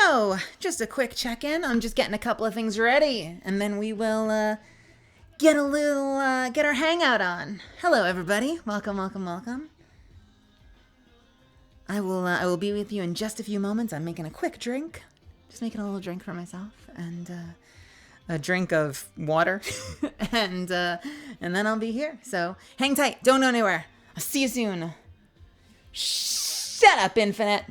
Yo, just a quick check-in. I'm just getting a couple of things ready, and then we will get our hangout on. Hello, everybody. Welcome, welcome, welcome. I will be with you in just a few moments. I'm making a quick drink, just making a little drink for myself, and a drink of water, and then I'll be here. So hang tight. Don't go anywhere. I'll see you soon. Shut up, Infinite.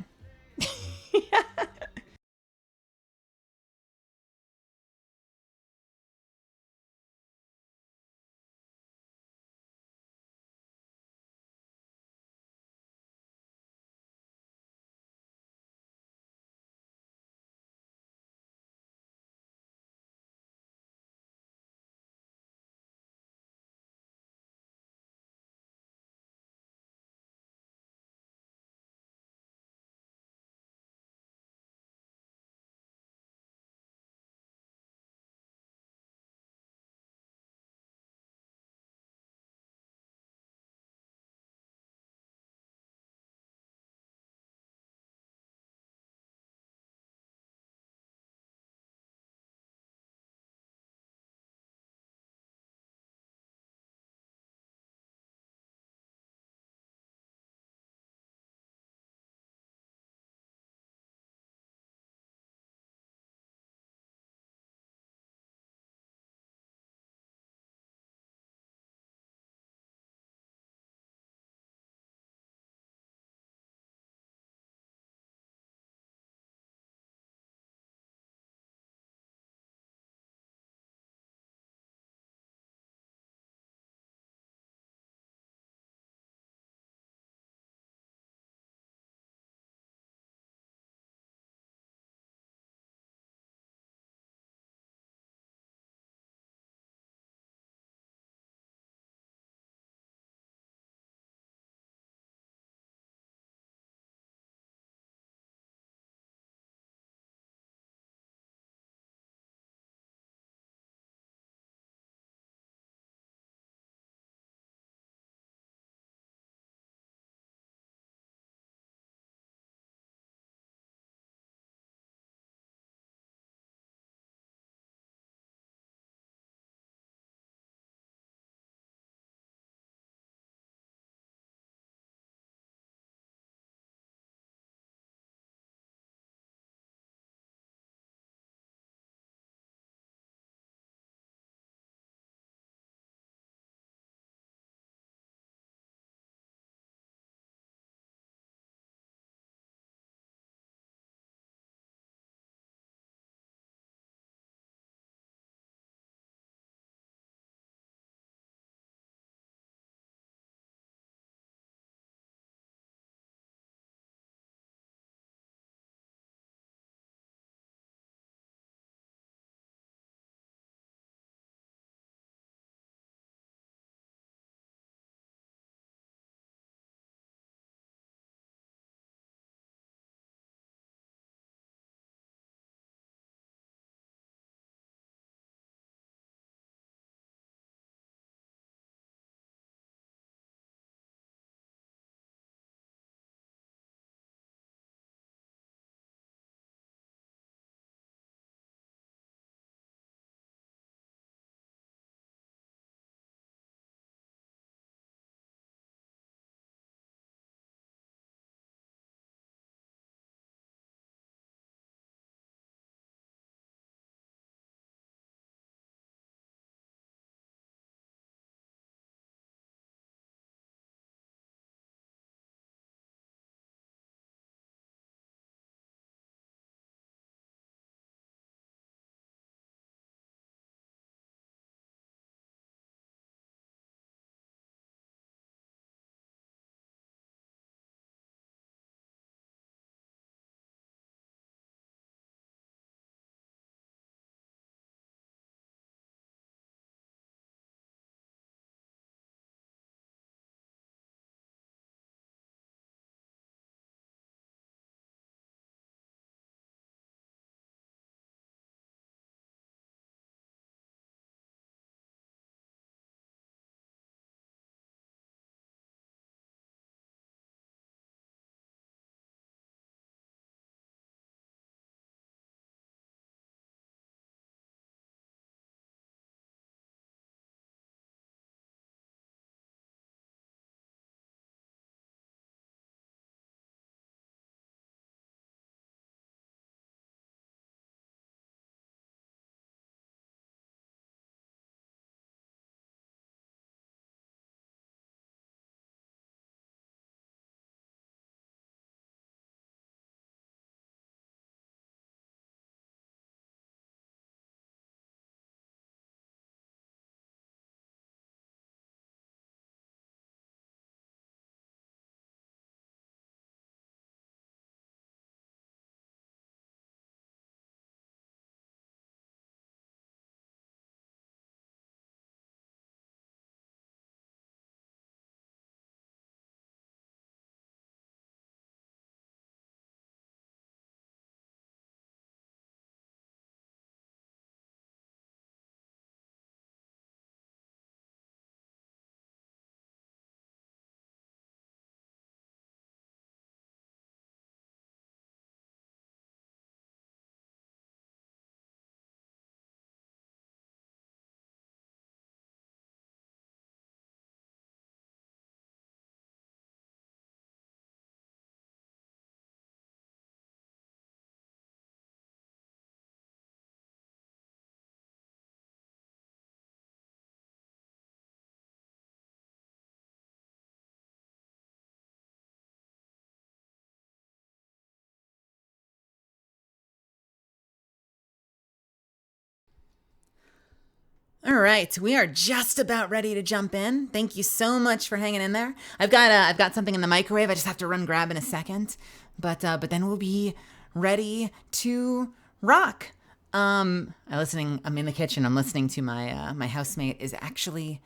All right, we are just about ready to jump in. Thank you so much for hanging in there. I've got something in the microwave. I just have to run grab in a second, but then we'll be ready to rock. I'm in the kitchen. I'm listening to my housemate is actually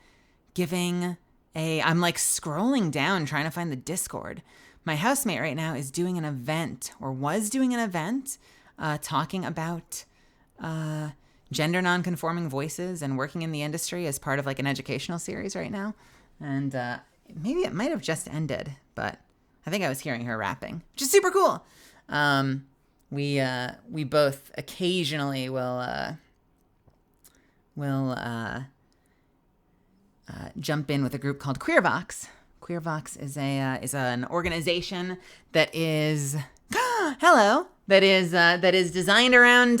giving I'm like scrolling down trying to find the Discord. My housemate right now is doing an event, or was doing an event, talking about gender nonconforming voices and working in the industry as part of like an educational series right now. And maybe it might have just ended, but I think I was hearing her rapping, which is super cool. We both occasionally will jump in with a group called QueerVox. QueerVox is an organization that is that is designed around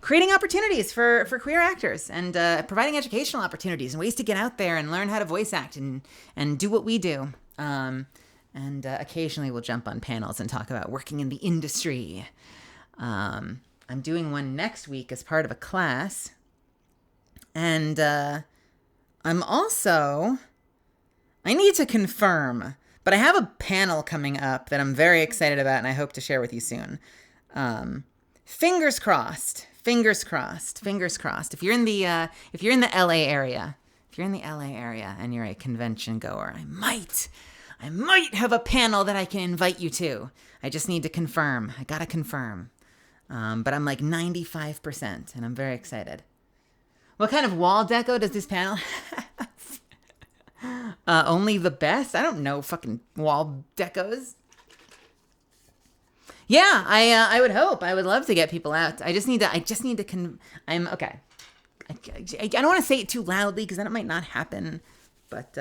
creating opportunities for queer actors and providing educational opportunities and ways to get out there and learn how to voice act and do what we do. And occasionally we'll jump on panels and talk about working in the industry. I'm doing one next week as part of a class. And I need to confirm, but I have a panel coming up that I'm very excited about and I hope to share with you soon. Fingers crossed. If you're in the LA area, and you're a convention goer, I might have a panel that I can invite you to. I just need to confirm. I gotta confirm. But I'm like 95%, and I'm very excited. What kind of wall deco does this panel have? Only the best? I don't know fucking wall decos. Yeah, I would hope. I would love to get people out. I just need to I'm okay. I don't want to say it too loudly because then it might not happen. But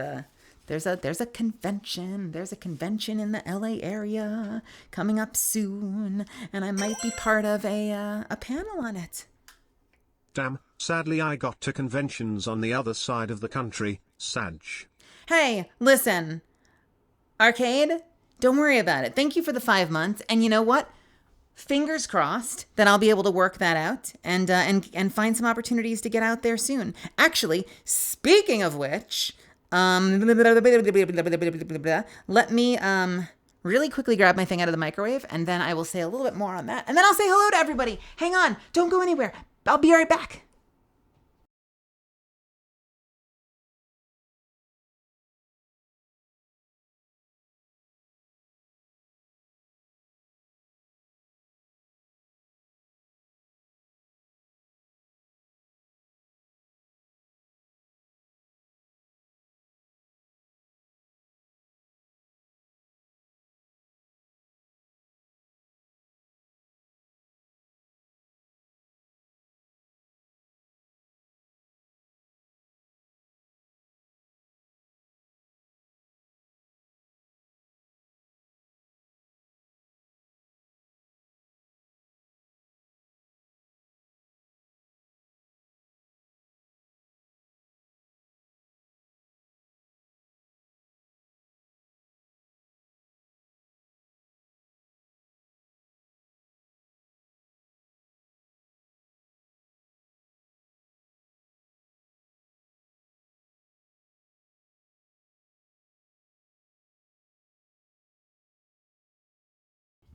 there's a convention. There's a convention in the LA area coming up soon, and I might be part of a panel on it. Damn, sadly I got to conventions on the other side of the country, Sag. Hey, listen, Arcade, don't worry about it. Thank you for the 5 months, and you know what? Fingers crossed that I'll be able to work that out and find some opportunities to get out there soon. Actually, speaking of which, let me really quickly grab my thing out of the microwave, and then I will say a little bit more on that, and then I'll say hello to everybody. Hang on, don't go anywhere. I'll be right back.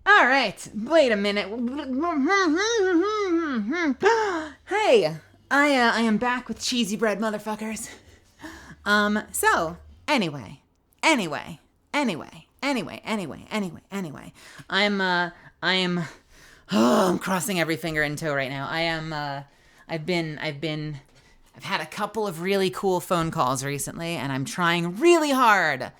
All right, wait a minute. Hey, I am back with cheesy bread, motherfuckers. So, anyway. I'm crossing every finger and toe right now. I've had a couple of really cool phone calls recently, and I'm trying really hard.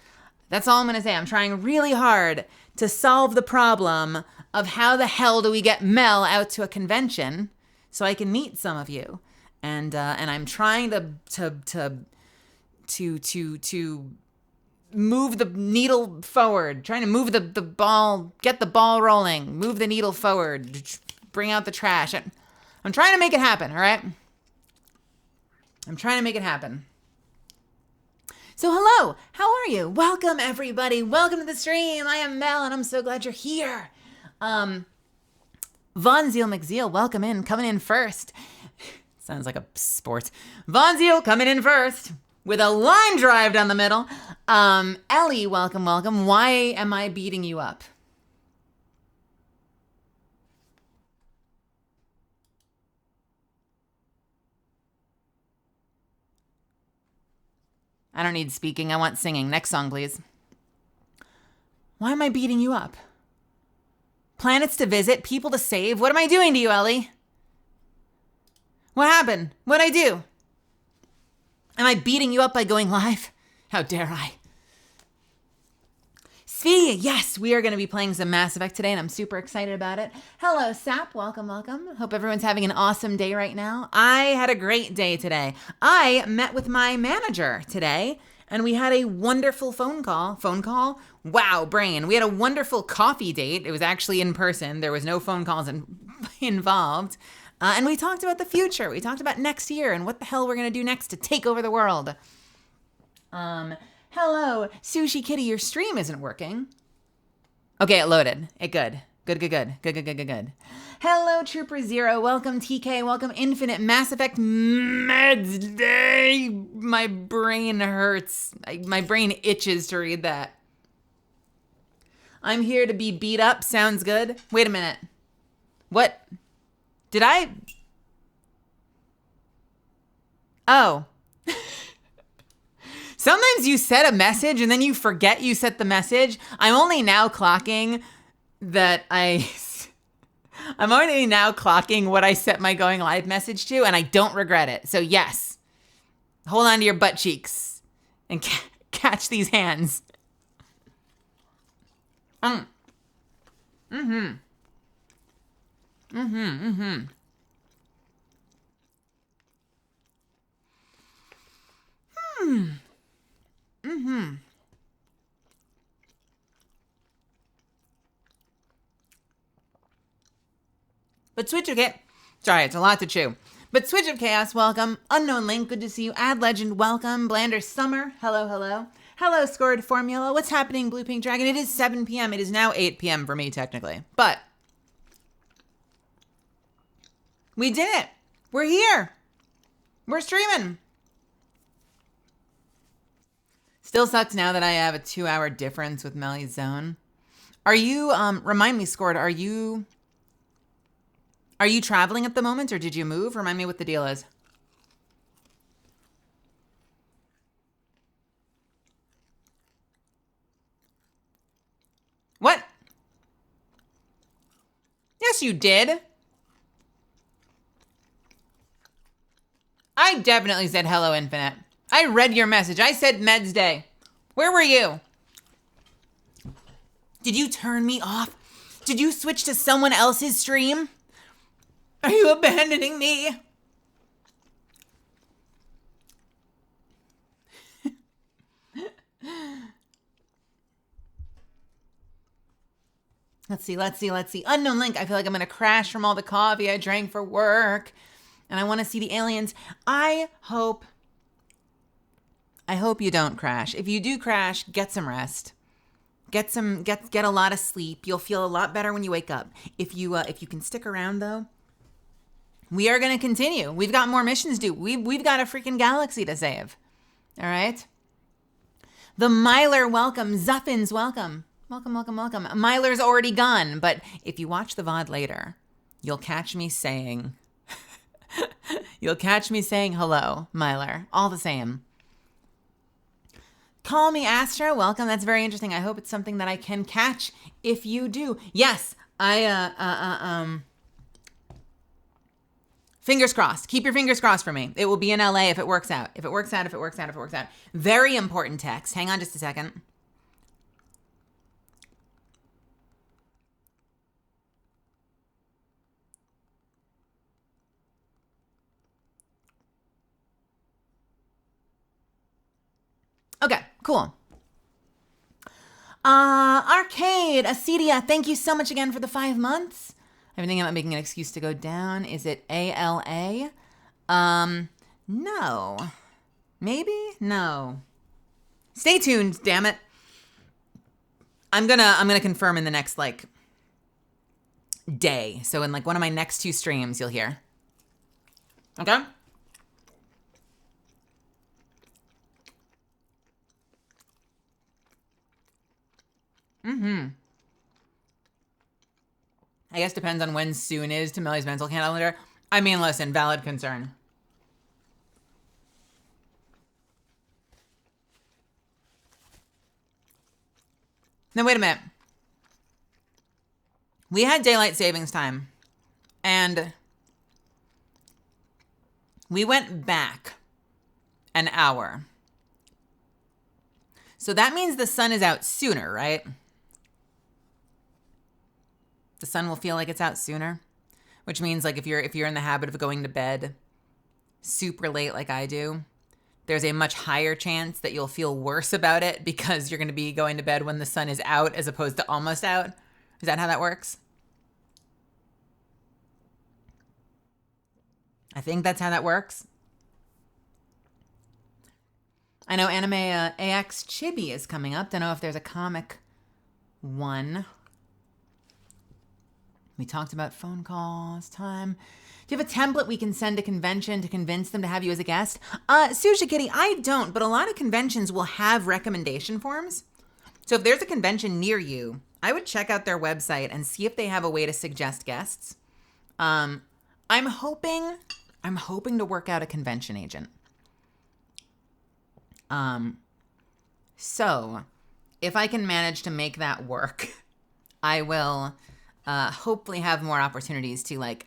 That's all I'm going to say. I'm trying really hard to solve the problem of how the hell do we get Mel out to a convention so I can meet some of you. And I'm trying to move the needle forward, trying to move the ball, get the ball rolling, move the needle forward, bring out the trash. I'm trying to make it happen, all right? I'm trying to make it happen. So hello, how are you? Welcome everybody. Welcome to the stream. I am Mel and I'm so glad you're here. Von Zeal McZeal, welcome in, coming in first. Sounds like a sport. Vonzio coming in first with a line drive down the middle. Ellie, welcome, welcome. Why am I beating you up? I don't need speaking. I want singing. Next song, please. Why am I beating you up? Planets to visit, people to save. What am I doing to you, Ellie? What happened? What'd I do? Am I beating you up by going live? How dare I? Svi, yes, we are going to be playing some Mass Effect today, and I'm super excited about it. Hello, Sap. Welcome, welcome. Hope everyone's having an awesome day right now. I had a great day today. I met with my manager today, and we had a wonderful phone call. Phone call? Wow, brain. We had a wonderful coffee date. It was actually in person. There was no phone calls involved. And we talked about the future. We talked about next year and what the hell we're going to do next to take over the world. Hello, Sushi Kitty, your stream isn't working. Okay, it loaded. It good. Good. Hello, Trooper Zero. Welcome, TK. Welcome, Infinite Mass Effect Meds Day. My brain hurts. My brain itches to read that. I'm here to be beat up. Sounds good. Wait a minute. What? Did I? Oh. Sometimes you set a message and then you forget you set the message. I'm only now clocking that I'm already now clocking what I set my going live message to, and I don't regret it. So yes, hold on to your butt cheeks and catch these hands. But Switch of Chaos, sorry, it's a lot to chew. But Switch of Chaos, welcome. Unknown Link, good to see you. Ad Legend, welcome. Blander Summer, hello, hello. Hello, Scored Formula. What's happening, Blue Pink Dragon? It is 7 p.m. It is now 8 p.m. for me, technically. But we did it. We're here. We're streaming. Still sucks now that I have a 2-hour difference with Melly's Zone. Are you, remind me, Scored, are you traveling at the moment or did you move? Remind me what the deal is. What? Yes, you did. I definitely said hello, Infinite. I read your message. I said Meds Day. Where were you? Did you turn me off? Did you switch to someone else's stream? Are you abandoning me? Let's see. Unknown Link, I feel like I'm going to crash from all the coffee I drank for work. And I want to see the aliens. I hope you don't crash. If you do crash, get some rest. Get a lot of sleep. You'll feel a lot better when you wake up. If you can stick around though, we are going to continue. We've got more missions due. We've got a freaking galaxy to save. All right. The Myler, welcome. Zuffins, welcome. Welcome. Myler's already gone, but if you watch the VOD later, you'll catch me saying hello, Myler. All the same. Call me Astro, welcome. That's very interesting. I hope it's something that I can catch if you do. Yes, fingers crossed. Keep your fingers crossed for me. It will be in LA if it works out. If it works out. Very important text. Hang on just a second. Okay, cool. Arcade, Acedia, thank you so much again for the 5 months. I've been thinking about making an excuse to go down. Is it ALA? No. Maybe? No. Stay tuned, damn it. I'm gonna confirm in the next, day. So in, one of my next 2 streams, you'll hear. Okay? I guess depends on when soon is to Millie's mental calendar. I mean, listen, valid concern. Now, wait a minute. We had daylight savings time, and we went back an hour. So that means the sun is out sooner, right? The sun will feel like it's out sooner, which means like if you're in the habit of going to bed super late like I do, there's a much higher chance that you'll feel worse about it because you're going to be going to bed when the sun is out as opposed to almost out. Is that how that works? I think that's how that works. I know Anime AX Chibi is coming up. Don't know if there's a comic one. We talked about phone calls, time. Do you have a template we can send to convention to convince them to have you as a guest? Sushi Kitty, I don't, but a lot of conventions will have recommendation forms. So if there's a convention near you, I would check out their website and see if they have a way to suggest guests. I'm hoping to work out a convention agent. So if I can manage to make that work, I will hopefully have more opportunities to like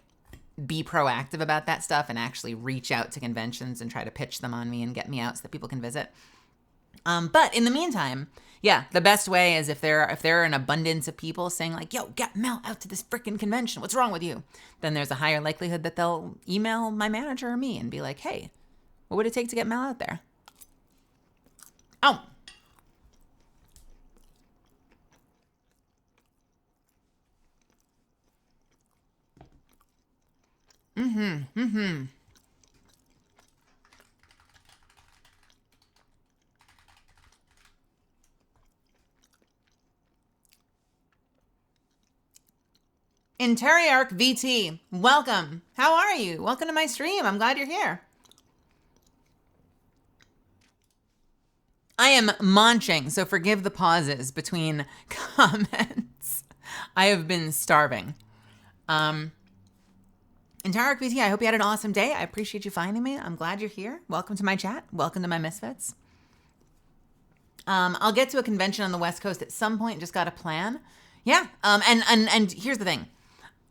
be proactive about that stuff and actually reach out to conventions and try to pitch them on me and get me out so that people can visit. But in the meantime, yeah, the best way is if there are an abundance of people saying like, yo, get Mel out to this freaking convention. What's wrong with you? Then there's a higher likelihood that they'll email my manager or me and be like, hey, what would it take to get Mel out there? Oh. Interiarch VT, welcome. How are you? Welcome to my stream. I'm glad you're here. I am munching, so forgive the pauses between comments. I have been starving. Interiarch VT, I hope you had an awesome day. I appreciate you finding me. I'm glad you're here. Welcome to my chat. Welcome to my Misfits. I'll get to a convention on the West Coast at some point. Just got a plan. Yeah. And here's the thing.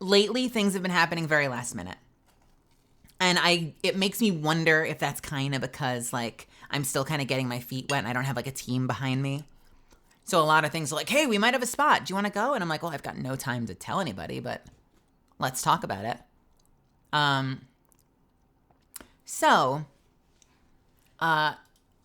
Lately, things have been happening very last minute. And it makes me wonder if that's kind of because, like, I'm still kind of getting my feet wet and I don't have, like, a team behind me. So a lot of things are like, hey, we might have a spot. Do you want to go? And I'm like, well, I've got no time to tell anybody, but let's talk about it. I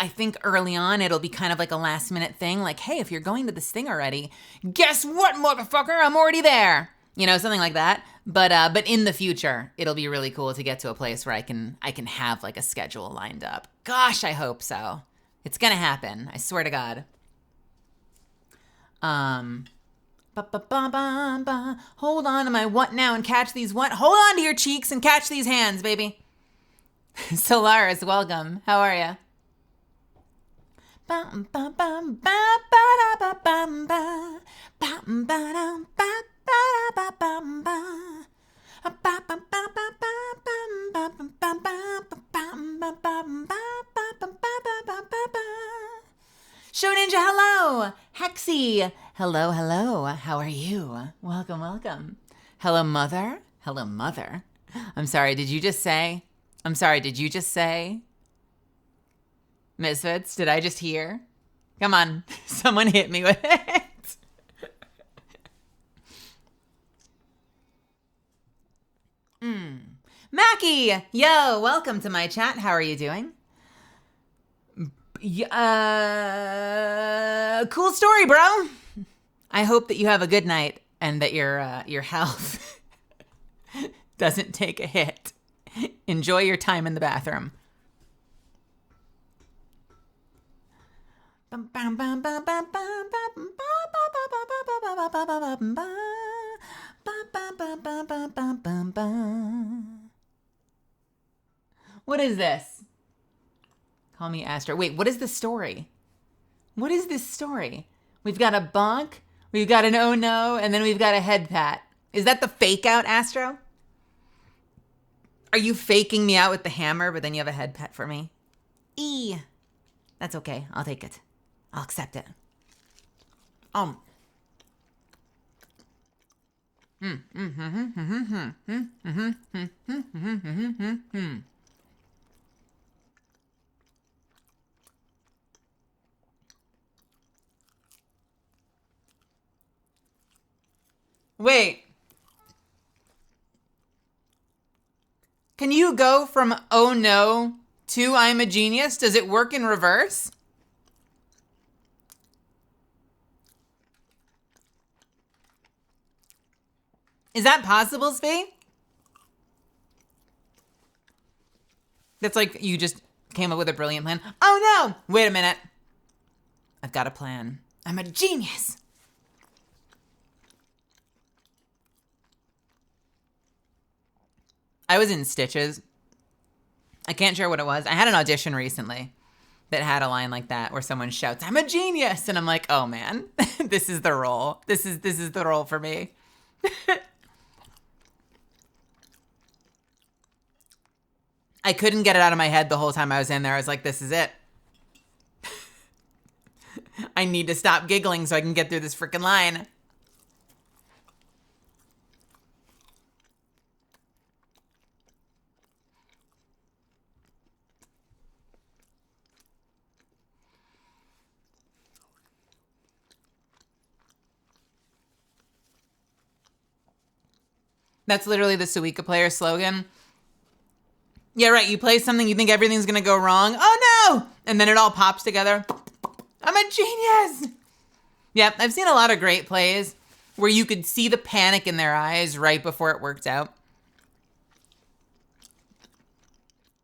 think early on, it'll be kind of like a last minute thing. Like, hey, if you're going to this thing already, guess what, motherfucker? I'm already there. You know, something like that. But in the future, it'll be really cool to get to a place where I can have like a schedule lined up. Gosh, I hope so. It's gonna happen. I swear to God. Hold on to my what now and catch these what? Hold on to your cheeks and catch these hands, baby. Solaris, welcome. How are ya? Show Ninja, hello. Hexy, hello, hello. How are you? Welcome, welcome. Hello, mother. Hello, mother. I'm sorry, did you just say? Misfits, did I just hear? Come on, someone hit me with it. Mackie, yo, welcome to my chat. How are you doing? Cool story, bro. I hope that you have a good night and that your health doesn't take a hit. Enjoy your time in the bathroom. What is this? Call me Astro. Wait, what is the story? What is this story? We've got a bonk. We've got an oh no, and then we've got a head pat. Is that the fake out, Astro? Are you faking me out with the hammer, but then you have a head pat for me? That's okay. I'll take it. I'll accept it. Wait. Can you go from oh no to I'm a genius? Does it work in reverse? Is that possible, Spee? That's like you just came up with a brilliant plan. Oh no! Wait a minute. I've got a plan. I'm a genius. I was in stitches. I can't share what it was. I had an audition recently that had a line like that where someone shouts, "I'm a genius." And I'm like, oh man, this is the role. This is the role for me. I couldn't get it out of my head the whole time I was in there. I was like, this is it. I need to stop giggling so I can get through this freaking line. That's literally the Suika player slogan. Yeah, right. You play something, you think everything's going to go wrong. Oh, no. And then it all pops together. I'm a genius. Yep, I've seen a lot of great plays where you could see the panic in their eyes right before it worked out.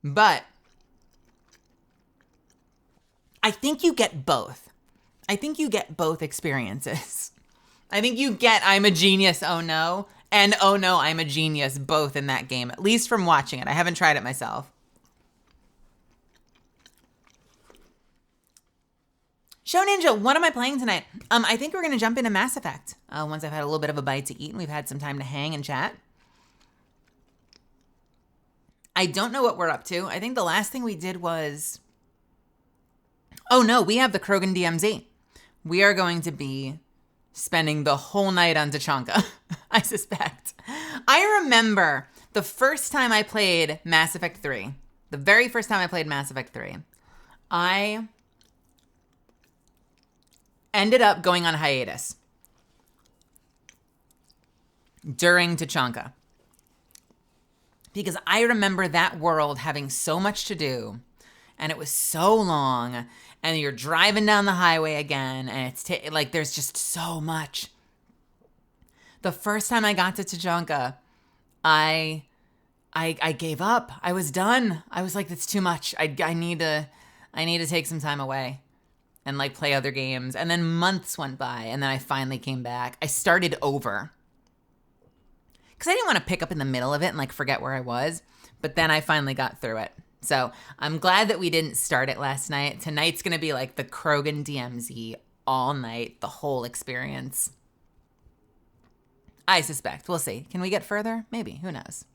But I think you get both. I think you get both experiences. I think you get I'm a genius, oh no, and oh no, I'm a genius, both in that game, at least from watching it. I haven't tried it myself. Show Ninja, what am I playing tonight? I think we're going to jump into Mass Effect once I've had a little bit of a bite to eat and we've had some time to hang and chat. I don't know what we're up to. I think the last thing we did was... Oh no, we have the Krogan DMZ. We are going to be spending the whole night on Tachanka, I suspect. I remember the first time I played Mass Effect 3, the very first time I played Mass Effect 3, I ended up going on hiatus during Tachanka. Because I remember that world having so much to do, and it was so long, and you're driving down the highway again, and it's like there's just so much. The first time I got to Tachanka, I gave up. I was done. I was like, that's too much. I need to take some time away and like play other games. And then months went by, and then I finally came back. I started over. Because I didn't want to pick up in the middle of it and like forget where I was. But then I finally got through it. So I'm glad that we didn't start it last night. Tonight's going to be like the Krogan DMZ all night, the whole experience. I suspect. We'll see. Can we get further? Maybe. Who knows?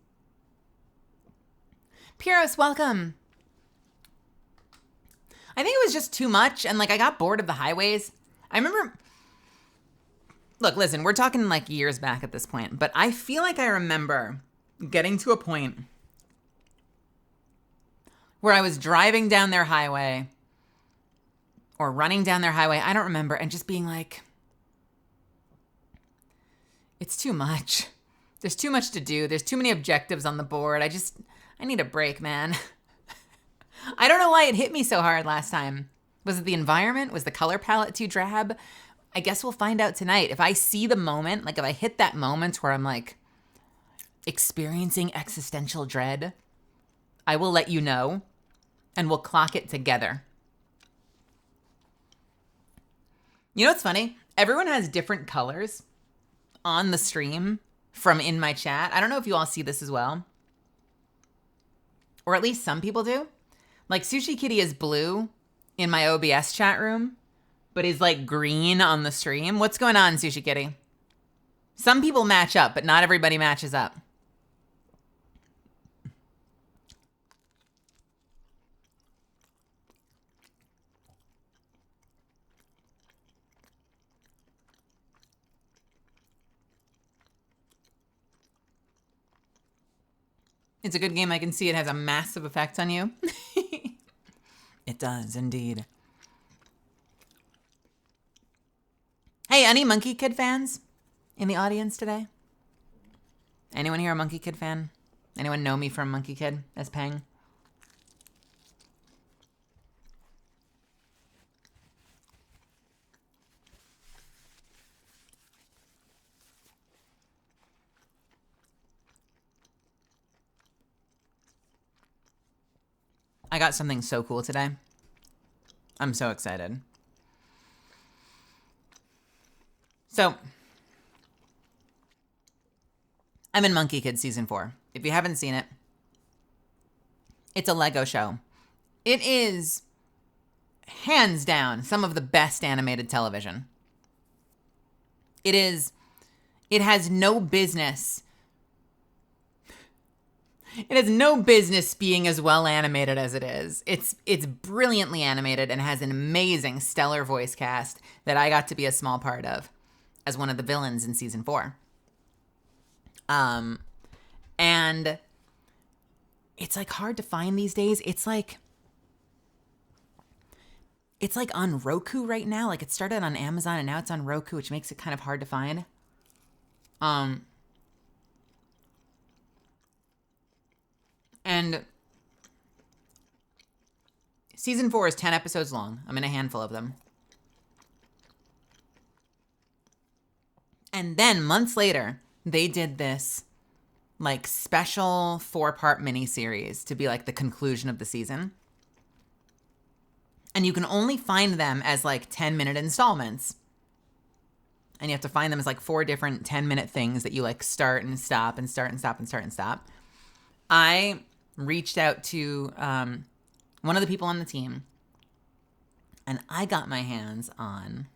Pyros, welcome. I think it was just too much. And like I got bored of the highways. I remember... Look, listen, we're talking like years back at this point, but I feel like I remember getting to a point where I was driving down their highway or running down their highway, I don't remember, and just being like, it's too much. There's too much to do. There's too many objectives on the board. I need a break, man. I don't know why it hit me so hard last time. Was it the environment? Was the color palette too drab? I guess we'll find out tonight. If I see the moment, like if I hit that moment where I'm like experiencing existential dread, I will let you know and we'll clock it together. You know what's funny? Everyone has different colors on the stream from in my chat. I don't know if you all see this as well. Or at least some people do. Like Sushi Kitty is blue in my OBS chat room. but is like green on the stream. What's going on, Sushi Kitty? Some people match up, but not everybody matches up. It's a good game. I can see it has a massive effect on you. It does, indeed. Hey, any Monkey Kid fans in the audience today? Anyone here a Monkey Kid fan? Anyone know me from Monkey Kid as Pang? I got something so cool today. I'm so excited. So, I'm in Monkey Kid Season 4. If you haven't seen it, it's a Lego show. It is, hands down, some of the best animated television. It has no business. It has no business being as well animated as it is. It's brilliantly animated and has an amazing, stellar voice cast that I got to be a small part of as one of the villains in Season 4. And it's like hard to find these days. It's like on Roku right now. Like it started on Amazon and now it's on Roku, which makes it kind of hard to find. And Season 4 is 10 episodes long. I'm in a handful of them. And then months later, they did this like special 4-part miniseries to be like the conclusion of the season. And you can only find them as like 10-minute installments. And you have to find them as like 4 different 10-minute things that you like start and stop and start and stop and start and stop. I reached out to one of the people on the team, and I got my hands on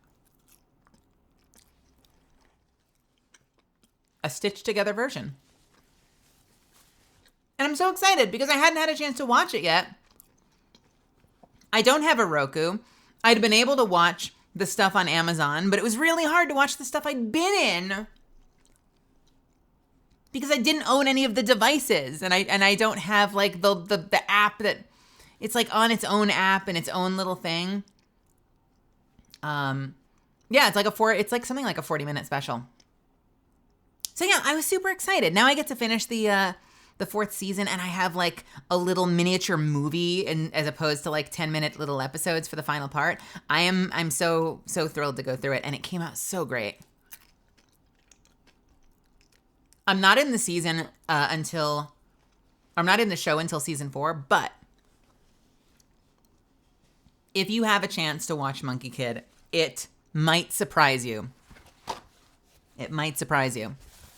a stitched together version. And I'm so excited because I hadn't had a chance to watch it yet. I don't have a Roku. I'd been able to watch the stuff on Amazon, but it was really hard to watch the stuff I'd been in because I didn't own any of the devices, and I don't have like the app that it's like on its own app and its own little thing. Yeah, it's like something like a 40-minute special. So yeah, I was super excited. Now I get to finish the 4th season, and I have like a little miniature movie, and as opposed to like 10-minute little episodes for the final part. I'm so thrilled to go through it, and it came out so great. I'm not in the season I'm not in the show until Season 4, but if you have a chance to watch Monkey Kid, it might surprise you. It might surprise you.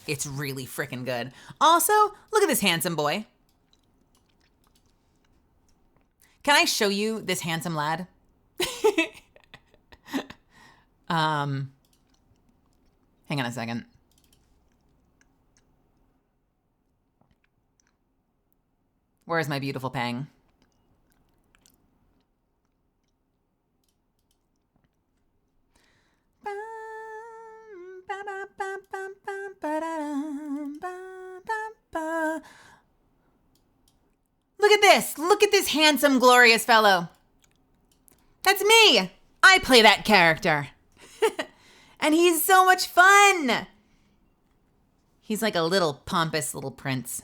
It's really freaking good. Also, look at this handsome boy. Can I show you this handsome lad? Hang on a second. Where is my beautiful Pang? Look at this. Look at this handsome, glorious fellow. That's me. I play that character. And he's so much fun. He's like a little pompous little prince.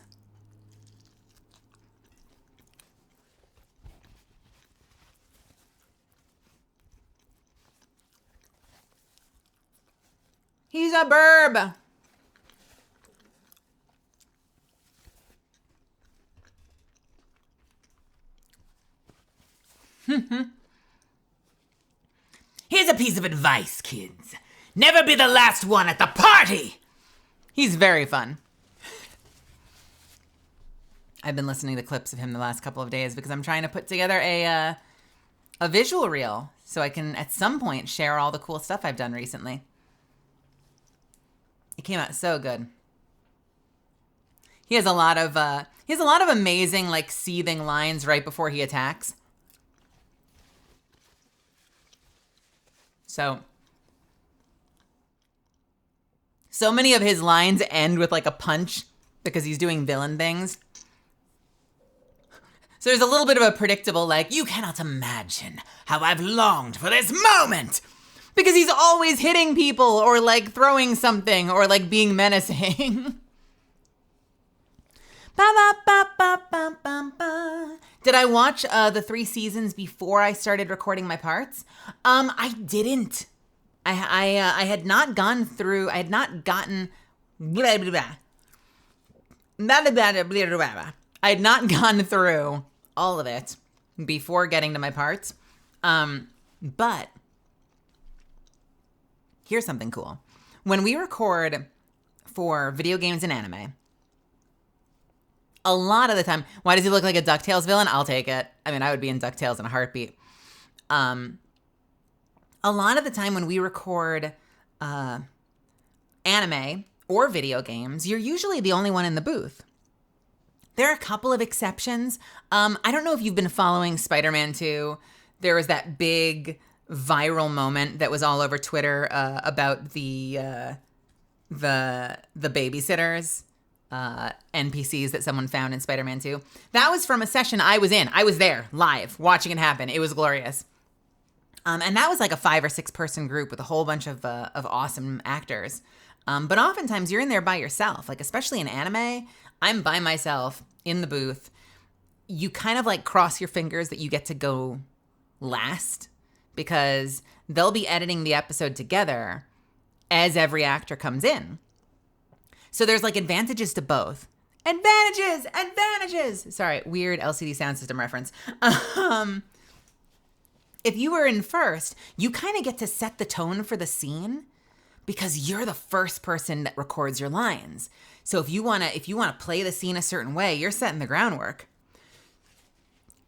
He's a burb. Here's a piece of advice, kids. Never be the last one at the party. He's very fun. I've been listening to clips of him the last couple of days because I'm trying to put together a visual reel so I can at some point share all the cool stuff I've done recently. It came out so good. He has a lot of amazing like seething lines right before he attacks. So many of his lines end with like a punch because he's doing villain things. So there's a little bit of a predictable, like, you cannot imagine how I've longed for this moment. Because he's always hitting people or like throwing something or like being menacing. Did I watch the 3 seasons before I started recording my parts? I didn't. I had not gone through, I had not gotten blah, blah, blah. Blah, blah, blah, blah, blah, blah. I had not gone through all of it before getting to my parts. But here's something cool. When we record for video games and anime, a lot of the time, why does he look like a DuckTales villain? I'll take it. I mean, I would be in DuckTales in a heartbeat. A lot of the time when we record anime or video games, you're usually the only one in the booth. There are a couple of exceptions. I don't know if you've been following Spider-Man 2. There was that big viral moment that was all over Twitter about the babysitters, NPCs that someone found in Spider-Man 2. That was from a session I was in. I was there live watching it happen. It was glorious. And that was like a 5 or 6 person group with a whole bunch of awesome actors. But oftentimes you're in there by yourself, like especially in anime. I'm by myself in the booth. You kind of like cross your fingers that you get to go last because they'll be editing the episode together as every actor comes in. So there's like advantages to both. Advantages. Sorry, weird LCD sound system reference. If you were in first, you kind of get to set the tone for the scene because you're the first person that records your lines. So if you want to play the scene a certain way, you're setting the groundwork.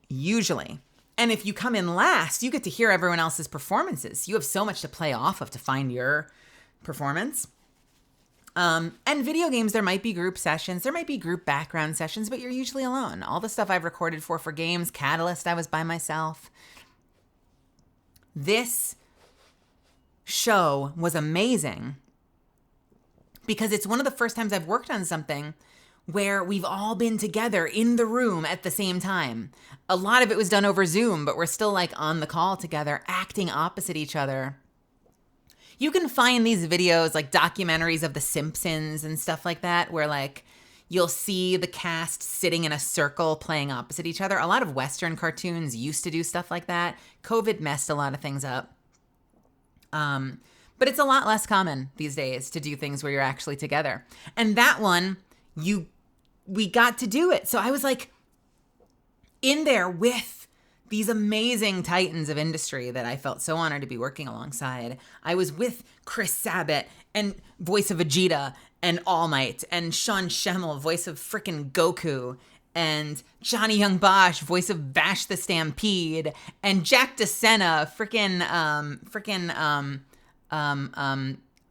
Usually. And if you come in last, you get to hear everyone else's performances. You have so much to play off of to find your performance. And video games, there might be group sessions, there might be group background sessions, but you're usually alone. All the stuff I've recorded for games, Catalyst, I was by myself. This show was amazing because it's one of the first times I've worked on something where we've all been together in the room at the same time. A lot of it was done over Zoom, but we're still like on the call together, acting opposite each other. You can find these videos, like documentaries of The Simpsons and stuff like that, where like you'll see the cast sitting in a circle playing opposite each other. A lot of Western cartoons used to do stuff like that. COVID messed a lot of things up. But it's a lot less common these days to do things where you're actually together. And that one, we got to do it. So I was like in there with these amazing titans of industry that I felt so honored to be working alongside. I was with Chris Sabat and voice of Vegeta and All Might and Sean Schemmel, voice of frickin' Goku, and Johnny Young Bosch, voice of Vash the Stampede, and Jack DeSena,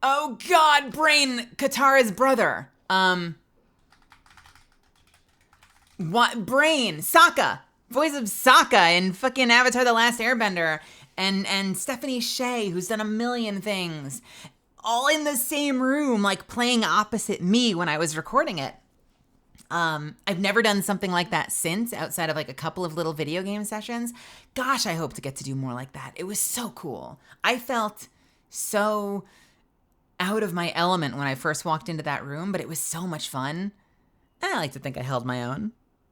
oh God, Brain, Katara's brother. Brain, Sokka, voice of Sokka in fucking Avatar The Last Airbender, and Stephanie Shea, who's done a million things, all in the same room, like playing opposite me when I was recording it. I've never done something like that since, outside of like a couple of little video game sessions. Gosh, I hope to get to do more like that. It was so cool. I felt so out of my element when I first walked into that room, but it was so much fun. And I like to think I held my own.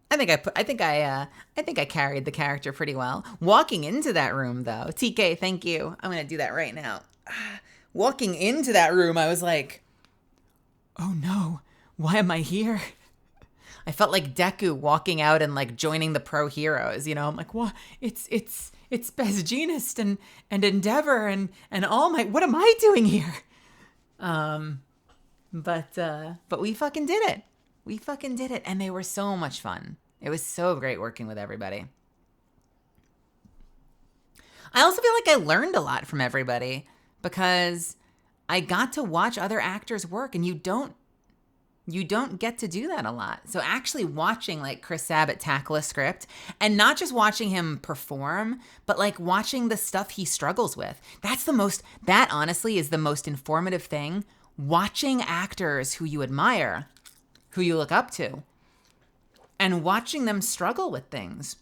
I think I carried the character pretty well. Walking into that room though, TK, thank you. I'm going to do that right now. Walking into that room, I was like, oh no, why am I here? I felt like Deku walking out and like joining the pro heroes, you know? I'm like, what? It's Best Jeanist and Endeavor and All Might. What am I doing here? But we fucking did it. We fucking did it. And they were so much fun. It was so great working with everybody. I also feel like I learned a lot from everybody because I got to watch other actors work, and you don't get to do that a lot. So actually watching like Chris Sabat tackle a script, and not just watching him perform, but like watching the stuff he struggles with. That honestly is the most informative thing. Watching actors who you admire, who you look up to, and watching them struggle with things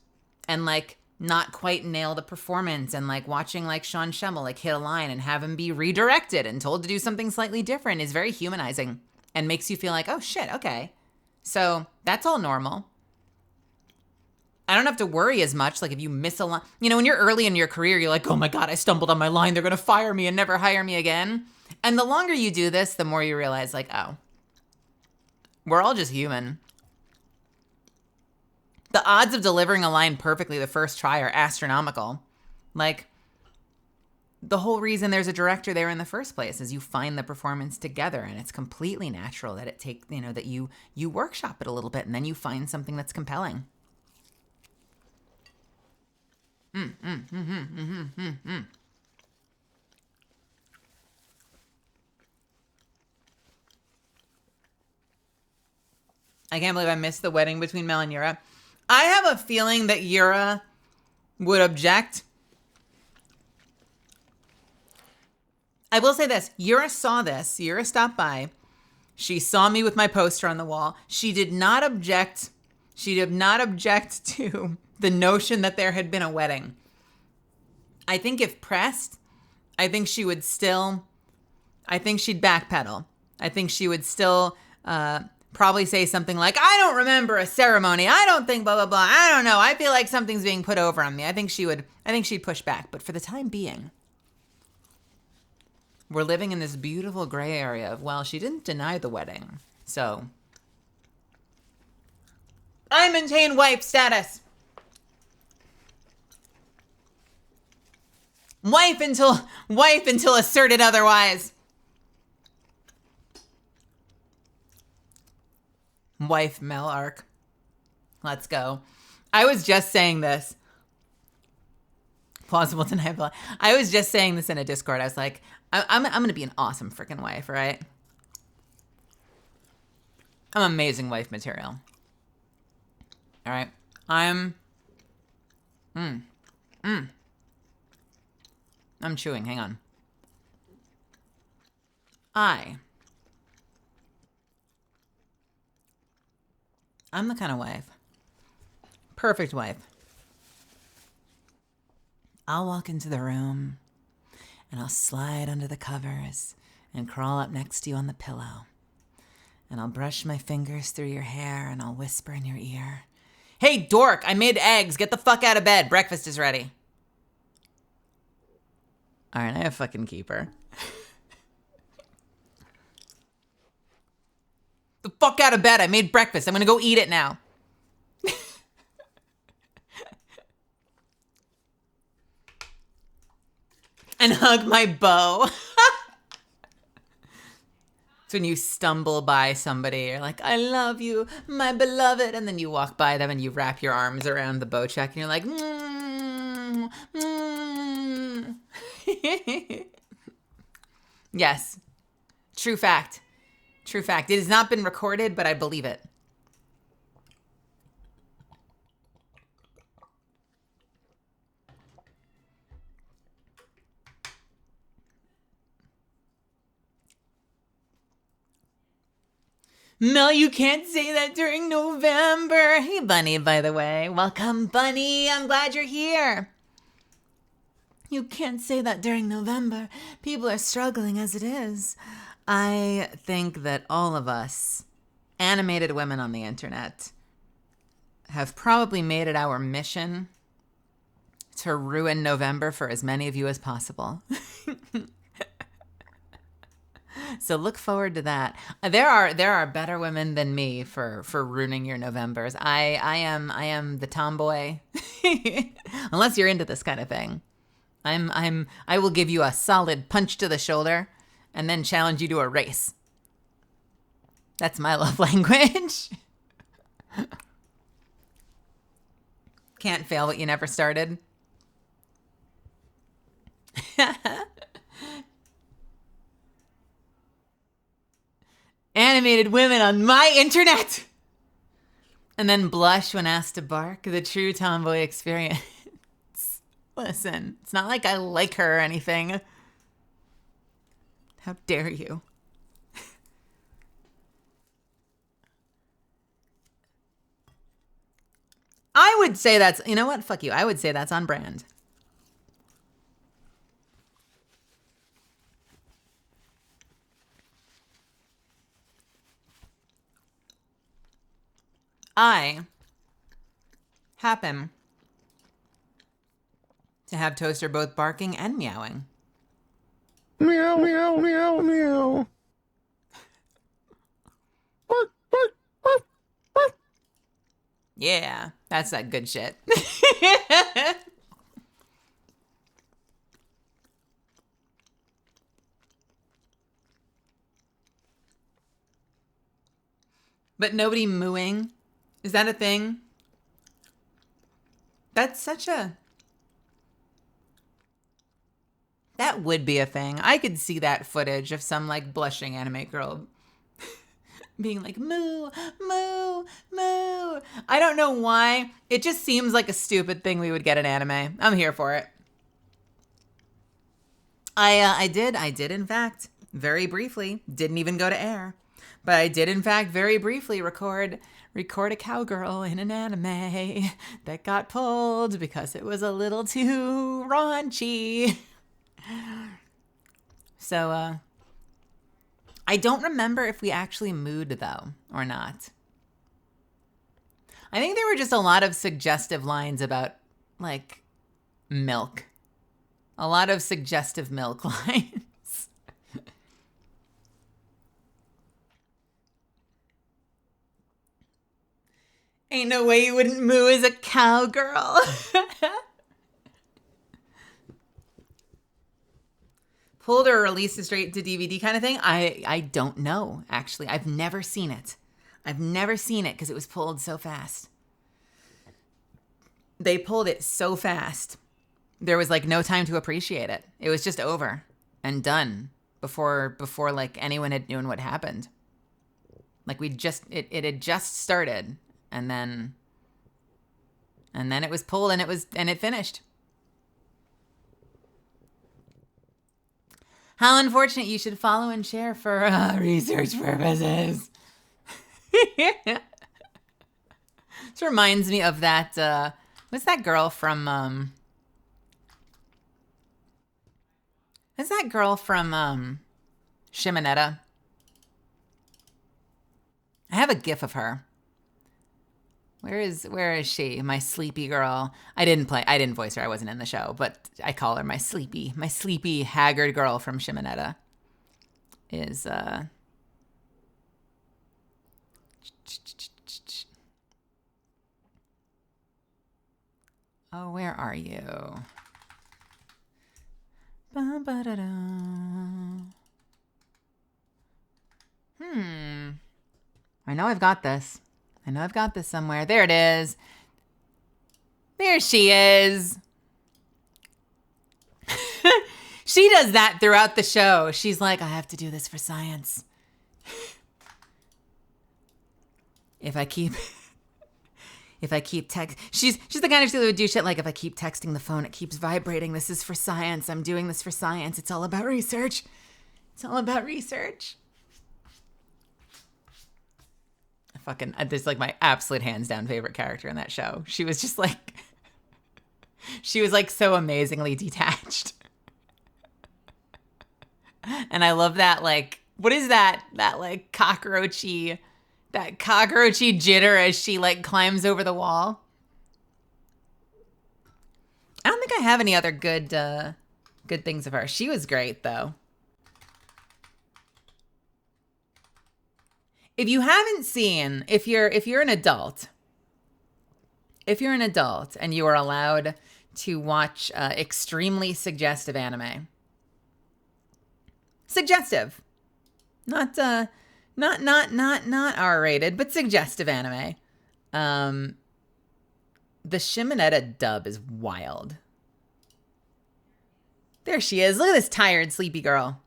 and like not quite nail the performance, and like watching like Sean Schemmel like hit a line and have him be redirected and told to do something slightly different is very humanizing and makes you feel like, oh shit, okay. So that's all normal. I don't have to worry as much. Like if you miss a line, you know, when you're early in your career, you're like, oh my God, I stumbled on my line. They're going to fire me and never hire me again. And the longer you do this, the more you realize like, oh, we're all just human. The odds of delivering a line perfectly the first try are astronomical. Like, the whole reason there's a director there in the first place is you find the performance together, and it's completely natural that that you workshop it a little bit, and then you find something that's compelling. I can't believe I missed the wedding between Mel and Yura. I have a feeling that Yura would object. I will say this. Yura saw this. Yura stopped by. She saw me with my poster on the wall. She did not object. She did not object to the notion that there had been a wedding. I think if pressed, I think she'd backpedal. I think she would still probably say something like, I don't remember a ceremony. I don't think blah, blah, blah. I don't know. I feel like something's being put over on me. I think she'd push back. But for the time being, we're living in this beautiful gray area of, well, she didn't deny the wedding. So I maintain wife status. Wife until asserted otherwise. Wife Mel arc. Let's go. I was just saying this. Plausible deniability. I was just saying this in a Discord. I was like, I'm going to be an awesome freaking wife, right? I'm amazing wife material. All right. I'm chewing. Hang on. I'm the kind of wife. Perfect wife. I'll walk into the room and I'll slide under the covers and crawl up next to you on the pillow. And I'll brush my fingers through your hair and I'll whisper in your ear, hey, dork, I made eggs. Get the fuck out of bed. Breakfast is ready. All right, I have fucking keeper. The fuck out of bed. I made breakfast. I'm going to go eat it now. And hug my beau. It's when you stumble by somebody, you're like, I love you, my beloved. And then you walk by them and you wrap your arms around the bow check and you're like, Yes. True fact. True fact. It has not been recorded, but I believe it. No, you can't say that during November. Hey, Bunny, by the way. Welcome, Bunny. I'm glad you're here. You can't say that during November. People are struggling as it is. I think that all of us, animated women on the internet, have probably made it our mission to ruin November for as many of you as possible. So look forward to that. There are better women than me for ruining your Novembers. I am the tomboy. Unless you're into this kind of thing. I will give you a solid punch to the shoulder and then challenge you to a race. That's my love language. Can't fail what you never started. Animated women on my internet! And then blush when asked to bark. The true tomboy experience. Listen, it's not like I like her or anything. How dare you? I would say that's, you know what? Fuck you. I would say that's on brand. I happen to have Toaster both barking and meowing. Meow, meow, meow, meow. Bark, bark, bark, bark. Yeah, that's that good shit. But nobody mooing? Is that a thing? That's such a... That would be a thing. I could see that footage of some like blushing anime girl being like, moo, moo, moo. I don't know why. It just seems like a stupid thing we would get in anime. I'm here for it. I did in fact, very briefly, didn't even go to air, but I did in fact very briefly record a cowgirl in an anime that got pulled because it was a little too raunchy. So, I don't remember if we actually mooed, though, or not. I think there were just a lot of suggestive lines about, like, milk. A lot of suggestive milk lines. Ain't no way you wouldn't moo as a cowgirl. Pulled or released straight to DVD kind of thing? I don't know, actually. I've never seen it. I've never seen it because it was pulled so fast. They pulled it so fast. There was like no time to appreciate it. It was just over and done before like anyone had known what happened. Like it had just started and then it was pulled and it finished. How unfortunate. You should follow and share for research purposes. This reminds me of that, what's that girl from, Shimonetta? I have a gif of her. Where is she? My sleepy girl. I didn't voice her. I wasn't in the show, but I call her my sleepy haggard girl from Shimonetta. Is oh, where are you? I know I've got this. Somewhere. There it is. There she is. She does that throughout the show. She's like, I have to do this for science. If I keep text, she's the kind of shit that would do shit like, if I keep texting the phone, it keeps vibrating. This is for science. I'm doing this for science. It's all about research. This is like my absolute hands down favorite character in that show. She was just like, she was like so amazingly detached. And I love that, like, what is that like cockroachy jitter as she like climbs over the wall. I don't think I have any other good things of her. She was great though. If you haven't seen, if you're an adult and you are allowed to watch extremely suggestive anime, suggestive, not R-rated, but suggestive anime, the Shimonetta dub is wild. There she is. Look at this tired, sleepy girl.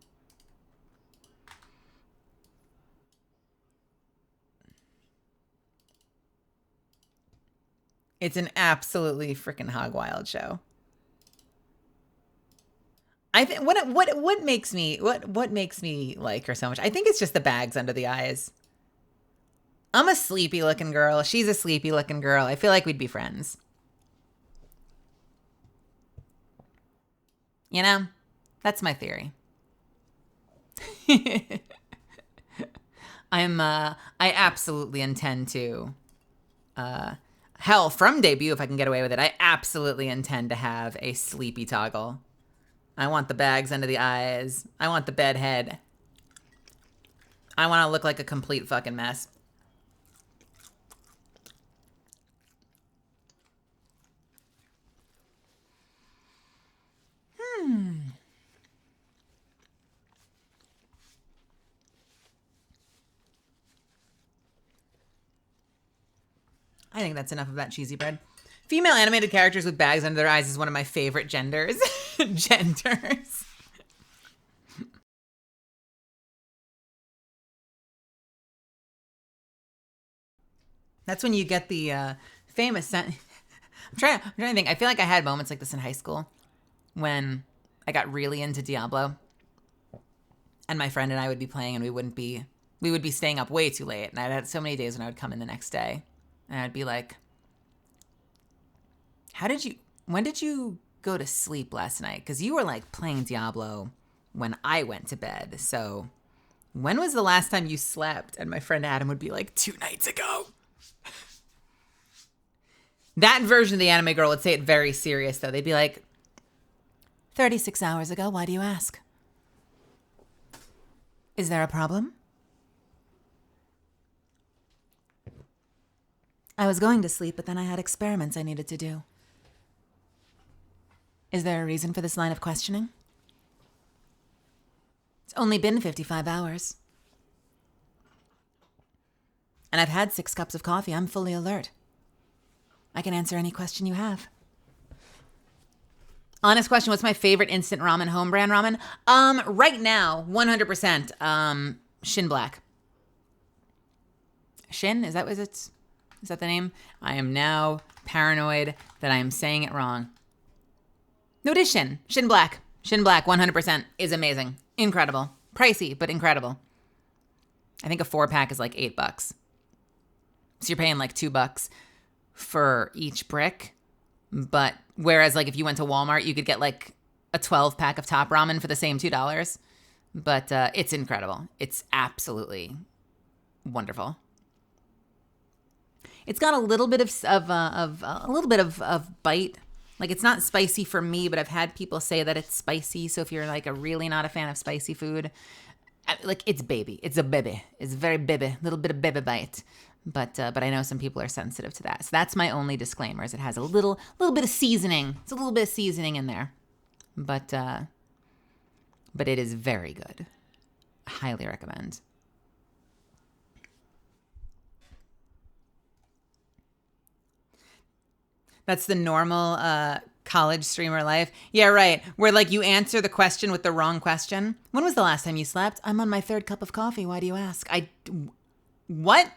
It's an absolutely freaking hog wild show. I think what makes me like her so much? I think it's just the bags under the eyes. I'm a sleepy looking girl. She's a sleepy looking girl. I feel like we'd be friends. You know, that's my theory. I absolutely intend to, hell, from debut, if I can get away with it, I absolutely intend to have a sleepy toggle. I want the bags under the eyes. I want the bed head. I want to look like a complete fucking mess. I think that's enough of that cheesy bread. Female animated characters with bags under their eyes is one of my favorite genders. Genders. That's when you get the famous... I'm trying to think. I feel like I had moments like this in high school when I got really into Diablo. And my friend and I would be playing and we would be staying up way too late. And I had so many days when I would come in the next day. And I'd be like, when did you go to sleep last night? Because you were like playing Diablo when I went to bed. So when was the last time you slept? And my friend Adam would be like, 2 nights ago. That version of the anime girl would say it very serious, though. They'd be like, 36 hours ago, why do you ask? Is there a problem? I was going to sleep, but then I had experiments I needed to do. Is there a reason for this line of questioning? It's only been 55 hours. And I've had 6 cups of coffee. I'm fully alert. I can answer any question you have. Honest question, what's my favorite instant ramen, home brand ramen? Right now, 100%, Shin Black. Shin, is that the name? I am now paranoid that I am saying it wrong. No, it is Shin. Shin Black. Shin Black, 100% is amazing. Incredible. Pricey, but incredible. I think a 4-pack is like $8. So you're paying like $2 for each brick. But whereas like if you went to Walmart, you could get like a 12-pack of top ramen for the same $2. But it's incredible. It's absolutely wonderful. It's got a little bit of bite. Like it's not spicy for me, but I've had people say that it's spicy. So if you're like really not a fan of spicy food, like it's baby. It's a baby. It's very baby. Little bit of baby bite. But I know some people are sensitive to that. So that's my only disclaimer is it has a little bit of seasoning. It's a little bit of seasoning in there. But it is very good. Highly recommend. That's the normal college streamer life. Yeah, right. Where like you answer the question with the wrong question. When was the last time you slept? I'm on my 3rd cup of coffee. Why do you ask? What?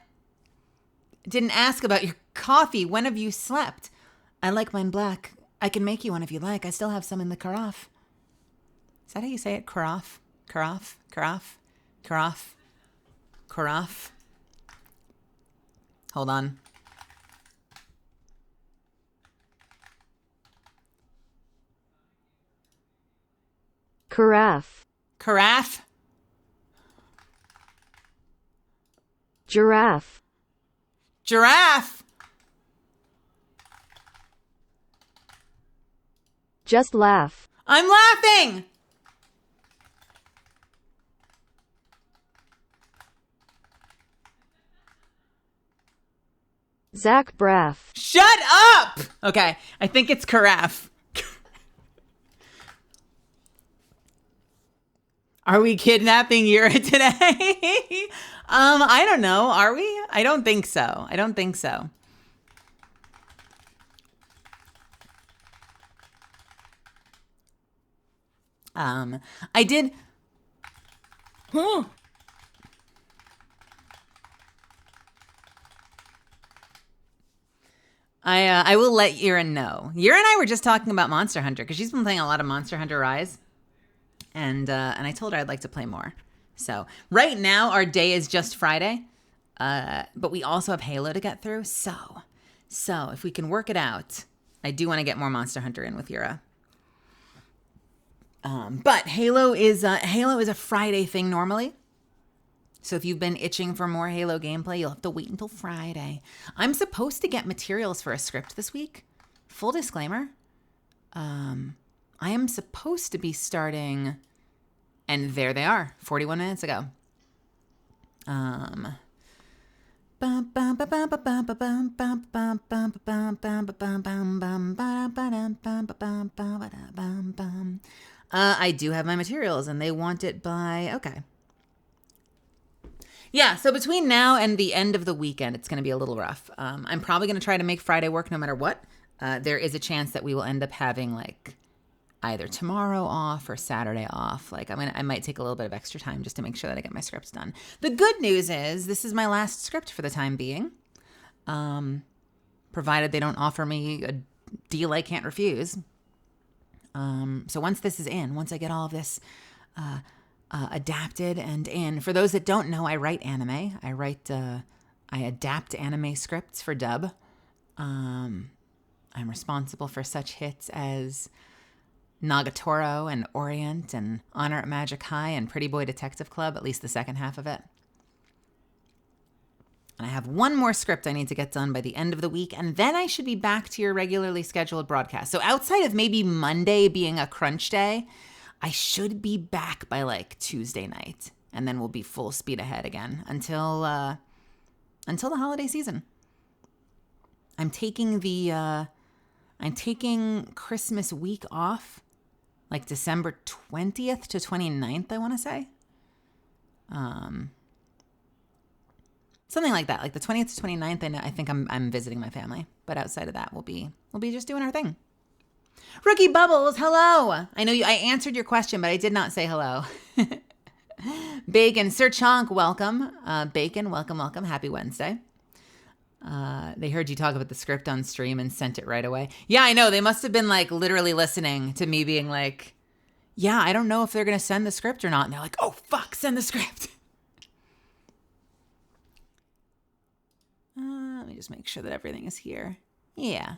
Didn't ask about your coffee. When have you slept? I like mine black. I can make you one if you like. I still have some in the carafe. Is that how you say it? Carafe? Carafe? Carafe? Carafe? Carafe? Hold on. Carafe. Carafe? Giraffe. Giraffe? Just laugh. I'm laughing! Zach Braff. Shut up! Okay, I think it's carafe. Are we kidnapping Yura today? I don't know. Are we? I don't think so. I did. I will let Yura know. Yura and I were just talking about Monster Hunter because she's been playing a lot of Monster Hunter Rise, and I told her I'd like to play more. So right now our day is just Friday, but we also have Halo to get through. So if we can work it out, I do want to get more Monster Hunter in with Yura. But Halo is a Friday thing normally. So if you've been itching for more Halo gameplay, you'll have to wait until Friday. I'm supposed to get materials for a script this week. Full disclaimer. I am supposed to be starting, and there they are, 41 minutes ago. I do have my materials, and they want it by, okay. Yeah, so between now and the end of the weekend, it's going to be a little rough. I'm probably going to try to make Friday work no matter what. There is a chance that we will end up having like either tomorrow off or Saturday off. Like I might take a little bit of extra time just to make sure that I get my scripts done. The good news is this is my last script for the time being, provided they don't offer me a deal I can't refuse. So once this is in, once I get all of this adapted and in. For those that don't know, I write anime. I adapt anime scripts for dub. I'm responsible for such hits as Nagatoro and Orient and Honor at Magic High and Pretty Boy Detective Club, at least the second half of it. And I have one more script I need to get done by the end of the week, and then I should be back to your regularly scheduled broadcast. So outside of maybe Monday being a crunch day, I should be back by like Tuesday night, and then we'll be full speed ahead again until the holiday season. I'm taking Christmas week off, like December 20th to 29th, I want to say. Something like that, like the 20th to 29th. I think I'm visiting my family, but outside of that, we'll be just doing our thing. Rookie Bubbles, hello. I know I answered your question, but I did not say hello. Bacon, Sir Chonk, welcome. Bacon, welcome. Happy Wednesday. They heard you talk about the script on stream and sent it right away. Yeah, I know. They must have been like literally listening to me being like, yeah, I don't know if they're going to send the script or not. And they're like, oh, fuck, send the script. Let me just make sure that everything is here. Yeah,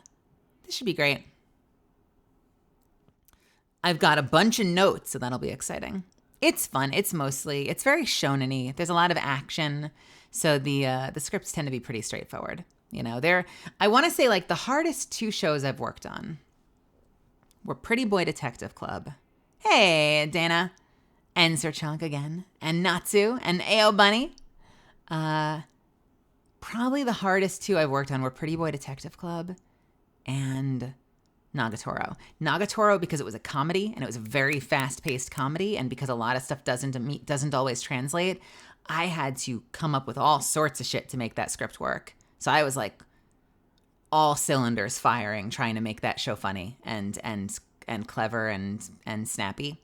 this should be great. I've got a bunch of notes, so that'll be exciting. It's fun. It's very shonen-y. There's a lot of action, so the scripts tend to be pretty straightforward. You know, I want to say like the hardest two shows I've worked on were Pretty Boy Detective Club. Hey, Dana, and Sir Chunk again, and Natsu, and Ao Bunny. Probably the hardest two I've worked on were Pretty Boy Detective Club and Nagatoro. Nagatoro because it was a comedy and it was a very fast-paced comedy, and because a lot of stuff doesn't always translate, I had to come up with all sorts of shit to make that script work. So I was like all cylinders firing trying to make that show funny and clever and snappy.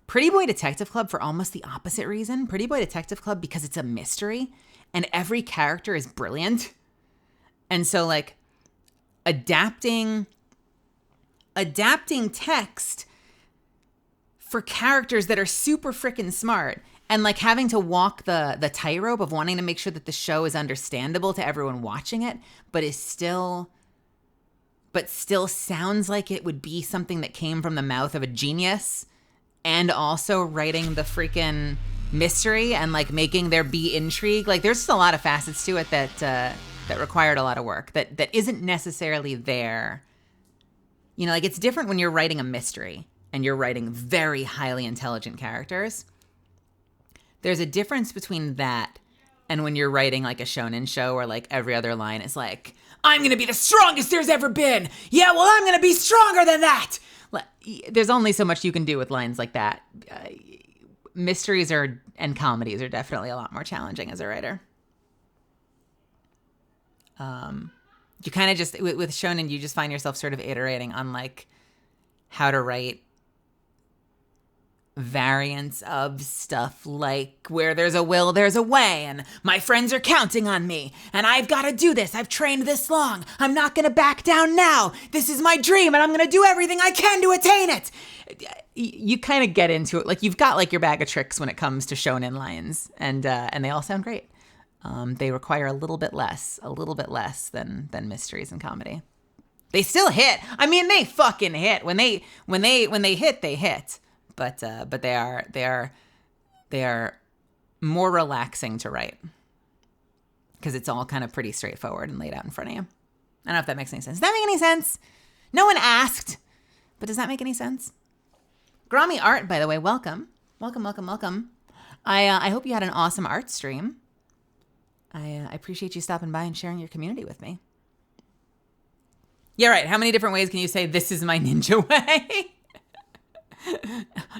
Pretty Boy Detective Club for almost the opposite reason. Pretty Boy Detective Club because it's a mystery and every character is brilliant. And so like adapting text for characters that are super freaking smart and like having to walk the tightrope of wanting to make sure that the show is understandable to everyone watching it, but still sounds like it would be something that came from the mouth of a genius, and also writing the freaking mystery and like making there be intrigue. Like there's just a lot of facets to it that required a lot of work that isn't necessarily there. You know, like it's different when you're writing a mystery and you're writing very highly intelligent characters. There's a difference between that and when you're writing like a shonen show where like every other line is like, I'm going to be the strongest there's ever been. Yeah, well, I'm going to be stronger than that. There's only so much you can do with lines like that. Mysteries and comedies are definitely a lot more challenging as a writer. You kind of just, with shonen, you just find yourself sort of iterating on like how to write variants of stuff like where there's a will, there's a way, and my friends are counting on me, and I've got to do this. I've trained this long. I'm not going to back down now. This is my dream, and I'm going to do everything I can to attain it. You kind of get into it. Like, you've got like your bag of tricks when it comes to shonen lines, and they all sound great. They require a little bit less than mysteries and comedy. They still hit. I mean, they fucking hit. When they hit, they hit. But they are more relaxing to write because it's all kind of pretty straightforward and laid out in front of you. I don't know if that makes any sense. Does that make any sense? No one asked, but does that make any sense? Grommy Art, by the way, welcome. I hope you had an awesome art stream. I appreciate you stopping by and sharing your community with me. Yeah, right. How many different ways can you say this is my ninja way?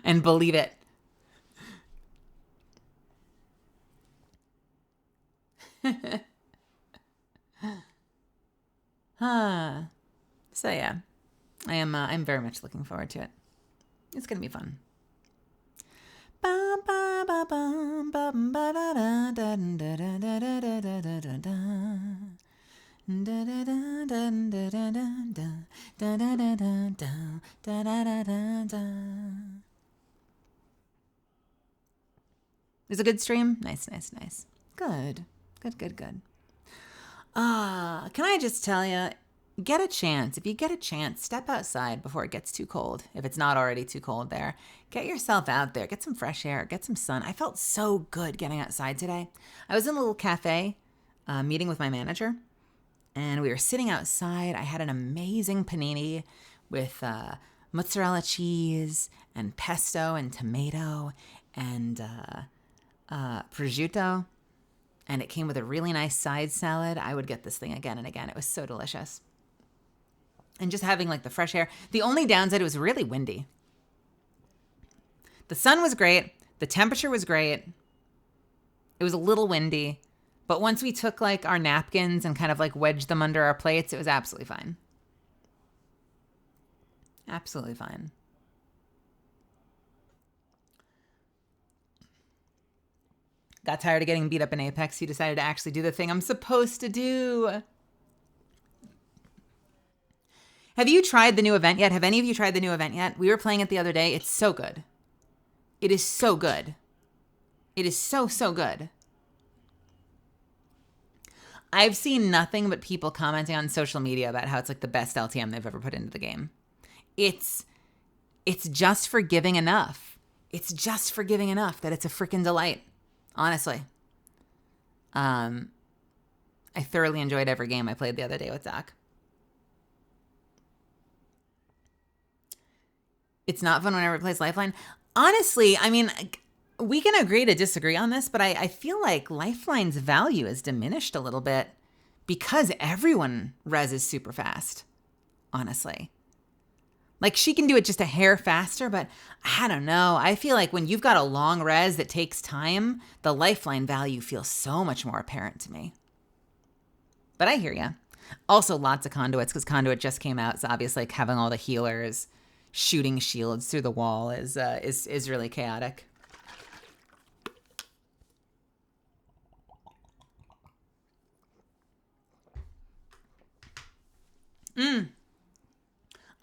And believe it. So yeah, I'm very much looking forward to it. It's gonna be fun. It's a good stream. Nice. Good. Can I just tell you, get a chance. If you get a chance, step outside before it gets too cold. If it's not already too cold there, get yourself out there. Get some fresh air. Get some sun. I felt so good getting outside today. I was in a little cafe meeting with my manager, and we were sitting outside. I had an amazing panini with mozzarella cheese and pesto and tomato and prosciutto. And it came with a really nice side salad. I would get this thing again and again. It was so delicious. And just having like the fresh air. The only downside, it was really windy. The sun was great. The temperature was great. It was a little windy. But once we took like our napkins and kind of like wedged them under our plates, it was absolutely fine. Absolutely fine. Got tired of getting beat up in Apex. He decided to actually do the thing I'm supposed to do. Have you tried the new event yet? Have any of you tried the new event yet? We were playing it the other day. It's so good. It is so good. It is so good. I've seen nothing but people commenting on social media about how it's like the best LTM they've ever put into the game. It's just forgiving enough. It's just forgiving enough that it's a freaking delight. Honestly. I thoroughly enjoyed every game I played the other day with Doc. It's not fun whenever it plays Lifeline. Honestly, I mean, we can agree to disagree on this, but I feel like Lifeline's value is diminished a little bit because everyone reses super fast, honestly. Like, she can do it just a hair faster, but I don't know. I feel like when you've got a long res that takes time, the Lifeline value feels so much more apparent to me. But I hear ya. Also, lots of conduits, because Conduit just came out, so obviously like, having all the healers shooting shields through the wall is really chaotic.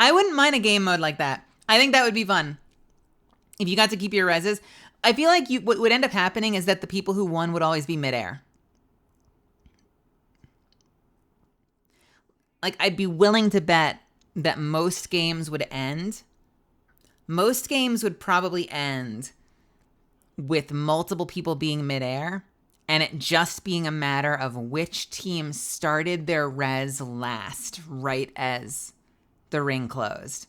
I wouldn't mind a game mode like that. I think that would be fun. If you got to keep your reses. I feel like what would end up happening is that the people who won would always be midair. Like, I'd be willing to bet that most games would end. Most games would probably end with multiple people being midair and it just being a matter of which team started their res last right as the ring closed.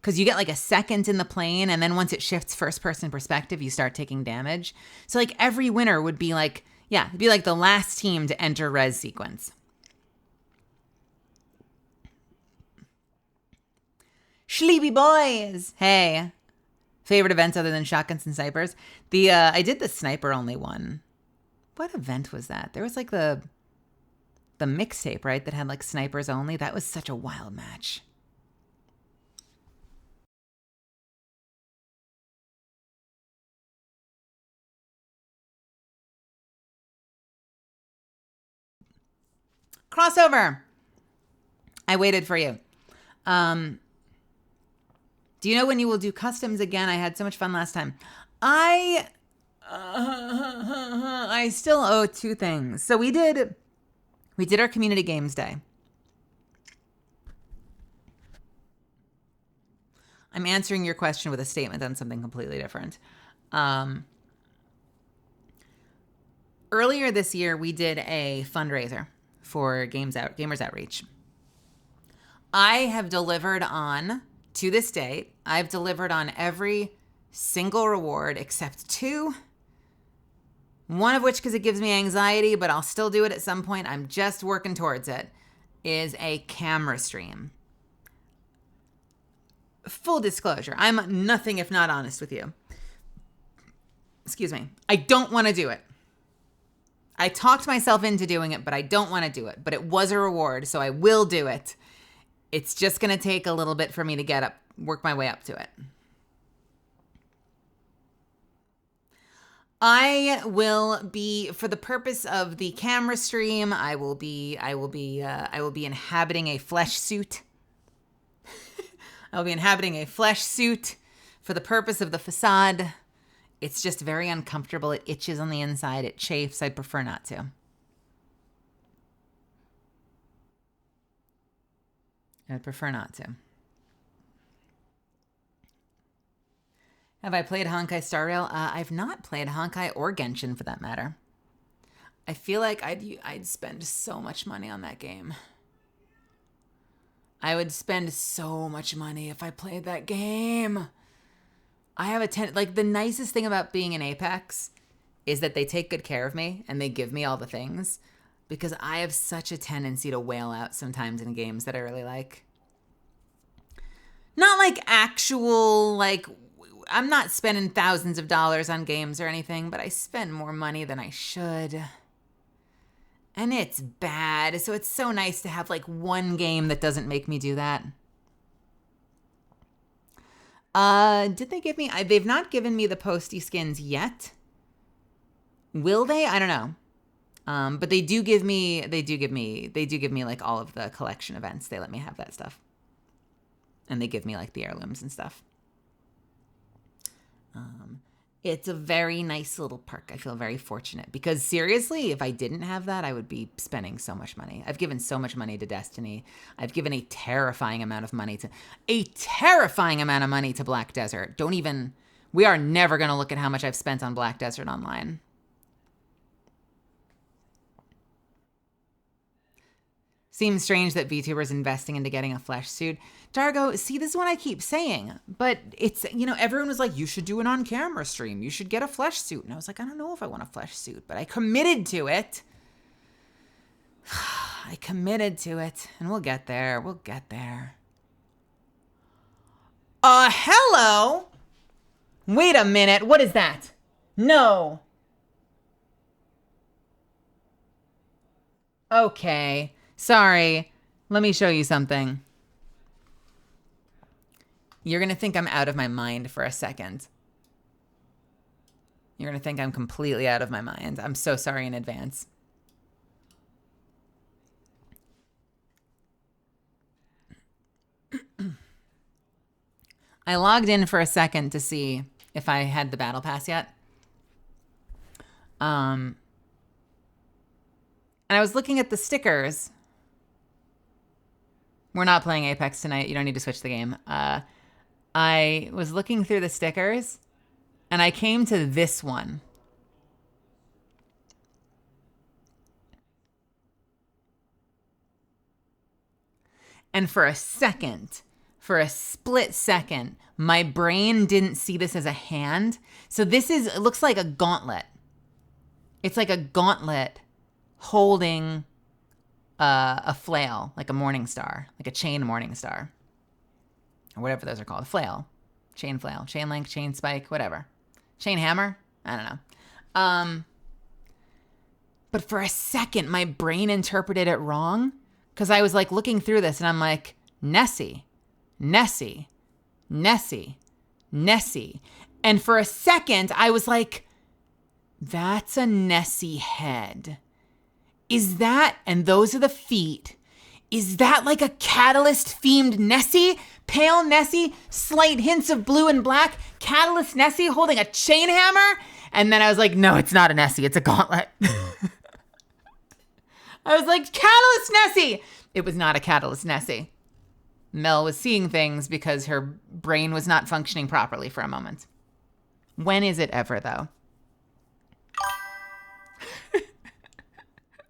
Because you get like a second in the plane, and then once it shifts first person perspective, you start taking damage. So like every winner would be like, yeah, it'd be like the last team to enter res sequence. Sleepy boys. Hey. Favorite events other than shotguns and snipers? I did the sniper only one. What event was that? There was like the mixtape, right? That had like snipers only. That was such a wild match. Crossover. I waited for you. Do you know when you will do customs again? I had so much fun last time. I still owe 2 things. So we did our community games day. I'm answering your question with a statement on something completely different. Earlier this year, we did a fundraiser for Gamers Outreach. I have delivered on, to this date, I've delivered on every single reward except 2. One of which, because it gives me anxiety, but I'll still do it at some point. I'm just working towards it, is a camera stream. Full disclosure, I'm nothing if not honest with you. Excuse me. I don't want to do it. I talked myself into doing it, but I don't want to do it. But it was a reward, so I will do it. It's just going to take a little bit for me to work my way up to it. I will be, for the purpose of the camera stream, I will be inhabiting a flesh suit. I will be inhabiting a flesh suit for the purpose of the facade. It's just very uncomfortable. It itches on the inside. It chafes. I'd prefer not to. Have I played Honkai Star Rail? I've not played Honkai or Genshin for that matter. I feel like I'd spend so much money on that game. I would spend so much money if I played that game. I have the nicest thing about being in Apex is that they take good care of me and they give me all the things, because I have such a tendency to wail out sometimes in games that I really like. Not like actual, I'm not spending thousands of dollars on games or anything, but I spend more money than I should. And it's bad, so it's so nice to have one game that doesn't make me do that. Did they give me? They've not given me the posty skins yet. Will they? I don't know. But they do give me all of the collection events. They let me have that stuff, and they give me the heirlooms and stuff. It's a very nice little perk. I feel very fortunate because seriously, if I didn't have that, I would be spending so much money. I've given so much money to Destiny. I've given a terrifying amount of money to Black Desert. We are never going to look at how much I've spent on Black Desert Online. Seems strange that VTuber's investing into getting a flesh suit. Dargo, see, this is what I keep saying, but it's, everyone was like, you should do an on-camera stream. You should get a flesh suit. And I was like, I don't know if I want a flesh suit, but I committed to it. And we'll get there. Hello? Wait a minute. What is that? No. Okay. Sorry. Let me show you something. You're going to think I'm out of my mind for a second. You're going to think I'm completely out of my mind. I'm so sorry in advance. I logged in for a second to see if I had the battle pass yet. And I was looking at the stickers. We're not playing Apex tonight. You don't need to switch the game. I was looking through the stickers, and I came to this one. And for a split second, my brain didn't see this as a hand. So it looks like a gauntlet. It's like a gauntlet holding a flail, like a morning star, like a chain morning star, or whatever those are called. Flail, chain link, chain spike, whatever. Chain hammer? I don't know. But for a second, my brain interpreted it wrong, because I was looking through this and I'm like, Nessie. And for a second, I was like, that's a Nessie head. Is that, and those are the feet, is that like a Catalyst-themed Nessie? Pale Nessie, slight hints of blue and black, Catalyst Nessie holding a chain hammer? And then I was like, no, it's not a Nessie, it's a gauntlet. I was like, Catalyst Nessie! It was not a Catalyst Nessie. Mel was seeing things because her brain was not functioning properly for a moment. When is it ever, though?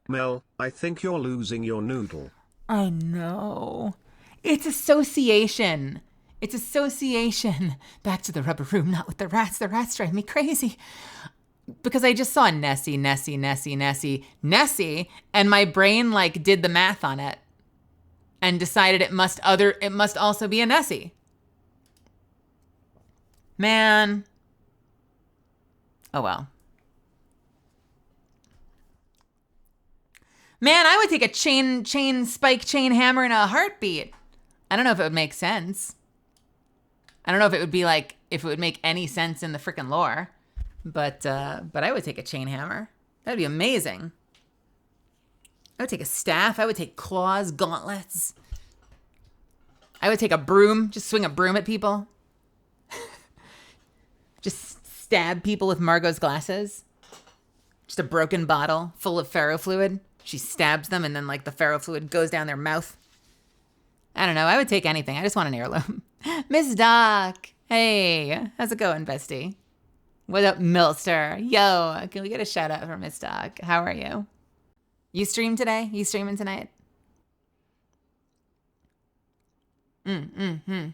Mel, I think you're losing your noodle. I know. It's association. It's association. Back to the rubber room, not with the rats. The rats drive me crazy. Because I just saw Nessie, and my brain like did the math on it and decided it must also be a Nessie. Man. Oh well. Man, I would take a spike chain hammer in a heartbeat. I don't know if it would make sense. I don't know if it would be like, if it would make any sense in the freaking lore. But I would take a chain hammer. That'd be amazing. I would take a staff. I would take claws, gauntlets. I would take a broom, just swing a broom at people. Just stab people with Margot's glasses. Just a broken bottle full of ferrofluid. She stabs them and then like the ferrofluid goes down their mouth. I don't know. I would take anything. I just want an heirloom. Miss Doc. Hey, how's it going, bestie? What up, Milster? Yo, can we get a shout out for Miss Doc? How are you? You stream today? You streaming tonight? Give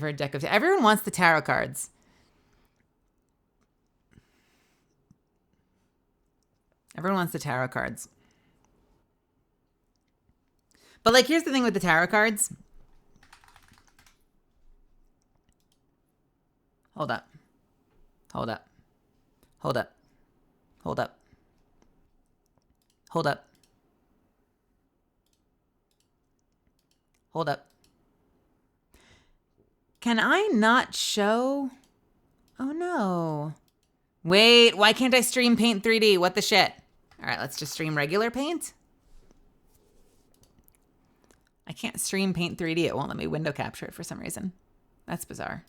her a deck of... Everyone wants the tarot cards. Everyone wants the tarot cards. But like, here's the thing with the tarot cards. Hold up. Hold up. Hold up. Hold up. Hold up. Hold up. Can I not show? Oh no. Wait, why can't I stream Paint 3D? What the shit? All right, let's just stream regular Paint. I can't stream Paint 3D. It won't let me window capture it for some reason. That's bizarre.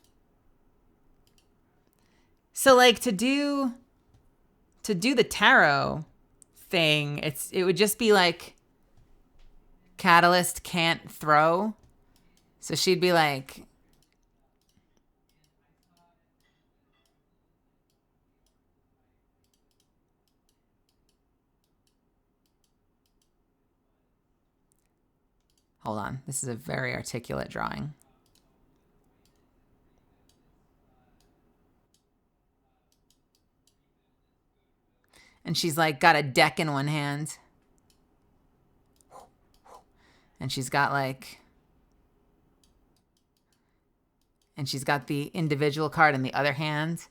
So like to do the tarot thing, it would just be like Catalyst can't throw. So she'd be like, hold on, this is a very articulate drawing. And she's like got a deck in one hand. And she's got like, and she's got the individual card in the other hand.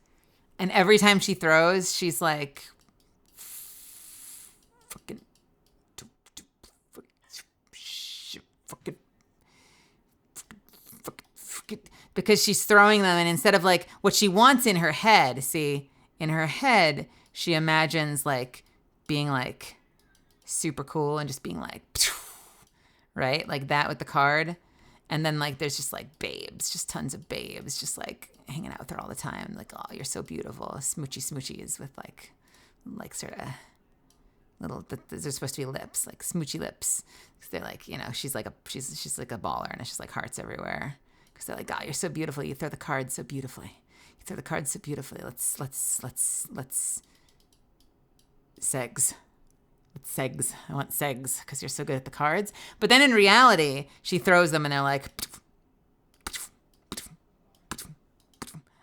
And every time she throws, she's like, fucking, because she's throwing them. And instead of like what she wants in her head, see, in her head, she imagines like being like super cool and just being like, right? Like that with the card. And then like there's just like babes, just tons of babes, just like hanging out with her all the time. Like, oh, you're so beautiful. Smoochy with like sort of little, there's supposed to be lips, like smoochy lips. Cause they're like, you know, she's like a baller and it's just like hearts everywhere. Cause they're like, oh, you're so beautiful. You throw the cards so beautifully. You throw the cards so beautifully. Let's segs. Segs. I want segs because you're so good at the cards. But then in reality, she throws them and they're like,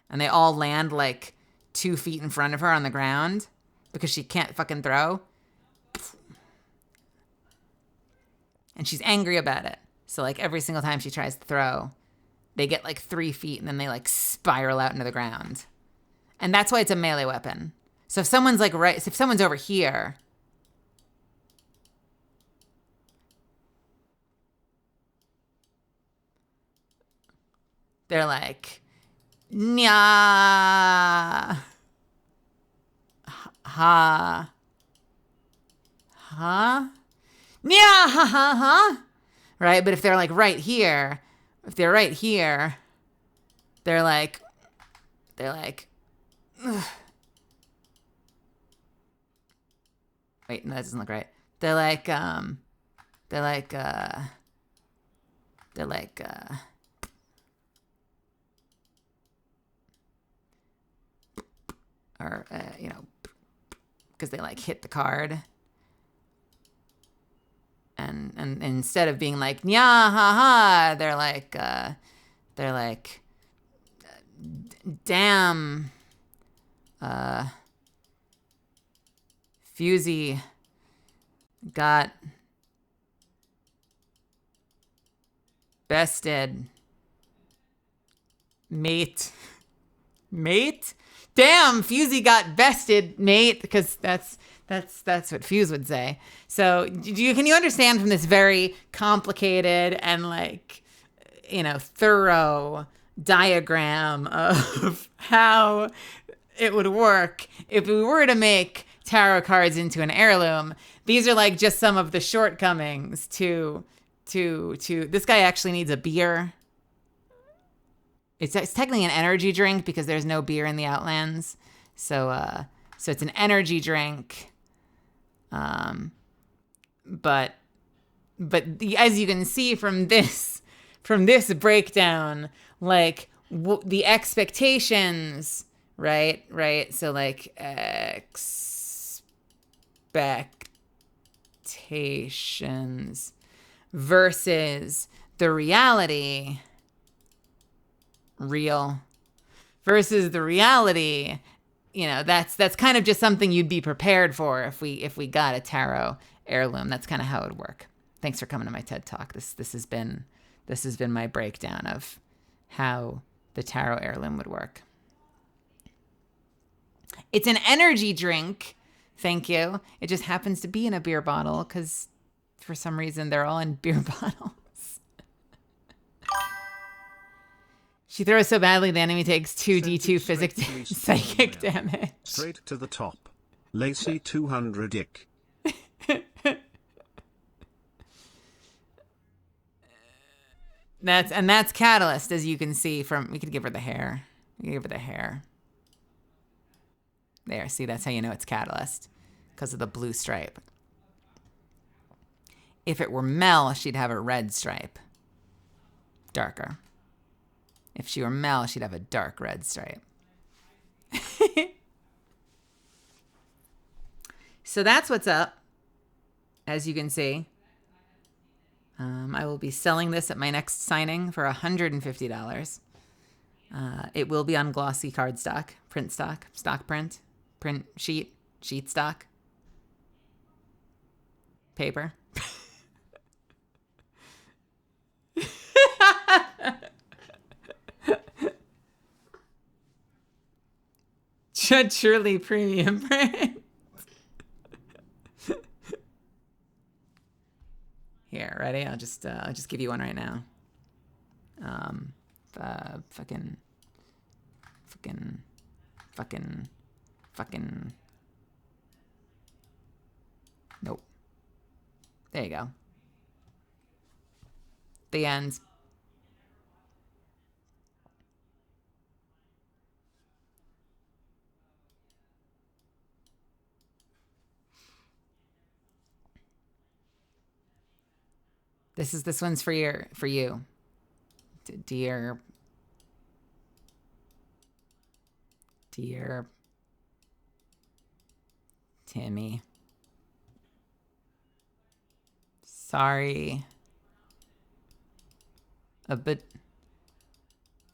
and they all land like 2 feet in front of her on the ground because she can't fucking throw. And she's angry about it. So like every single time she tries to throw, they get like 3 feet and then they like spiral out into the ground. And that's why it's a melee weapon. So if someone's like if someone's over here, they're like, nya, ha, huh? Yeah, ha, ha, ha. Right? But if they're like right here, they're like, ugh. Wait, no, that doesn't look right. They're like, or, because they like hit the card. And instead of being like, nya, ha, ha, they're like, damn, Fusey got bested. Mate. Damn, Fusey got bested, mate, because that's what Fuse would say. So can you understand from this very complicated and like, thorough diagram of how it would work if we were to make tarot cards into an heirloom? These are like just some of the shortcomings to this guy actually needs a beer. It's technically an energy drink because there's no beer in the Outlands. So it's an energy drink. But as you can see from this breakdown, like the expectations, right? So like expectations versus the reality, real versus the reality, that's kind of just something you'd be prepared for if we got a tarot heirloom. That's kind of how it would work. Thanks for coming to my TED Talk. This has been my breakdown of how the tarot heirloom would work. It's an energy drink. Thank you. It just happens to be in a beer bottle because for some reason they're all in beer bottles. She throws so badly the enemy takes 2d2 psychic damage. Straight to the top. Lacey 200-ick. That's Catalyst, as you can see from, we could give her the hair. There, see, that's how you know it's Catalyst, because of the blue stripe. If it were Mel, she'd have a red stripe. Darker. If she were Mel, she'd have a dark red stripe. So that's what's up, as you can see. I will be selling this at my next signing for $150. It will be on glossy cardstock, print stock, stock print sheet stock, paper. Truly premium print. Here, ready? I'll just give you one right now. Fucking. Nope. There you go. The end. This one's for you. Dear Timmy. Sorry. But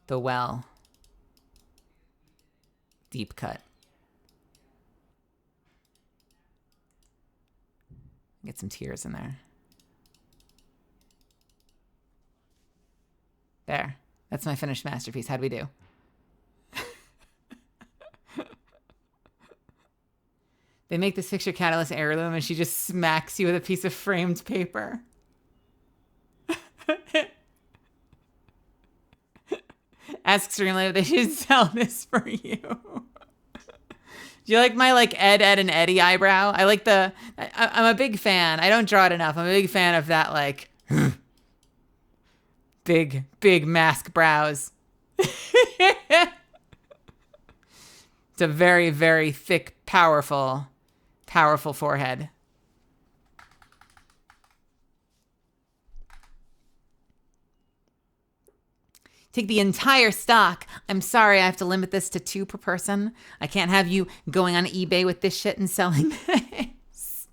the well. Deep cut. Get some tears in there. There. That's my finished masterpiece. How'd we do? They make this picture Catalyst heirloom and she just smacks you with a piece of framed paper. Ask Streamlit if they should sell this for you. Do you like my like Ed, and Eddie eyebrow? I like I'm a big fan. I don't draw it enough. I'm a big fan of that like big mask brows. It's a very, very thick, powerful forehead. Take the entire stock. I'm sorry, I have to limit this to 2 per person. I can't have you going on eBay with this shit and selling this.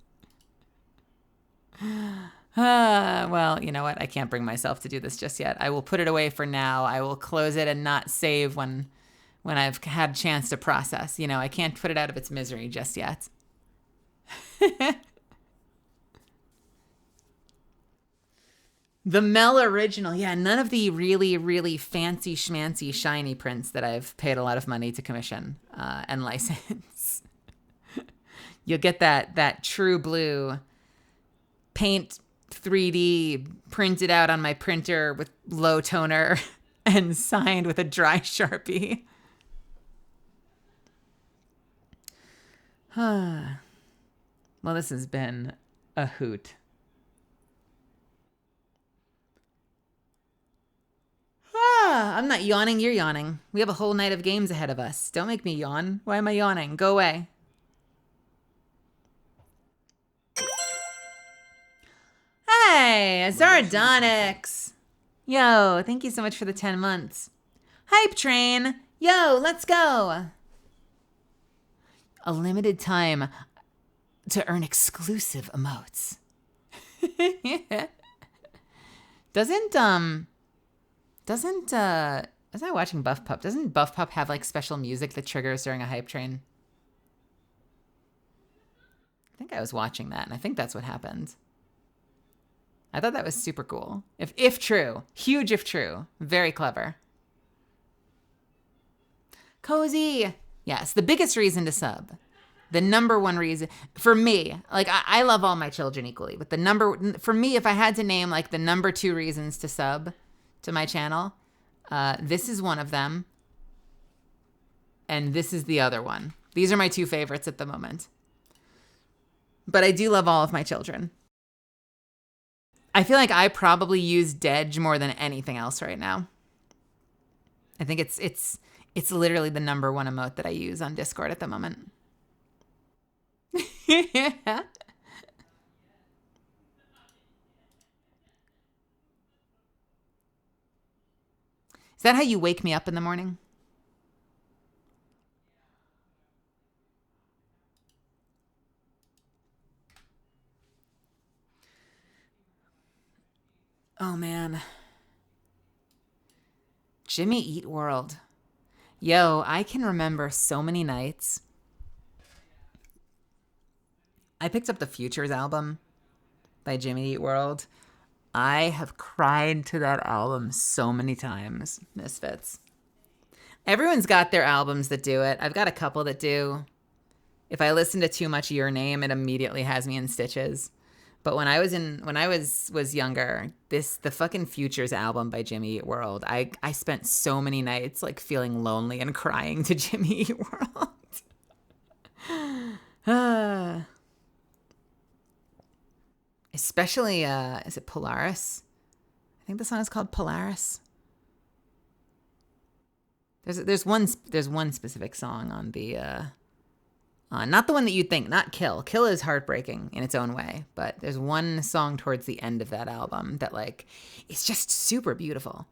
Well, you know what? I can't bring myself to do this just yet. I will put it away for now. I will close it and not save when I've had a chance to process. You know, I can't put it out of its misery just yet. The Mel original. Yeah, none of the really, really fancy schmancy shiny prints that I've paid a lot of money to commission and license. You'll get that true blue paint 3D printed out on my printer with low toner and signed with a dry Sharpie. Well, this has been a hoot. I'm not yawning, you're yawning. We have a whole night of games ahead of us. Don't make me yawn. Why am I yawning? Go away. Hey, Zardonix. Yo, thank you so much for the 10 months. Hype train. Yo, let's go. A limited time to earn exclusive emotes. Was I watching Buff Pup? Doesn't Buff Pup have like special music that triggers during a hype train? I think I was watching that, and I think that's what happened. I thought that was super cool. If true. Huge if true. Very clever. Cozy. Yes, the biggest reason to sub. The number one reason for me, like I love all my children equally, but for me, if I had to name like the number 2 reasons to sub to my channel, this is one of them. And this is the other one. These are my 2 favorites at the moment. But I do love all of my children. I feel like I probably use Dedge more than anything else right now. I think it's literally the number 1 emote that I use on Discord at the moment. Is that how you wake me up in the morning? Oh, man. Jimmy Eat World. Yo, I can remember so many nights. I picked up the Futures album by Jimmy Eat World. I have cried to that album so many times, Misfits. Everyone's got their albums that do it. I've got a couple that do. If I listen to too much Your Name, it immediately has me in stitches. But when I was younger, the fucking Futures album by Jimmy Eat World, I spent so many nights like feeling lonely and crying to Jimmy Eat World. Especially, is it Polaris? I think the song is called Polaris. There's one specific song on the, not the one that you'd think, not Kill. Kill is heartbreaking in its own way, but there's one song towards the end of that album that like, it's just super beautiful.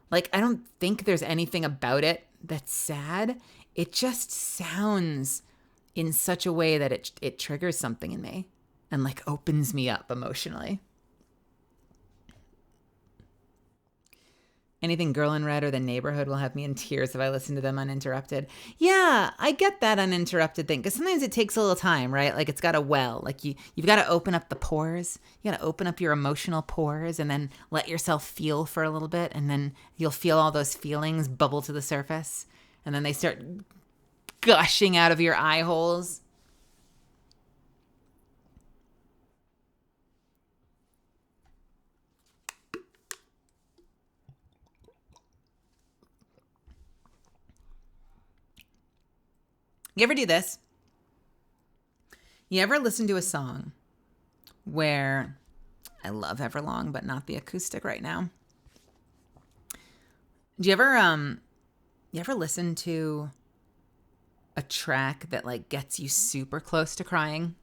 Like, I don't think there's anything about it that's sad. It just sounds in such a way that it triggers something in me and like opens me up emotionally. Anything Girl in Red or The Neighborhood will have me in tears if I listen to them uninterrupted. Yeah, I get that uninterrupted thing, because sometimes it takes a little time, right? Like, it's got to well. Like, you've got to open up the pores. You got to open up your emotional pores and then let yourself feel for a little bit, and then you'll feel all those feelings bubble to the surface, and then they start gushing out of your eye holes. You ever do this? You ever listen to a song where I love Everlong, but not the acoustic right now? Do you ever listen to a track that like gets you super close to crying?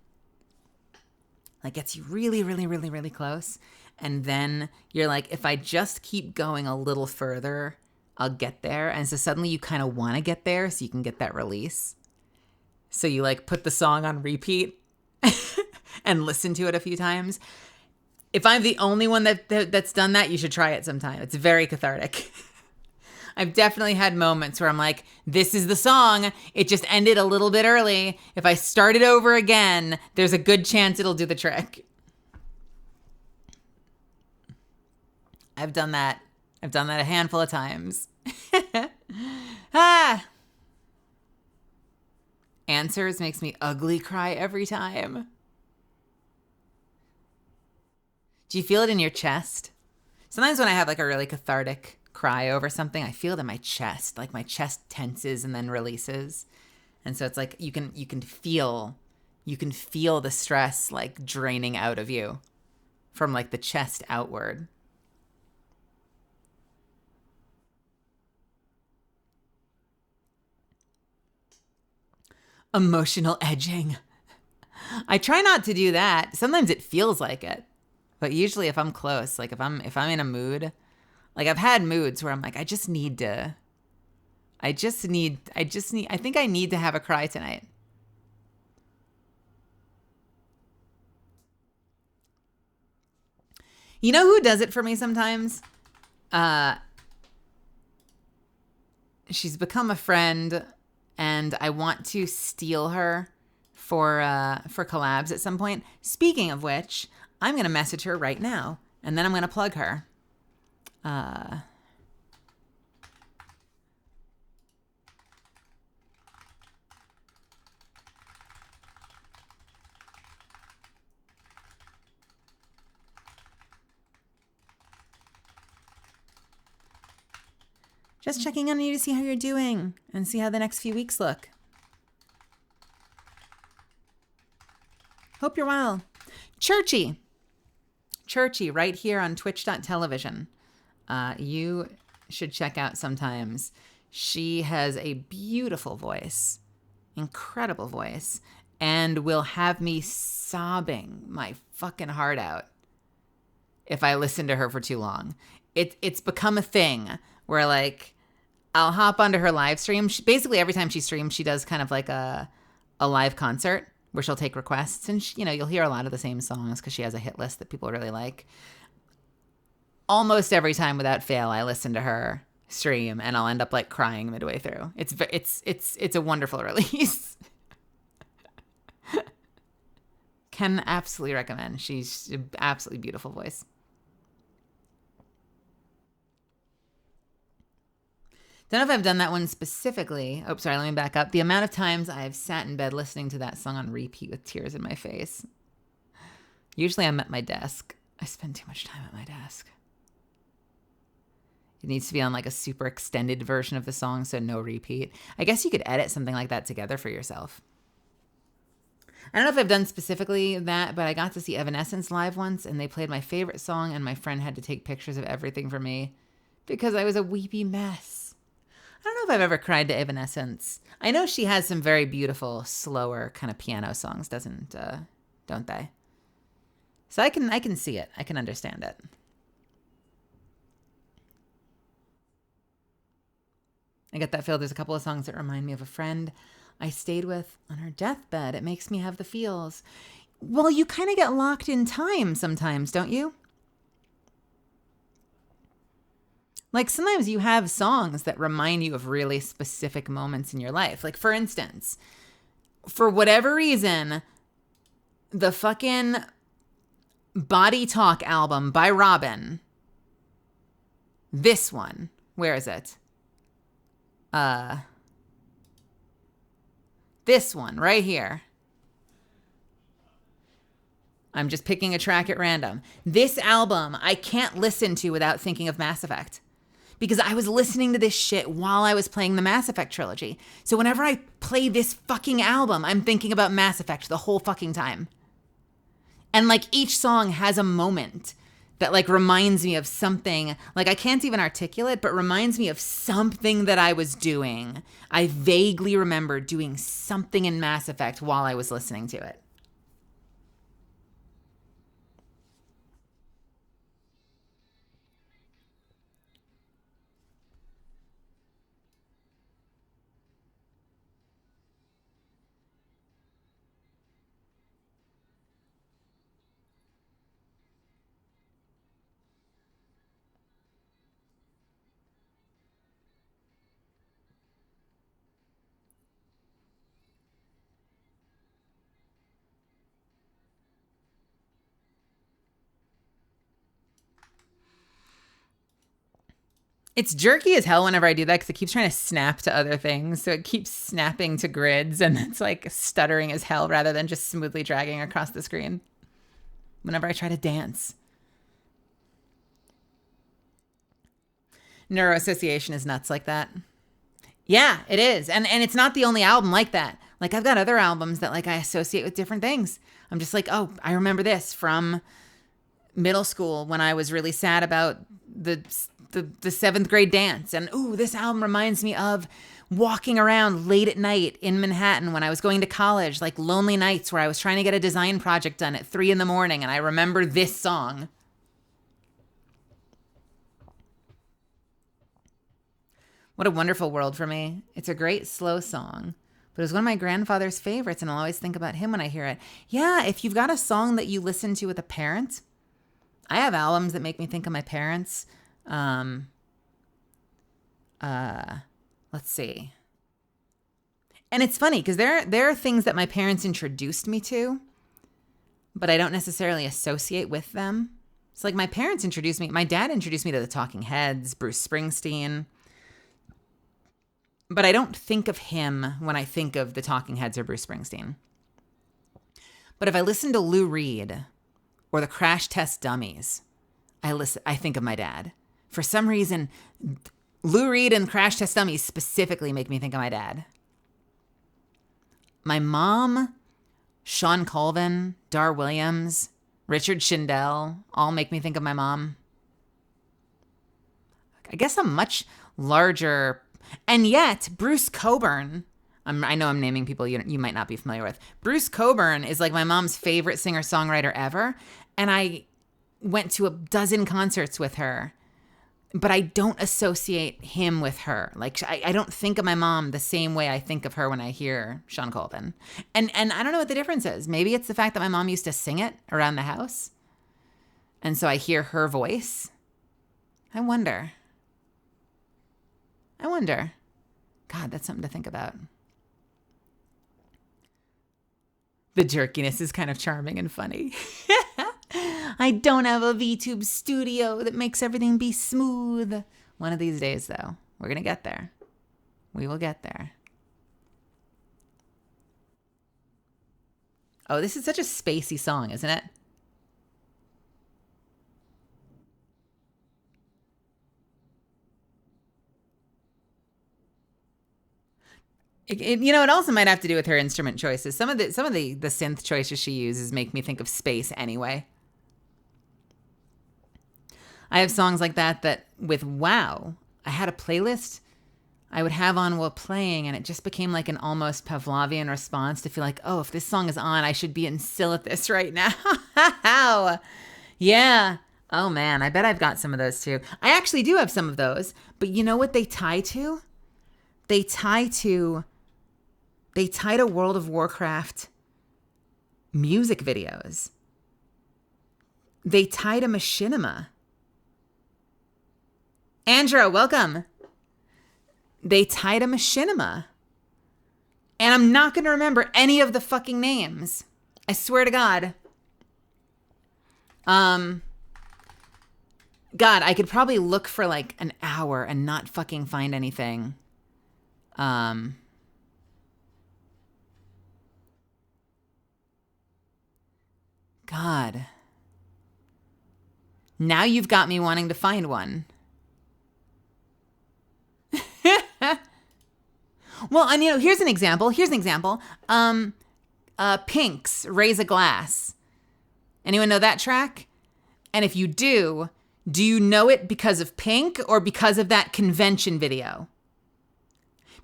Like gets you really, really, really, really close. And then you're like, if I just keep going a little further, I'll get there. And so suddenly you kind of want to get there so you can get that release. So you like put the song on repeat and listen to it a few times. If I'm the only one that's done that, you should try it sometime. It's very cathartic. I've definitely had moments where I'm like, this is the song. It just ended a little bit early. If I start it over again, there's a good chance it'll do the trick. I've done that a handful of times. Answers makes me ugly cry every time. Do you feel it in your chest? Sometimes when I have like a really cathartic cry over something, I feel it in my chest, like my chest tenses and then releases. And so it's like you can feel the stress like draining out of you from like the chest outward. Emotional edging. I try not to do that. Sometimes it feels like it. But usually if I'm close, like if I'm in a mood, like I've had moods where I'm like, I think I need to have a cry tonight. You know who does it for me sometimes? She's become a friend and I want to steal her for collabs at some point. Speaking of which, I'm going to message her right now and then I'm going to plug her. Just checking on you to see how you're doing and see how the next few weeks look. Hope you're well. Churchy, right here on twitch.television. You should check out sometimes. She has a beautiful voice, incredible voice, and will have me sobbing my fucking heart out if I listen to her for too long. It's become a thing where like I'll hop onto her live stream. Basically every time she streams, she does kind of like a live concert where she'll take requests, and you'll hear a lot of the same songs because she has a hit list that people really like. Almost every time without fail, I listen to her stream and I'll end up like crying midway through. It's a wonderful release. Can absolutely recommend. She's an absolutely beautiful voice. Don't know if I've done that one specifically. Oh, sorry, let me back up. The amount of times I've sat in bed listening to that song on repeat with tears in my face. Usually I'm at my desk. I spend too much time at my desk. It needs to be on like a super extended version of the song, so no repeat. I guess you could edit something like that together for yourself. I don't know if I've done specifically that, but I got to see Evanescence live once, and they played my favorite song, and my friend had to take pictures of everything for me because I was a weepy mess. I don't know if I've ever cried to Evanescence. I know she has some very beautiful, slower kind of piano songs, don't they? So I can see it. I can understand it. I get that feel. There's a couple of songs that remind me of a friend I stayed with on her deathbed. It makes me have the feels. Well, you kind of get locked in time sometimes, don't you? Like sometimes you have songs that remind you of really specific moments in your life. Like for instance, for whatever reason, the fucking Body Talk album by Robin, this one, where is it? This one right here. I'm just picking a track at random. This album I can't listen to without thinking of Mass Effect. because I was listening to this shit while I was playing the Mass Effect trilogy. So whenever I play this fucking album, I'm thinking about Mass Effect the whole fucking time. And like each song has a moment that like reminds me of something, like I can't even articulate, but reminds me of something that I was doing. I vaguely remember doing something in Mass Effect while I was listening to it. It's jerky as hell whenever I do that because it keeps trying to snap to other things. So it keeps snapping to grids and it's like stuttering as hell rather than just smoothly dragging across the screen whenever I try to dance. Neuroassociation is nuts like that. Yeah, it is. And it's not the only album like that. Like I've got other albums that like I associate with different things. I'm just like, oh, I remember this from middle school when I was really sad about the 7th grade dance. And ooh, this album reminds me of walking around late at night in Manhattan when I was going to college, like lonely nights where I was trying to get a design project done at 3 a.m. and I remember this song. What a wonderful world for me. It's a great slow song, but it was one of my grandfather's favorites and I'll always think about him when I hear it. Yeah, if you've got a song that you listen to with a parent, I have albums that make me think of my parents. Let's see. And it's funny because there are things that my parents introduced me to, but I don't necessarily associate with them. It's like my dad introduced me to the Talking Heads, Bruce Springsteen, but I don't think of him when I think of the Talking Heads or Bruce Springsteen. But if I listen to Lou Reed or the Crash Test Dummies, I think of my dad. For some reason, Lou Reed and Crash Test Dummies specifically make me think of my dad. My mom, Sean Colvin, Dar Williams, Richard Schindel, all make me think of my mom. I guess a much larger, and yet Bruce Cockburn, I know I'm naming people you might not be familiar with. Bruce Cockburn is like my mom's favorite singer-songwriter ever, and I went to a dozen concerts with her, but I don't associate him with her. Like I don't think of my mom the same way I think of her when I hear Sean Colvin. And I don't know what the difference is. Maybe it's the fact that my mom used to sing it around the house. And so I hear her voice. I wonder. God, that's something to think about. The jerkiness is kind of charming and funny. I don't have a VTube studio that makes everything be smooth. One of these days, though, we're going to get there. We will get there. Oh, this is such a spacey song, isn't it? It also might have to do with her instrument choices. Some of the synth choices she uses make me think of space anyway. I have songs like that with WoW, I had a playlist I would have on while playing, and it just became like an almost Pavlovian response to feel like, oh, if this song is on, I should be in Silithus right now. Yeah. Oh man, I bet I've got some of those too. I actually do have some of those, but you know what they tie to? They tie to World of Warcraft music videos. They tie to machinima. Andra, welcome. They tie to machinima. And I'm not going to remember any of the fucking names. I swear to God. God, I could probably look for like an hour and not fucking find anything. God. Now you've got me wanting to find one. Well, and here's an example. Pink's Raise a Glass. Anyone know that track? And if you do you know it because of Pink or because of that convention video?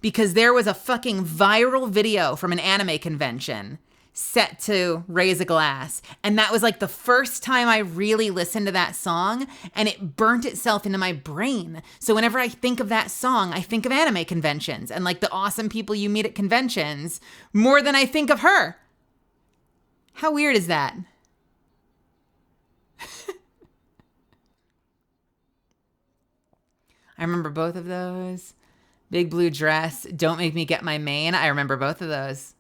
Because there was a fucking viral video from an anime convention set to Raise a Glass. And that was like the first time I really listened to that song, and it burnt itself into my brain. So whenever I think of that song, I think of anime conventions and like the awesome people you meet at conventions more than I think of her. How weird is that? I remember both of those. Big Blue Dress, Don't Make Me Get My Mane. I remember both of those.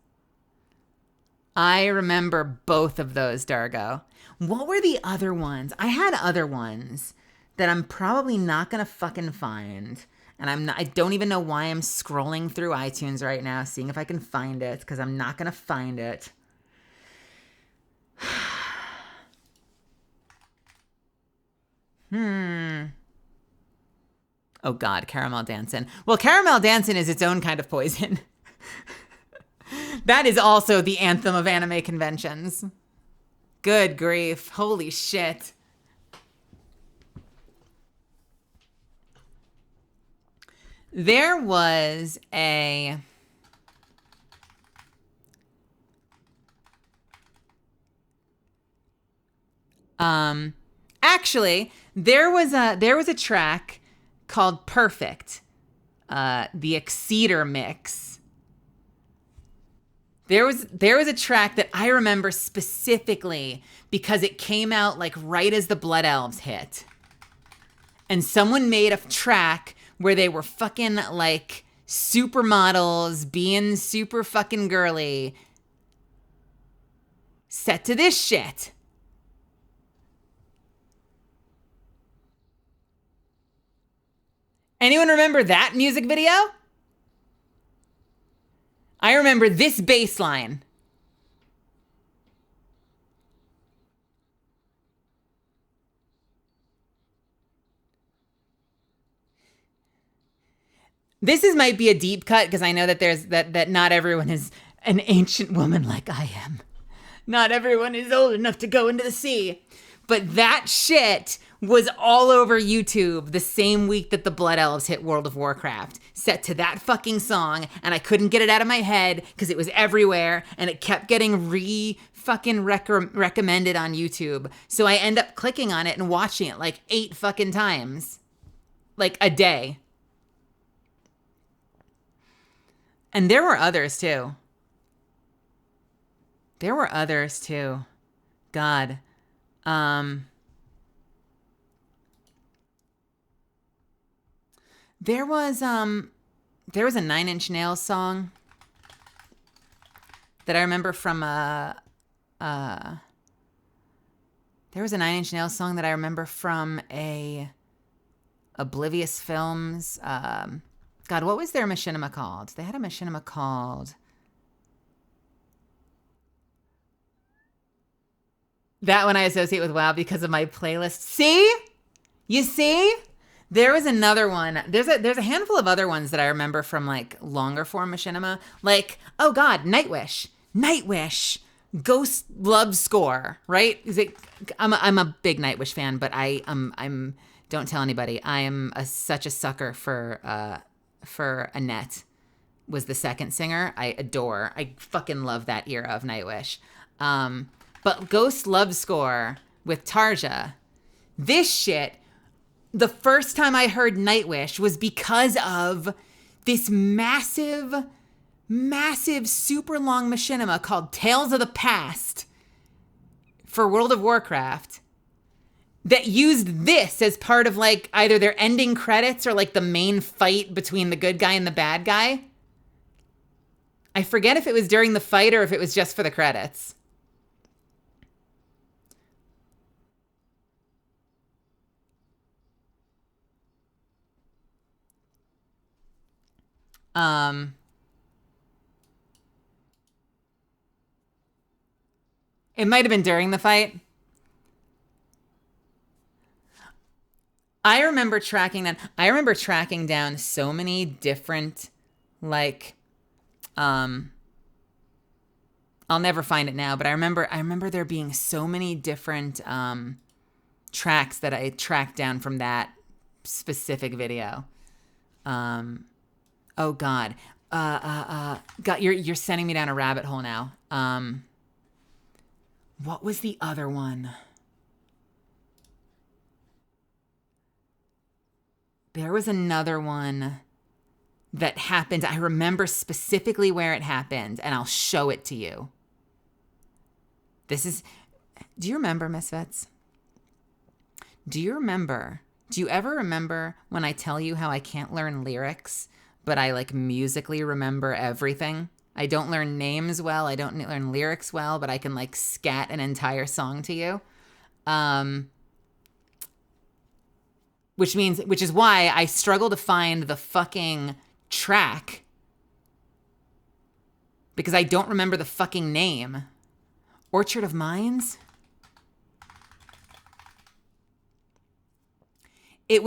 I remember both of those, Dargo. What were the other ones? I had other ones that I'm probably not going to fucking find. And I don't even know why I'm scrolling through iTunes right now, seeing if I can find it, because I'm not going to find it. Oh God, Caramel Dancin'. Well, Caramel Dancin' is its own kind of poison. That is also the anthem of anime conventions. Good grief. Holy shit. There was a... Actually, there was a track called Perfect, the Exceeder mix. There was a track that I remember specifically because it came out like right as the Blood Elves hit. And someone made a track where they were fucking like supermodels being super fucking girly set to this shit. Anyone remember that music video? I remember this bass line. Might be a deep cut because I know that there's that not everyone is an ancient woman like I am. Not everyone is old enough to go into the sea. But that shit was all over YouTube the same week that the Blood Elves hit World of Warcraft, set to that fucking song, and I couldn't get it out of my head because it was everywhere, and it kept getting recommended on YouTube. So I end up clicking on it and watching it like 8 fucking times. Like a day. And there were others too. God. There was a 9 Inch Nails song that I remember from there was a 9 Inch Nails song that I remember from a Oblivious Films. God, what was their machinima called? They had a machinima called... That one I associate with WoW because of my playlist. See? You see? There was another one. There's a handful of other ones that I remember from like longer form machinima. Like, oh God, Nightwish. Ghost Love Score, right? I'm a big Nightwish fan, but I'm don't tell anybody. I am such a sucker for Annette was the second singer. I fucking love that era of Nightwish. But Ghost Love Score with Tarja, this shit, the first time I heard Nightwish was because of this massive, super long machinima called Tales of the Past for World of Warcraft that used this as part of like either their ending credits or like the main fight between the good guy and the bad guy. I forget if it was during the fight or if it was just for the credits. It might have been during the fight. I remember tracking down so many different, like, Um, I'll never find it now, but I remember there being so many different tracks that I tracked down from that specific video. Oh God. God, you're sending me down a rabbit hole now. What was the other one? There was another one that happened. I remember specifically where it happened, and I'll show it to you. Do you remember, Misfits? Do you ever remember when I tell you how I can't learn lyrics, but I like musically remember everything? I don't learn names well, I don't learn lyrics well, but I can like scat an entire song to you. Which is why I struggle to find the fucking track, because I don't remember the fucking name. Orchard of Mines? I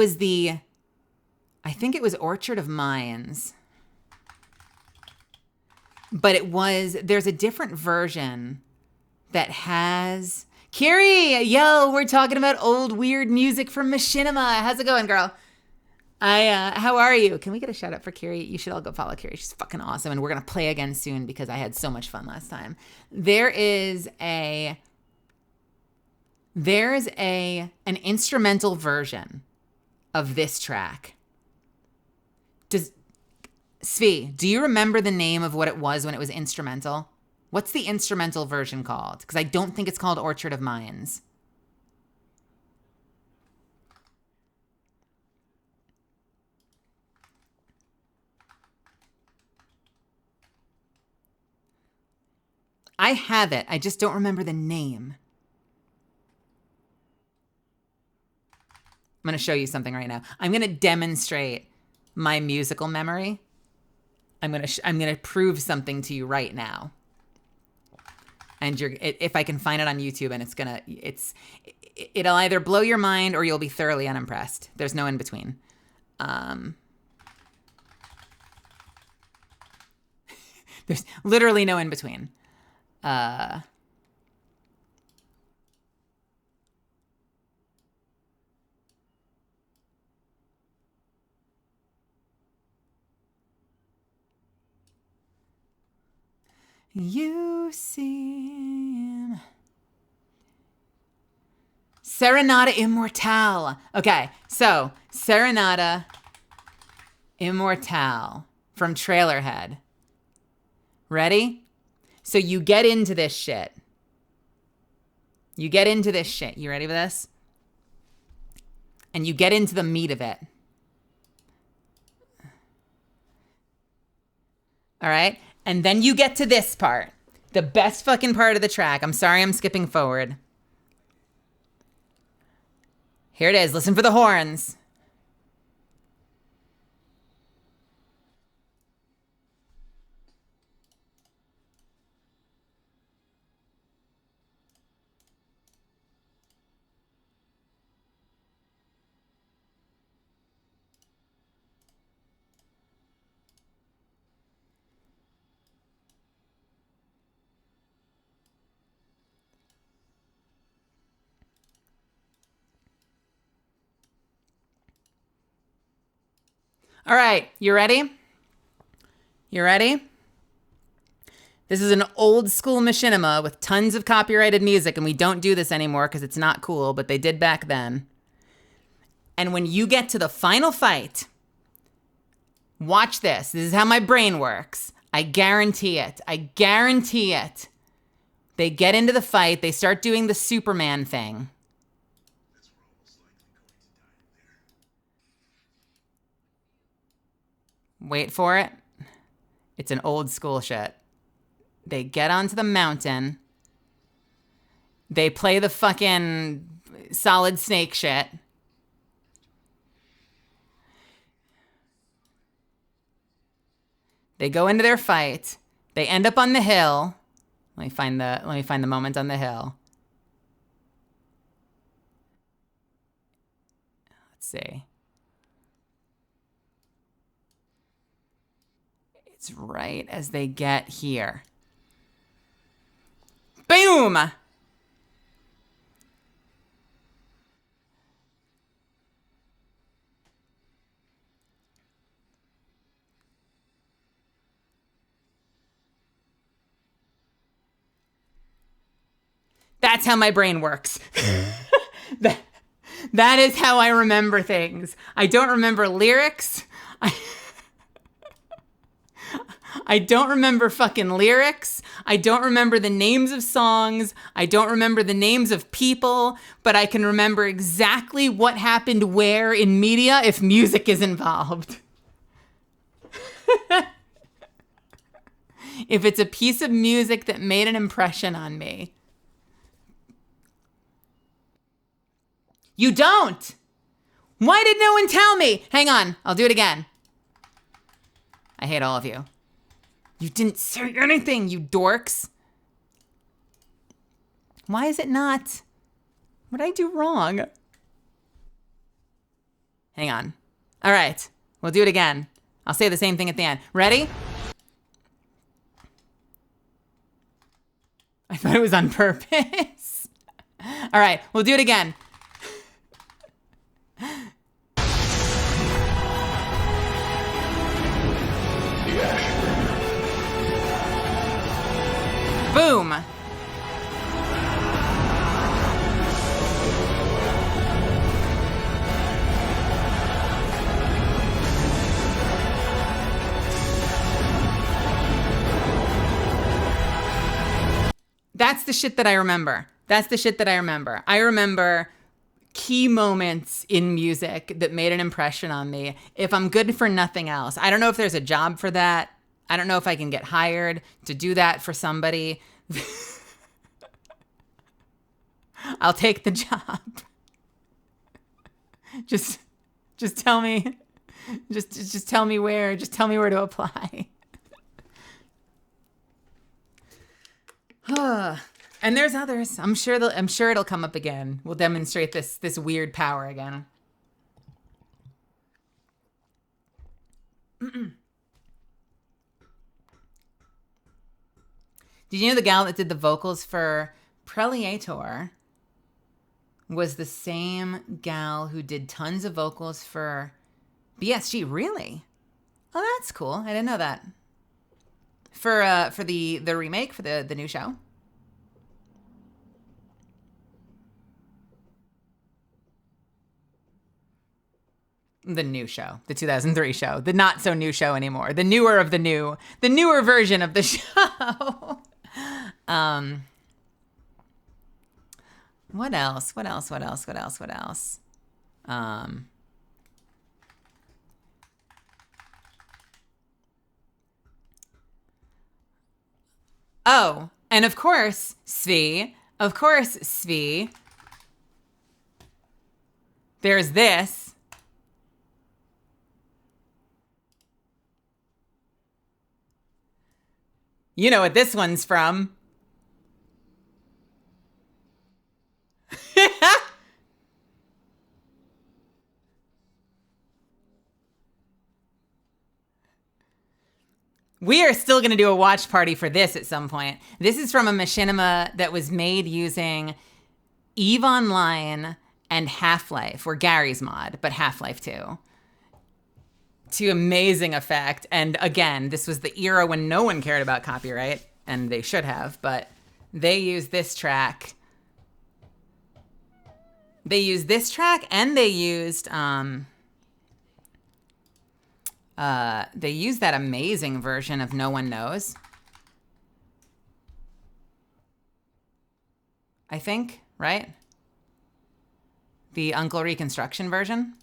think it was Orchard of Mines. But there's a different version that has... Kiri, yo, we're talking about old weird music from Machinima. How's it going, girl? How are you? Can we get a shout out for Kiri? You should all go follow Kiri. She's fucking awesome. And we're going to play again soon because I had so much fun last time. There's an instrumental version of this track. Svi, do you remember the name of what it was when it was instrumental? What's the instrumental version called? Because I don't think it's called Orchard of Mines. I have it. I just don't remember the name. I'm going to show you something right now. I'm going to demonstrate my musical memory. I'm going to prove something to you right now. And if I can find it on YouTube, and it'll either blow your mind or you'll be thoroughly unimpressed. There's no in between. There's literally no in between. You seem... Serenata Immortale. Okay, so Serenata Immortale from Trailerhead. Ready? So you get into this shit. You ready for this? And you get into the meat of it. All right? And then you get to this part. The best fucking part of the track. I'm sorry I'm skipping forward. Here it is. Listen for the horns. All right, you ready? You ready? This is an old school machinima with tons of copyrighted music, and we don't do this anymore because it's not cool, but they did back then. And when you get to the final fight, watch this. This is how my brain works. I guarantee it. I guarantee it. They get into the fight. They start doing the Superman thing. Wait for it. It's an old school shit. They get onto the mountain. They play the fucking Solid Snake shit. They go into their fight. They end up on the hill. Let me find the moment on the hill. Let's see. It's right as they get here. Boom! That's how my brain works. That is how I remember things. I don't remember lyrics. I don't remember fucking lyrics. I don't remember the names of songs. I don't remember the names of people, but I can remember exactly what happened where in media if music is involved. If it's a piece of music that made an impression on me. You don't! Why did no one tell me? Hang on, I'll do it again. I hate all of you. You didn't say anything, you dorks. Why is it not? What did I do wrong? Hang on. All right, we'll do it again. I'll say the same thing at the end. Ready? I thought it was on purpose. All right, we'll do it again. Boom. That's the shit that I remember. That's the shit that I remember. I remember key moments in music that made an impression on me. If I'm good for nothing else, I don't know if there's a job for that. I don't know if I can get hired to do that for somebody. I'll take the job. Just tell me. Just tell me where. Just tell me where to apply. And there's others. I'm sure it'll come up again. We'll demonstrate this weird power again. Did you know the gal that did the vocals for Preliator was the same gal who did tons of vocals for BSG? Really? Oh, that's cool. I didn't know that. For the remake, for the new show. The new show, the 2003 show, the not so new show anymore, the newer of the newer version of the show. What else? Oh, and of course, Svi. There's this. You know what this one's from. We are still going to do a watch party for this at some point. This is from a machinima that was made using EVE Online and Half-Life, or Gary's mod, but Half-Life 2. To amazing effect. And again, this was the era when no one cared about copyright, and they should have, but they used this track. They used this track, and they used that amazing version of No One Knows. I think, right? The Uncle Reconstruction version.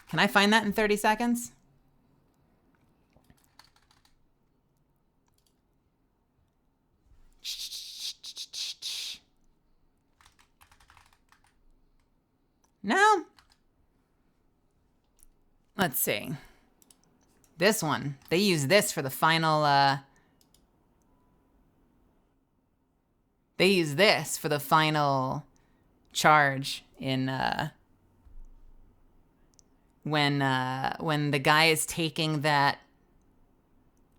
Can I find that in 30 seconds? No. Let's see. This one. They use this for the final, they use this for the final charge in, when the guy is taking that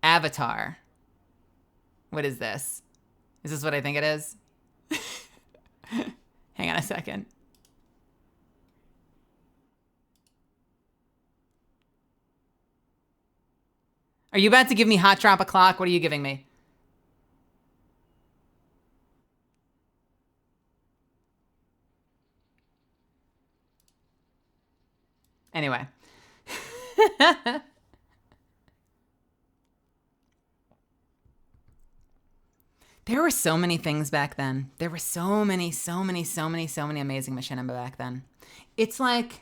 avatar. What is this? Is this what I think it is? Hang on a second. Are you about to give me Hot Drop O'Clock? What are you giving me? Anyway. There were so many things back then. There were so many amazing machinima back then. It's like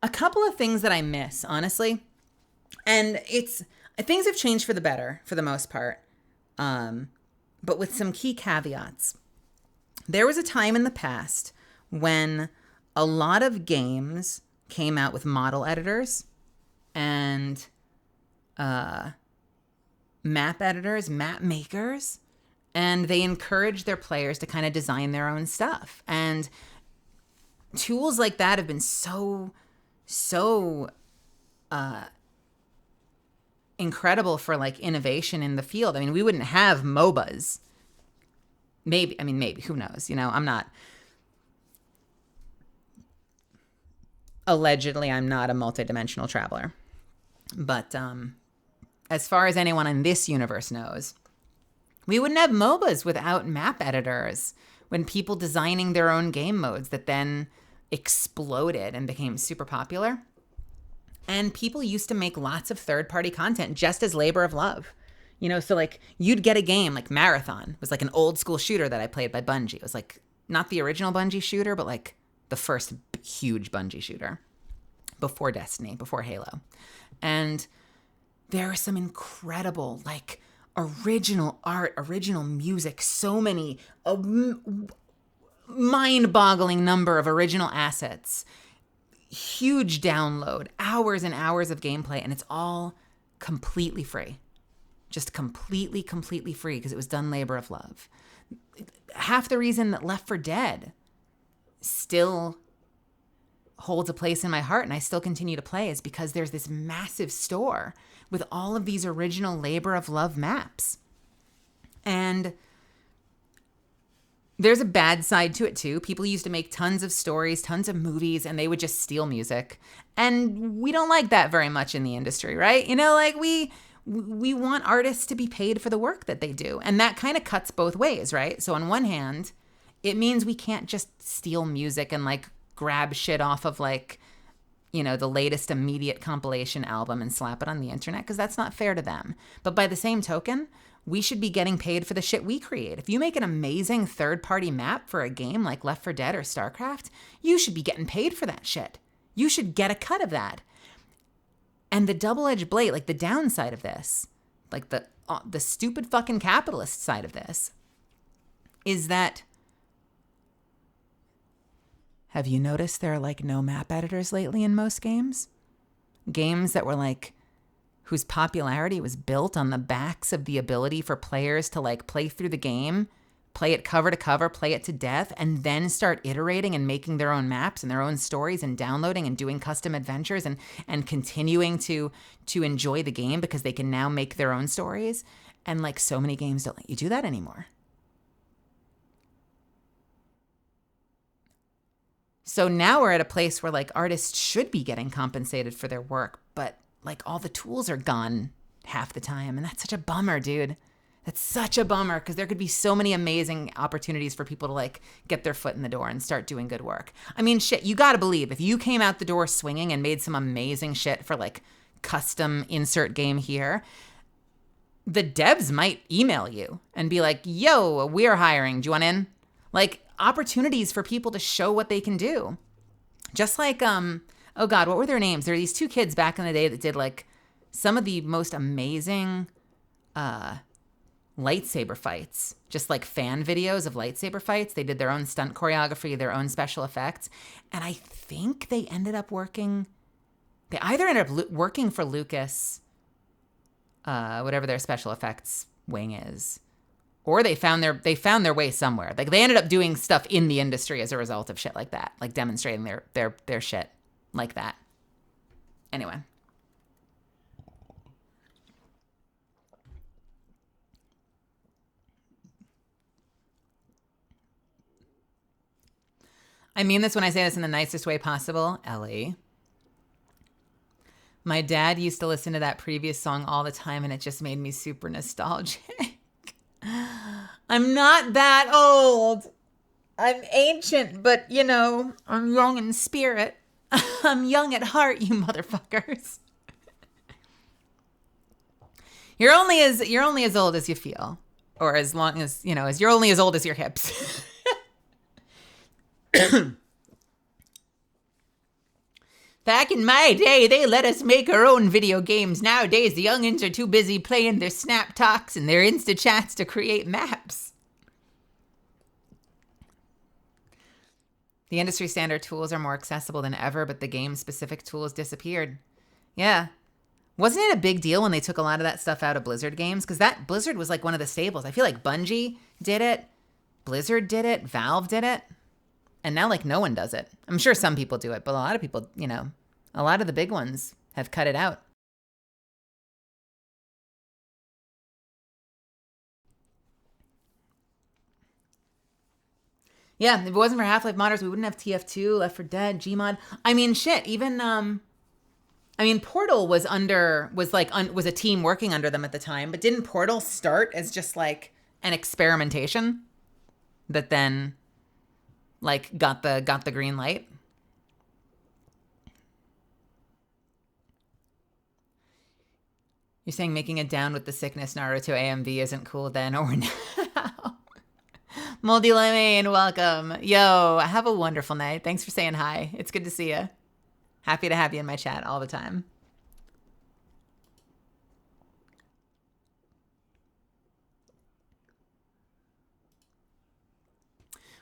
a couple of things that I miss, honestly. And things have changed for the better for the most part. But with some key caveats. There was a time in the past when a lot of games came out with model editors and map editors, map makers, and they encouraged their players to kind of design their own stuff. And tools like that have been so incredible for like innovation in the field. I mean, we wouldn't have MOBAs. Maybe, who knows? I'm not, allegedly, I'm not a multidimensional traveler. But as far as anyone in this universe knows, we wouldn't have MOBAs without map editors, when people designing their own game modes that then exploded and became super popular. And people used to make lots of third-party content just as labor of love. So like you'd get a game like Marathon. It was like an old school shooter that I played by Bungie. It was like not the original Bungie shooter, but like the first huge Bungie shooter before Destiny, before Halo. And there are some incredible like original art, original music, so many, a mind-boggling number of original assets, huge download, hours and hours of gameplay, and it's all completely free. Just completely free because it was done labor of love. Half the reason that Left 4 Dead still holds a place in my heart and I still continue to play is because there's this massive store with all of these original labor of love maps. And there's a bad side to it too. People used to make tons of stories, tons of movies, and they would just steal music. And we don't like that very much in the industry, right? Like we want artists to be paid for the work that they do. And that kind of cuts both ways, right? So on one hand, it means we can't just steal music and like grab shit off of like, the latest immediate compilation album and slap it on the internet, because that's not fair to them. But by the same token, we should be getting paid for the shit we create. If you make an amazing third-party map for a game like Left 4 Dead or StarCraft, you should be getting paid for that shit. You should get a cut of that. And the double-edged blade, like the downside of this, like the stupid fucking capitalist side of this, is that, have you noticed there are like no map editors lately in most games? Games that were like, whose popularity was built on the backs of the ability for players to like play through the game, play it cover to cover, play it to death, and then start iterating and making their own maps and their own stories and downloading and doing custom adventures and continuing to enjoy the game because they can now make their own stories. And like so many games don't let you do that anymore. So now we're at a place where like artists should be getting compensated for their work, but like all the tools are gone half the time. And that's such a bummer, dude. That's such a bummer because there could be so many amazing opportunities for people to like get their foot in the door and start doing good work. I mean, shit, you got to believe if you came out the door swinging and made some amazing shit for like custom insert game here, the devs might email you and be like, yo, we're hiring. Do you want in? Like opportunities for people to show what they can do. Just like, oh God, what were their names? There were these two kids back in the day that did like some of the most amazing lightsaber fights, just like fan videos of lightsaber fights. They did their own stunt choreography, their own special effects. And I think they ended up working, they either ended up working for Lucas, whatever their special effects wing is, or they found their way somewhere. Like they ended up doing stuff in the industry as a result of shit like that, like demonstrating their shit like that. Anyway. I mean this when I say this in the nicest way possible, Ellie. My dad used to listen to that previous song all the time, and it just made me super nostalgic. I'm not that old. I'm ancient, but, you know, I'm young in spirit. I'm young at heart, you motherfuckers. You're only as old as you feel, or as long as, you know, as you're only as old as your hips. Back in my day, they let us make our own video games. Nowadays, the youngins are too busy playing their Snap Talks and their Insta Chats to create maps. The industry standard tools are more accessible than ever, but the game-specific tools disappeared. Yeah. Wasn't it a big deal when they took a lot of that stuff out of Blizzard games? Because that Blizzard was like one of the staples. I feel like Bungie did it, Blizzard did it, Valve did it. And now, like, no one does it. I'm sure some people do it, but a lot of people, you know, a lot of the big ones have cut it out. Yeah, if it wasn't for Half-Life modders, we wouldn't have TF2, Left 4 Dead, Gmod. I mean, shit, even, Portal was a team working under them at the time, but didn't Portal start as just, like, an experimentation that then, like, got the green light? You're saying making it down with the sickness Naruto AMV isn't cool then or now? Moldy Lemon, welcome. Yo, have a wonderful night. Thanks for saying hi. It's good to see you. Happy to have you in my chat all the time.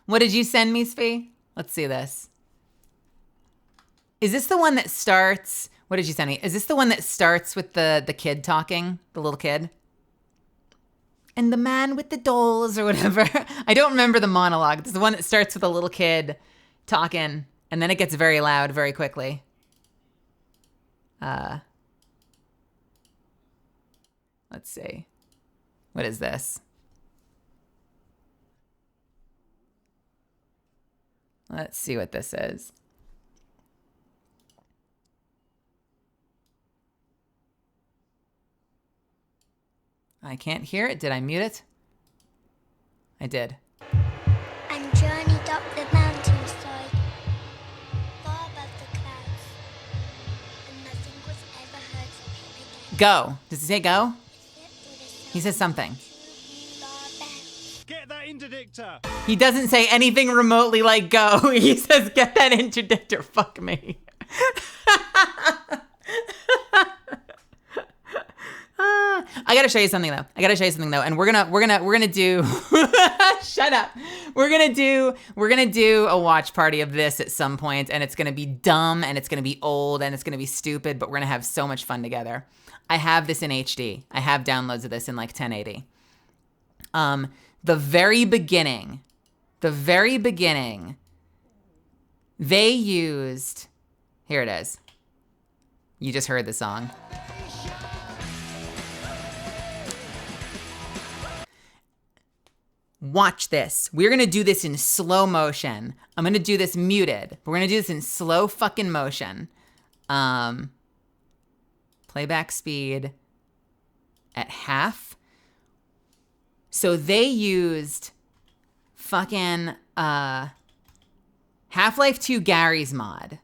What did you send me, Svi? Let's see this. Is this the one that starts... What did you send me? Is this the one that starts with the kid talking? The little kid? And the man with the dolls or whatever. I don't remember the monologue. It's the one that starts with a little kid talking. And then it gets very loud very quickly. Let's see. What is this? Let's see what this is. I can't hear it. Did I mute it? I did. And journeyed up the mountainside, far above the clouds, and nothing was ever heard from him again. Go. Does he say go? He says something. Get that interdictor! He doesn't say anything remotely like go. He says, get that interdictor. Fuck me. I gotta show you something though. And we're gonna do shut up. We're gonna do a watch party of this at some point, and it's gonna be dumb and it's gonna be old and it's gonna be stupid, but we're gonna have so much fun together. I have this in HD. I have downloads of this in like 1080. The very beginning, they used, here it is. You just heard the song. Watch this. We're going to do this in slow motion. I'm going to do this muted, but we're going to do this in slow fucking motion. Playback speed at half. So they used fucking Half-Life 2 Gary's mod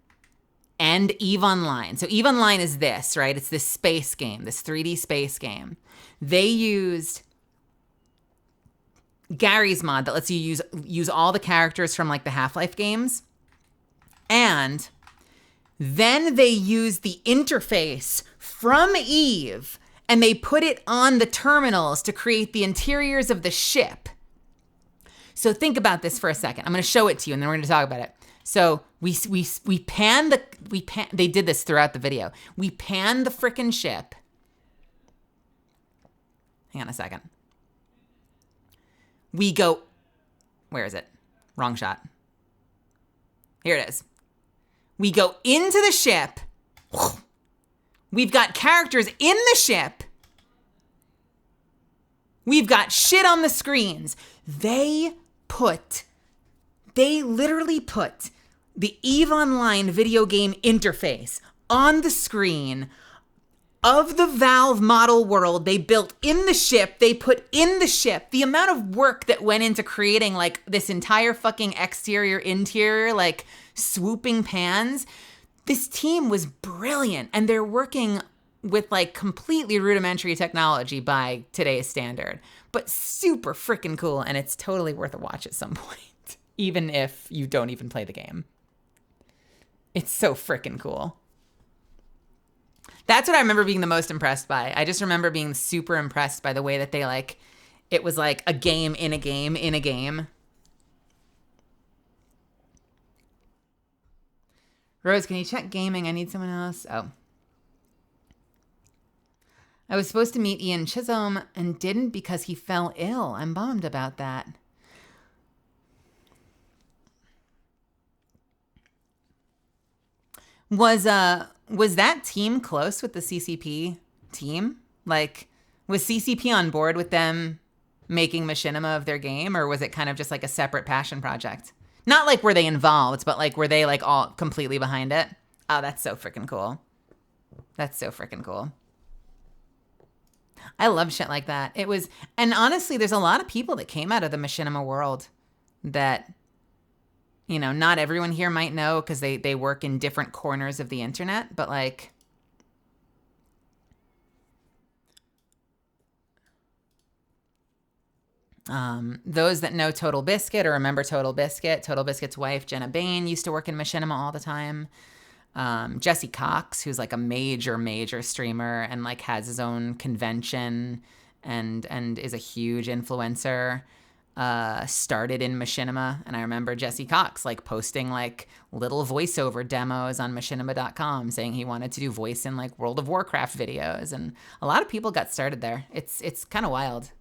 and EVE Online. So EVE Online is this, right? It's this space game, this 3D space game. They used Gary's mod that lets you use all the characters from like the Half-Life games. And then they use the interface from EVE and they put it on the terminals to create the interiors of the ship. So think about this for a second. I'm going to show it to you, and then we're going to talk about it. So we pan they did this throughout the video. We pan the frickin' ship. Hang on a second. We go, where is it? Wrong shot. Here it is. We go into the ship. We've got characters in the ship. We've got shit on the screens. They literally put the EVE Online video game interface on the screen of the Valve model world they built in the ship. They put in the ship. The amount of work that went into creating like this entire fucking exterior, interior, like swooping pans. This team was brilliant, and they're working with like completely rudimentary technology by today's standard, but super freaking cool, and it's totally worth a watch at some point, even if you don't even play the game. It's so freaking cool. That's what I remember being the most impressed by. I just remember being super impressed by the way that they like, it was like a game in a game in a game. Rose, can you check gaming? I need someone else. Oh. I was supposed to meet Ian Chisholm and didn't because he fell ill. I'm bummed about that. Was that team close with the CCP team? Like, was CCP on board with them making Machinima of their game, or was it kind of just like a separate passion project? Not like were they involved, but like were they like all completely behind it? Oh, that's so freaking cool. That's so freaking cool. I love shit like that. It was, and honestly, there's a lot of people that came out of the Machinima world that, you know, not everyone here might know because they work in different corners of the internet, but like, those that know Total Biscuit or remember Total Biscuit's wife, Jenna Bain, used to work in Machinima all the time. Jesse Cox, who's like a major streamer and like has his own convention and is a huge influencer, started in Machinima. And I remember Jesse Cox like posting like little voiceover demos on machinima.com saying he wanted to do voice in like World of Warcraft videos. And a lot of people got started there. It's kind of wild.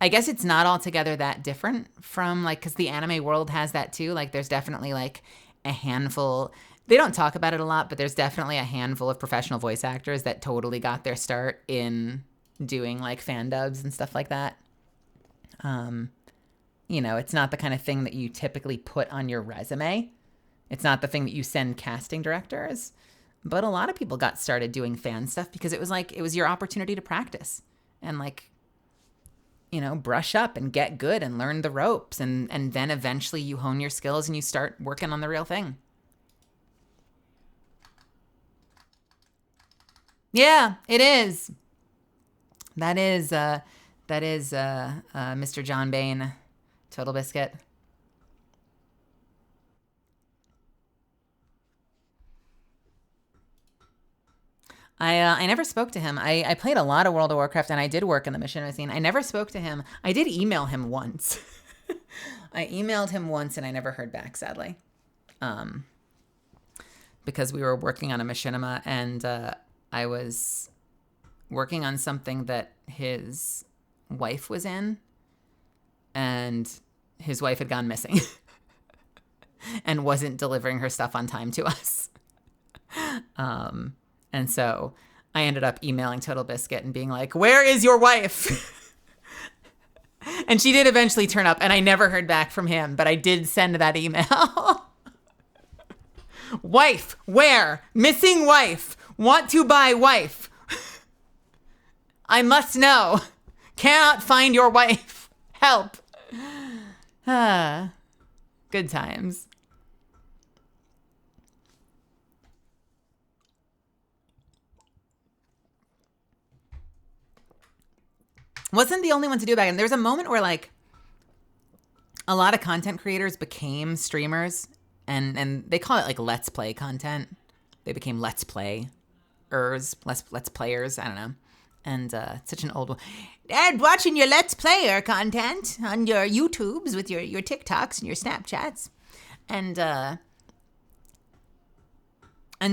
I guess it's not altogether that different from like, cause the anime world has that too. Like there's definitely like a handful, they don't talk about it a lot, but there's definitely a handful of professional voice actors that totally got their start in doing like fan dubs and stuff like that. You know, it's not the kind of thing that you typically put on your resume. It's not the thing that you send casting directors, but a lot of people got started doing fan stuff because it was your opportunity to practice and like, you know, brush up and get good and learn the ropes. And then eventually you hone your skills and you start working on the real thing. Yeah, it is. That is Mr. John Bain, Total Biscuit. I never spoke to him. I played a lot of World of Warcraft, and I did work in the Machinima scene. I never spoke to him. I did email him once. I emailed him once, and I never heard back, sadly. Because we were working on a Machinima, and I was working on something that his wife was in, and his wife had gone missing and wasn't delivering her stuff on time to us. And so I ended up emailing Total Biscuit and being like, where is your wife? And she did eventually turn up, and I never heard back from him, but I did send that email. Wife, where? Missing wife. Want to buy wife. I must know. Cannot find your wife. Help. Good times. Wasn't the only one to do it back then. There was a moment where like a lot of content creators became streamers and they call it like let's play content. They became let's play let's players, I don't know. And such an old one. Dad, watching your Let's Player content on your YouTubes with your TikToks and your Snapchats. And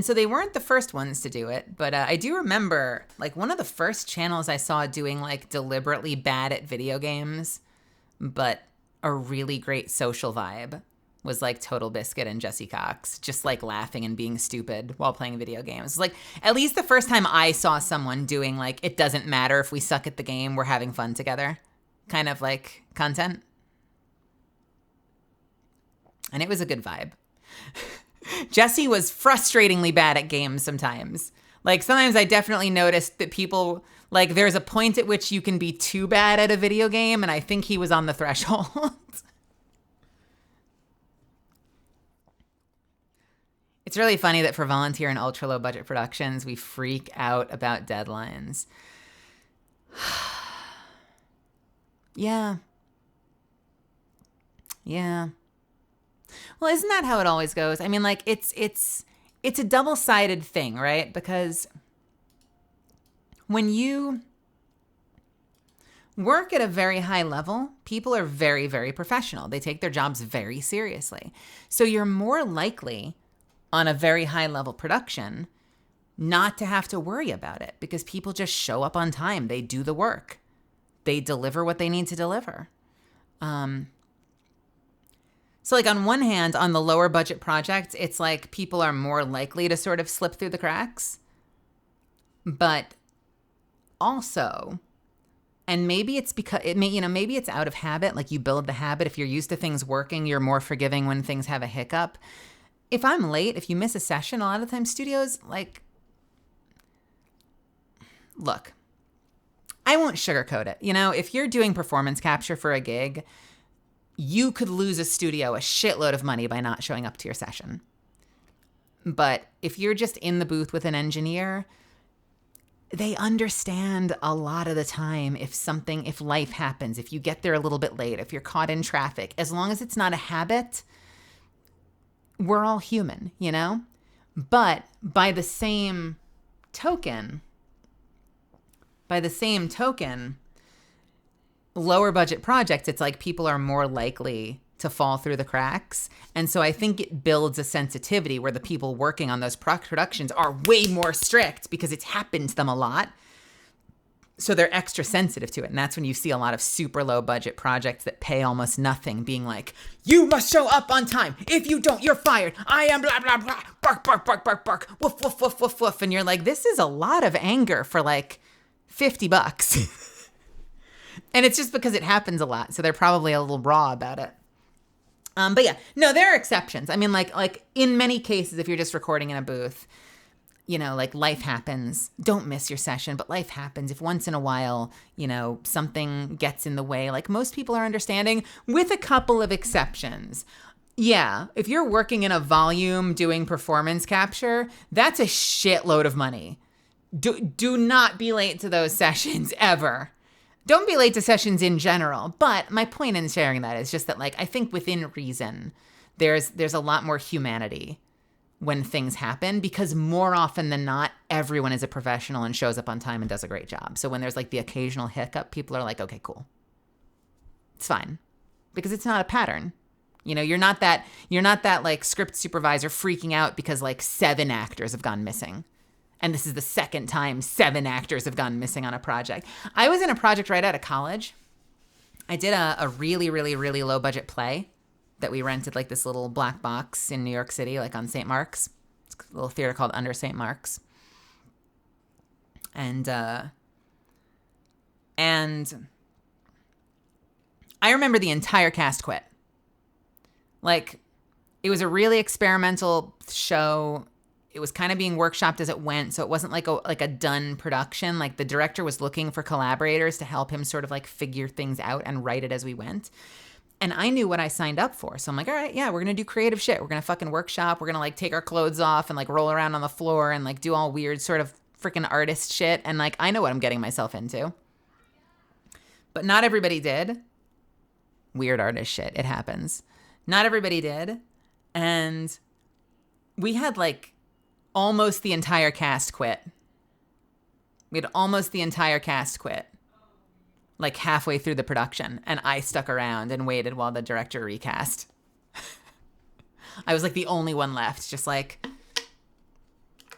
so they weren't the first ones to do it, but I do remember, like, one of the first channels I saw doing, like, deliberately bad at video games, but a really great social vibe was, like, Total Biscuit and Jesse Cox, just, like, laughing and being stupid while playing video games. Like, at least the first time I saw someone doing, like, it doesn't matter if we suck at the game, we're having fun together kind of, like, content. And it was a good vibe. Jesse was frustratingly bad at games sometimes. Like, sometimes I definitely noticed that people, like, there's a point at which you can be too bad at a video game, and I think he was on the threshold. It's really funny that for volunteer and ultra low budget productions, we freak out about deadlines. Yeah. Yeah. Well, isn't that how it always goes? I mean, like, it's a double-sided thing, right? Because when you work at a very high level, people are very, very professional. They take their jobs very seriously. So you're more likely on a very high level production not to have to worry about it because people just show up on time. They do the work. They deliver what they need to deliver. So, like, on one hand, on the lower budget projects, it's like people are more likely to sort of slip through the cracks. But also, and maybe it's because maybe it's out of habit, like you build the habit. If you're used to things working, you're more forgiving when things have a hiccup. If I'm late, if you miss a session, a lot of times studios, like, look, I won't sugarcoat it. You know, if you're doing performance capture for a gig, you could lose a studio a shitload of money by not showing up to your session. But if you're just in the booth with an engineer, they understand a lot of the time if life happens, if you get there a little bit late, if you're caught in traffic, as long as it's not a habit, we're all human, you know? But by the same token, lower budget projects, it's like people are more likely to fall through the cracks. And so I think it builds a sensitivity where the people working on those productions are way more strict because it's happened to them a lot. So they're extra sensitive to it. And that's when you see a lot of super low budget projects that pay almost nothing being like, you must show up on time. If you don't, you're fired. I am blah, blah, blah. Bark, bark, bark, bark, bark. Woof, woof, woof, woof, woof. And you're like, this is a lot of anger for like $50. And it's just because it happens a lot. So they're probably a little raw about it. But yeah, no, there are exceptions. I mean, like in many cases, if you're just recording in a booth, you know, like life happens. Don't miss your session, but life happens. If once in a while, you know, something gets in the way, like most people are understanding, with a couple of exceptions. Yeah, if you're working in a volume doing performance capture, that's a shitload of money. Do not be late to those sessions ever. Don't be late to sessions in general. But my point in sharing that is just that, like, I think within reason, there's a lot more humanity when things happen, because more often than not, everyone is a professional and shows up on time and does a great job. So when there's like the occasional hiccup, people are like, okay, cool. It's fine. Because it's not a pattern. You know, you're not that like script supervisor freaking out because like 7 actors have gone missing. And this is the second time 7 actors have gone missing on a project. I was in a project right out of college. I did a really, really, really low budget play that we rented, like this little black box in New York City, like on St. Mark's. It's a little theater called Under St. Mark's. And I remember the entire cast quit. Like, it was a really experimental show. It was kind of being workshopped as it went, so it wasn't like a done production. Like, the director was looking for collaborators to help him sort of like figure things out and write it as we went. And I knew what I signed up for. So I'm like, all right, yeah, we're going to do creative shit. We're going to fucking workshop. We're going to like take our clothes off and like roll around on the floor and like do all weird sort of freaking artist shit. And like, I know what I'm getting myself into. But not everybody did. Weird artist shit. It happens. Not everybody did. And we had like almost the entire cast quit We had almost the entire cast quit, like halfway through the production, and I stuck around and waited while the director recast. I was like the only one left, just like,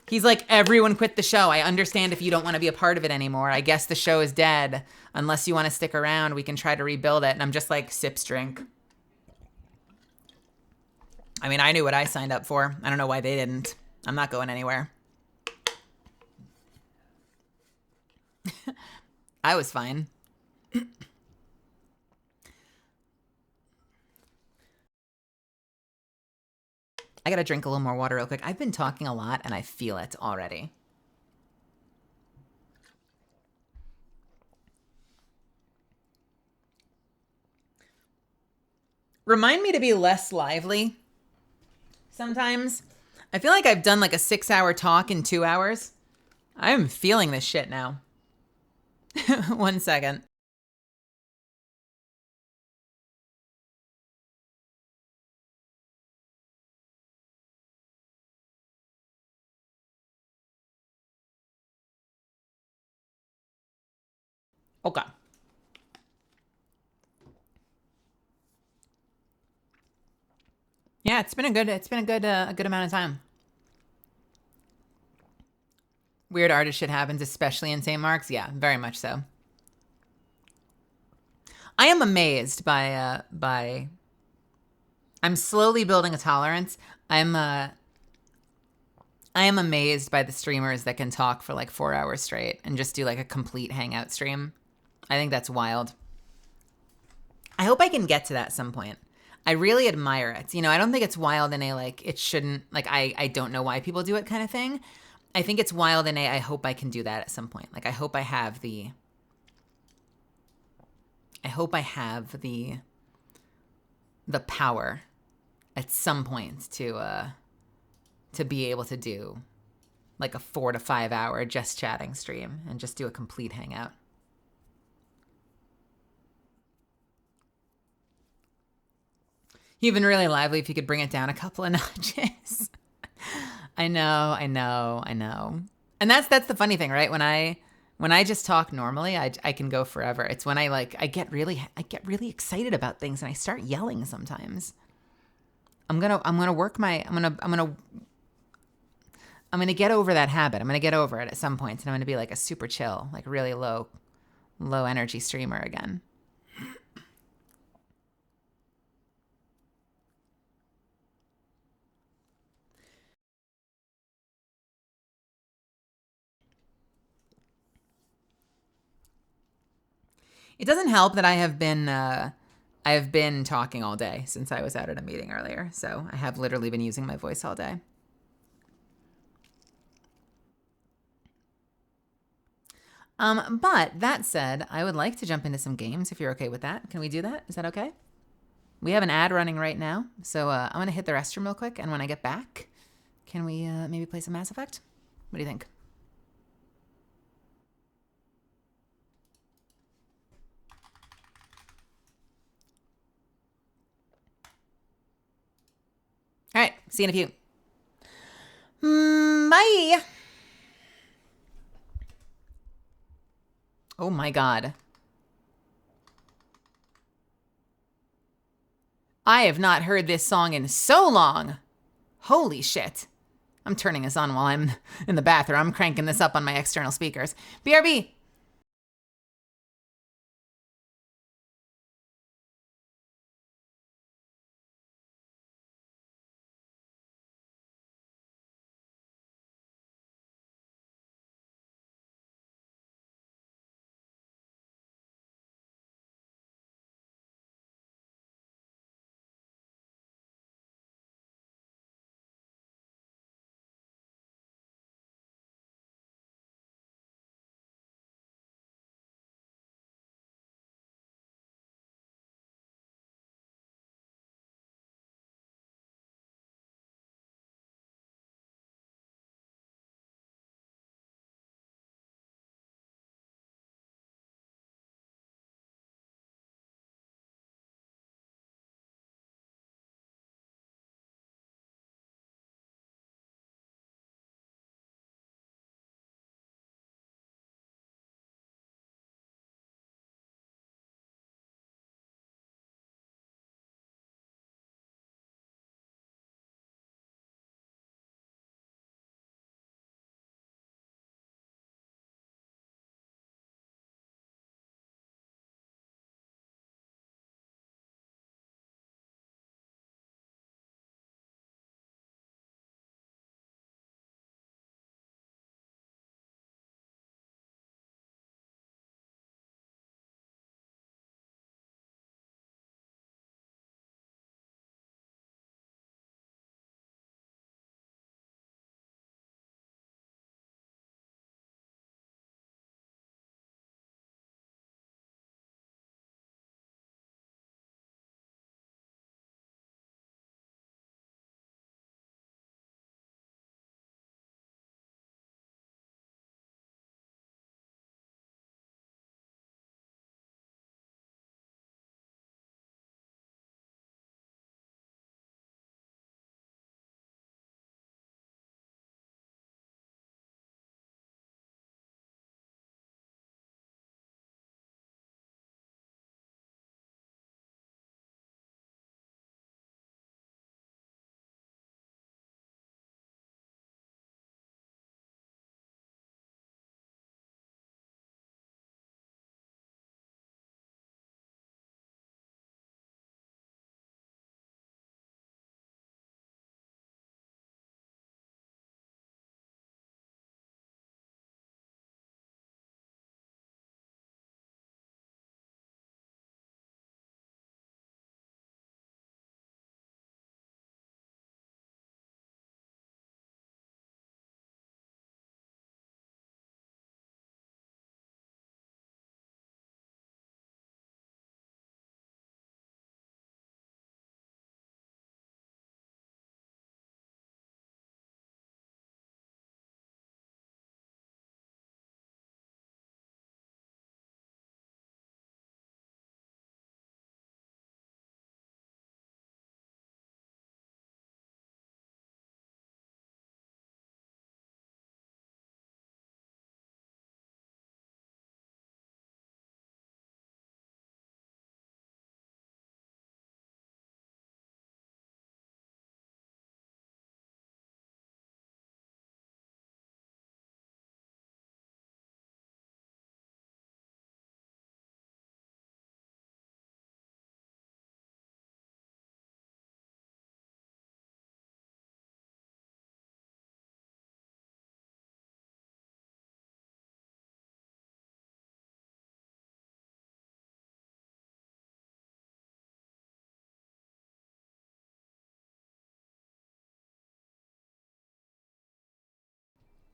he's like, everyone quit the show. I understand if you don't want to be a part of it anymore. I guess the show is dead. Unless you want to stick around, we can try to rebuild it. And I'm just like, sips drink. I mean, I knew what I signed up for. I don't know why they didn't. I'm not going anywhere. I was fine. I gotta drink a little more water real quick. I've been talking a lot and I feel it already. Remind me to be less lively sometimes. I feel like I've done like a 6-hour talk in 2 hours. I am feeling this shit now. 1 second. Okay. Yeah, it's been a good amount of time. Weird artist shit happens, especially in St. Mark's. Yeah, very much so. I am amazed by I'm slowly building a tolerance. I am amazed by the streamers that can talk for like 4 hours straight and just do like a complete hangout stream. I think that's wild. I hope I can get to that at some point. I really admire it. You know, I don't think it's wild in a like, it shouldn't, like, I don't know why people do it kind of thing. I think it's wild in a, I hope I can do that at some point. Like, I hope I have the power at some point to be able to do like a 4 to 5 hour just chatting stream and just do a complete hangout. You've been really lively if you could bring it down a couple of notches. I know. And that's the funny thing, right? When I just talk normally, I can go forever. It's when I get really excited about things and I start yelling sometimes. I'm gonna get over that habit. I'm gonna get over it at some point, and I'm gonna be like a super chill, like really low energy streamer again. It doesn't help that I have been talking all day since I was out at a meeting earlier, so I have literally been using my voice all day. But that said, I would like to jump into some games if you're okay with that. Can we do that? Is that okay? We have an ad running right now, so I'm going to hit the restroom real quick, and when I get back, can we maybe play some Mass Effect? What do you think? All right, see you in a few. Bye. Oh my God. I have not heard this song in so long. Holy shit. I'm turning this on while I'm in the bathroom. I'm cranking this up on my external speakers. BRB.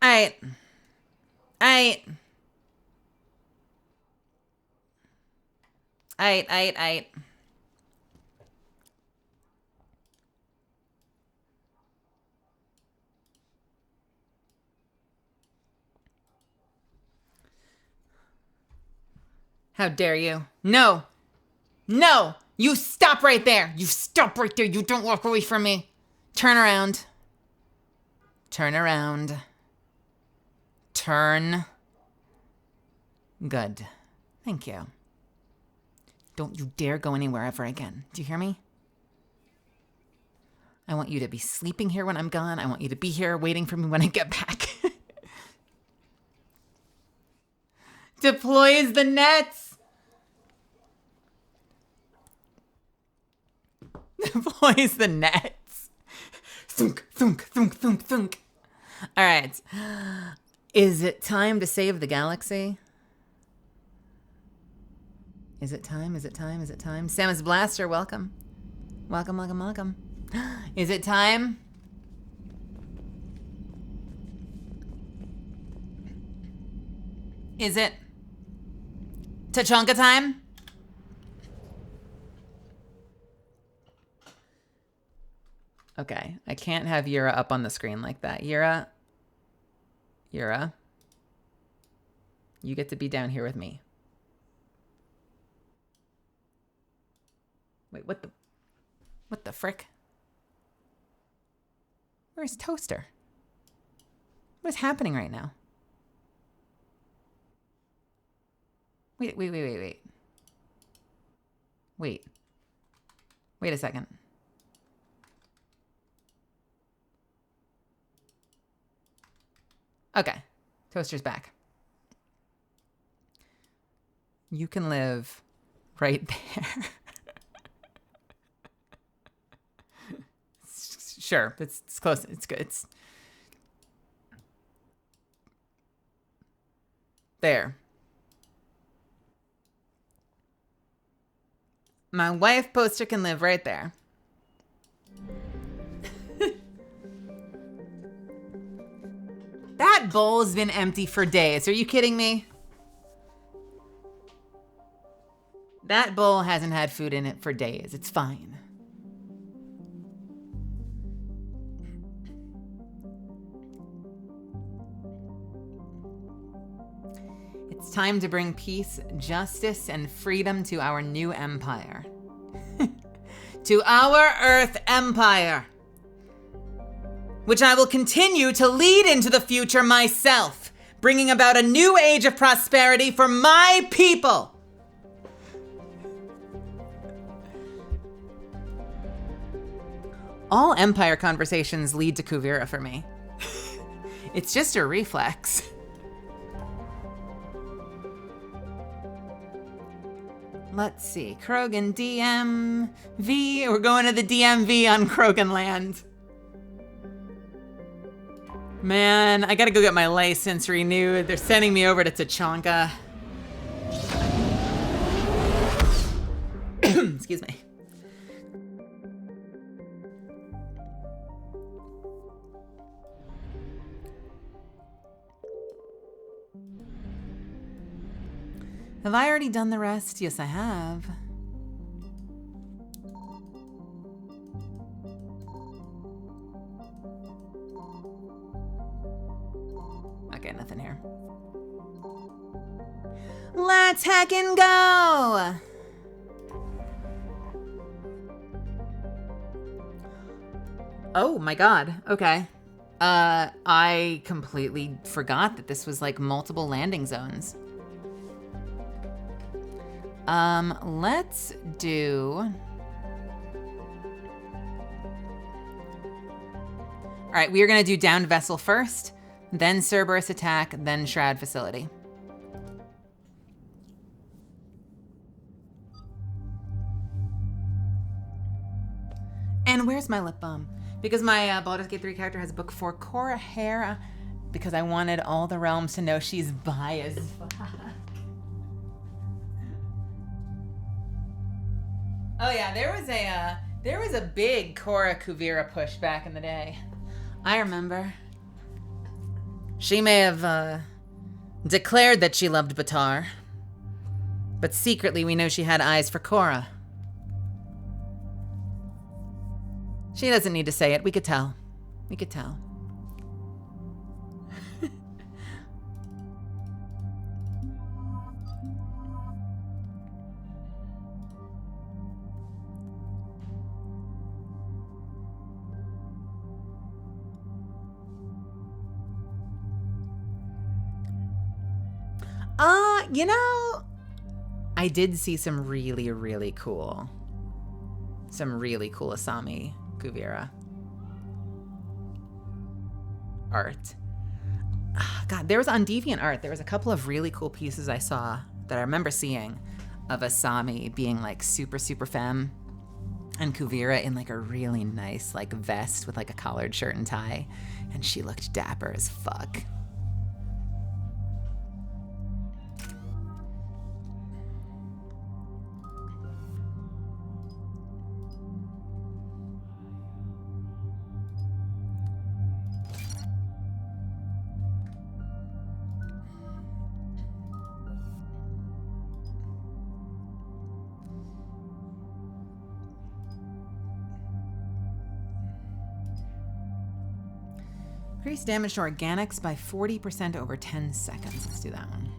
Alright. Alright. Alright. How dare you? No! No! You stop right there! You stop right there! You don't walk away from me! Turn around. Turn around. Turn. Good. Thank you. Don't you dare go anywhere ever again. Do you hear me? I want you to be sleeping here when I'm gone. I want you to be here waiting for me when I get back. Deploys the nets. Deploys the nets. Thunk, thunk, thunk, thunk, thunk. All right. Is it time to save the galaxy? Is it time? Is it time? Is it time? Samus Blaster, welcome. Welcome, welcome, welcome. Is it time? Is it Tachanka time? Okay, I can't have Yura up on the screen like that. Yura, you get to be down here with me. Wait, what the frick? Where's Toaster? What is happening right now? Wait. Wait a second. Okay, Toaster's back. You can live right there. Sure, it's close. It's good. It's there. My wife Poster can live right there. That bowl's been empty for days. Are you kidding me? That bowl hasn't had food in it for days. It's fine. It's time to bring peace, justice, and freedom to our new empire. To our Earth Empire, which I will continue to lead into the future myself, bringing about a new age of prosperity for my people. All Empire conversations lead to Kuvira for me. It's just a reflex. Let's see, Krogan DMV. We're going to the DMV on Krogan land. Man, I gotta go get my license renewed. They're sending me over to Tachanka. Excuse me. Have I already done the rest? Yes, I have. Okay, nothing here. Let's hack and go! Oh my god, okay. I completely forgot that this was like multiple landing zones. Let's do... All right, we are gonna do downed vessel first, then Cerberus attack, then Shroud facility. And where's my lip balm? Because my Baldur's Gate 3 character has book 4 Cora Hera, because I wanted all the realms to know she's bi as fuck. Oh yeah, there was a big Cora Kuvira push back in the day. I remember. She may have declared that she loved Batar, but secretly we know she had eyes for Korra. She doesn't need to say it. We could tell. We could tell. You know, I did see some really, really cool Asami Kuvira art. God, there was on DeviantArt, there was a couple of really cool pieces I saw that I remember seeing of Asami being like super, super femme and Kuvira in like a really nice like vest with like a collared shirt and tie. And she looked dapper as fuck. Increase damage to organics by 40% over 10 seconds. Let's do that one.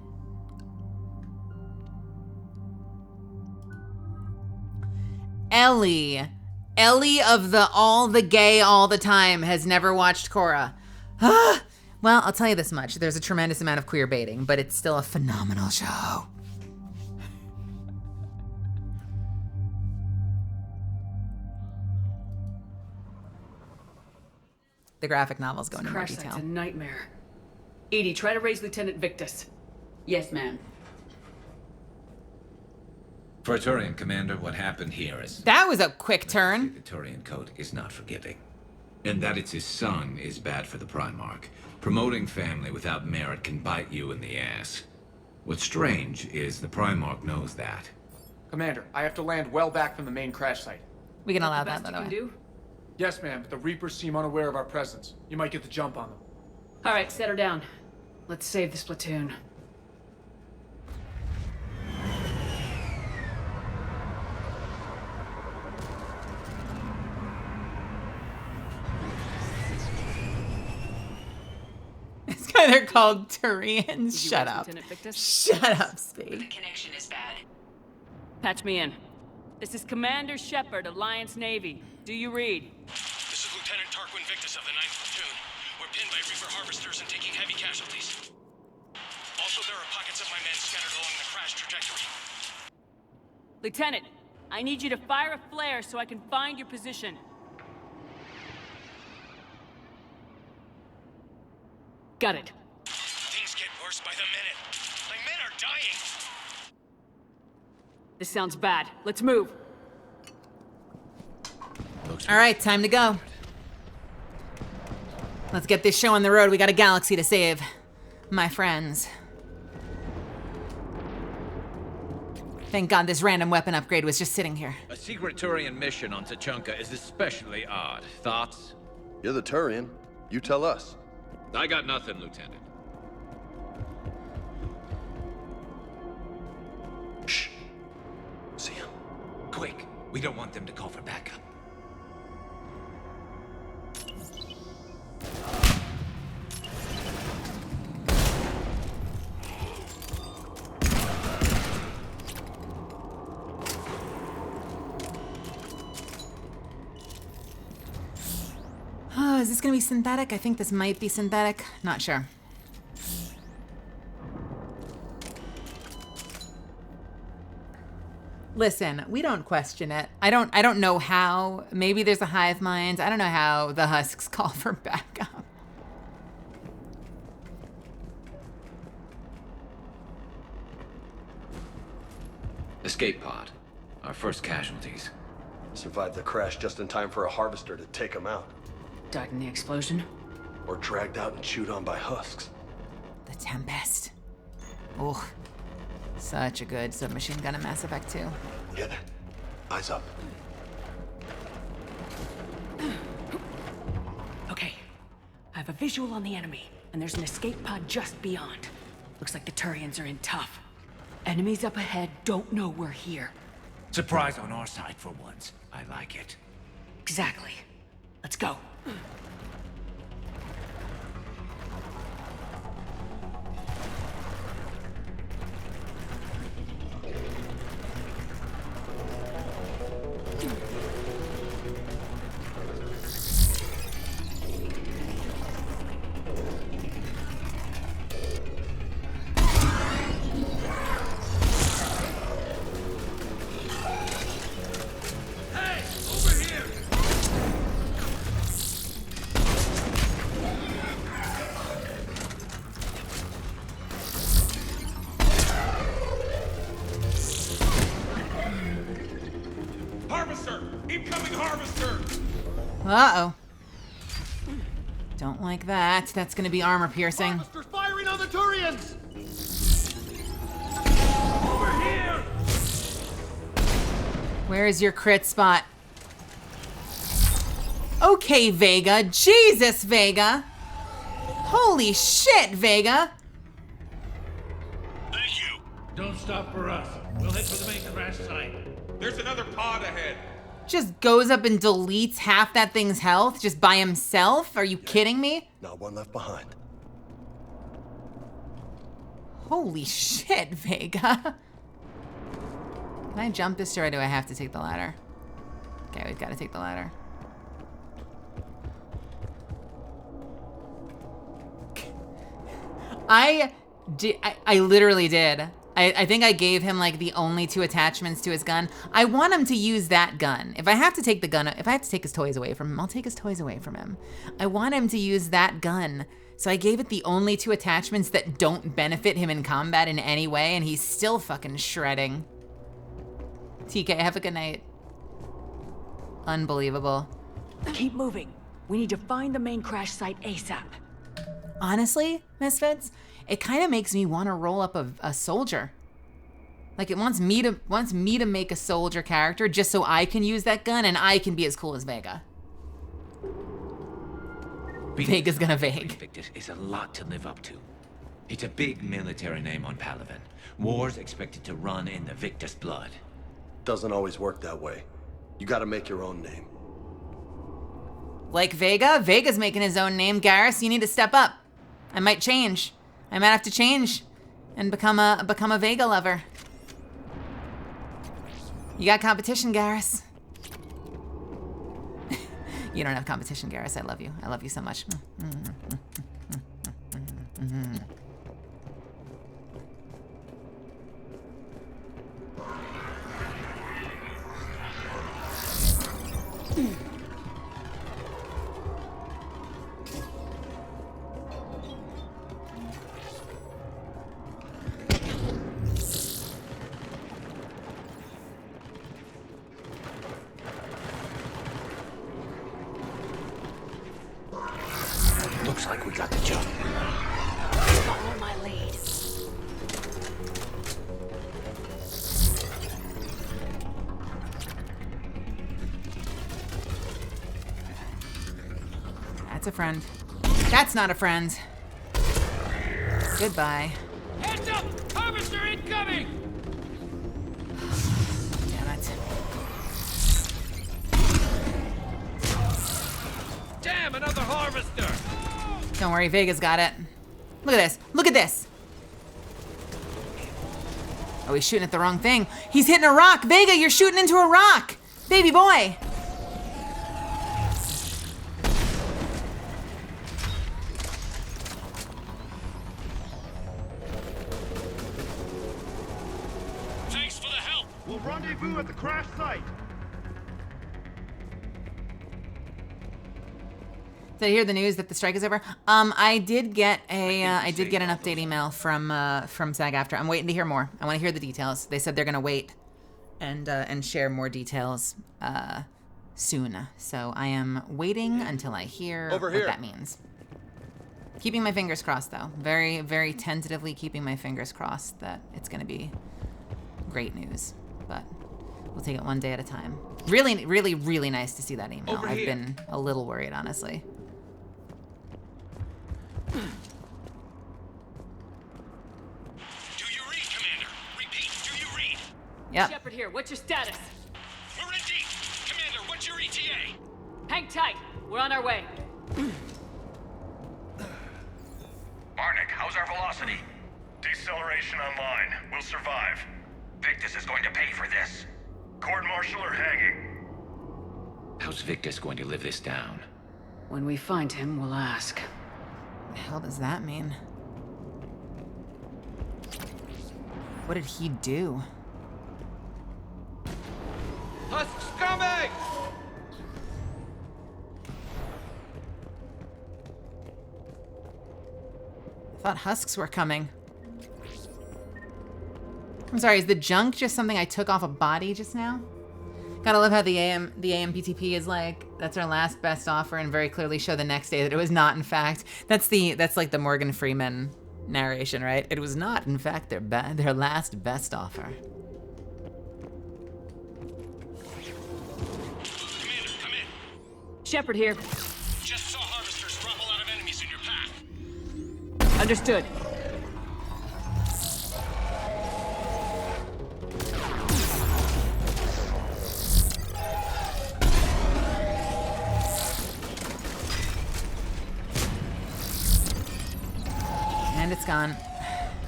Ellie of the all the gay all the time has never watched Korra. Well, I'll tell you this much. There's a tremendous amount of queer baiting, but it's still a phenomenal show. The graphic novels go into more Crash detail. site's a nightmare. Edie, try to raise Lieutenant Victus. Yes, ma'am. Praetorian Commander, what happened here is... That was a quick turn. The Praetorian Code is not forgiving. And that it's his son is bad for the Primarch. Promoting family without merit can bite you in the ass. What's strange is the Primarch knows that. Commander, I have to land well back from the main crash site. We can allow The that, best by you the can way. do? Yes, ma'am, but the Reapers seem unaware of our presence. You might get the jump on them. All right, set her down. Let's save this platoon. This guy, they're called Turians. Did you Shut raise up. Lieutenant Victus? Shut up, Speed. Connection is bad. Patch me in. This is Commander Shepard, Alliance Navy. Do you read? This is Lieutenant Tarquin Victus of the 9th Platoon. We're pinned by Reaper harvesters and taking heavy casualties. Also, there are pockets of my men scattered along the crash trajectory. Lieutenant, I need you to fire a flare so I can find your position. Got it. Things get worse by the minute. My men are dying. This sounds bad. Let's move. All right, time to go. Let's get this show on the road. We got a galaxy to save, my friends. Thank God this random weapon upgrade was just sitting here. A secret Turian mission on Tachanka is especially odd. Thoughts? You're the Turian. You tell us. I got nothing, Lieutenant. Shh. See him. Quick, we don't want them to call for backup. Oh, is this gonna be synthetic? I think this might be synthetic. Not sure. Listen, we don't question it. I don't know how. Maybe there's a hive mind. I don't know how the husks call for backup. Escape pod. Our first casualties. Survived the crash just in time for a harvester to take him out. Died in the explosion? Or dragged out and chewed on by husks. The Tempest. Oh, such a good submachine gun in Mass Effect 2. Yeah. Eyes up. Okay. I have a visual on the enemy, and there's an escape pod just beyond. Looks like the Turians are in tough. Enemies up ahead don't know we're here. Surprise on our side for once. I like it. Exactly. Let's go. Harvester! Incoming harvester! Uh-oh. Don't like that. That's gonna be armor piercing. Harvester's firing on the Turians! Over here! Where is your crit spot? Okay, Vega. Jesus, Vega. Holy shit, Vega. Thank you. Don't stop for us. We'll head for the main crash site. There's another pod ahead. Just goes up and deletes half that thing's health just by himself? Are you kidding me? Not one left behind. Holy shit, Vega. Can I jump this or do I have to take the ladder? Okay, we've got to take the ladder. I literally did. I think I gave him like the only 2 attachments to his gun. I want him to use that gun. If I have to take the gun, if I have to take his toys away from him, I'll take his toys away from him. I want him to use that gun. So I gave it the only 2 attachments that don't benefit him in combat in any way, and he's still fucking shredding. TK, have a good night. Unbelievable. Keep moving. We need to find the main crash site ASAP. Honestly, Misfits, it kind of makes me want to roll up a soldier. Like it wants me to make a soldier character just so I can use that gun and I can be as cool as Vega. Vega's gonna Veg. Victus is a lot to live up to. It's a big military name on Palaven. War's expected to run in the Victus blood. Doesn't always work that way. You gotta make your own name. Like Vega? Vega's making his own name. Garrus, you need to step up. I might change. I might have to change and become a Vega lover. You got competition, Garrus. You don't have competition, Garrus. I love you. I love you so much. Looks like we got the jump. Follow my lead. That's a friend. That's not a friend. Goodbye. Heads up! Harvester incoming! Damn it. Damn, another harvester! Don't worry, Vega's got it. Look at this. Look at this. Oh, he's shooting at the wrong thing. He's hitting a rock. Vega, you're shooting into a rock. Baby boy. Thanks for the help! We'll rendezvous at the crash site. Did I hear the news that the strike is over? I did get an update email from SAG-AFTRA. I'm waiting to hear more. I want to hear the details. They said they're gonna wait and share more details soon. So I am waiting until I hear what that means. Keeping my fingers crossed, though. Very, very tentatively keeping my fingers crossed that it's gonna be great news. But we'll take it one day at a time. Really, really, really nice to see that email. I've been a little worried, honestly. Yep. Shepard here. What's your status? We're in deep. Commander, what's your ETA? Hang tight. We're on our way. Marnik, how's our velocity? Deceleration online. We'll survive. Victus is going to pay for this. Court-martial or hanging? How's Victus going to live this down? When we find him, we'll ask. What the hell does that mean? What did he do? Husks coming! I thought husks were coming. I'm sorry, is the junk just something I took off a body just now? Gotta love how the AMPTP is like, that's our last best offer, and very clearly show the next day that it was not, in fact. That's like the Morgan Freeman narration, right? It was not, in fact, their last best offer. Commander, come in. Shepard here. Just saw harvesters drop a lot of enemies in your path. Understood. And it's gone.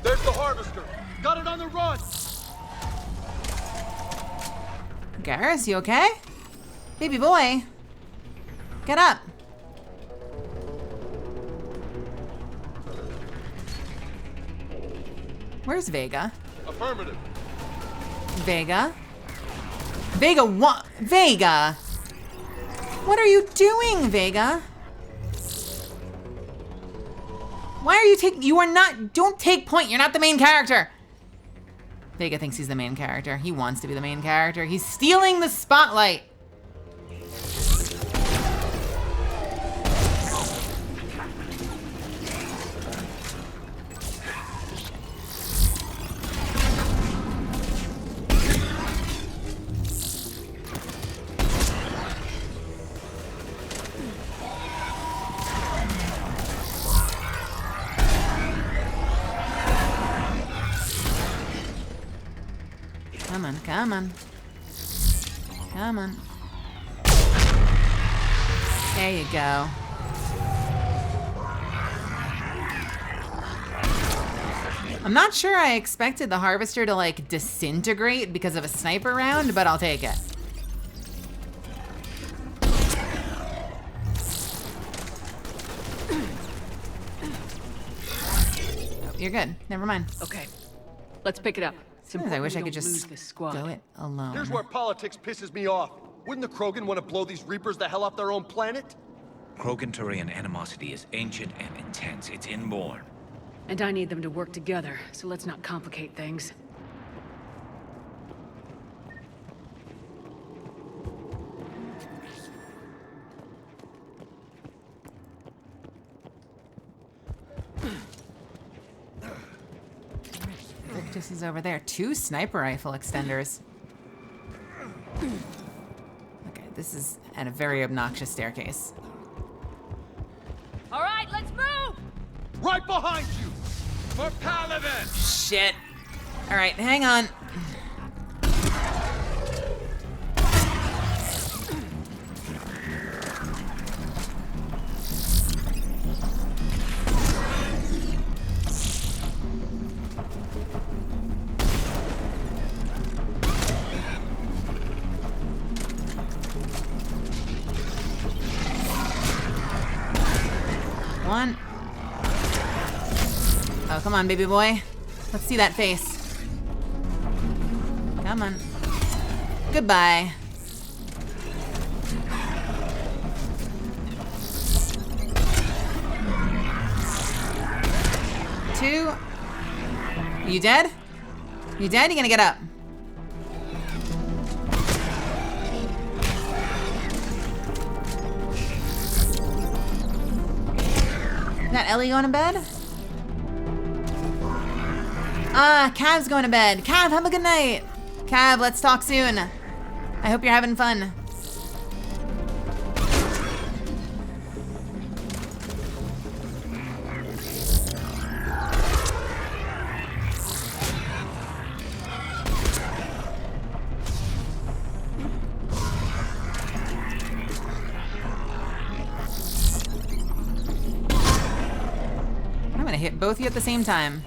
There's the harvester. Got it on the run. Garrus, you okay? Baby boy. Get up. Where's Vega? Affirmative. Vega? Vega, what? Vega! What are you doing, Vega? Why are you taking, you are not, don't take point, you're not the main character. Vega thinks he's the main character. He wants to be the main character. He's stealing the spotlight. Come on, come on. Come on. There you go. I'm not sure I expected the harvester to like disintegrate because of a sniper round, but I'll take it. Oh, you're good. Never mind. Okay. Let's pick it up. Sometimes I wish I could just go it alone. Here's where politics pisses me off. Wouldn't the Krogan want to blow these Reapers the hell off their own planet? Krogan-Turian animosity is ancient and intense. It's inborn. And I need them to work together, so let's not complicate things. Victus is over there. 2 sniper rifle extenders. Okay, this is at a very obnoxious staircase. All right, let's move! Right behind you! For Paladin! Shit. All right, hang on. One. Oh, come on, baby boy. Let's see that face. Come on. Goodbye. Two. You dead? You dead? You gonna get up? That Ellie going to bed? Cav's going to bed. Cav, have a good night. Cav, let's talk soon. I hope you're having fun. both of you at the same time.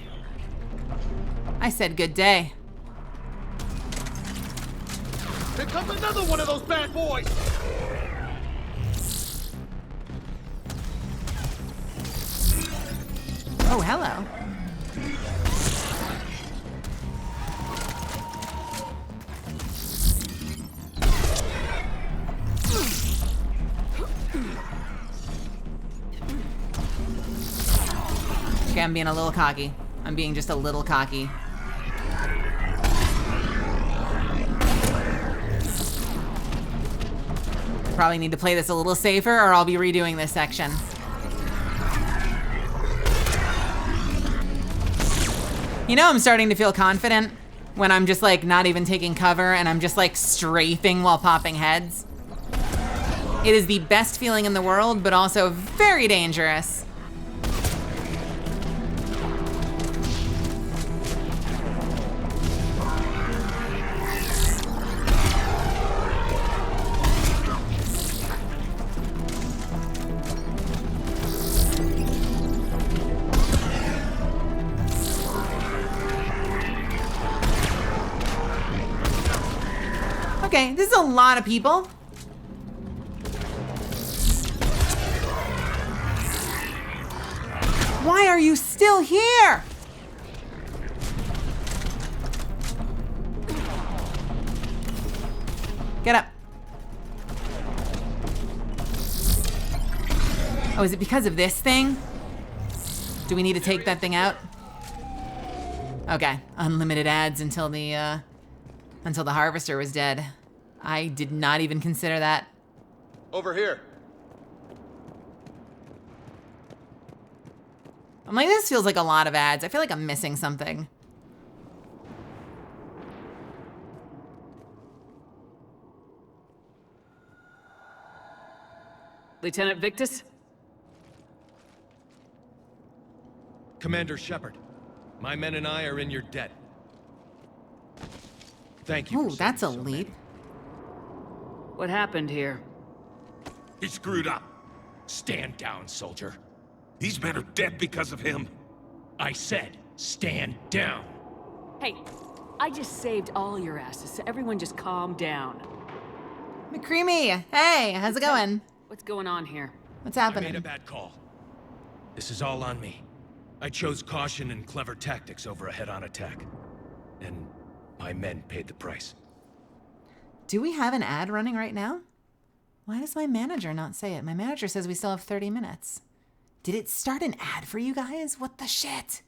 I said good day. Here comes another one of those bad boys! Oh, hello. Okay, I'm being a little cocky. I'm being just a little cocky. Probably need to play this a little safer or I'll be redoing this section. You know, I'm starting to feel confident when I'm just like not even taking cover and I'm just like strafing while popping heads. It is the best feeling in the world, but also very dangerous. Okay, this is a lot of people. Why are you still here? Get up. Oh, is it because of this thing? Do we need to take that thing out? Okay, unlimited ads until the harvester was dead. I did not even consider that. Over here. I'm like, this feels like a lot of ads. I feel like I'm missing something. Lieutenant Victus? Commander Shepard, my men and I are in your debt. Thank you. Ooh, that's a leap. What happened here? He screwed up. Stand down, soldier. These men are dead because of him. I said, stand down. Hey, I just saved all your asses, so everyone just calm down. McCreamy, hey, how's it going? What's going on here? What's I happening? made a bad call. This is all on me. I chose caution and clever tactics over a head-on attack. And my men paid the price. Do we have an ad running right now? Why does my manager not say it? My manager says we still have 30 minutes. Did it start an ad for you guys? What the shit?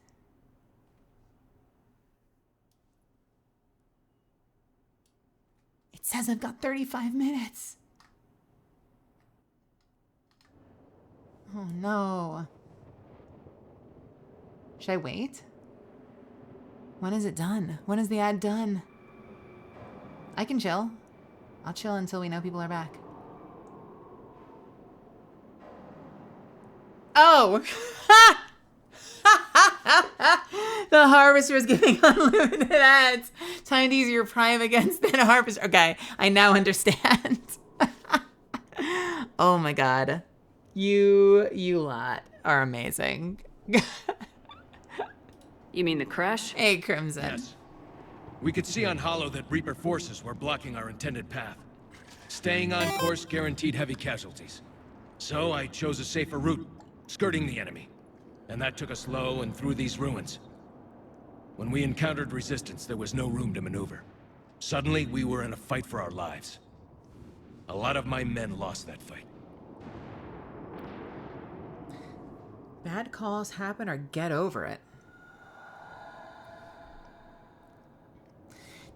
It says I've got 35 minutes. Oh no. Should I wait? When is it done? When is the ad done? I can chill. I'll chill until we know people are back. Oh! The Harvester is giving unlimited ads. Time to use your Prime against the Harvester. Okay, I now understand. Oh my god. You lot are amazing. You mean the crash? Hey, Crimson. Yes. We could see on Hollow that Reaper forces were blocking our intended path. Staying on course guaranteed heavy casualties. So I chose a safer route, skirting the enemy. And that took us low and through these ruins. When we encountered resistance, there was no room to maneuver. Suddenly, we were in a fight for our lives. A lot of my men lost that fight. Bad calls happen or get over it.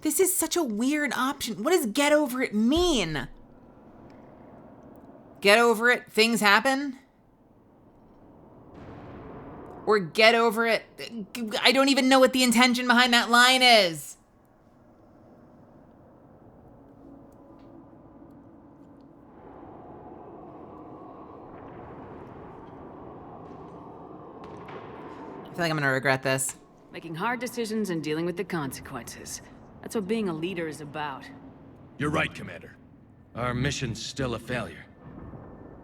This is such a weird option. What does get over it mean? Get over it, things happen? Or get over it, I don't even know what the intention behind that line is. I feel like I'm gonna regret this. Making hard decisions and dealing with the consequences. That's what being a leader is about. You're right, Commander. Our mission's still a failure.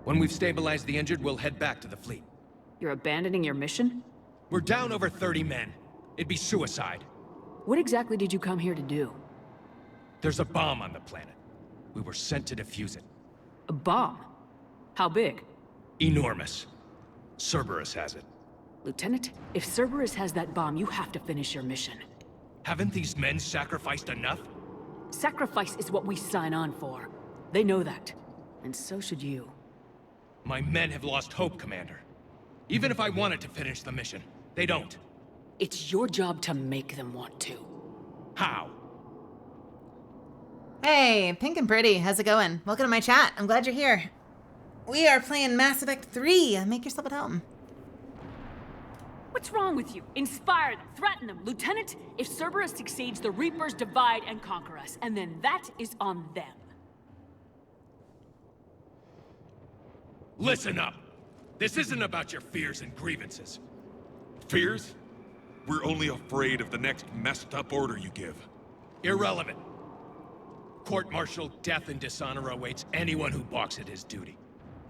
When we've stabilized the injured, we'll head back to the fleet. You're abandoning your mission? We're down over 30 men. It'd be suicide. What exactly did you come here to do? There's a bomb on the planet. We were sent to defuse it. A bomb? How big? Enormous. Cerberus has it. Lieutenant, if Cerberus has that bomb, you have to finish your mission. Haven't these men sacrificed enough? Sacrifice is what we sign on for. They know that. And so should you. My men have lost hope, Commander. Even if I wanted to finish the mission, they don't. It's your job to make them want to. How? Hey, Pink and Pretty, how's it going? Welcome to my chat. I'm glad you're here. We are playing Mass Effect 3. Make yourself at home. What's wrong with you? Inspire them, threaten them. Lieutenant, if Cerberus succeeds, the Reapers divide and conquer us, and then that is on them. Listen up. This isn't about your fears and grievances. Fears? We're only afraid of the next messed up order you give. Irrelevant. Court-martial, death, and dishonor awaits anyone who balks at his duty.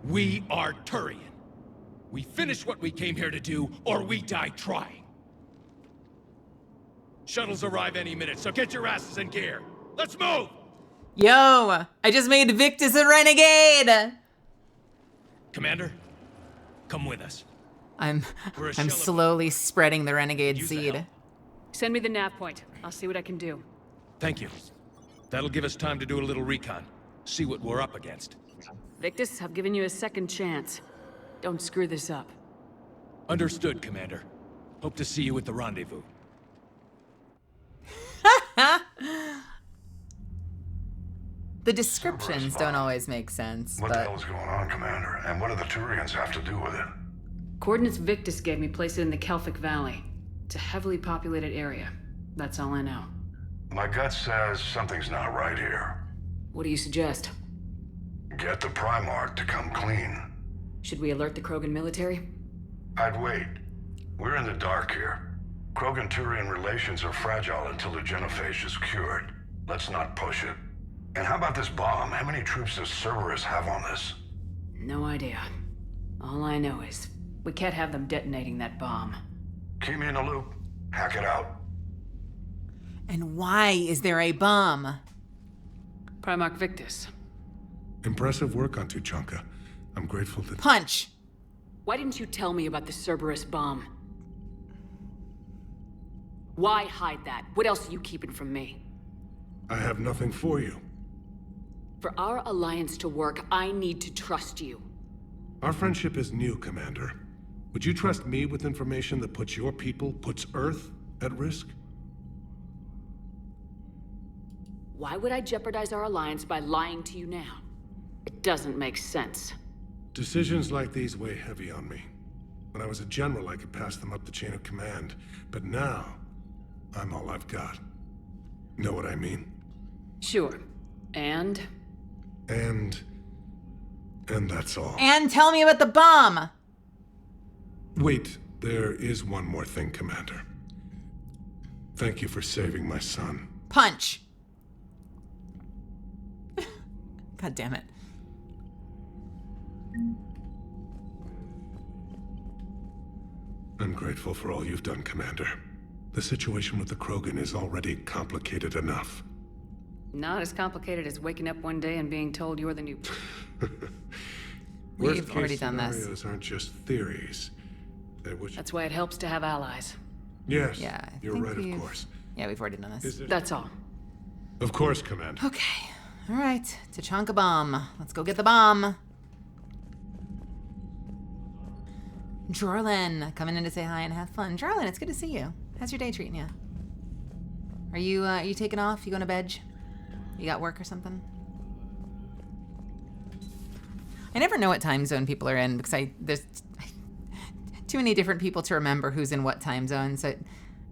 We are Turian. We finish what we came here to do, or we die trying. Shuttles arrive any minute, so get your asses in gear. Let's move! Yo, I just made Victus a renegade. Commander, come with us. I'm We're a shell of- slowly spreading the renegade Use the seed. helm. Send me the nav point. I'll see what I can do. Thank you. That'll give us time to do a little recon. See what we're up against. Victus, I've given you a second chance. Don't screw this up. Understood, Commander. Hope to see you at the rendezvous. The descriptions don't always make sense, What the but hell is going on, Commander? And what do the Turians have to do with it? Coordinates Victus gave me place it in the Kelphic Valley. It's a heavily populated area. That's all I know. My gut says something's not right here. What do you suggest? Get the Primarch to come clean. Should we alert the Krogan military? I'd wait. We're in the dark here. Krogan-Turian relations are fragile until the genophage is cured. Let's not push it. And how about this bomb? How many troops does Cerberus have on this? No idea. All I know is, we can't have them detonating that bomb. Keep me in the loop. Hack it out. and why is there a bomb? Primarch Victus. Impressive work on Tuchanka. I'm grateful that... Punch! Why didn't you tell me about the Cerberus bomb? Why hide that? What else are you keeping from me? I have nothing for you. For our alliance to work, I need to trust you. Our friendship is new, Commander. Would you trust me with information that puts your people, puts Earth, at risk? Why would I jeopardize our alliance by lying to you now? It doesn't make sense. Decisions like these weigh heavy on me. When I was a general, I could pass them up the chain of command. But now, I'm all I've got. Know what I mean? Sure. And that's all. And tell me about the bomb! Wait, there is one more thing, Commander. Thank you for saving my son. Punch! God damn it. I'm grateful for all you've done, Commander. The situation with the Krogan is already complicated enough. Not as complicated as waking up one day and being told you're the new... We've already done this. Scenarios aren't just theories. That's why it helps to have allies. Yes, Yeah, you're right, of course. Yeah, we've already done this. That's all. Of course, Commander. Okay. All right. Tuchanka bomb. Let's go get the bomb. Jorlin, coming in to say hi and have fun. Jorlin, it's good to see you. How's your day treating you? Are you taking off? You going to bed? You got work or something? I never know what time zone people are in because there's too many different people to remember who's in what time zone. So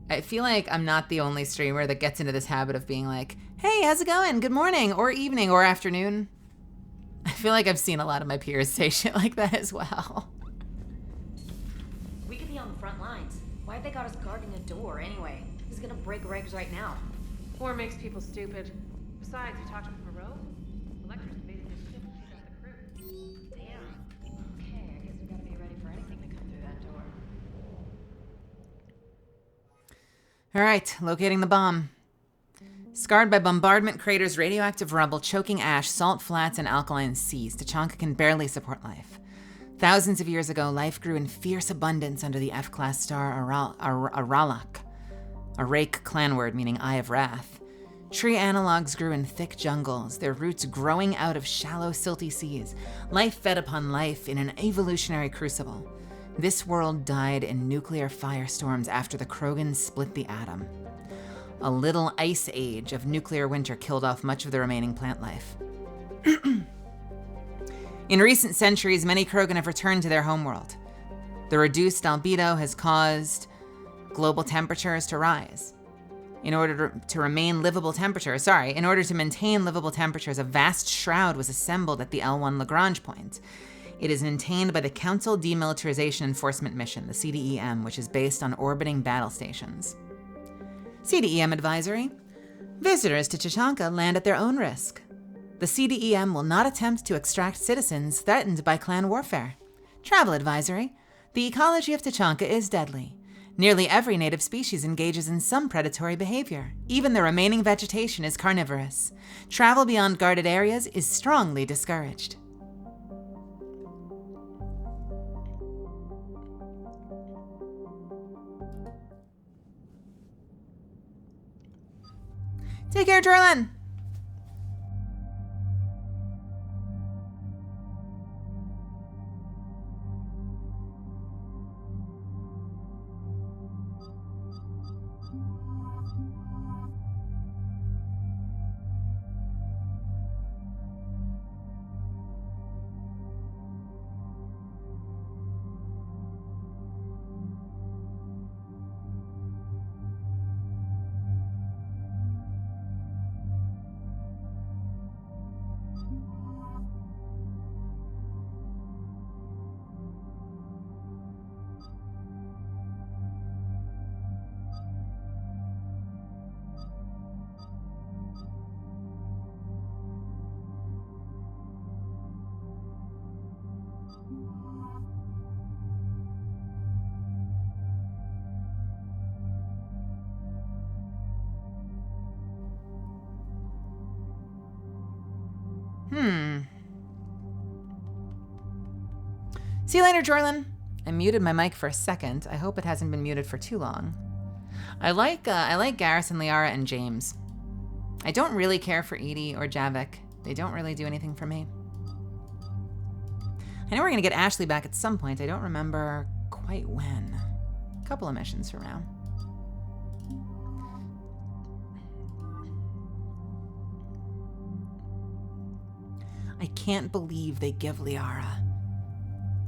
I feel like I'm not the only streamer that gets into this habit of being like, hey, how's it going? Good morning or evening or afternoon. I feel like I've seen a lot of my peers say shit like that as well. We could be on the front lines. Why have they got us guarding a door anyway? He's gonna break regs right now. War makes people stupid. Besides, you talked to him from a rope? Electra's invaded this ship and she's got the crew. Damn. Okay, I guess we gotta be ready for anything to come through that door. All right, locating the bomb. Scarred by bombardment craters, radioactive rubble, choking ash, salt flats, and alkaline seas, Tachanka can barely support life. Thousands of years ago, life grew in fierce abundance under the F-class star Aralak, a Rake clan word meaning Eye of Wrath. Tree analogs grew in thick jungles, their roots growing out of shallow, silty seas. Life fed upon life in an evolutionary crucible. This world died in nuclear firestorms after the Krogans split the atom. A little ice age of nuclear winter killed off much of the remaining plant life. In recent centuries, many Krogan have returned to their homeworld. The reduced albedo has caused global temperatures to rise. In order to maintain livable temperatures, a vast shroud was assembled at the L1 Lagrange point. It is maintained by the Council Demilitarization Enforcement Mission, the CDEM, which is based on orbiting battle stations. CDEM advisory. Visitors to Tachanka land at their own risk. The CDEM will not attempt to extract citizens threatened by clan warfare. Travel advisory. The ecology of Tachanka is deadly. Nearly every native species engages in some predatory behavior. Even the remaining vegetation is carnivorous. Travel beyond guarded areas is strongly discouraged. Take care, Jorlin. See you later, Jorlin. I muted my mic for a second. I hope it hasn't been muted for too long. I like Garrison, Liara, and James. I don't really care for Edie or Javik. They don't really do anything for me. I know we're gonna get Ashley back at some point. I don't remember quite when. A couple of missions from now. I can't believe they give Liara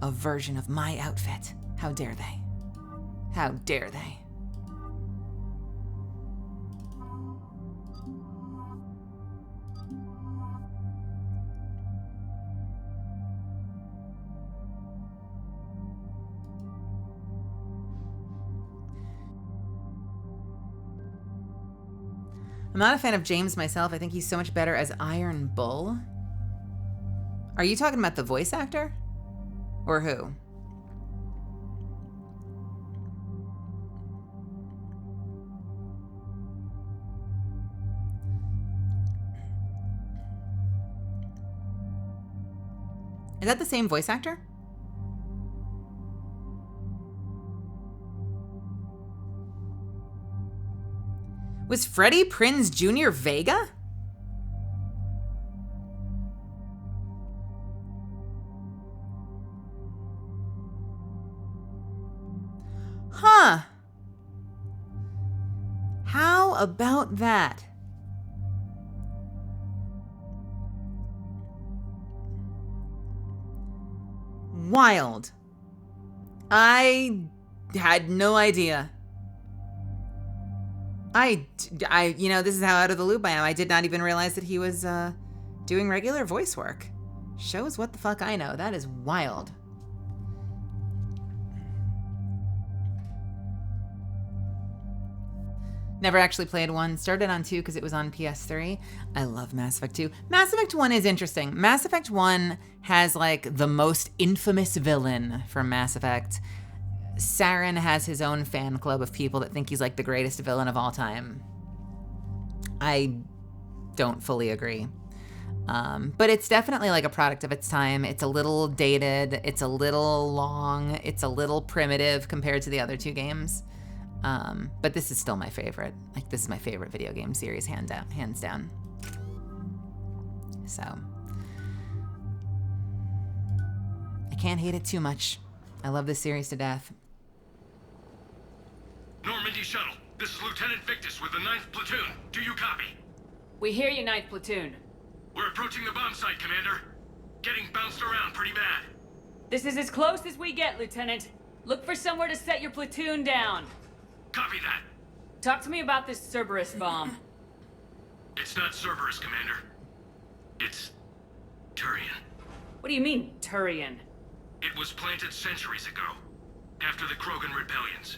a version of my outfit. How dare they? How dare they? I'm not a fan of James myself. I think he's so much better as Iron Bull. Are you talking about the voice actor? Or who? Is that the same voice actor? Was Freddie Prinze Jr. Vega? Huh. How about that? Wild. I had no idea. You know, this is how out of the loop I am. I did not even realize that he was doing regular voice work. Shows what the fuck I know. That is wild. Never actually played 1. Started on 2 because it was on PS3. I love Mass Effect 2. Mass Effect 1 is interesting. Mass Effect 1 has like the most infamous villain from Mass Effect. Saren has his own fan club of people that think he's like the greatest villain of all time. I don't fully agree. But it's definitely like a product of its time. It's a little dated. It's a little long. It's a little primitive compared to the other two games. But this is still my favorite. Like, this is my favorite video game series, hands down. So I can't hate it too much. I love this series to death. Normandy Shuttle, this is Lieutenant Victus with the 9th Platoon. Do you copy? We hear you, 9th Platoon. We're approaching the bomb site, Commander. Getting bounced around pretty bad. This is as close as we get, Lieutenant. Look for somewhere to set your platoon down. Copy that. Talk to me about this Cerberus bomb. It's not Cerberus, Commander. It's Turian. What do you mean, Turian? It was planted centuries ago, after the Krogan rebellions.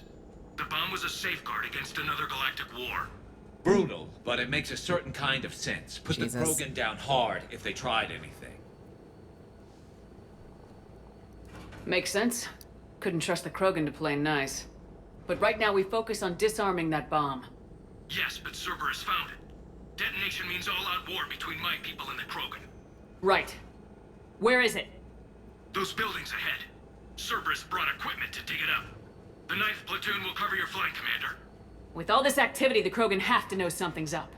The bomb was a safeguard against another galactic war. Brutal, but it makes a certain kind of sense. Put the Krogan down hard if they tried anything. Makes sense. Couldn't trust the Krogan to play nice. But right now we focus on disarming that bomb. Yes, but Cerberus found it. Detonation means all-out war between my people and the Krogan. Right. Where is it? Those buildings ahead. Cerberus brought equipment to dig it up. The 9th Platoon will cover your flank, Commander. With all this activity, the Krogan have to know something's up.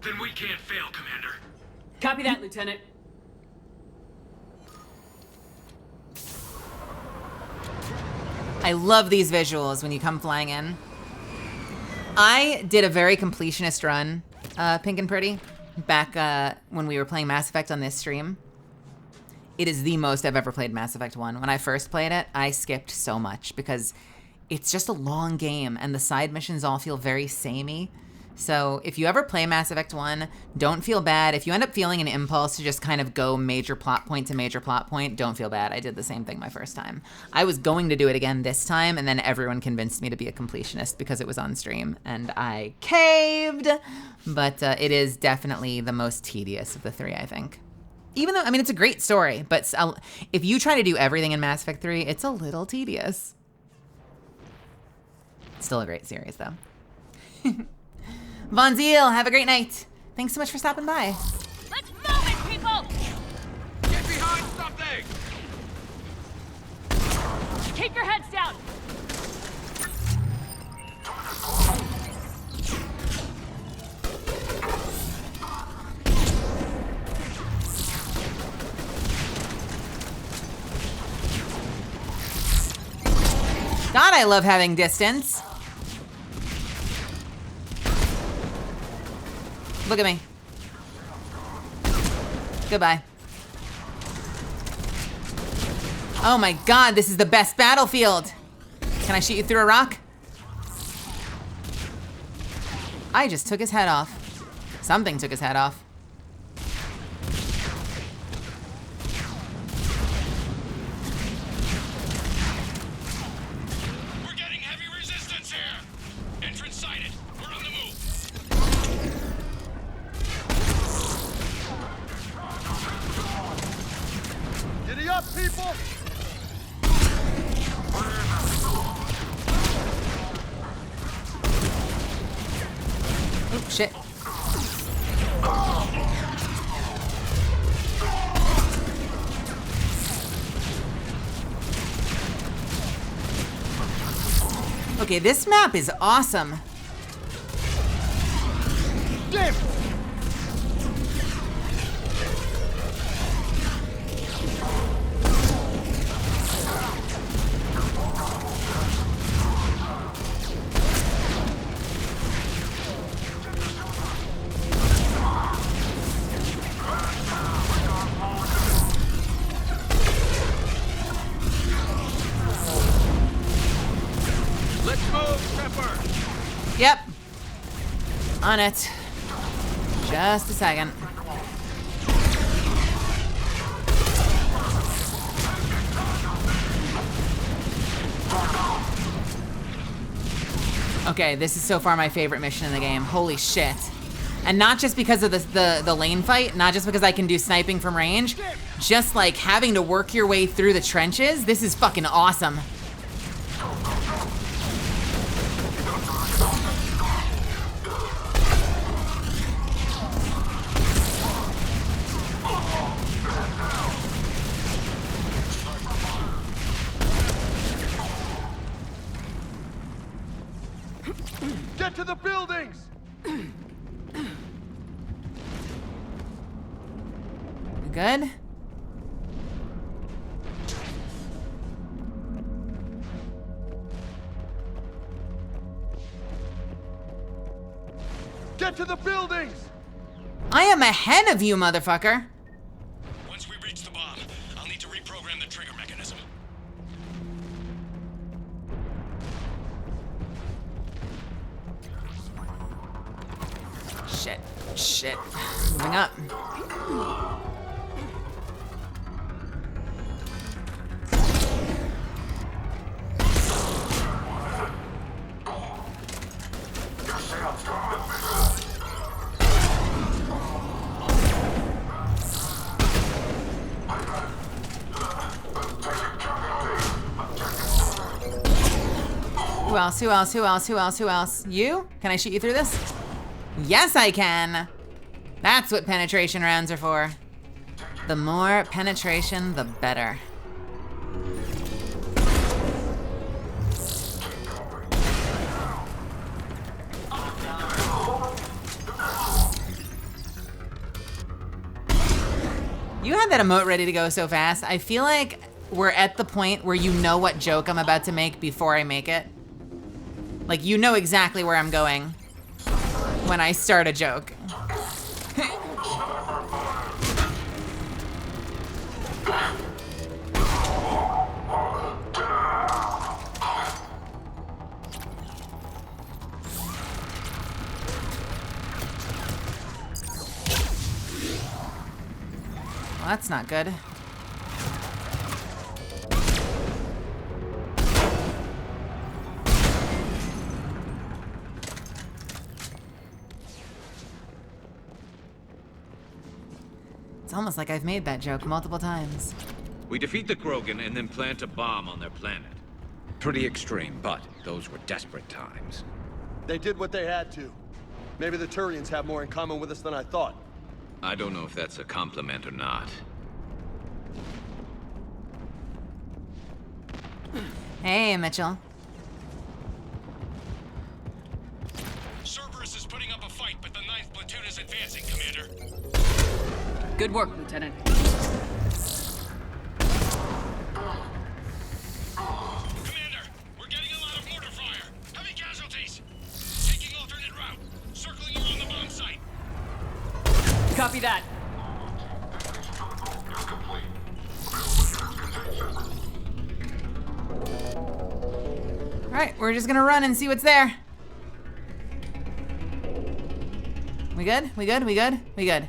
Then we can't fail, Commander. Copy that, Lieutenant. I love these visuals when you come flying in. I did a very completionist run, Pink and Pretty, back when we were playing Mass Effect on this stream. It is the most I've ever played Mass Effect 1. When I first played it, I skipped so much because it's just a long game and the side missions all feel very samey. So if you ever play Mass Effect 1, don't feel bad. If you end up feeling an impulse to just kind of go major plot point to major plot point, don't feel bad. I did the same thing my first time. I was going to do it again this time, and then everyone convinced me to be a completionist because it was on stream, and I caved. But it is definitely the most tedious of the three, I think. Even though, I mean, it's a great story, but if you try to do everything in Mass Effect 3, it's a little tedious. Still a great series, though. Von Ziel, have a great night. Thanks so much for stopping by. Let's move it, people! Get behind something! Keep your heads down! God, I love having distance. Look at me. Goodbye. Oh my God, this is the best battlefield. Can I shoot you through a rock? I just took his head off. Something took his head off. We're getting heavy resistance here! Entrance sighted. We're on the move. Giddy up, people! Oh, shit. Okay, this map is awesome. Damn! Let's move, Trapper! Yep. On it. Just a second. Okay, this is so far my favorite mission in the game. Holy shit. And not just because of the lane fight, not just because I can do sniping from range, just like having to work your way through the trenches. This is fucking awesome. Good? Get to the buildings! I am ahead of you, motherfucker. Once we reach the bomb, I'll need to reprogram the trigger mechanism. Shit. Shit. Moving up. Who else? Who else? Who else? Who else? Who else? You? Can I shoot you through this? Yes, I can. That's what penetration rounds are for. The more penetration, the better. You had that emote ready to go so fast. I feel like we're at the point where you know what joke I'm about to make before I make it. Like, you know exactly where I'm going when I start a joke. Well, that's not good. It's almost like I've made that joke multiple times. We defeat the Krogan and then plant a bomb on their planet. Pretty extreme, but those were desperate times. They did what they had to. Maybe the Turians have more in common with us than I thought. I don't know if that's a compliment or not. Hey, Mitchell. Cerberus is putting up a fight, but the 9th platoon is advancing, Commander. Good work, Lieutenant. Commander, we're getting a lot of mortar fire. Heavy casualties. Taking alternate route. Circling around the bomb site. Copy that. All right, we're just gonna run and see what's there. We good? We good? We good? We good.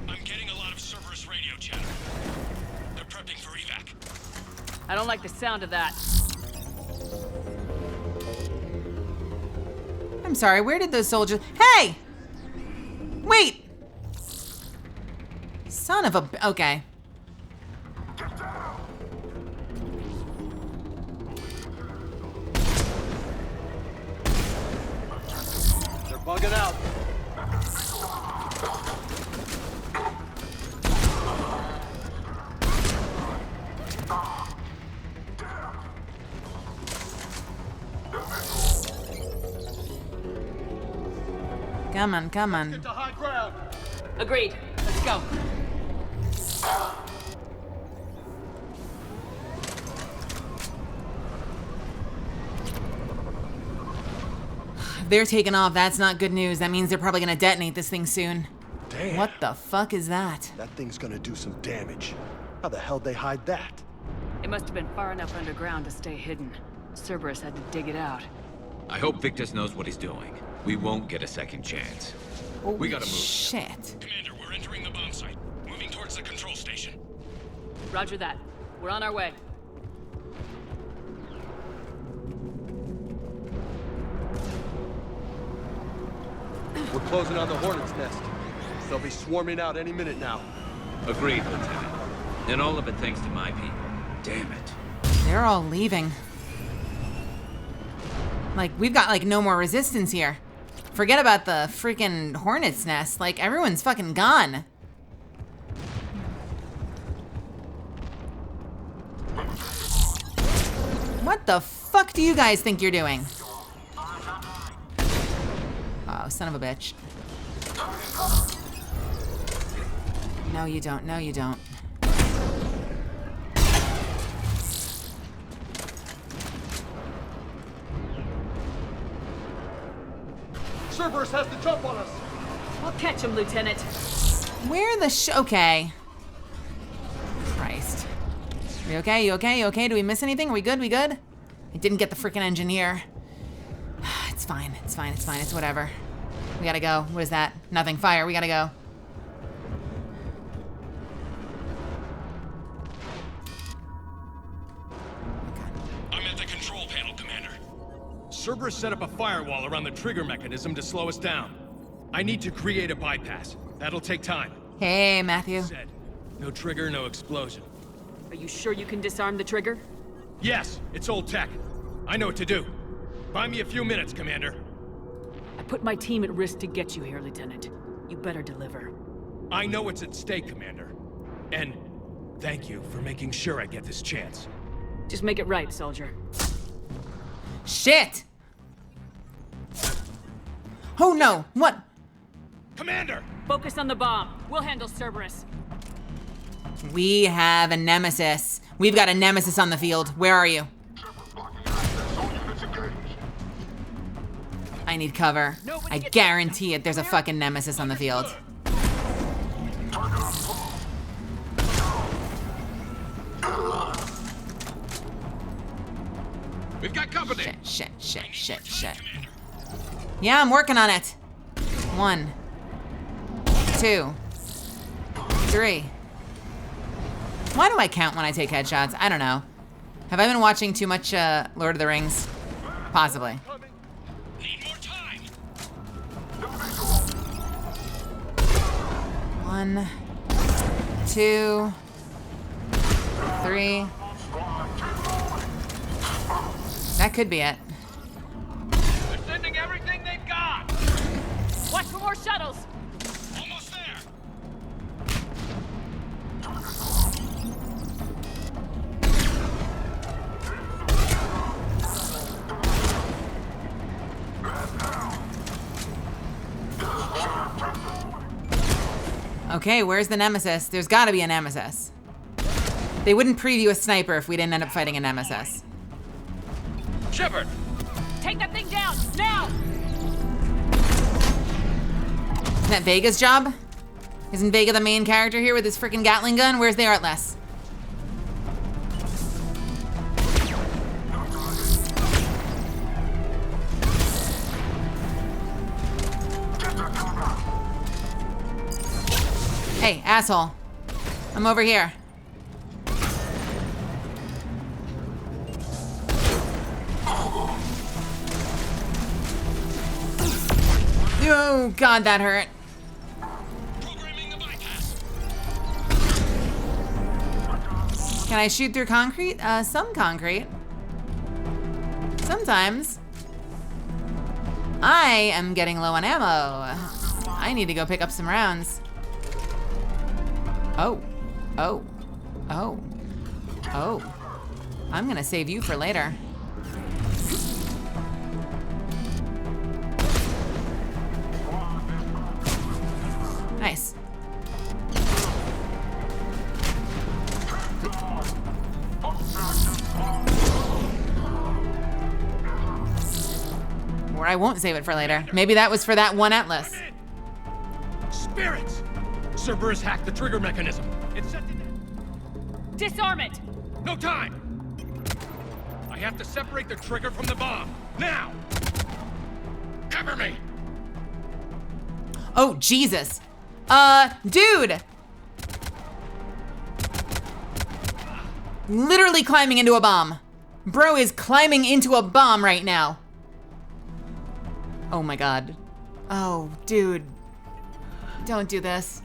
I'm getting a lot of Cerberus radio chatter. They're prepping for evac. I don't like the sound of that. I'm sorry, where did those soldiers... Hey! Wait! Son of a... Okay. They're bugging out. Come on, come on. Get to high ground. Agreed. Let's go. They're taking off. That's not good news. That means they're probably gonna detonate this thing soon. Damn. What the fuck is that? That thing's gonna do some damage. How the hell they hide that? It must have been far enough underground to stay hidden. Cerberus had to dig it out. I hope Victus knows what he's doing. We won't get a second chance. We gotta move. Shit. Commander, we're entering the bomb site. Moving towards the control station. Roger that. We're on our way. We're closing on the Hornet's nest. They'll be swarming out any minute now. Agreed, Lieutenant. And all of it thanks to my people. Damn it. They're all leaving. Like, we've got, like, no more resistance here. Forget about the freaking Hornet's nest. Like, everyone's fucking gone. What the fuck do you guys think you're doing? Oh, son of a bitch. No, you don't. No, you don't. Cerberus has the jump on us. We'll catch him, Lieutenant. Where the okay. Christ. You okay? You okay? You okay? Do we miss anything? Are we good? We good? I didn't get the freaking engineer. It's fine. It's fine. It's fine. It's whatever. We gotta go. What is that? Nothing. Fire. We gotta go. I'm at the control panel, Commander. Cerberus set up a firewall around the trigger mechanism to slow us down. I need to create a bypass. That'll take time. Hey, Matthew. Said, no trigger, no explosion. Are you sure you can disarm the trigger? Yes, it's old tech. I know what to do. Buy me a few minutes, Commander. I put my team at risk to get you here, Lieutenant. You better deliver. I know what's at stake, Commander. And thank you for making sure I get this chance. Just make it right, soldier. Shit! Oh no! What? Commander! Focus on the bomb. We'll handle Cerberus. We have a nemesis. We've got a nemesis on the field. Where are you? I need cover. I guarantee it, there's a fucking nemesis on the field. We've got company. Shit. Yeah, I'm working on it. 1, 2, 3. Why do I count when I take headshots? I don't know. Have I been watching too much Lord of the Rings? Possibly. Need more time. 1, 2, 3. That could be it. They're sending everything they've got. Watch for more shuttles. Almost there. Okay, where's the nemesis? There's gotta be a nemesis. They wouldn't preview a sniper if we didn't end up fighting a nemesis. Shepard! Take that thing down, now! Isn't that Vega's job? Isn't Vega the main character here with his freaking Gatling gun? Where's the Artless? Hey, asshole. I'm over here. Oh, God, that hurt. Programming the bypass. Can I shoot through concrete? Some concrete. Sometimes. I am getting low on ammo. I need to go pick up some rounds. Oh. I'm gonna save you for later. Nice. Or I won't save it for later. Maybe that was for that one Atlas. Spirits! Cerberus hacked the trigger mechanism. It set it. Disarm it! No time! I have to separate the trigger from the bomb. Now! Cover me! Oh, Jesus. Dude! Literally climbing into a bomb. Bro is climbing into a bomb right now. Oh my God. Oh, dude. Don't do this.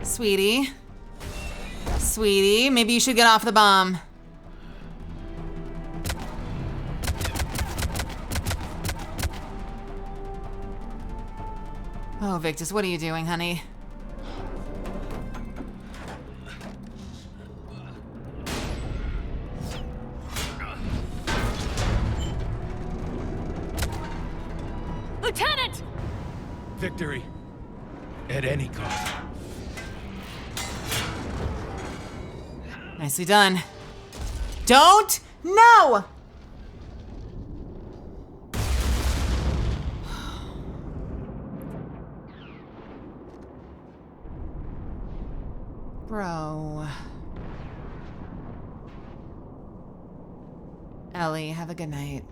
Sweetie. Sweetie, maybe you should get off the bomb. Oh, Victus, what are you doing, honey? Lieutenant! Victory. At any cost. Nicely done. Don't! No! Bro. Ellie, have a good night.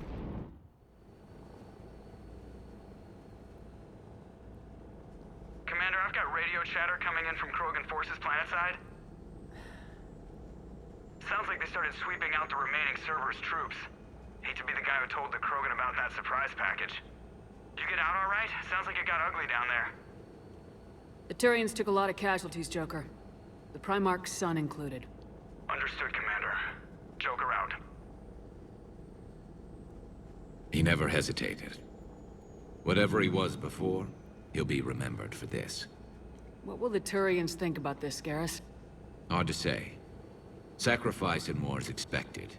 Commander, I've got radio chatter coming in from Krogan forces planetside. Sounds like they started sweeping out the remaining Cerberus troops. Hate to be the guy who told the Krogan about that surprise package. Did you get out all right? Sounds like it got ugly down there. The Turians took a lot of casualties, Joker. The Primarch's son included. Understood, Commander. Joker out. He never hesitated. Whatever he was before, he'll be remembered for this. What will the Turians think about this, Garrus? Hard to say. Sacrifice in war is expected.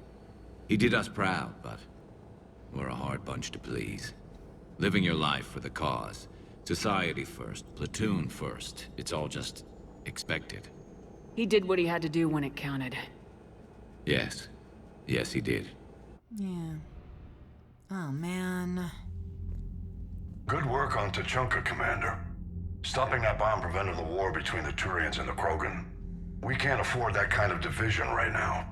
He did us proud, but we're a hard bunch to please. Living your life for the cause. Society first, platoon first. It's all just expected. He did what he had to do when it counted. Yes. Yes, he did. Yeah. Oh, man. Good work on Tachanka, Commander. Stopping that bomb prevented the war between the Turians and the Krogan. We can't afford that kind of division right now.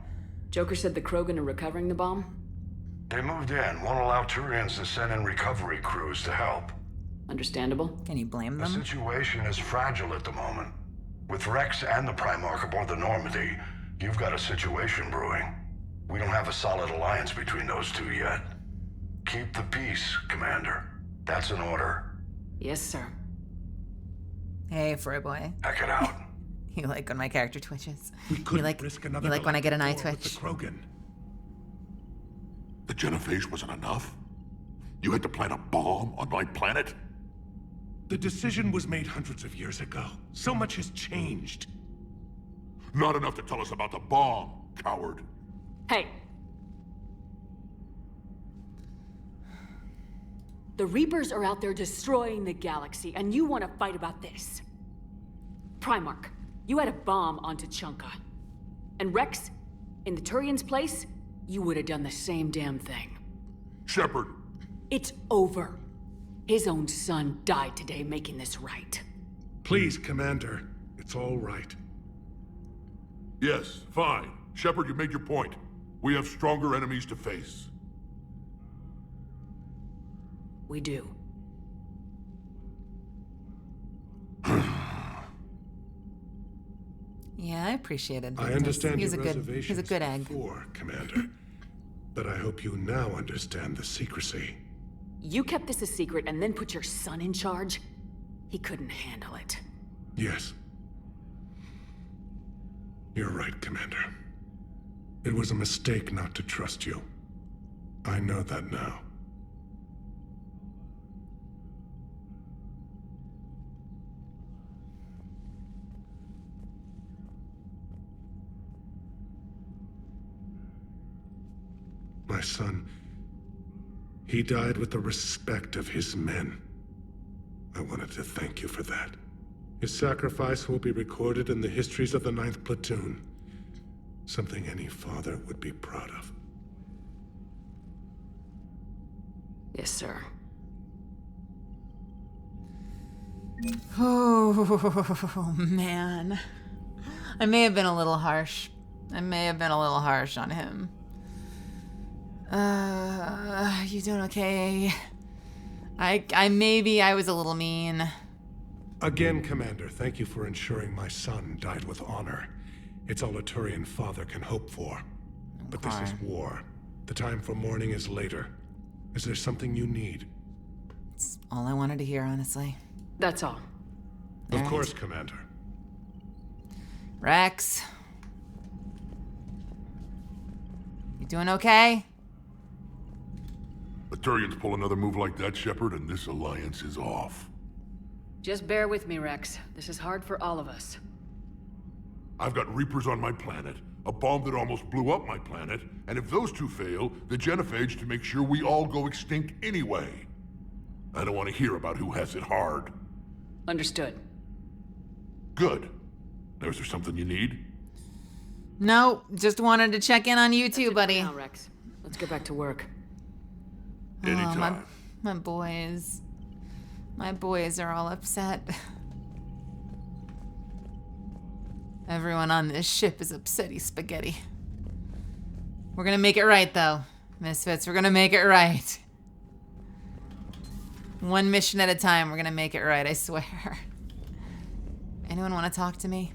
Joker said the Krogan are recovering the bomb? They moved in, won't allow Turians to send in recovery crews to help. Understandable. Can you blame The them? situation is fragile at the moment. With Rex and the Primarch aboard the Normandy, you've got a situation brewing. We don't have a solid alliance between those two yet. Keep the peace, Commander. That's an order. Yes, sir. Hey, Froy boy. Heck it out. You like when my character twitches? We You couldn't like, risk another you like when I get an eye war with twitch? the Krogan. The genophage wasn't enough? You had to plant a bomb on my planet? The decision was made hundreds of years ago. So much has changed. Not enough to tell us about the bomb, coward. Hey! The Reapers are out there destroying the galaxy, and you want to fight about this. Primarch, you had a bomb on Tachanka. And Rex, in the Turian's place, you would have done the same damn thing. Shepard! It's over. His own son died today making this right. Please, Commander. It's all right. Yes, fine. Shepard, you made your point. We have stronger enemies to face. We do. Yeah, I appreciated I Victus. understand He's your a good, reservations he's a good egg. before, Commander. But I hope you now understand the secrecy. You kept this a secret and then put your son in charge? He couldn't handle it. Yes. You're right, Commander. It was a mistake not to trust you. I know that now. My son, he died with the respect of his men. I wanted to thank you for that. His sacrifice will be recorded in the histories of the 9th Platoon. Something any father would be proud of. Yes, sir. Oh, man. I may have been a little harsh. On him. You doing okay? Maybe I was a little mean. Again, Commander, thank you for ensuring my son died with honor. It's all a Turian father can hope for. But this is war. The time for mourning is later. Is there something you need? It's all I wanted to hear, honestly. That's all. Of course, Commander. Rex. You doing okay? The Turians pull another move like that, Shepard, and this alliance is off. Just bear with me, Rex. This is hard for all of us. I've got Reapers on my planet, a bomb that almost blew up my planet, and if those two fail, the genophage to make sure we all go extinct anyway. I don't want to hear about who has it hard. Understood. Good. Now, is there something you need? No, just wanted to check in on you too, buddy. Now, Rex. Let's get back to work. Anytime. My boys. My boys are all upset. Everyone on this ship is upsetty spaghetti. We're gonna make it right, though. Misfits, we're gonna make it right. One mission at a time, we're gonna make it right, I swear. Anyone want to talk to me?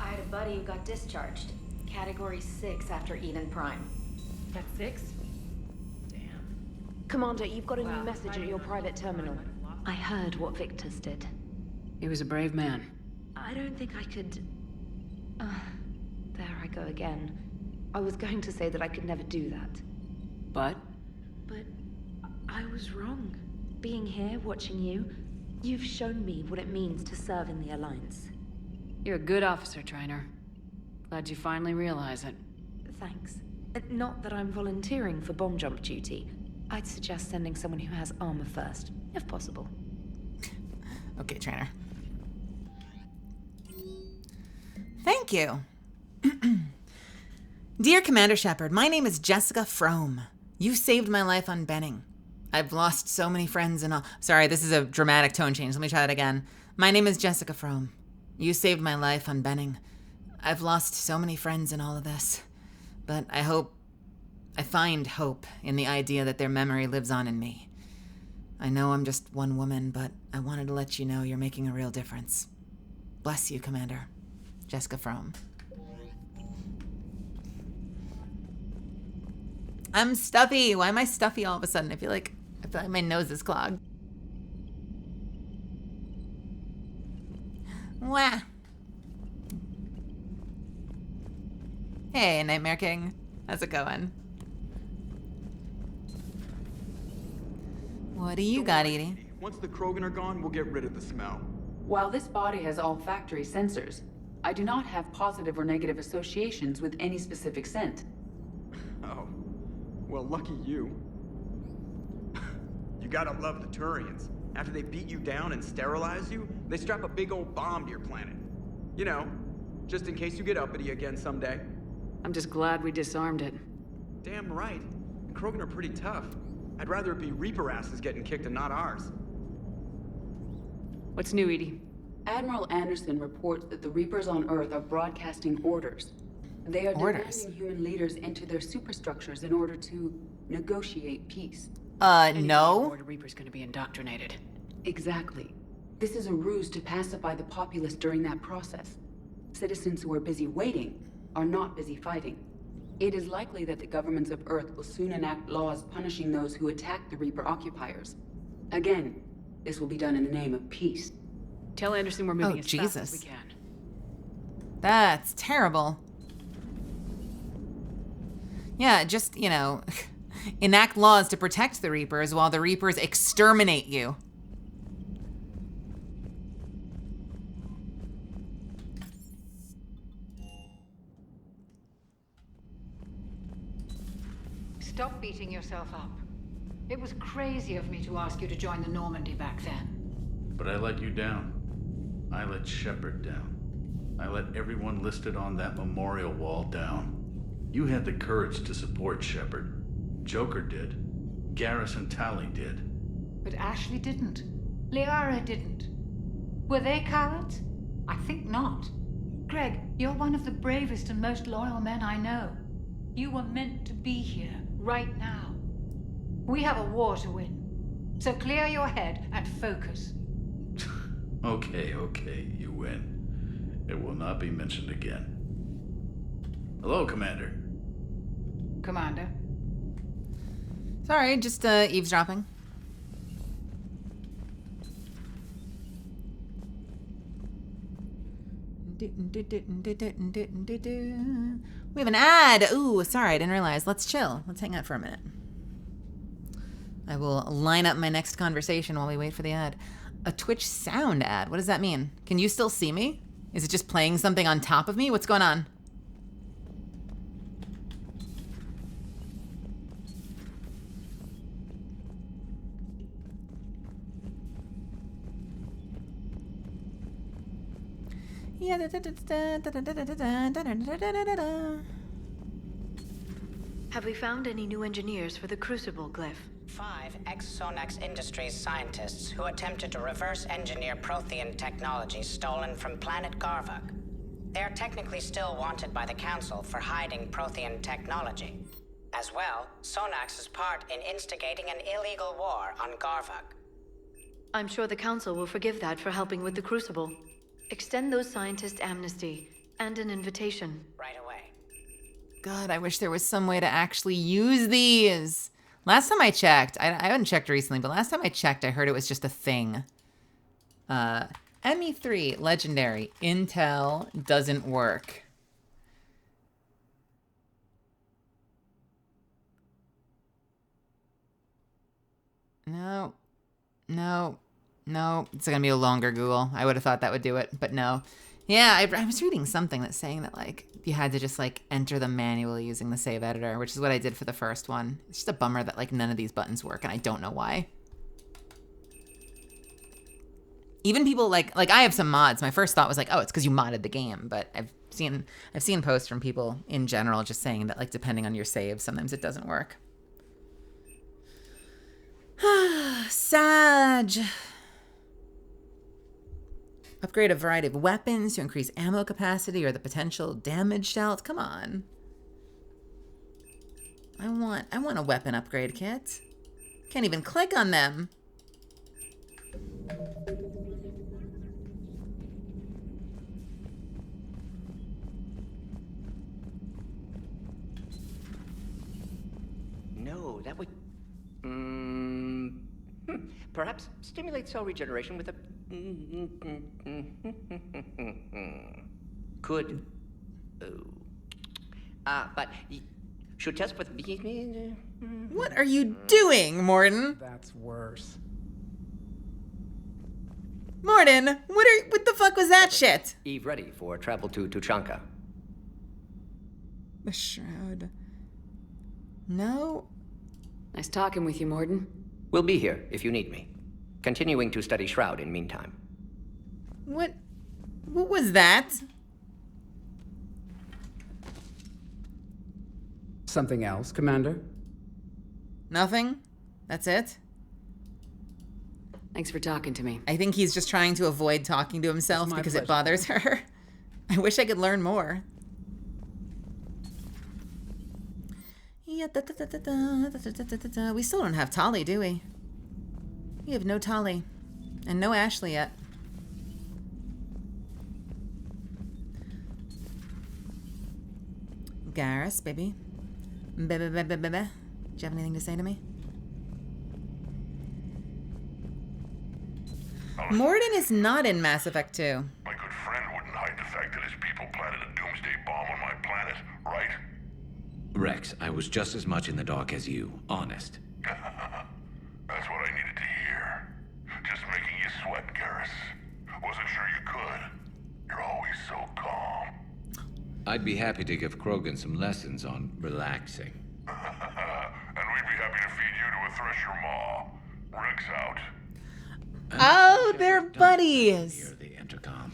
I had a buddy who got discharged. Category 6 after Eden Prime. That's 6? Commander, you've got a new message at your private terminal. I heard what Victor's did. He was a brave man. I don't think I could... there I go again. I was going to say that I could never do that. But? But I was wrong. Being here, watching you, you've shown me what it means to serve in the Alliance. You're a good officer, Trainer. Glad you finally realize it. Thanks. Not that I'm volunteering for bomb jump duty. I'd suggest sending someone who has armor first, if possible. Okay, Trainer. Thank you. Dear Commander Shepard, my name is Jessica Frome. You saved my life on Benning. I've lost so many friends and all. Sorry, this is a dramatic tone change. Let me try that again. My name is Jessica Frome. You saved my life on Benning. I've lost so many friends in all of this. But I find hope in the idea that their memory lives on in me. I know I'm just one woman, but I wanted to let you know you're making a real difference. Bless you, Commander. Jessica Frome. I'm stuffy. Why am I stuffy all of a sudden? I feel like my nose is clogged. Wah. Hey, Nightmare King. How's it going? What do you got, Edie? Once the Krogan are gone, we'll get rid of the smell. While this body has olfactory sensors, I do not have positive or negative associations with any specific scent. Oh. Well, lucky you. You gotta love the Turians. After they beat you down and sterilize you, they strap a big old bomb to your planet. You know, just in case you get uppity again someday. I'm just glad we disarmed it. Damn right. The Krogan are pretty tough. I'd rather it be Reaper asses getting kicked and not ours. What's new, Edie? Admiral Anderson reports that the Reapers on Earth are broadcasting orders. They are demanding human leaders into their superstructures in order to negotiate peace. No. The Reaper's gonna be indoctrinated. Exactly. This is a ruse to pacify the populace during that process. Citizens who are busy waiting are not busy fighting. It is likely that the governments of Earth will soon enact laws punishing those who attack the Reaper occupiers. Again, this will be done in the name of peace. Tell Anderson we're moving as fast as we can. That's terrible. Yeah, just, you know, enact laws to protect the Reapers while the Reapers exterminate you. Stop beating yourself up. It was crazy of me to ask you to join the Normandy back then. But I let you down. I let Shepard down. I let everyone listed on that memorial wall down. You had the courage to support Shepard. Joker did. Garrison Tally did. But Ashley didn't. Liara didn't. Were they cowards? I think not. Greg, you're one of the bravest and most loyal men I know. You were meant to be here, right now. We have a war to win. So clear your head and focus. Okay, you win. It will not be mentioned again. Hello, Commander. Commander. Sorry, just eavesdropping. We have an ad. Ooh, sorry, I didn't realize. Let's chill. Let's hang out for a minute. I will line up my next conversation while we wait for the ad. A Twitch sound ad. What does that mean? Can you still see me? Is it just playing something on top of me? What's going on? Yeah. Have we found any new engineers for the Crucible glyph? 5 ex-Sonax Industries scientists who attempted to reverse engineer Prothean technology stolen from planet Garvug. They are technically still wanted by the Council for hiding Prothean technology. As well, Sonax's part in instigating an illegal war on Garvug. I'm sure the Council will forgive that for helping with the Crucible. Extend those scientists amnesty and an invitation. Right away. God, I wish there was some way to actually use these. Last time I checked, I haven't checked recently, but last time I checked, I heard it was just a thing. ME3, legendary. Intel doesn't work. No. It's gonna be a longer Google. I would have thought that would do it, but no. Yeah, I was reading something that's saying that, like, you had to just, like, enter them manually using the save editor, which is what I did for the first one. It's just a bummer that, like, none of these buttons work, and I don't know why. Even people, like I have some mods. My first thought was, like, oh, it's because you modded the game, but I've seen posts from people in general just saying that, like, depending on your save, sometimes it doesn't work. Sag. Upgrade a variety of weapons to increase ammo capacity or the potential damage dealt. Come on. I want a weapon upgrade kit. Can't even click on them. No, that would... Perhaps stimulate cell regeneration with a... Could. But should test with... What are you doing, Morden? That's worse. Morden, what the fuck was that shit? Eve ready for travel to Tuchanka. The shroud. No. Nice talking with you, Morden. We'll be here if you need me. Continuing to study Shroud in meantime. What was that? Something else, Commander? Nothing? That's it? Thanks for talking to me. I think he's just trying to avoid talking to himself because it bothers her. I wish I could learn more. Yeah, we still don't have Tali, do we? We have no Tali. And no Ashley yet. Garrus, baby. Baby. Do you have anything to say to me? Morden is not in Mass Effect 2. My good friend wouldn't hide the fact that his people planted a doomsday bomb on my planet, right? Rex, I was just as much in the dark as you, honest. That's what I needed to hear. Just making you sweat, Garrus. Wasn't sure you could. You're always so calm. I'd be happy to give Krogan some lessons on relaxing. And we'd be happy to feed you to a thresher maw. Rex out. Oh, they're buddies. Near the intercom.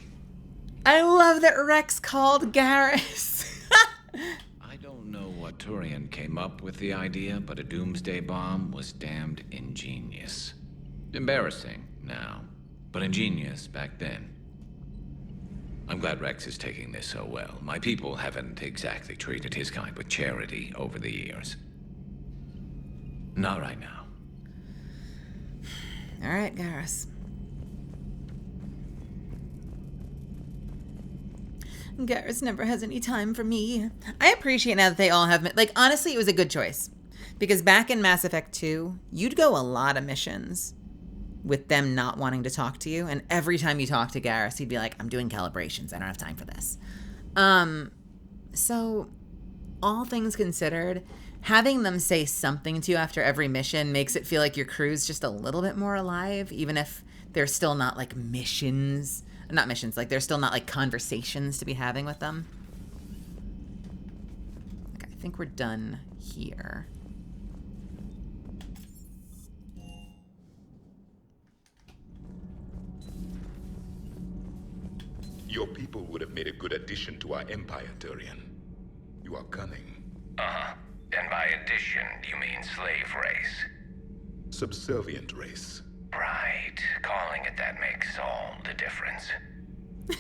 I love that Rex called Garrus. I don't know what Turian came up with the idea, but a doomsday bomb was damned ingenious. Embarrassing now, but ingenious back then. I'm glad Rex is taking this so well. My people haven't exactly treated his kind with charity over the years. Not right now. All right, Garrus. Garrus never has any time for me. I appreciate now that they all have... Like, honestly, it was a good choice. Because back in Mass Effect 2, you'd go a lot of missions with them not wanting to talk to you. And every time you talk to Garrus, he'd be like, I'm doing calibrations. I don't have time for this. So all things considered, having them say something to you after every mission makes it feel like your crew's just a little bit more alive, even if they're still not like missions. Not missions, like there's still not like conversations to be having with them. Okay, I think we're done here. Your people would have made a good addition to our empire, Turian. You are cunning. Uh-huh. And by addition, you mean slave race? Subservient race. Right. Calling it that makes all the difference.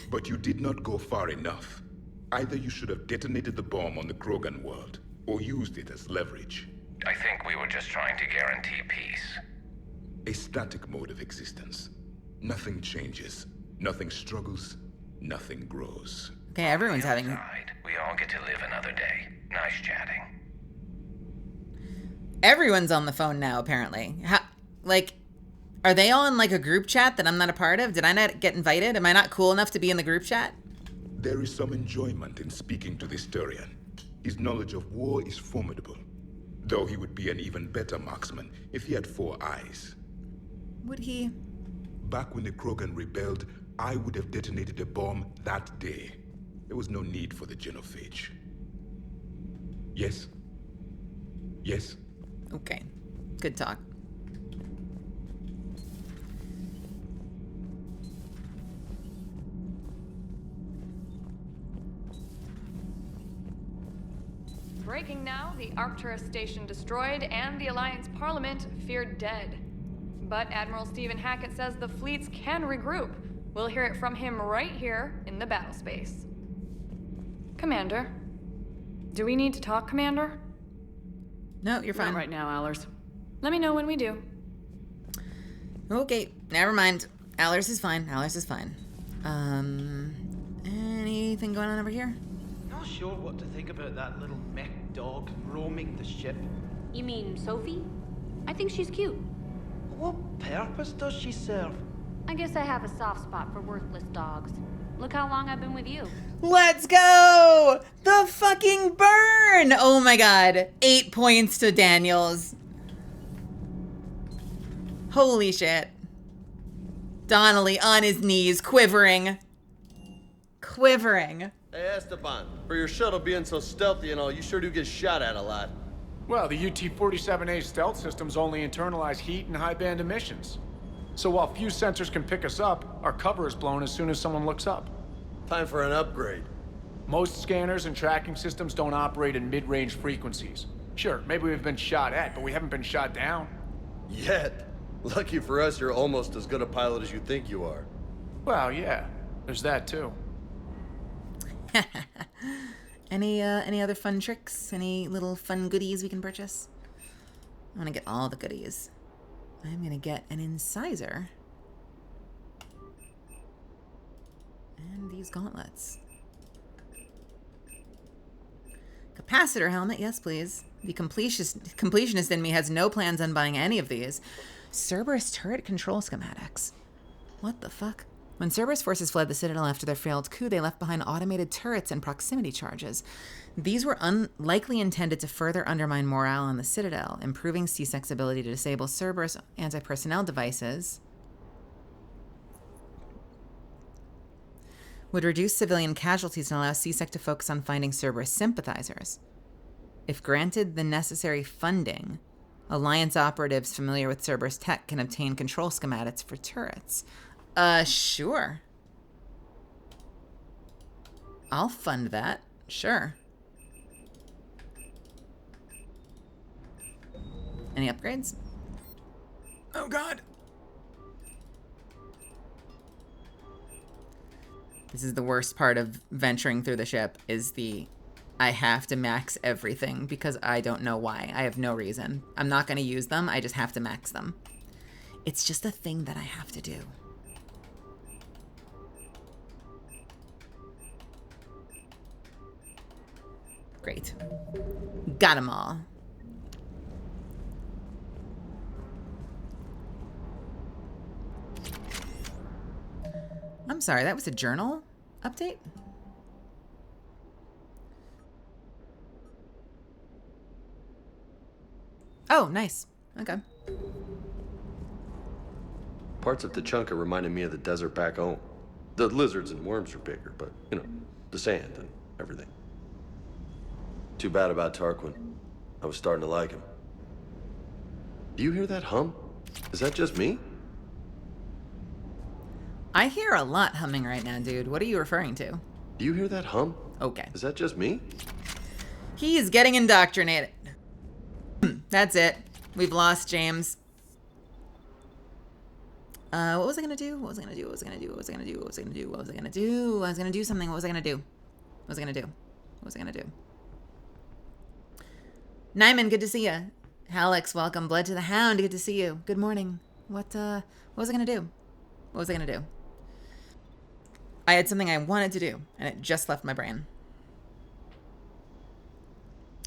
But you did not go far enough. Either you should have detonated the bomb on the Krogan world, or used it as leverage. I think we were just trying to guarantee peace. A static mode of existence. Nothing changes. Nothing struggles. Nothing grows. Okay, everyone's having... We all get to live another day. Nice chatting. Everyone's on the phone now, apparently. Like, are they all in, like, a group chat that I'm not a part of? Did I not get invited? Am I not cool enough to be in the group chat? There is some enjoyment in speaking to this Turian. His knowledge of war is formidable. Though he would be an even better marksman if he had 4 eyes. Would he? Back when the Krogan rebelled, I would have detonated a bomb that day. There was no need for the genophage. Yes? Yes? Okay. Good talk. Breaking now, the Arcturus station destroyed and the Alliance Parliament feared dead. But Admiral Stephen Hackett says the fleets can regroup. We'll hear it from him right here in the battle space. Commander. Do we need to talk, Commander? No, you're fine. Not right now, Allers. Let me know when we do. Okay, never mind. Allers is fine. Allers is fine. Anything going on over here? Not sure what to think about that little mech dog roaming the ship. You mean Sophie? I think she's cute. What purpose does she serve? I guess I have a soft spot for worthless dogs. Look how long I've been with you. Let's go! The fucking burn! Oh my god. 8 points to Daniels. Holy shit. Donnelly on his knees, quivering. Quivering. Hey, Esteban, for your shuttle being so stealthy and all, you sure do get shot at a lot. Well, the UT-47A stealth systems only internalize heat and high-band emissions. So while few sensors can pick us up, our cover is blown as soon as someone looks up. Time for an upgrade. Most scanners and tracking systems don't operate in mid-range frequencies. Sure, maybe we've been shot at, but we haven't been shot down. Yet. Lucky for us, you're almost as good a pilot as you think you are. Well, yeah. There's that, too. Any other fun tricks? Any little fun goodies we can purchase? I want to get all the goodies. I'm going to get an incisor. And these gauntlets. Capacitor helmet, yes please. The completionist in me has no plans on buying any of these. Cerberus turret control schematics. What the fuck? When Cerberus forces fled the Citadel after their failed coup, they left behind automated turrets and proximity charges. These were likely intended to further undermine morale on the Citadel, improving C-Sec's ability to disable Cerberus anti-personnel devices. Would reduce civilian casualties and allow C-Sec to focus on finding Cerberus sympathizers. If granted the necessary funding, Alliance operatives familiar with Cerberus tech can obtain control schematics for turrets. Sure. I'll fund that. Sure. Any upgrades? Oh god. This is the worst part of venturing through the ship, is I have to max everything because I don't know why. I have no reason. I'm not going to use them. I just have to max them. It's just a thing that I have to do. Great. Got them all. I'm sorry, that was a journal update? Oh, nice. Okay. Parts of Tachanka reminded me of the desert back home. The lizards and worms are bigger, but, you know, the sand and everything. Too bad about Tarquin. I was starting to like him. Do you hear that hum? Is that just me? I hear a lot humming right now, dude. What are you referring to? Do you hear that hum? Okay. Is that just me? He is getting indoctrinated. That's it. We've lost James. What was I gonna do? What was I gonna do? What was I gonna do? What was I gonna do? What was I gonna do? What was I gonna do? I was gonna do something. What was I gonna do? What was I gonna do? What was I gonna do? Nyman, good to see you. Alex, welcome. Blood to the Hound, good to see you. Good morning. What was I gonna do? What was I gonna do? I had something I wanted to do, and it just left my brain.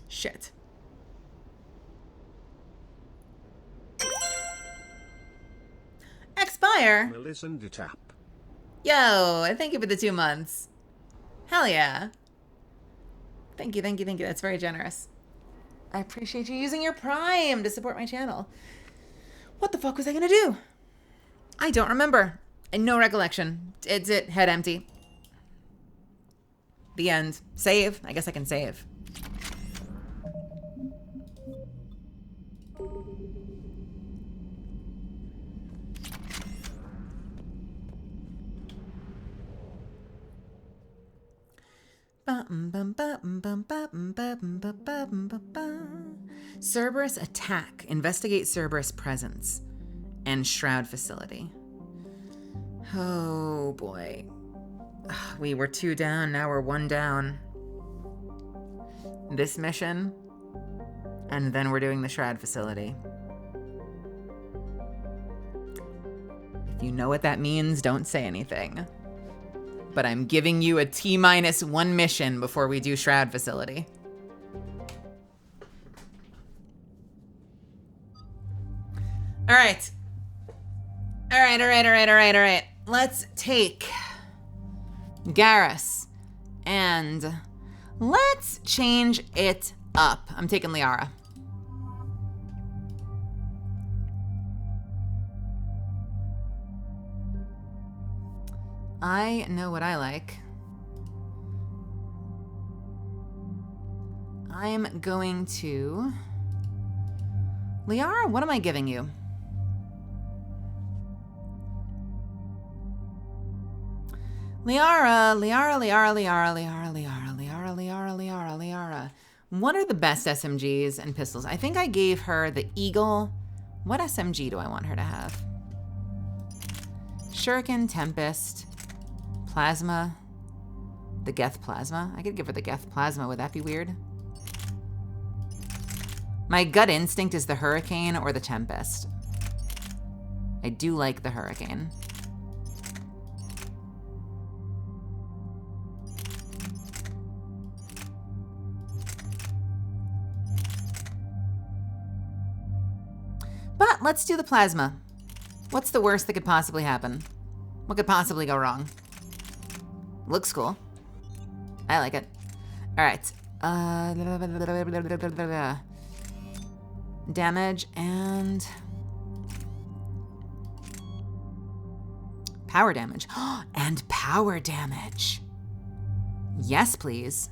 Shit. Expire? Listen to tap. Yo, thank you for the 2 months. Hell yeah. Thank you, thank you, thank you. That's very generous. I appreciate you using your Prime to support my channel. What the fuck was I gonna do? I don't remember. No recollection. It's it. Head empty. The end. Save. I guess I can save. Cerberus attack. Investigate Cerberus presence. And Shroud facility. Oh boy. We were 2 down, now we're 1 down. This mission. And then we're doing the Shroud facility. If you know what that means, don't say anything. But I'm giving you a T-1 mission before we do Shroud facility. All right. All right. Let's take Garrus and let's change it up. I'm taking Liara. I know what I like. I'm going to... Liara, what am I giving you? Liara. What are the best SMGs and pistols? I think I gave her the Eagle. What SMG do I want her to have? Shuriken, Tempest, Plasma, the Geth Plasma. I could give her the Geth Plasma. Would that be weird? My gut instinct is the Hurricane or the Tempest. I do like the Hurricane. But let's do the Plasma. What's the worst that could possibly happen? What could possibly go wrong? Looks cool. I like it. All right. Damage and power damage. And power damage. Yes, please.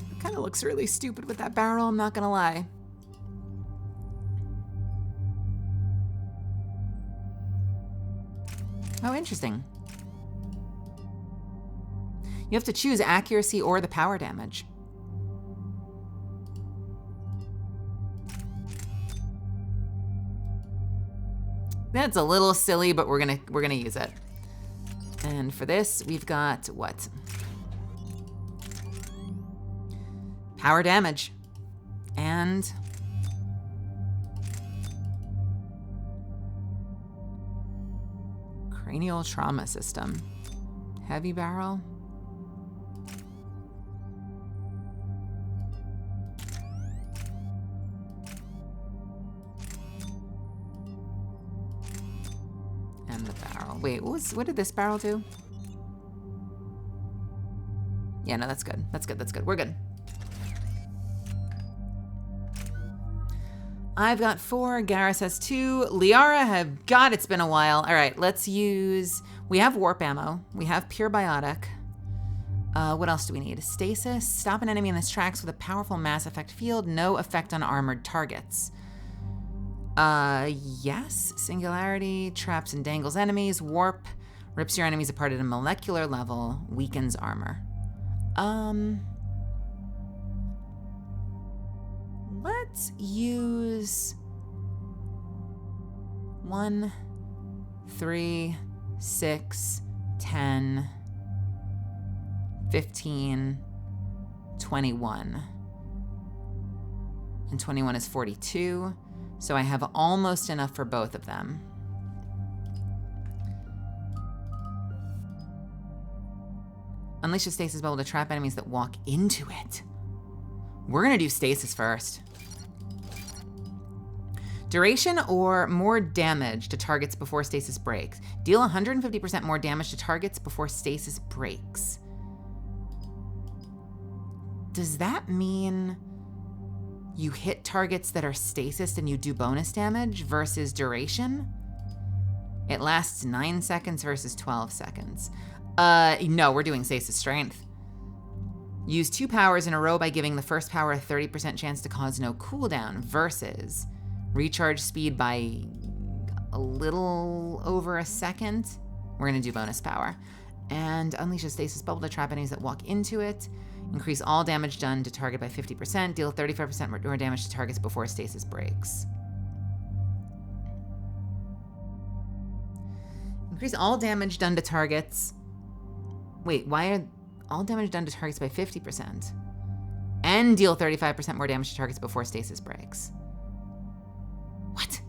It kind of looks really stupid with that barrel, I'm not gonna lie. Oh, interesting. You have to choose accuracy or the power damage. That's a little silly, but we're gonna use it. And for this, we've got what? Power damage. And cranial trauma system. Heavy barrel. And the barrel. Wait, what did this barrel do? Yeah, no, that's good. That's good. That's good. We're good. I've got 4. Garrus has 2. Liara have... God, it's been a while. All right, let's use... We have warp ammo. We have pure biotic. What else do we need? Stasis. Stop an enemy in its tracks with a powerful mass effect field. No effect on armored targets. Yes. Singularity. Traps and dangles enemies. Warp. Rips your enemies apart at a molecular level. Weakens armor. Let's use 1, 3, 6, 10, 15, 21. And 21 is 42. So I have almost enough for both of them. Unleash a stasis bubble to trap enemies that walk into it. We're gonna do stasis first. Duration or more damage to targets before stasis breaks. Deal 150% more damage to targets before stasis breaks. Does that mean you hit targets that are stasis and you do bonus damage versus duration? It lasts 9 seconds versus 12 seconds. No, we're doing stasis strength. Use 2 powers in a row by giving the first power a 30% chance to cause no cooldown versus recharge speed by a little over a second. We're gonna do bonus power. And unleash a stasis bubble to trap enemies that walk into it. Increase all damage done to target by 50%. Deal 35% more damage to targets before stasis breaks. Increase all damage done to targets. Wait, why are all damage done to targets by 50%? And deal 35% more damage to targets before stasis breaks. What?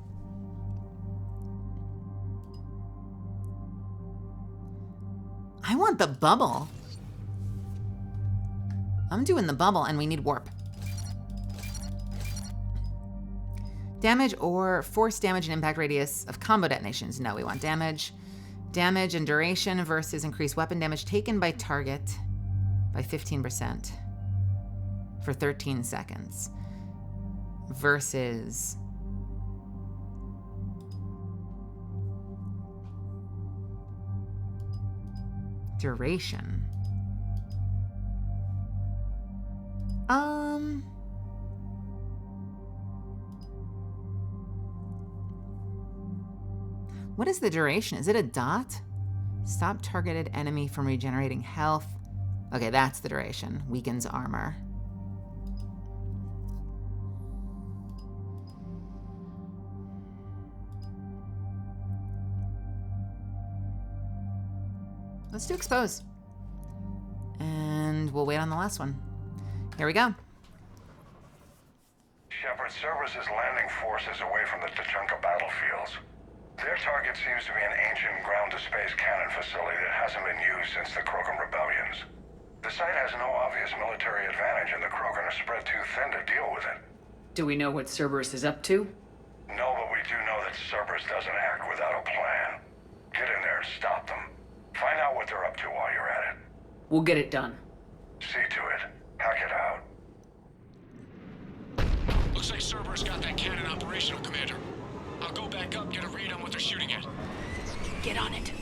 I want the bubble. I'm doing the bubble and we need warp. Damage or force damage and impact radius of combo detonations. No, we want damage. Damage and duration versus increased weapon damage taken by target by 15% for 13 seconds versus duration. What is the duration? Is it a dot? Stop targeted enemy from regenerating health. Okay, that's the duration. Weakens armor. Let's do expose. And we'll wait on the last one. Here we go. Shepard, Cerberus' landing forces away from the Tachanka battlefields. Their target seems to be an ancient ground-to-space cannon facility that hasn't been used since the Krogan rebellions. The site has no obvious military advantage, and the Krogan are spread too thin to deal with it. Do we know what Cerberus is up to? No, but we do know that Cerberus doesn't act without a plan. Get in there and stop them. Find out what they're up to while you're at it. We'll get it done. See to it. Hack it out. Looks like Cerberus got that cannon operational, Commander. I'll go back up, get a read on what they're shooting at. Get on it.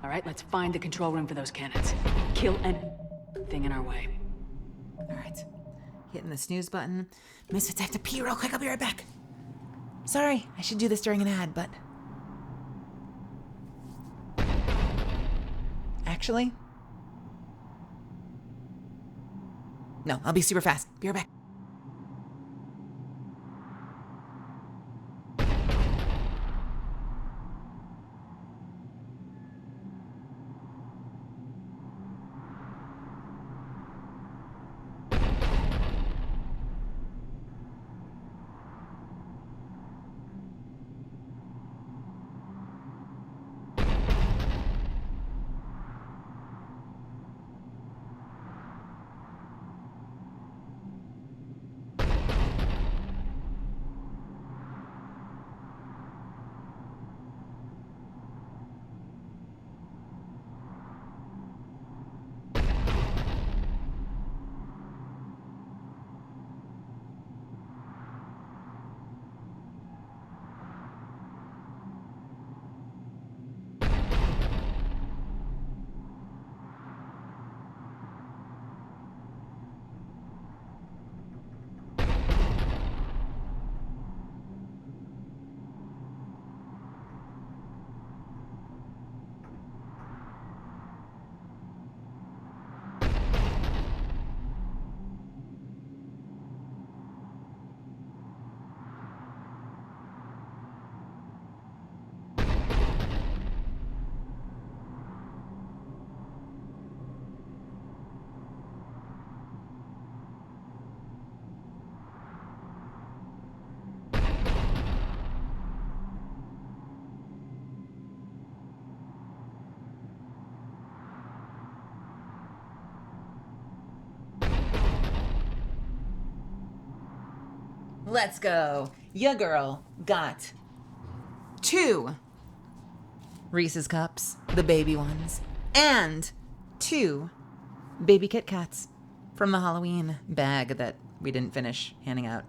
All right, let's find the control room for those cannons. Kill anything in our way. All right. Hitting the snooze button. Misfits, I have to pee real quick. I'll be right back. Sorry, I should do this during an ad, but... Actually... No, I'll be super fast. Be right back. Let's go. Ya girl got 2 Reese's Cups, the baby ones, and 2 baby Kit Kats from the Halloween bag that we didn't finish handing out.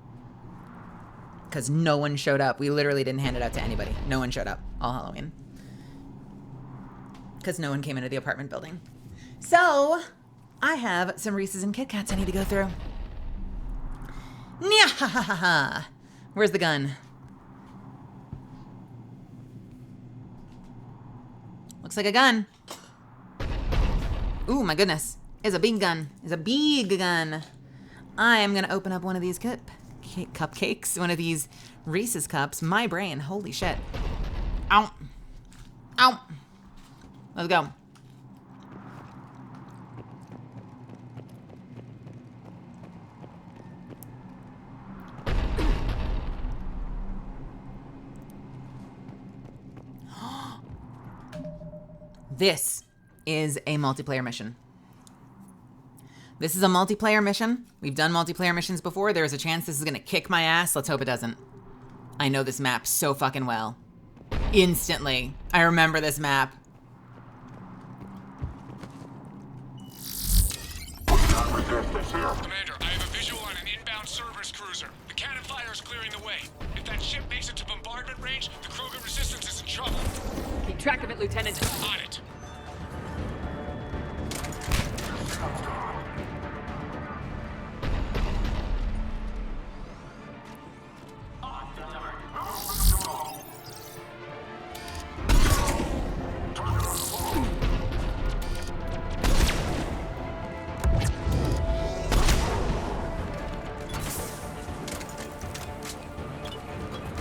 Because no one showed up. We literally didn't hand it out to anybody. No one showed up all Halloween. Because no one came into the apartment building. So, I have some Reese's and Kit Kats I need to go through. Nya-ha-ha-ha-ha. Where's the gun? Looks like a gun. Ooh, my goodness. It's a big gun. It's a big gun. I am going to open up one of these cupcakes. One of these Reese's Cups. My brain. Holy shit. Ow. Ow. Let's go. This is a multiplayer mission. This is a multiplayer mission. We've done multiplayer missions before. There's a chance this is gonna kick my ass. Let's hope it doesn't. I know this map so fucking well. Instantly. I remember this map. Commander, I have a visual on an inbound service cruiser. The cannon fire is clearing the way. If that ship makes it to bombardment range, the Krogan resistance is in trouble. Keep track of it, Lieutenant. On it.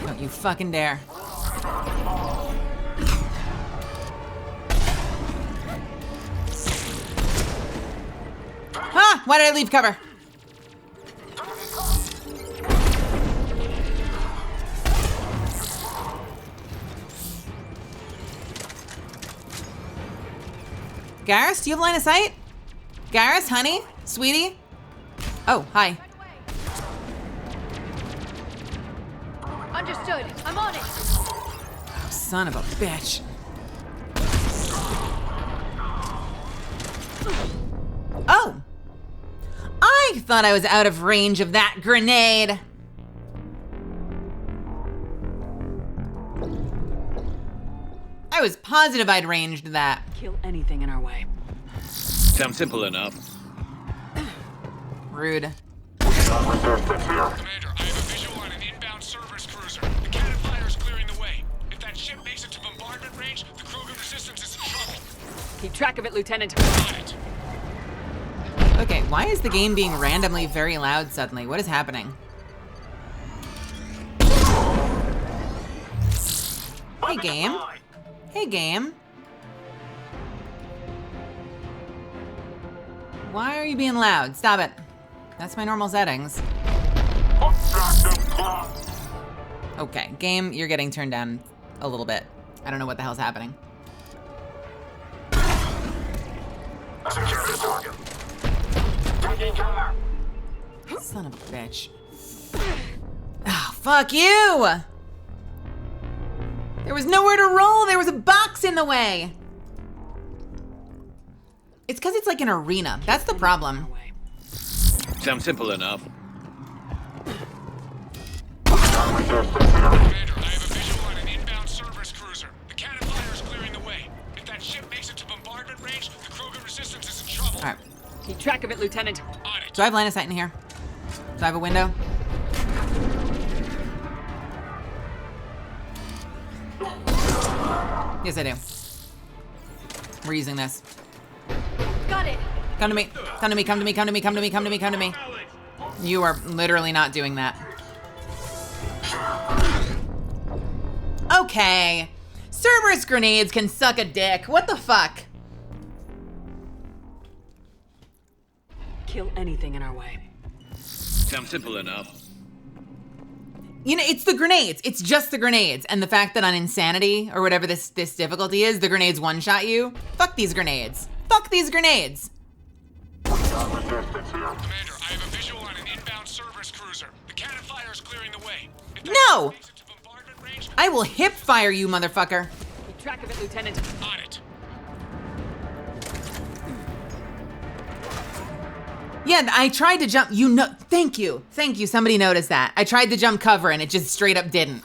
Don't you fucking dare. Ah! Why did I leave cover? Garrus, do you have line of sight? Garrus, honey? Sweetie? Oh, hi. Understood. I'm on it. Oh, son of a bitch. Oh! I thought I was out of range of that grenade. I was positive I'd ranged that. Kill anything in our way. Sounds simple enough. Rude. Commander, I have a visual on an inbound service cruiser. The cannon fire is clearing the way. If that ship makes it to bombardment range, the Krogan resistance is in trouble. Keep track of it, Lieutenant. On it. Okay, why is the game being randomly very loud suddenly? What is happening? Hey, game. Hey, game. Why are you being loud? Stop it. That's my normal settings. Okay, game, you're getting turned down a little bit. I don't know what the hell's happening. Son of a bitch. Oh, fuck you! There was nowhere to roll. There was a box in the way. It's because it's like an arena. That's the problem. Sounds simple enough. Commander, I have a visual on an inbound service cruiser. The cannon fire is clearing the way. If that ship makes it to bombardment range, the Krogan resistance is in trouble. All right. Keep track of it, Lieutenant. On it. Do I have line of sight in here? Do I have a window? Yes, I do. We're using this. Got it. Come to me. Come to me. Come to me. Come to me. Come to me. Come to me. Come to me. You are literally not doing that. Okay. Cerberus grenades can suck a dick. What the fuck? Kill anything in our way. Sounds simple enough. You know, it's the grenades. It's just the grenades. And the fact that on Insanity, or whatever this difficulty is, the grenades one-shot you. Fuck these grenades. Fuck these grenades. Commander, I have a visual on an inbound service cruiser. The cannon fire fires clearing the way. No! I will hip fire you, motherfucker. Keep track of it, Lieutenant. On it. Yeah, I tried to jump. You know, thank you. Thank you. Somebody noticed that. I tried to jump cover and it just straight up didn't.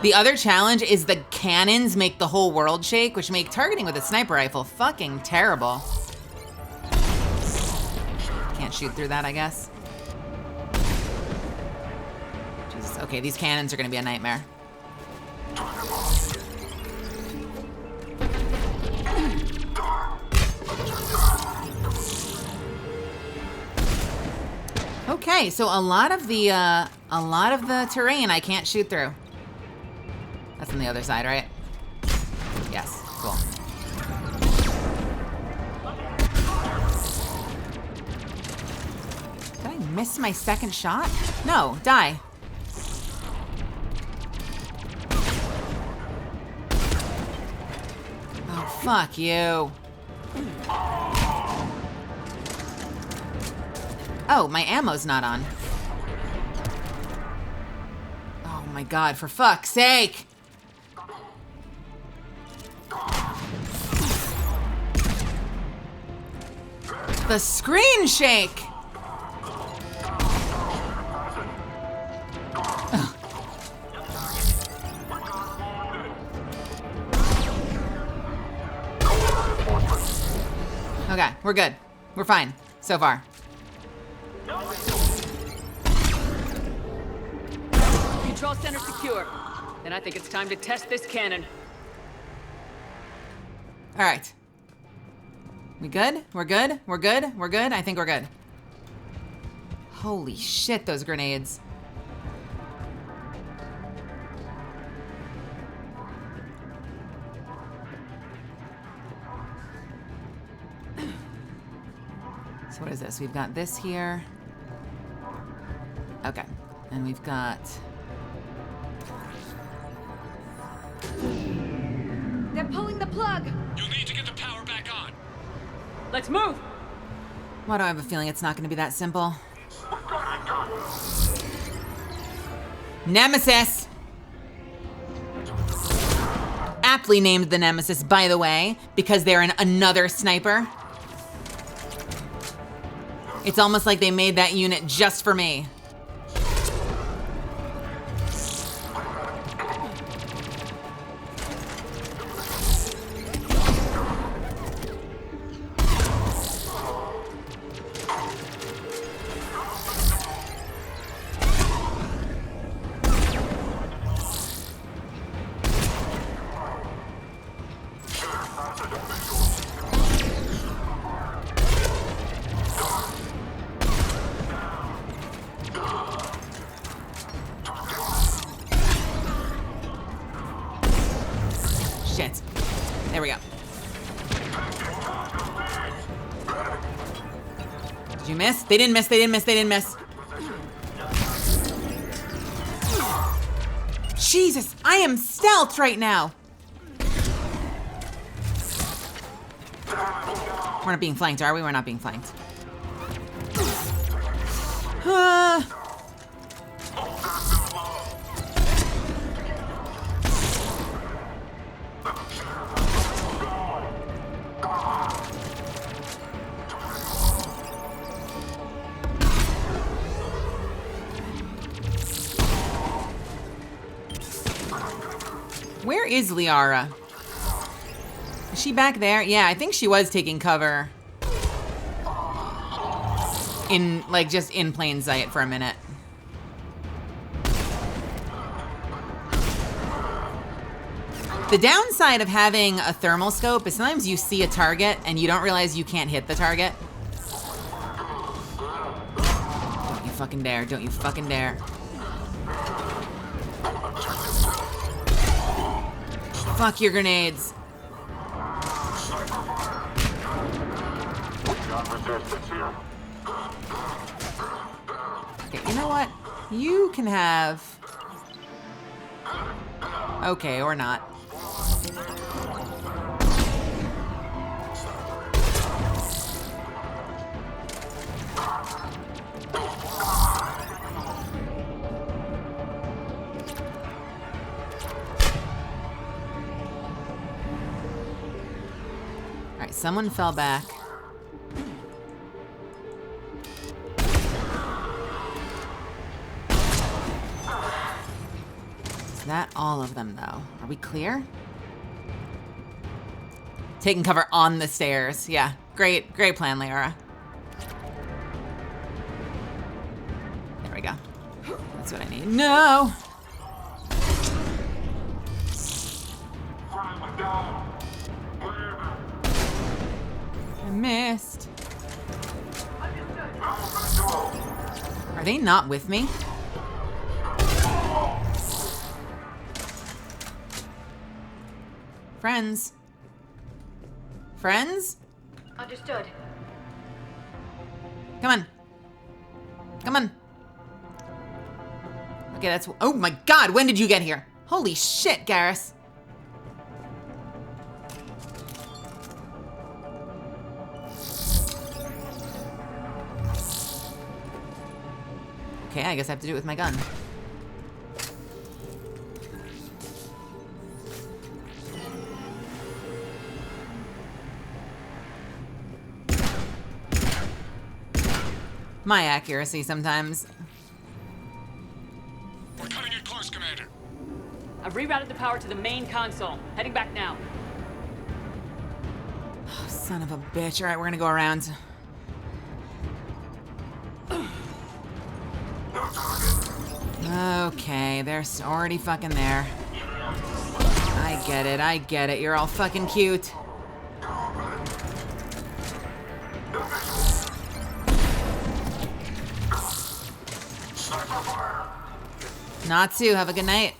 The other challenge is the cannons make the whole world shake, which make targeting with a sniper rifle fucking terrible. Can't shoot through that, I guess. Jesus. Okay, these cannons are gonna be a nightmare. Okay, so a lot of the terrain I can't shoot through. That's on the other side, right? Yes, cool. Did I miss my second shot? No, die. Oh, fuck you. Oh, my ammo's not on. Oh my god, for fuck's sake! The screen shake! Ugh. Okay, we're good. We're fine, so far. Control center secure. Then I think it's time to test this cannon. All right. We good? We're good? We're good? We're good? I think we're good. Holy shit, those grenades. So what is this? We've got this here. Okay. And we've got... They're pulling the plug. You'll need to get the power back on. Let's move. Why do I have a feeling it's not going to be that simple? Nemesis! Aptly named the Nemesis, by the way, because they're another sniper. It's almost like they made that unit just for me. Shit. There we go. Did you miss? They didn't miss, they didn't miss, they didn't miss. Jesus, I am stealthed right now. We're not being flanked, are we? We're not being flanked. Where is Liara? Is she back there? Yeah, I think she was taking cover in, like, just in plain sight for a minute. The downside of having a thermal scope is sometimes you see a target and you don't realize you can't hit the target. Don't you fucking dare, don't you fucking dare. Fuck your grenades. Okay, you know what? You can have... Okay, or not. Alright, someone fell back. Is that all of them, though? Are we clear? Taking cover on the stairs. Yeah, great plan, Liara. There we go. That's what I need. No! I missed. Are they not with me? Friends. Friends? Understood. Come on. Come on. Okay, that's... Oh my god, when did you get here? Holy shit, Garrus. Okay, I guess I have to do it with my gun. My accuracy sometimes. We're cutting it close, Commander. I've rerouted the power to the main console. Heading back now. Oh, son of a bitch. All right, we're gonna go around. Okay, they're already fucking there. I get it. You're all fucking cute. Natsu, have a good night.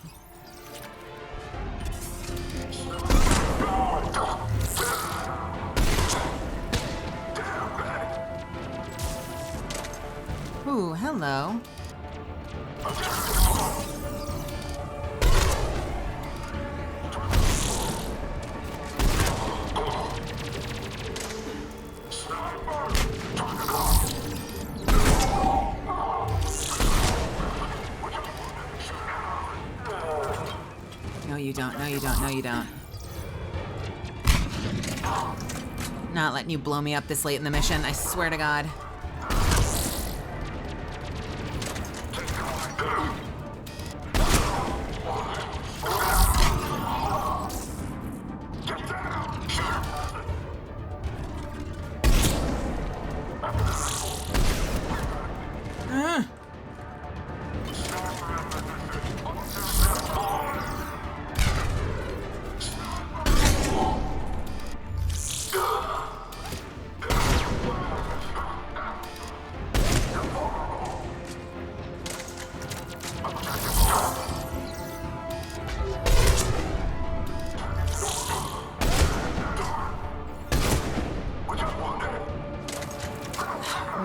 Ooh, hello. No, you don't. No, you don't. No, you don't. Not letting you blow me up this late in the mission, I swear to God.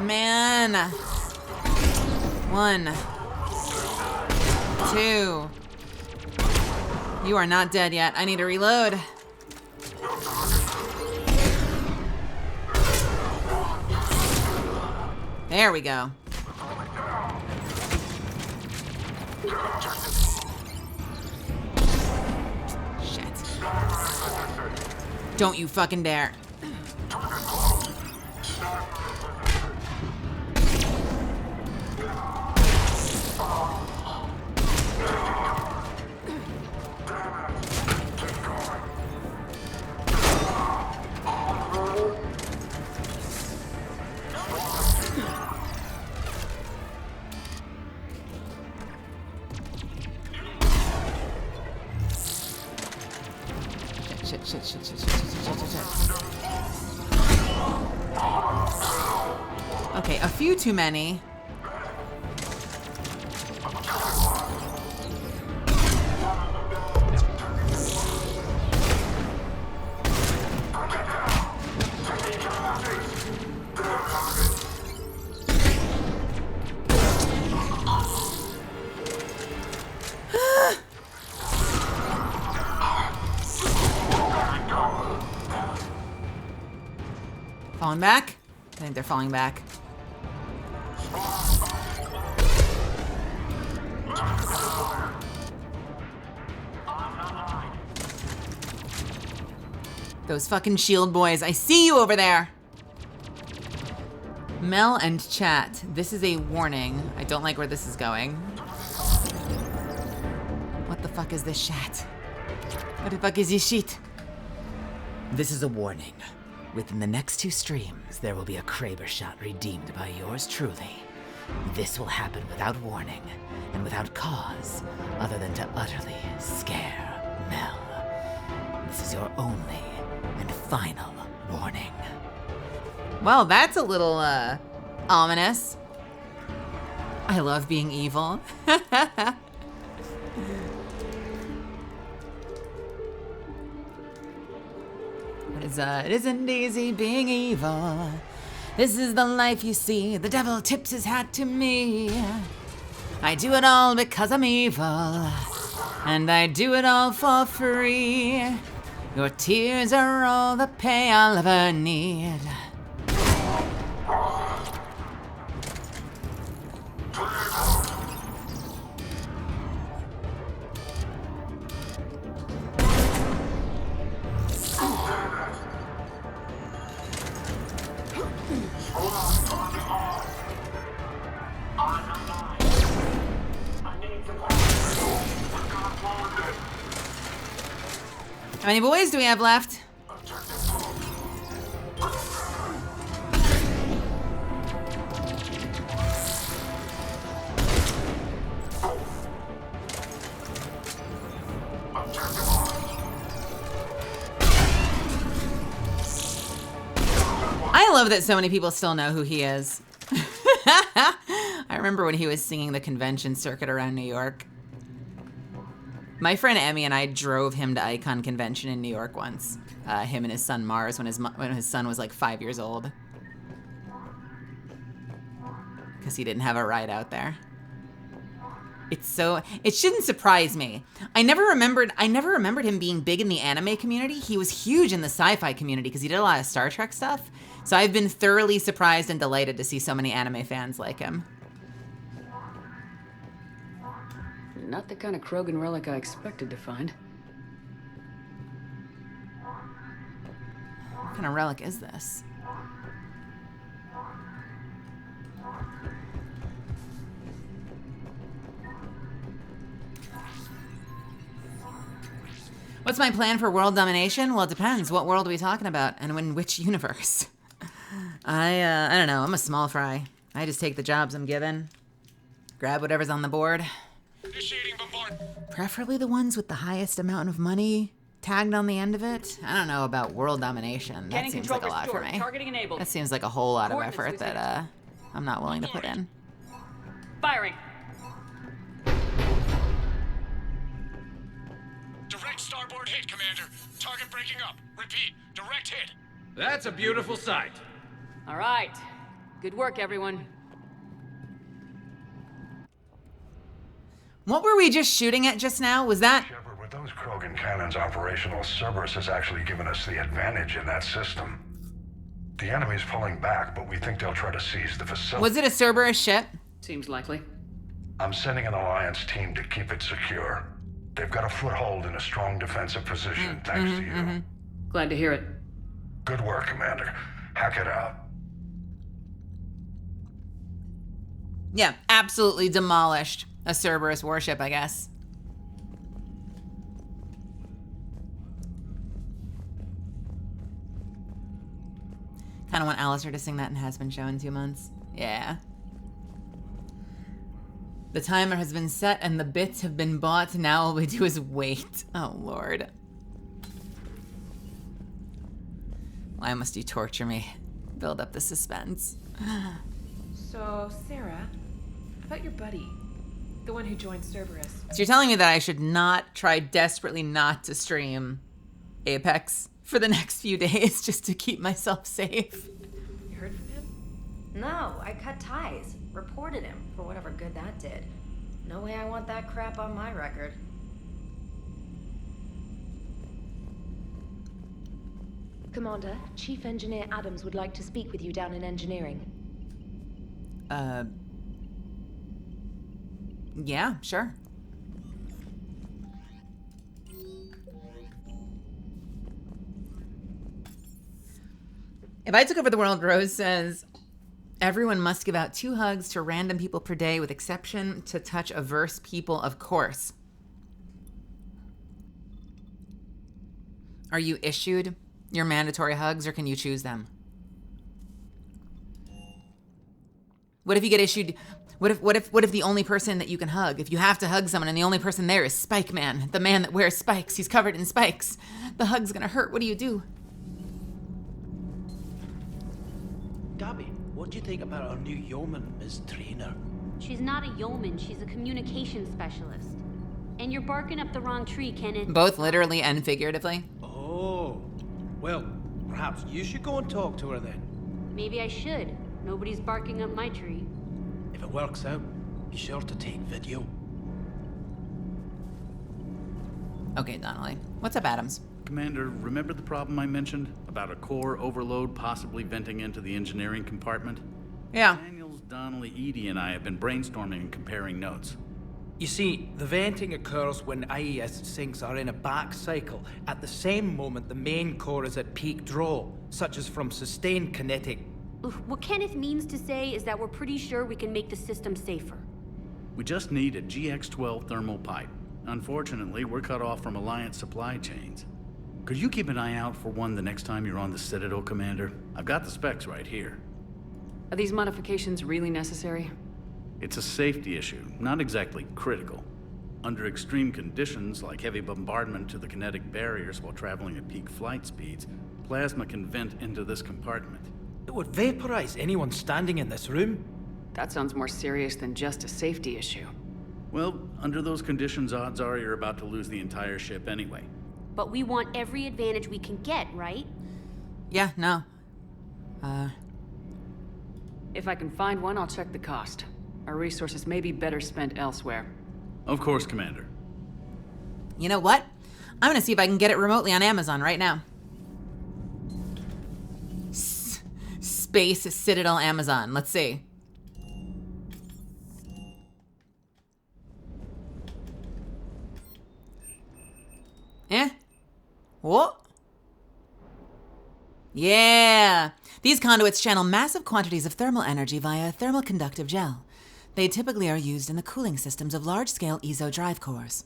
Man. 1, 2. You are not dead yet. I need to reload. There we go. Shit. Don't you fucking dare. Shit. Okay, a few too many. Falling back? I think they're falling back. Those fucking shield boys. I see you over there. Mel and chat. This is a warning. I don't like where this is going. What the fuck is this chat? What the fuck is this shit? This is a warning. Within the next 2 streams, there will be a Kraber shot redeemed by yours truly. This will happen without warning and without cause, other than to utterly scare Mel. This is your only and final warning. Well, that's a little, ominous. I love being evil. It isn't easy being evil. This is the life you see. The devil tips his hat to me. I do it all because I'm evil. And I do it all for free. Your tears are all the pay I'll ever need. How many boys do we have left? I love that so many people still know who he is. I remember when he was singing the convention circuit around New York. My friend Emmy and I drove him to Icon Convention in New York once. Him and his son Mars when his son was like 5 years old. Because he didn't have a ride out there. It shouldn't surprise me. I never remembered him being big in the anime community. He was huge in the sci-fi community because he did a lot of Star Trek stuff. So I've been thoroughly surprised and delighted to see so many anime fans like him. Not the kind of Krogan relic I expected to find. What kind of relic is this? What's my plan for world domination? Well, it depends. What world are we talking about and in which universe? I don't know. I'm a small fry. I just take the jobs I'm given. Grab whatever's on the board. Preferably the ones with the highest amount of money tagged on the end of it. I don't know about world domination. That seems like a lot for me. That seems like a whole lot of effort that I'm not willing to put in. Firing. Direct starboard hit, Commander. Target breaking up. Repeat, direct hit. That's a beautiful sight. All right. Good work, everyone. What were we just shooting at just now? Was that... Shepard, with those Krogan cannons operational, Cerberus has actually given us the advantage in that system. The enemy's pulling back, but we think they'll try to seize the facility. Was it a Cerberus ship? Seems likely. I'm sending an Alliance team to keep it secure. They've got a foothold in a strong defensive position, thanks to you. Glad to hear it. Good work, Commander. Hack it out. Yeah, absolutely demolished a Cerberus warship, I guess. Kind of want Alistair to sing that and has been shown in 2 months. Yeah. The timer has been set and the bits have been bought. Now all we do is wait. Oh, Lord. Why must you torture me? Build up the suspense. So, Sarah, about your buddy, the one who joined Cerberus. So you're telling me that I should not try desperately not to stream Apex for the next few days just to keep myself safe? You heard from him? No, I cut ties. Reported him for whatever good that did. No way I want that crap on my record. Commander, Chief Engineer Adams would like to speak with you down in engineering. Yeah, sure. If I took over the world, Rose says, everyone must give out 2 hugs to random people per day with exception to touch-averse people, of course. Are you issued your mandatory hugs or can you choose them? What if you get issued... What if the only person that you can hug, if you have to hug someone and the only person there is Spike Man, the man that wears spikes, he's covered in spikes. The hug's gonna hurt. What do you do? Gabby, what do you think about our new yeoman, Ms. Trainer? She's not a yeoman, she's a communication specialist. And you're barking up the wrong tree, Kenneth. Both literally and figuratively. Oh, well, perhaps you should go and talk to her then. Maybe I should. Nobody's barking up my tree. If it works out, be sure to take video. Okay, Donnelly. What's up, Adams? Commander, remember the problem I mentioned? About a core overload possibly venting into the engineering compartment? Yeah. Daniels, Donnelly, Edie, and I have been brainstorming and comparing notes. You see, the venting occurs when IES sinks are in a back cycle at the same moment the main core is at peak draw, such as from sustained kinetic. What Kenneth means to say is that we're pretty sure we can make the system safer. We just need a GX-12 thermal pipe. Unfortunately, we're cut off from Alliance supply chains. Could you keep an eye out for one the next time you're on the Citadel, Commander? I've got the specs right here. Are these modifications really necessary? It's a safety issue, not exactly critical. Under extreme conditions, like heavy bombardment to the kinetic barriers while traveling at peak flight speeds, plasma can vent into this compartment. It would vaporize anyone standing in this room. That sounds more serious than just a safety issue. Well, under those conditions, odds are you're about to lose the entire ship anyway. But we want every advantage we can get, right? Yeah, no. If I can find one, I'll check the cost. Our resources may be better spent elsewhere. Of course, Commander. You know what? I'm gonna see if I can get it remotely on Amazon right now. Space Citadel Amazon. Let's see. Eh? What? Yeah! These conduits channel massive quantities of thermal energy via a thermal conductive gel. They typically are used in the cooling systems of large-scale ESO drive cores.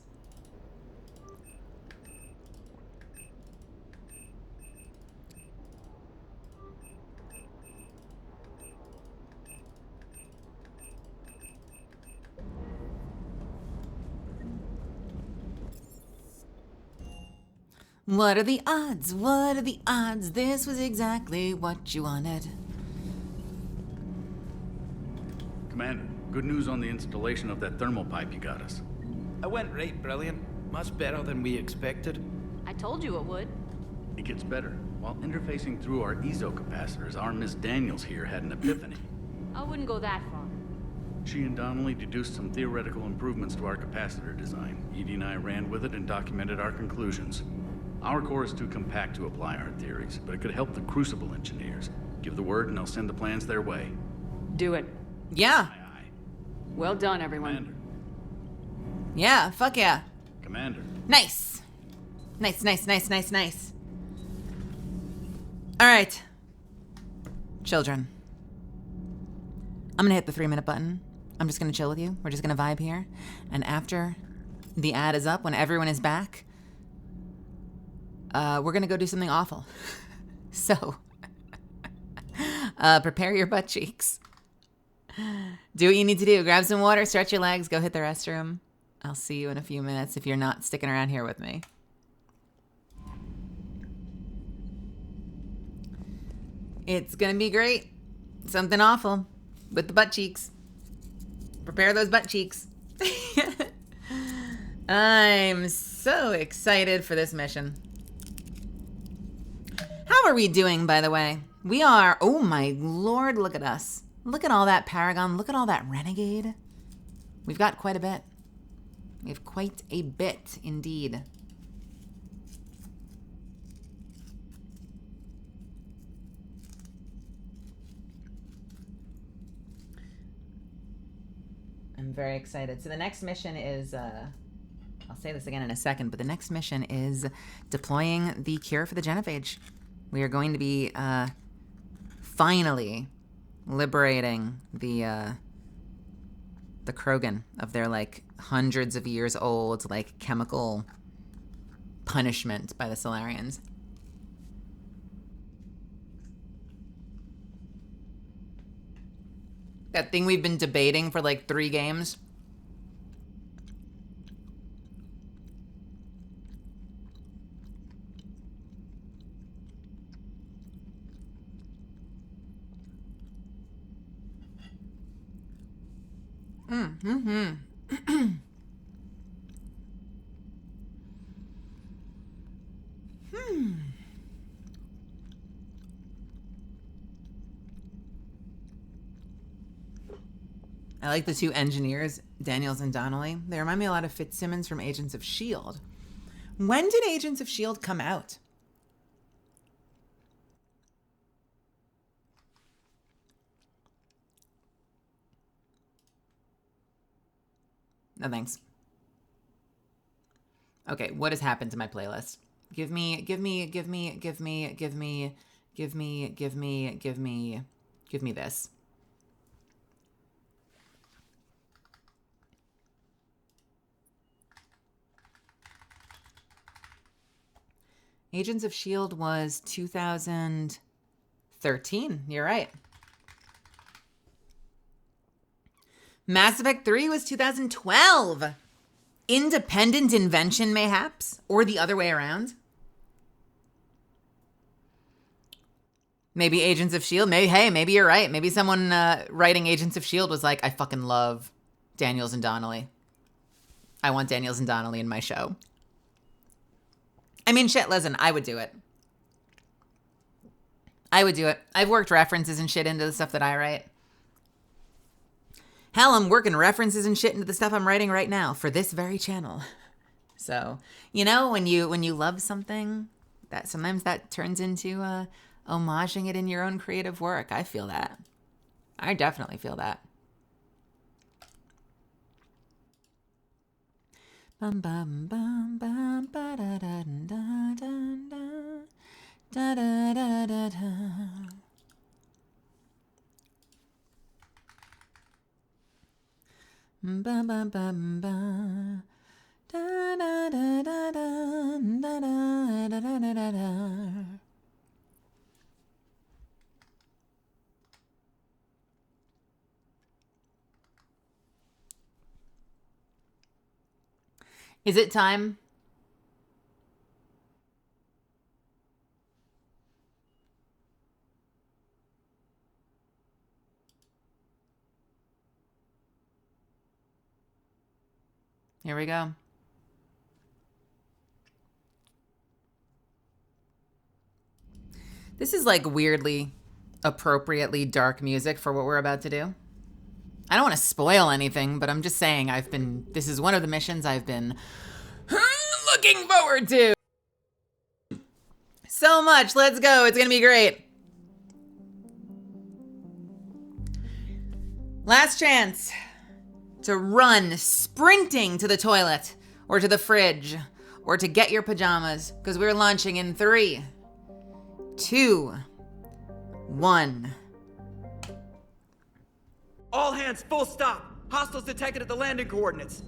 What are the odds? What are the odds? This was exactly what you wanted. Commander, good news on the installation of that thermal pipe you got us. It went right brilliant. Much better than we expected. I told you it would. It gets better. While interfacing through our ESO capacitors, our Miss Daniels here had an epiphany. I wouldn't go that far. She and Donnelly deduced some theoretical improvements to our capacitor design. Edie and I ran with it and documented our conclusions. Our core is too compact to apply our theories, but it could help the Crucible engineers. Give the word and I'll send the plans their way. Do it. Yeah. Aye, aye. Well done, everyone. Commander. Yeah, fuck yeah. Commander. Nice. Nice, nice, nice, nice, nice. All right. Children. I'm gonna hit the 3-minute button. I'm just gonna chill with you. We're just gonna vibe here. And after the ad is up, when everyone is back, we're gonna go do something awful. So, prepare your butt cheeks. Do what you need to do. Grab some water, stretch your legs, go hit the restroom. I'll see you in a few minutes if you're not sticking around here with me. It's gonna be great. Something awful with the butt cheeks. Prepare those butt cheeks. I'm so excited for this mission. How are we doing, by the way? We are, oh my lord, look at us. Look at all that Paragon, look at all that Renegade. We've got quite a bit. We have quite a bit, indeed. I'm very excited. So the next mission is, I'll say this again in a second, but the next mission is deploying the cure for the genophage. We are going to be finally liberating the Krogan of their, like, hundreds of years old, like, chemical punishment by the Solarians. That thing we've been debating for, like, 3 games. I like the 2 engineers, Daniels and Donnelly. They remind me a lot of Fitzsimmons from Agents of S.H.I.E.L.D. When did Agents of S.H.I.E.L.D. come out? No thanks. Okay, what has happened to my playlist? Give me this. Agents of S.H.I.E.L.D. was 2013. You're right. Mass Effect 3 was 2012. Independent invention, mayhaps? Or the other way around? Maybe Agents of S.H.I.E.L.D. Maybe you're right. Maybe someone writing Agents of S.H.I.E.L.D. was like, I fucking love Daniels and Donnelly. I want Daniels and Donnelly in my show. I mean, shit, listen, I would do it. I've worked references and shit into the stuff that I write. Hell, I'm working references and shit into the stuff I'm writing right now for this very channel. So, you know, when you love something, that sometimes that turns into homaging it in your own creative work. I feel that. I definitely feel that. Bum bum bum bum ba da da da da da da da da. Bum bum bum ba da da da da da da da da da da. Is it time? Here we go. This is like weirdly, appropriately dark music for what we're about to do. I don't want to spoil anything, but I'm just saying this is one of the missions I've been looking forward to so much. Let's go. It's going to be great. Last chance to run sprinting to the toilet or to the fridge or to get your pajamas because we're launching in 3, 2, 1. All hands, full stop. Hostiles detected at the landing coordinates.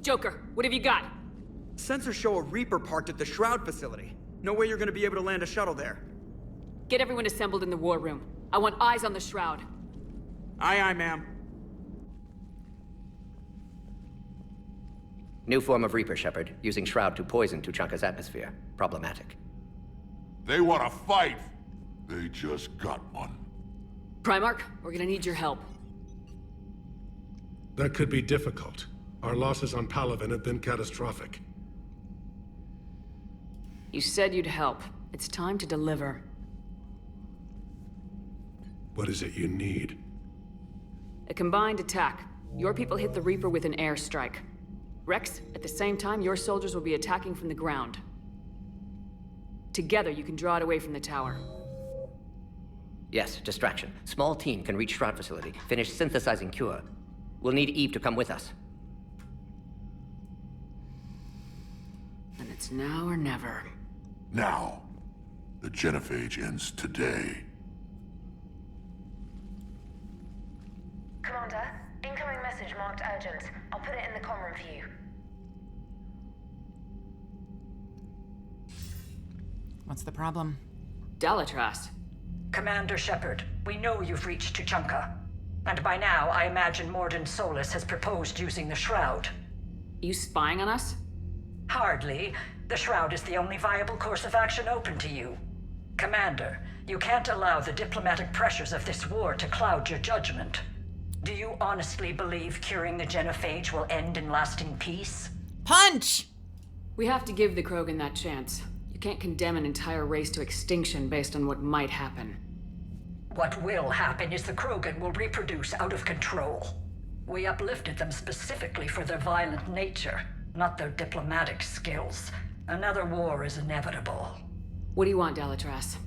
Joker, what have you got? Sensors show a Reaper parked at the Shroud facility. No way you're gonna be able to land a shuttle there. Get everyone assembled in the war room. I want eyes on the Shroud. Aye, ma'am. New form of Reaper, Shepard, using Shroud to poison Tuchanka's atmosphere. Problematic. They want to fight. They just got one. Primarch, we're gonna need your help. That could be difficult. Our losses on Palaven have been catastrophic. You said you'd help. It's time to deliver. What is it you need? A combined attack. Your people hit the Reaper with an airstrike. Rex, at the same time, your soldiers will be attacking from the ground. Together, you can draw it away from the tower. Yes, distraction. Small team can reach Shroud facility, finish synthesizing cure. We'll need Eve to come with us. And it's now or never. Now. The genophage ends today. Commander, incoming message marked urgent. I'll put it in the comm room for you. What's the problem? Delatras. Commander Shepard, we know you've reached Tuchanka. And by now, I imagine Morden Solus has proposed using the Shroud. You spying on us? Hardly. The Shroud is the only viable course of action open to you. Commander, you can't allow the diplomatic pressures of this war to cloud your judgment. Do you honestly believe curing the genophage will end in lasting peace? Punch! We have to give the Krogan that chance. You can't condemn an entire race to extinction based on what might happen. What will happen is the Krogan will reproduce out of control. We uplifted them specifically for their violent nature, not their diplomatic skills. Another war is inevitable. What do you want, Delatras?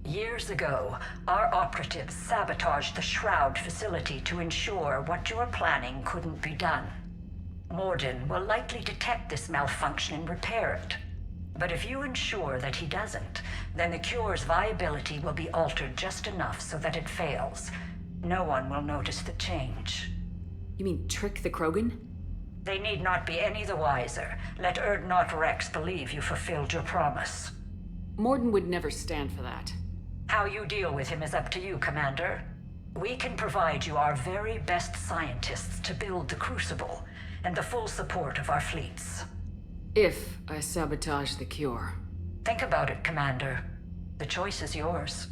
Years ago, our operatives sabotaged the Shroud facility to ensure what you were planning couldn't be done. Morden will likely detect this malfunction and repair it. But if you ensure that he doesn't, then the cure's viability will be altered just enough so that it fails. No one will notice the change. You mean trick the Krogan? They need not be any the wiser. Let Erdnot Rex believe you fulfilled your promise. Morden would never stand for that. How you deal with him is up to you, Commander. We can provide you our very best scientists to build the Crucible, and the full support of our fleets. If I sabotage the cure. Think about it, Commander. The choice is yours.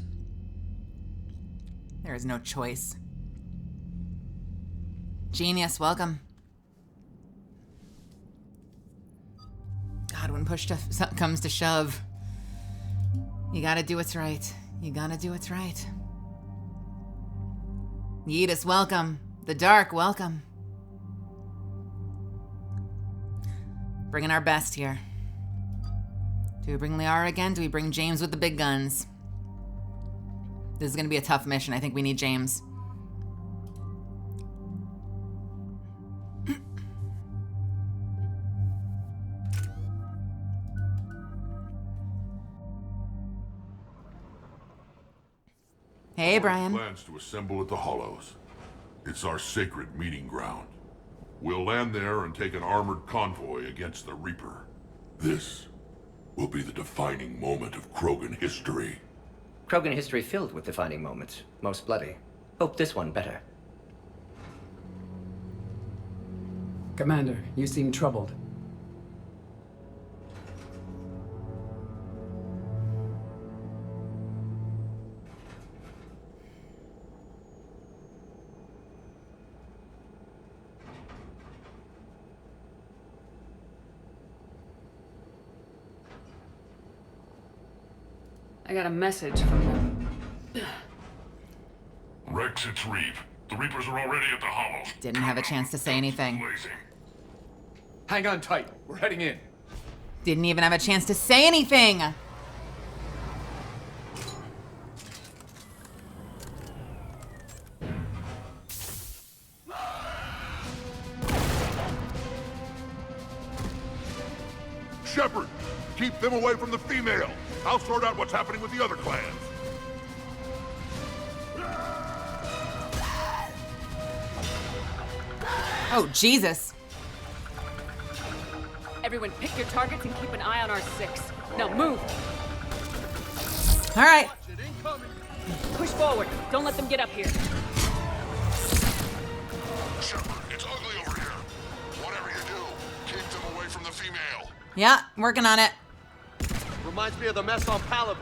There is no choice. Genius, welcome. God, when push comes to shove, you gotta do what's right. You gotta do what's right. Yeetus, welcome. The Dark, welcome. Bringing our best here. Do we bring Liara again? Do we bring James with the big guns? This is gonna be a tough mission. I think we need James. Hey, Brian. Plans to assemble at the Hollows. It's our sacred meeting ground. We'll land there and take an armored convoy against the Reaper. This will be the defining moment of Krogan history. Krogan history filled with defining moments, most bloody. Hope this one better. Commander, you seem troubled. I got a message from them. Rex, it's Reeve. The Reapers are already at the Hollows. Didn't have a chance to say anything. Hang on tight. We're heading in. Didn't even have a chance to say anything. Shepard, keep them away from the female. I'll sort out what's happening with the other clans. Oh, Jesus. Everyone pick your targets and keep an eye on our 6. Now move! All right. Push forward. Don't let them get up here. Shepard, it's ugly over here. Whatever you do, keep them away from the female. Yeah, working on it. Reminds me of the mess on Palaven.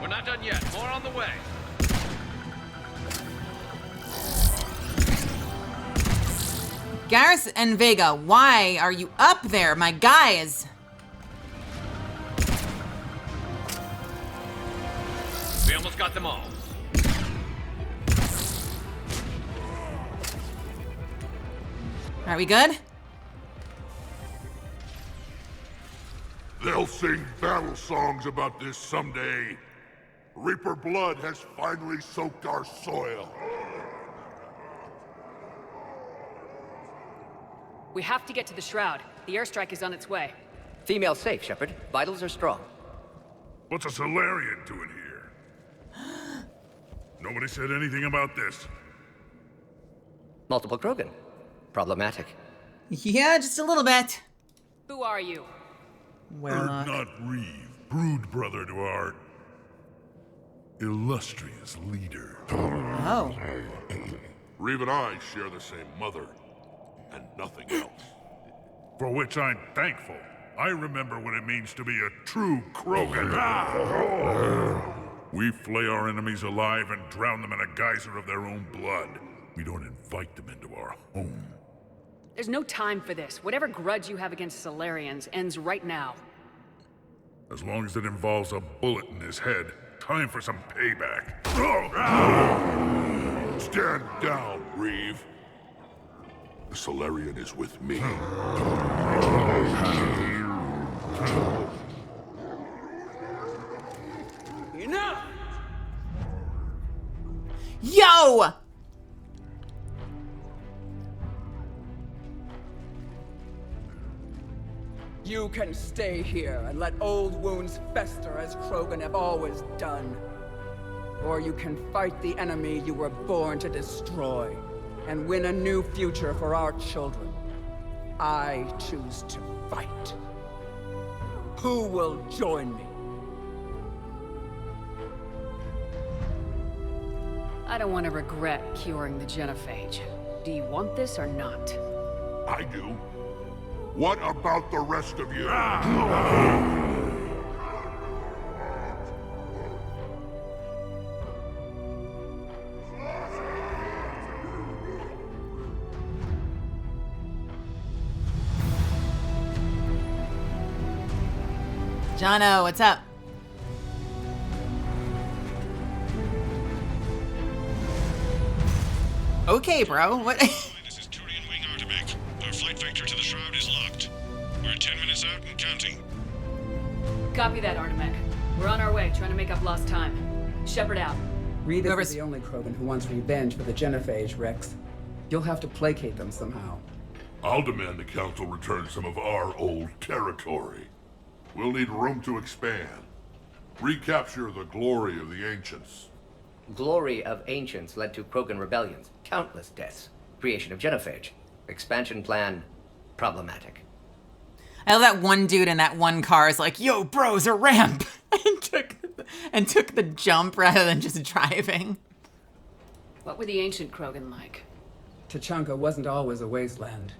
We're not done yet. More on the way. Garrus and Vega, why are you up there, my guys? We almost got them all. Are we good? They'll sing battle songs about this someday. Reaper blood has finally soaked our soil. We have to get to the Shroud. The airstrike is on its way. Female safe, Shepard. Vitals are strong. What's a Solarian doing here? Nobody said anything about this. Multiple Krogan. Problematic. Yeah, just a little bit. Who are you? Erd not Reeve, brood brother to our illustrious leader. Oh. Reeve and I share the same mother, and nothing else. For which I'm thankful. I remember what it means to be a true Krogan. We flay our enemies alive and drown them in a geyser of their own blood. We don't invite them into our home. There's no time for this. Whatever grudge you have against Solarians ends right now. As long as it involves a bullet in his head, time for some payback. Stand down, Reeve. The Solarian is with me. Enough! Yo! You can stay here and let old wounds fester as Krogan have always done. Or you can fight the enemy you were born to destroy and win a new future for our children. I choose to fight. Who will join me? I don't want to regret curing the genophage. Do you want this or not? I do. What about the rest of you? Jono, what's up? Okay, bro. What? This is Turian Wing ADVgg. Our flight vector to the Shroud is locked. We're 10 minutes out and counting. Copy that, ADVgg. We're on our way, trying to make up lost time. Shepard out. Reeve is the only Krogan who wants revenge for the genophage, Rex. You'll have to placate them somehow. I'll demand the Council return some of our old territory. We'll need room to expand. Recapture the glory of the Ancients. Glory of Ancients led to Krogan rebellions, countless deaths, creation of genophage, expansion plan, problematic. I love that one dude in that one car is like, yo, bros, a ramp! and took the jump rather than just driving. What were the ancient Krogan like? Tachanka wasn't always a wasteland.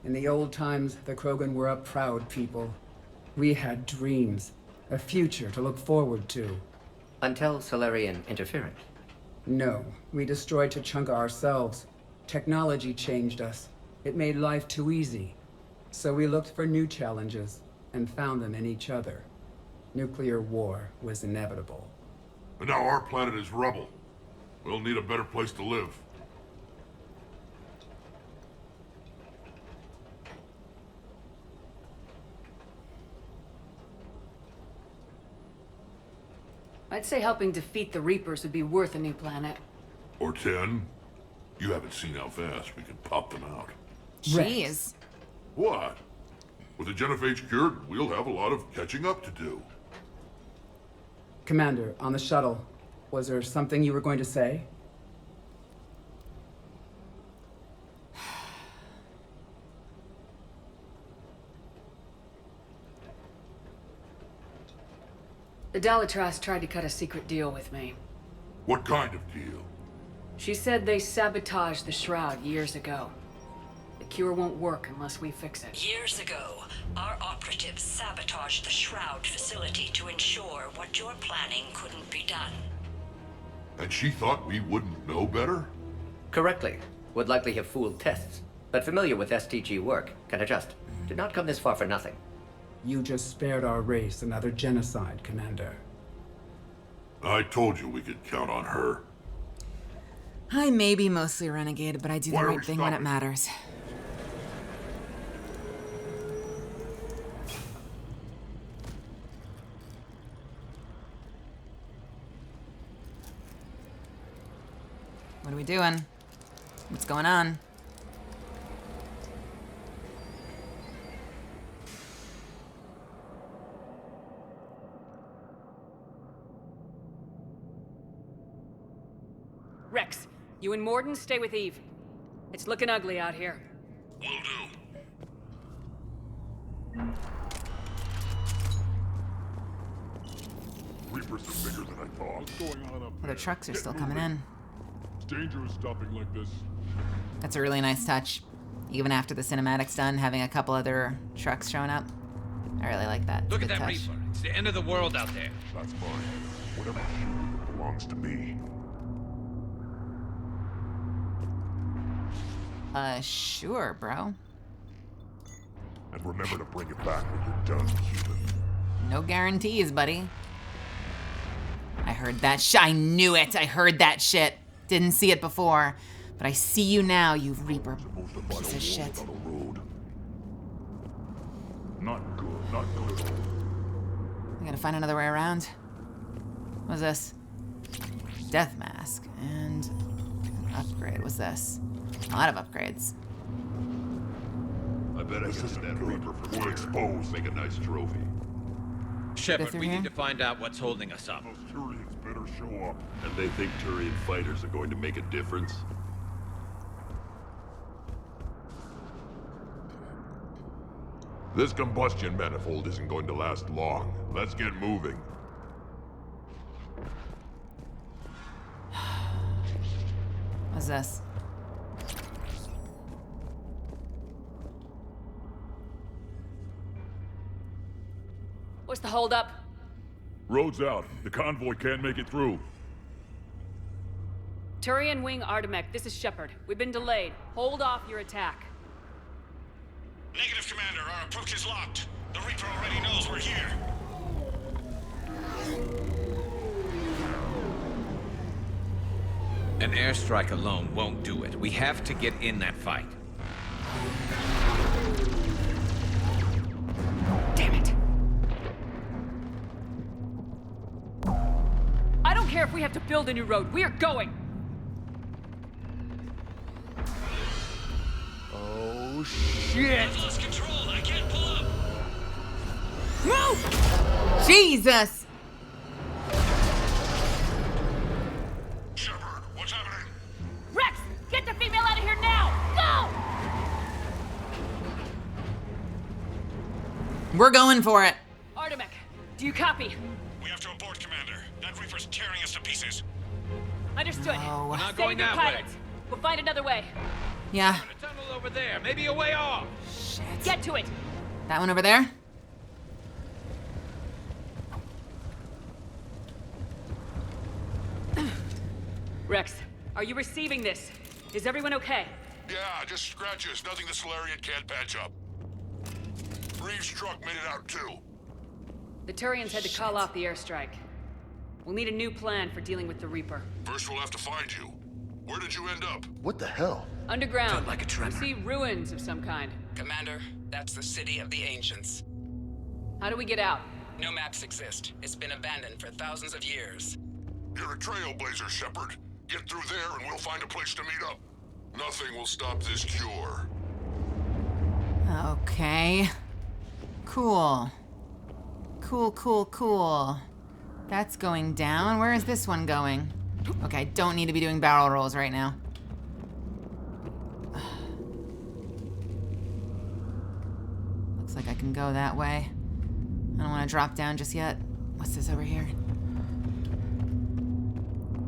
In the old times, the Krogan were a proud people. We had dreams, a future to look forward to. Until Solarian interference. No, we destroyed Tachanka ourselves. Technology changed us. It made life too easy. So we looked for new challenges and found them in each other. Nuclear war was inevitable. And now our planet is rubble. We'll need a better place to live. I'd say helping defeat the Reapers would be worth a new planet. Or 10. You haven't seen how fast we can pop them out. Jeez. What? With the genophage cured, we'll have a lot of catching up to do. Commander, on the shuttle, was there something you were going to say? The Dalitras tried to cut a secret deal with me. What kind of deal? She said they sabotaged the Shroud years ago. The cure won't work unless we fix it. Years ago, our operatives sabotaged the Shroud facility to ensure what you're planning couldn't be done. And she thought we wouldn't know better? Correctly. Would likely have fooled tests, but familiar with STG work, can adjust. Did not come this far for nothing. You just spared our race another genocide, Commander. I told you we could count on her. I may be mostly a renegade, but I do the right thing when it matters. What are we doing? What's going on? You and Morden stay with Eve. It's looking ugly out here. Will do. Reapers are bigger than I thought. What's going on up Well, the trucks are still coming in. It's dangerous stopping like this. That's a really nice touch. Even after the cinematic's done, having a couple other trucks showing up. I really like that. Look at Good that touch. Reaper. It's the end of the world out there. That's fine. Whatever belongs to me. Sure, bro. And remember to bring it back when you're done, human. No guarantees, buddy. I heard that I knew it! I heard that shit! Didn't see it before. But I see you now, you Reaper piece of shit. Not good, not good. I gotta find another way around. What's this? Death mask. And an upgrade. What's this? A lot of upgrades. I bet I can get that Reaper for we'll expose. Make a nice trophy. Shepard, through we here? need to find out what's holding us up. Those Turians better show up. And they think Turian fighters are going to make a difference? This combustion manifold isn't going to last long. Let's get moving. What's this? What's the holdup? Road's out. The convoy can't make it through. Turian Wing ADVgg, this is Shepard. We've been delayed. Hold off your attack. Negative, Commander. Our approach is locked. The Reaper already knows we're here. An airstrike alone won't do it. We have to get in that fight. Damn it! I don't care if we have to build a new road. We are going! Oh, shit! I've lost control. I can't pull up. Move! Jesus! Shepard, what's happening? Rex! Get the female out of here now! Go! We're going for it. ADVgg, do you copy? We have to abort, Commander. That Reaper's tearing us to pieces. Understood. No. We're not Save going your that way. pilots. We'll find another way. Yeah. A tunnel over there, maybe a way off. Shit. Get to it! That one over there? Rex, are you receiving this? Is everyone okay? Yeah, just scratches. Nothing the Solarian can't patch up. Reeves' truck made it out too. The Turians had to call off the airstrike. We'll need a new plan for dealing with the Reaper. First we'll have to find you. Where did you end up? What the hell? Underground. Felt like a tremor. We see ruins of some kind. Commander, that's the city of the Ancients. How do we get out? No maps exist. It's been abandoned for thousands of years. You're a trailblazer, Shepard. Get through there and we'll find a place to meet up. Nothing will stop this cure. Okay. Cool. Cool. That's going down. Where is this one going? Okay, I don't need to be doing barrel rolls right now. Looks like I can go that way. I don't want to drop down just yet. What's this over here?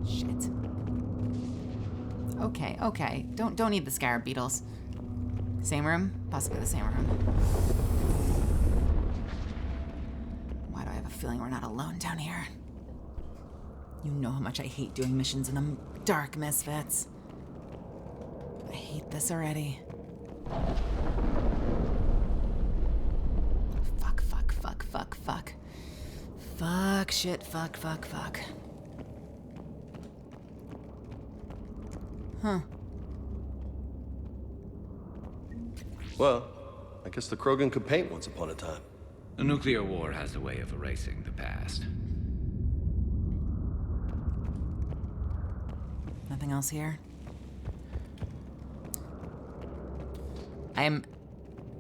Shit. Okay. Don't need the scarab beetles. Same room? Possibly the same room. Why do I have a feeling we're not alone down here? You know how much I hate doing missions in the dark, Misfits. I hate this already. Fuck. Fuck, shit, fuck. Huh. Well, I guess the Krogan could paint once upon a time. A nuclear war has a way of erasing the past. Nothing else here?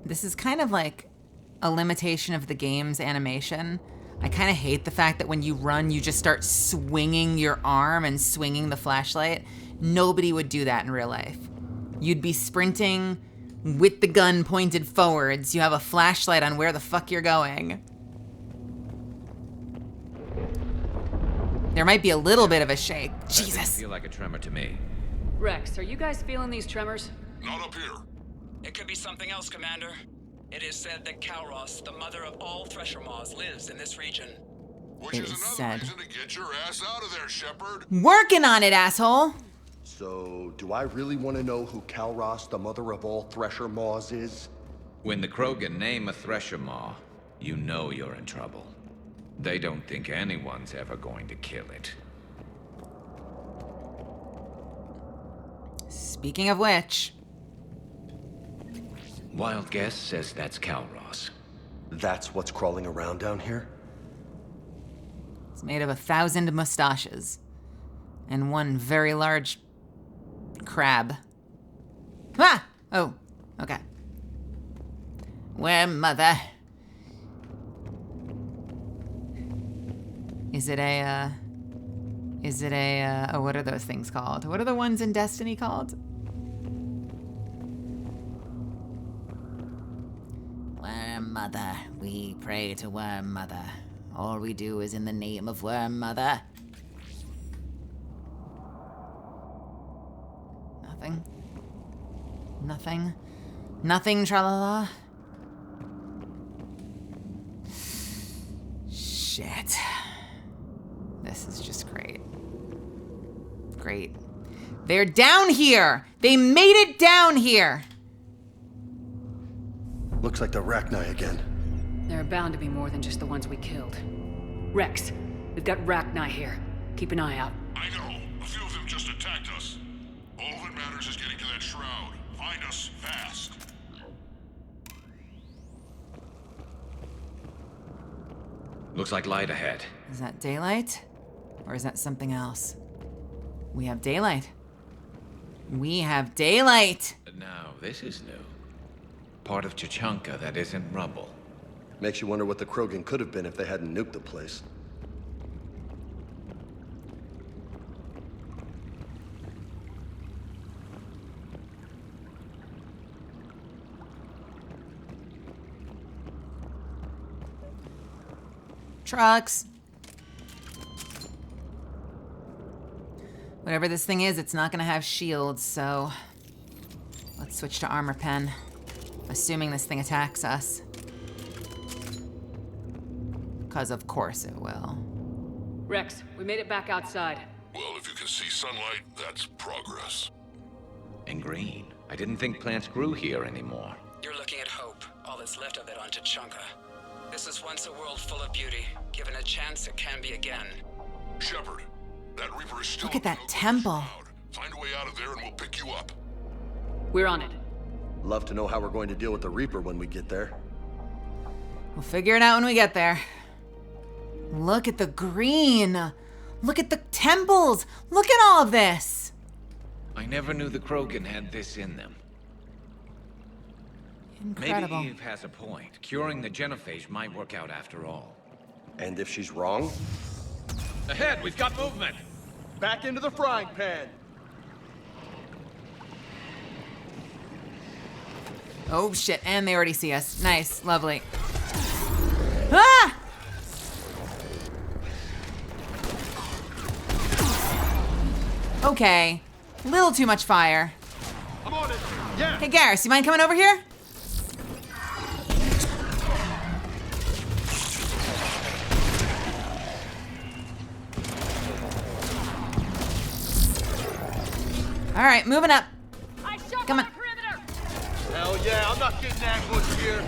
This is kind of like a limitation of the game's animation. I kind of hate the fact that when you run, you just start swinging your arm and swinging the flashlight. Nobody would do that in real life. You'd be sprinting with the gun pointed forwards. You have a flashlight on where the fuck you're going. There might be a little bit of a shake. Jesus. That didn't feel like a tremor to me. Rex, are you guys feeling these tremors? Not up here. It could be something else, Commander. It is said that Kalros, the mother of all Thresher Maws, lives in this region. Which is another reason to get your ass out of there, Shepard. Working on it, asshole. So, do I really want to know who Kalros, the mother of all Thresher Maws, is? When the Krogan name a Thresher Maw, you know you're in trouble. They don't think anyone's ever going to kill it. Speaking of which... Wild guess says that's Kalros. That's what's crawling around down here? It's made of 1,000 mustaches. And one very large... crab. Ah! Oh, okay. Worm mother. Is it a, oh, what are those things called? What are the ones in Destiny called? Worm Mother. We pray to Worm Mother. All we do is in the name of Worm Mother. Nothing. Nothing. Nothing, tra-la-la. Shit. This is just great. Great. They're down here! They made it down here! Looks like the Rachni again. There are bound to be more than just the ones we killed. Rex, we've got Rachni here. Keep an eye out. I know. A few of them just attacked us. All that matters is getting to that shroud. Find us fast. Looks like light ahead. Is that daylight? Or is that something else? We have daylight. We have daylight! Now, this is new. Part of Tachanka that isn't rubble. Makes you wonder what the Krogan could have been if they hadn't nuked the place. Trucks. Whatever this thing is, it's not gonna have shields, so... Let's switch to armor pen. Assuming this thing attacks us. 'Cause of course it will. Rex, we made it back outside. Well, if you can see sunlight, that's progress. And green. I didn't think plants grew here anymore. You're looking at hope, all that's left of it on Tachanka. This is once a world full of beauty. Given a chance, it can be again. Shepard, that Reaper is still... Look at that temple. Find a way out of there and we'll pick you up. We're on it. Love to know how we're going to deal with the Reaper when we get there. We'll figure it out when we get there. Look at the green. Look at the temples. Look at all of this. I never knew the Krogan had this in them. Incredible. Maybe Eve has a point. Curing the genophage might work out after all. And if she's wrong? Ahead, we've got movement! Back into the frying pan! Oh shit, and they already see us. Nice, lovely. Ah! Okay, little too much fire. I'm on it! Yeah! Hey Garrus, you mind coming over here? All right, moving up. Come on. Hell yeah, I'm not getting ambushed here.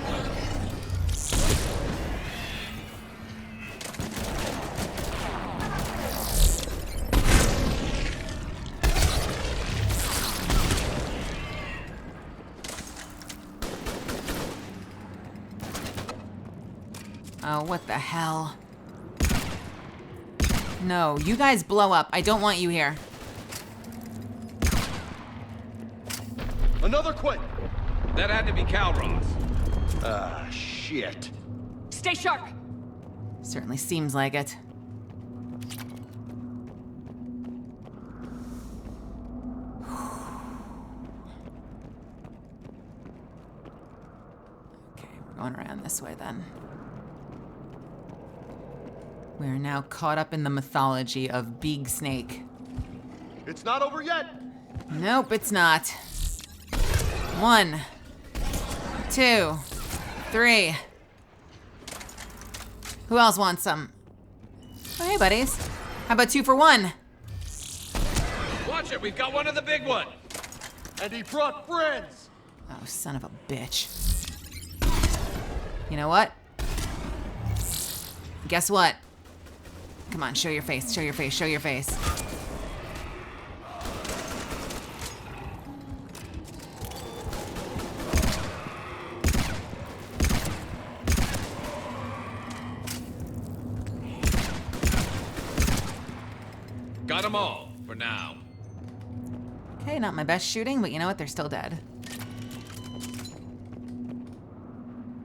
Oh, what the hell? No, you guys blow up. I don't want you here. Another quit! That had to be Kalros. Ah, shit. Stay sharp. Certainly seems like it. Okay, we're going around this way then. We are now caught up in the mythology of Big Snake. It's not over yet. Nope, it's not. 1, 2, 3. Who else wants some? Oh, hey, buddies. How about 2 for 1? Watch it, we've got one of the big ones. And he brought friends. Oh, son of a bitch. You know what? Guess what? Come on, show your face, show your face, show your face. Got them all, for now. Okay, not my best shooting, but you know what? They're still dead.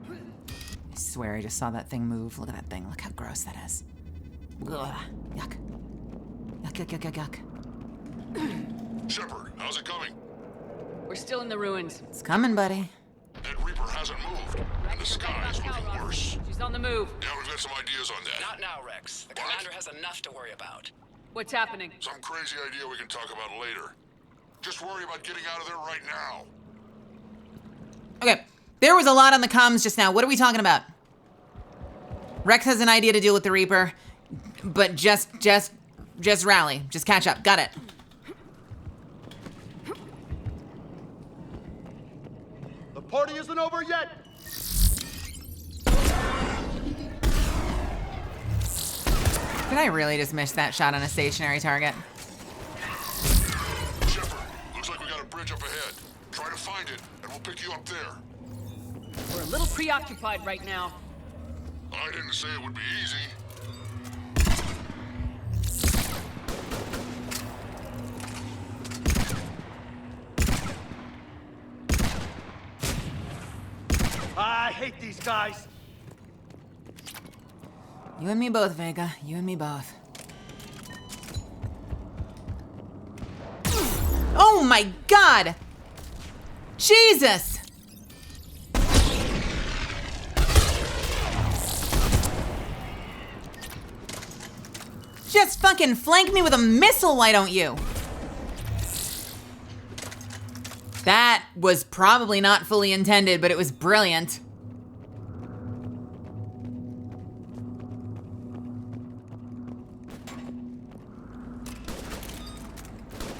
I swear I just saw that thing move. Look at that thing. Look how gross that is. Ugh. Yuck. Yuck, yuck, yuck, yuck, yuck. Shepard, how's it coming? We're still in the ruins. It's coming, buddy. That Reaper hasn't moved, and the sky is looking worse. She's on the move. Yeah, we've got some ideas on that. Not now, Rex. The commander has enough to worry about. What's happening? Some crazy idea we can talk about later. Just worry about getting out of there right now. Okay, there was a lot on the comms just now. What are we talking about? Rex has an idea to deal with the Reaper, but just rally. Just catch up. Got it. The party isn't over yet. Did I really just miss that shot on a stationary target? Shepard, looks like we got a bridge up ahead. Try to find it, and we'll pick you up there. We're a little preoccupied right now. I didn't say it would be easy. I hate these guys. You and me both, Vega. You and me both. Oh my God! Jesus! Just fucking flank me with a missile, why don't you? That was probably not fully intended, but it was brilliant.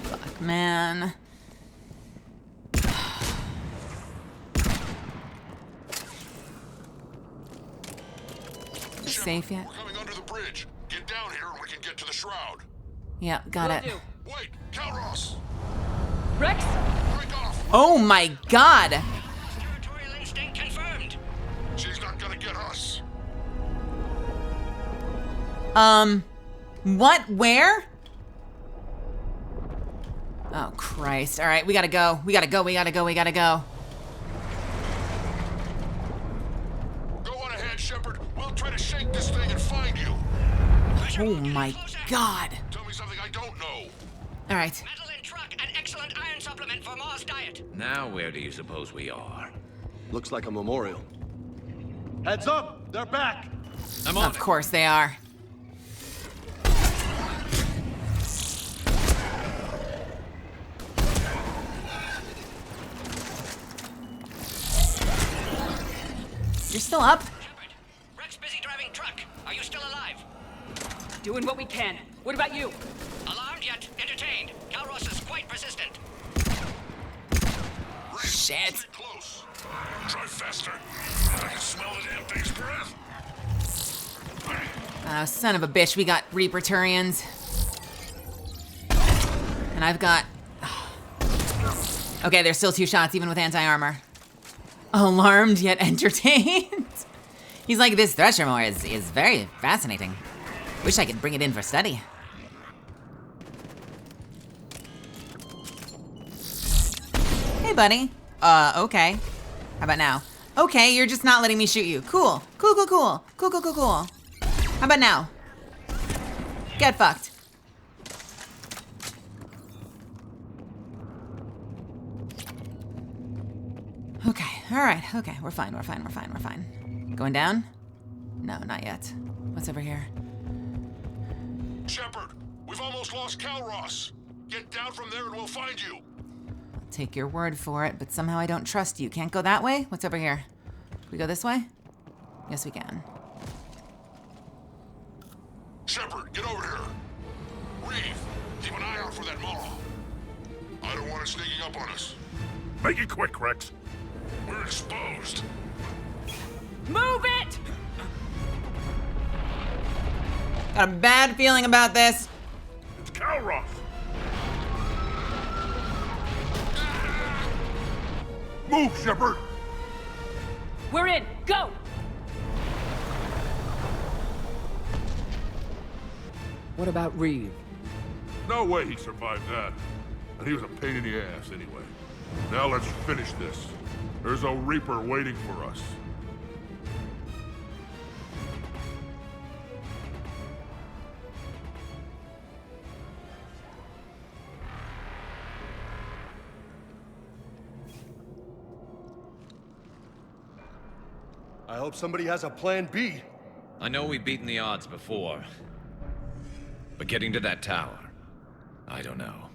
Fuck, man. Safe yet? We're coming under the bridge. Get down here and we can get to the shroud. Yeah, got it. Wait, Calros! Rex? Break off! Oh my God! Territorial instinct confirmed. She's not gonna get us. What? Where? Oh, Christ. All right, we gotta go. We gotta go, we gotta go, we gotta go. Go on ahead, Shepard. We'll try to shake this thing and find you. Oh my God. Tell me something I don't know. All right. Metal in truck, an excellent iron supplement for Mars diet. Now where do you suppose we are? Looks like a memorial. Heads up, they're back. I'm on Of course they are. You're still up? Shepard, Rex busy driving truck. Are you still alive? Doing what we can. What about you? Alarmed yet entertained. Calros is quite persistent. Shit. Stay close. Try faster. I can smell the damn thing's breath. Oh, son of a bitch, we got Reaper Turians. And I've got... Okay, there's still 2 shots, even with anti-armor. Alarmed yet entertained. He's like, this Thresher Moor is very fascinating. Wish I could bring it in for study. Hey, buddy. Okay. How about now? Okay, you're just not letting me shoot you. Cool. Cool, cool, cool. Cool, cool, cool, cool. How about now? Get fucked. Okay, alright, okay, we're fine. Going down? No, not yet. What's over here? Shepard, we've almost lost Calros. Get down from there and we'll find you. I'll take your word for it, but somehow I don't trust you. Can't go that way? What's over here? Can we go this way? Yes, we can. Shepard, get over here. Reeve, keep an eye out for that maw. I don't want it sneaking up on us. Make it quick, Rex. We're exposed. Move it! Got a bad feeling about this. It's Calros. Move, Shepard. We're in. Go! What about Reeve? No way he survived that. And he was a pain in the ass anyway. Now let's finish this. There's a Reaper waiting for us. I hope somebody has a plan B. I know we've beaten the odds before. But getting to that tower, I don't know.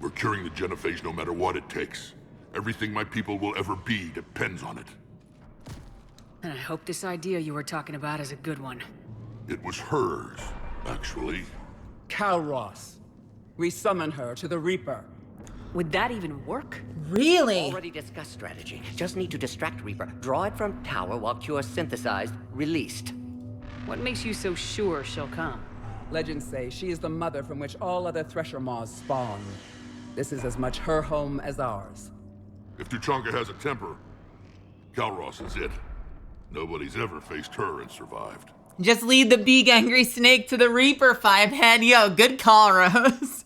We're curing the genophage no matter what it takes. Everything my people will ever be depends on it. And I hope this idea you were talking about is a good one. It was hers, actually. Calros. We summon her to the Reaper. Would that even work? Really? Already discussed strategy. Just need to distract Reaper. Draw it from tower while Cure synthesized, released. What makes you so sure she'll come? Legends say she is the mother from which all other Thresher Maws spawn. This is as much her home as ours. If Tuchanka has a temper, Calros is it. Nobody's ever faced her and survived. Just lead the big angry snake to the Reaper, Fivehead. Yo, good call, Rose.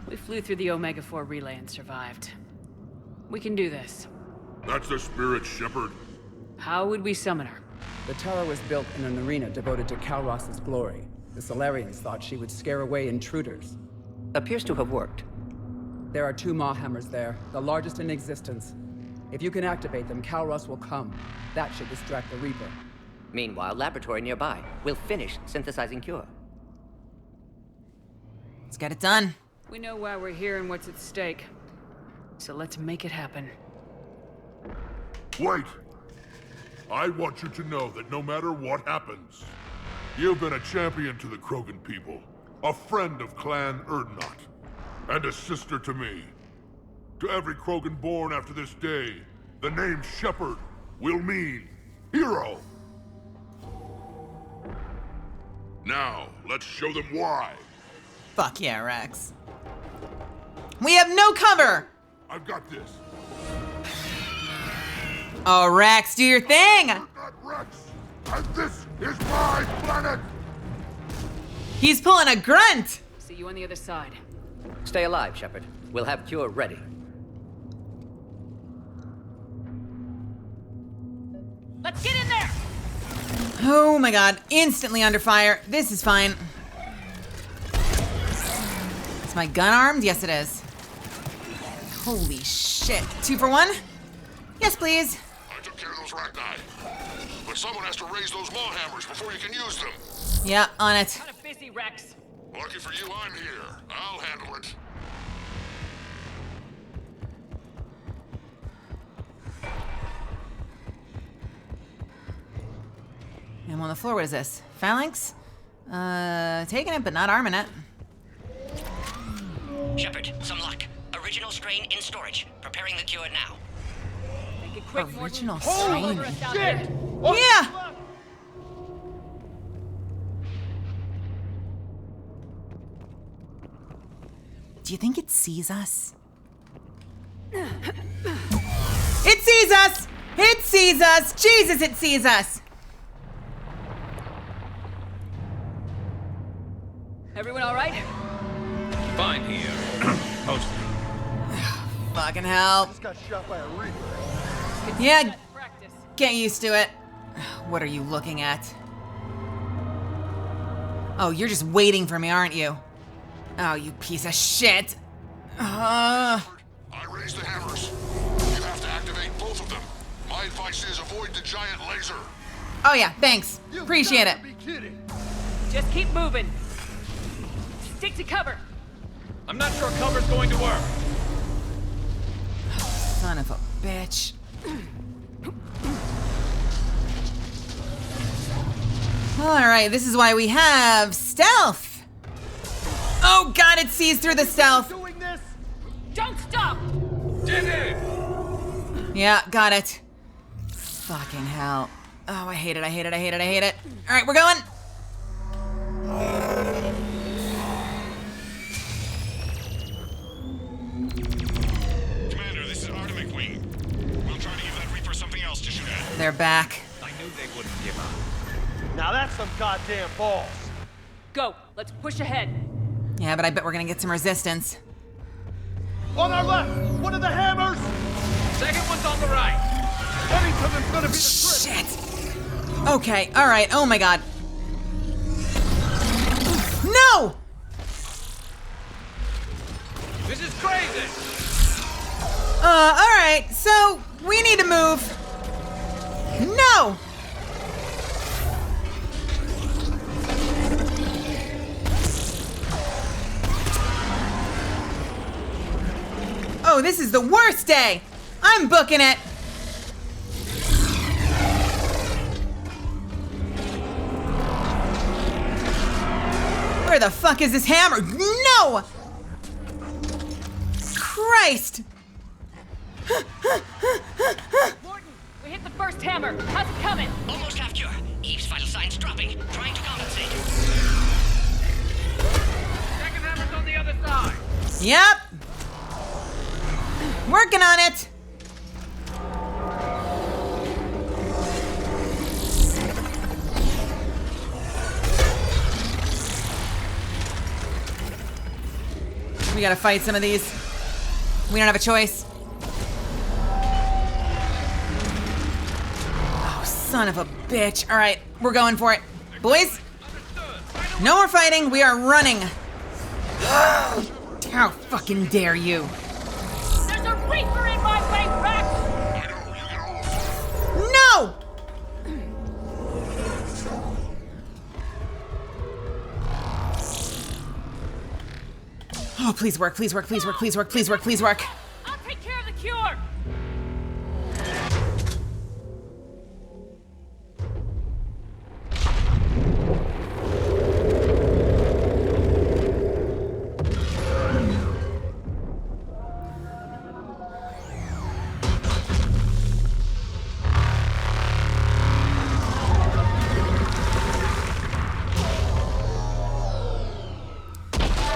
We flew through the Omega-4 relay and survived. We can do this. That's the spirit, Shepard. How would we summon her? The tower was built in an arena devoted to Calros' glory. The Solarians thought she would scare away intruders. Appears to have worked. There are 2 Maw hammers there, the largest in existence. If you can activate them, Calros will come. That should distract the Reaper. Meanwhile, laboratory nearby. We'll finish synthesizing Cure. Let's get it done. We know why we're here and what's at stake. So let's make it happen. Wait! I want you to know that no matter what happens, you've been a champion to the Krogan people, a friend of Clan Erdnot, and a sister to me. To every Krogan born after this day, the name Shepard will mean hero. Now, let's show them why. Fuck yeah, Rex. We have no cover! I've got this. Oh, Rex, do your thing! Not Rex, and this is my planet! He's pulling a grunt! See you on the other side. Stay alive, Shepard. We'll have Cure ready. Let's get in there! Oh my god, instantly under fire. This is fine. Is my gun armed? Yes, it is. Holy shit. 2 for 1? Yes, please. I took care of those Rachni. But someone has to raise those maw hammers before you can use them. Yeah, on it. Kind of busy, Rex. Lucky for you, I'm here. I'll handle it. I'm on the floor. What is this? Phalanx? Taking it, but not arming it. Shepard, some luck. Original strain in storage. Preparing the cure now. Make it quick, Original Morton. strain. Shit! Yeah! Do you think it sees us? It sees us! It sees us! Jesus, it sees us! Everyone all right? Fine here. Mostly. Fucking hell. Just got shot by a Reaper. Yeah, get used to it. What are you looking at? Oh, you're just waiting for me, aren't you? Oh, you piece of shit. I raised the hammers. You have to activate both of them. My advice is avoid the giant laser. Oh yeah, thanks. Appreciate it. Just keep moving. Stick to cover. I'm not sure cover's going to work. Son of a bitch. Alright, this is why we have stealth. Oh god, it sees through the stealth. Don't stop! Did it! Yeah, got it. Fucking hell. Oh, I hate it, I hate it, I hate it, I hate it. Alright, we're going. Commander, this is ADVgg. We'll try to give that Reaper something else to shoot at. They're back. I knew they wouldn't give up. Now that's some goddamn balls. Go, let's push ahead. Yeah, but I bet we're gonna get some resistance. On our left, one of the hammers. Second one's on the right. Anything's gonna be the trick. Shit. Okay, alright, oh my god. No! This is crazy. Alright, so we need to move. No! Oh, this is the worst day! I'm booking it! Where the fuck is this hammer? No! Christ! Morton, we hit the first hammer. How's it coming? Almost half cure. Eve's vital signs dropping. Trying to compensate. Second hammer's on the other side. Yep. Working on it. We gotta fight some of these. We don't have a choice. Oh, son of a bitch. All right, we're going for it. Boys, no more fighting. We are running. How fucking dare you? There's a Reaper in my way, Rex! No! Oh, please work, please work, please work, please work, please work, please work. I'll take care of the cure!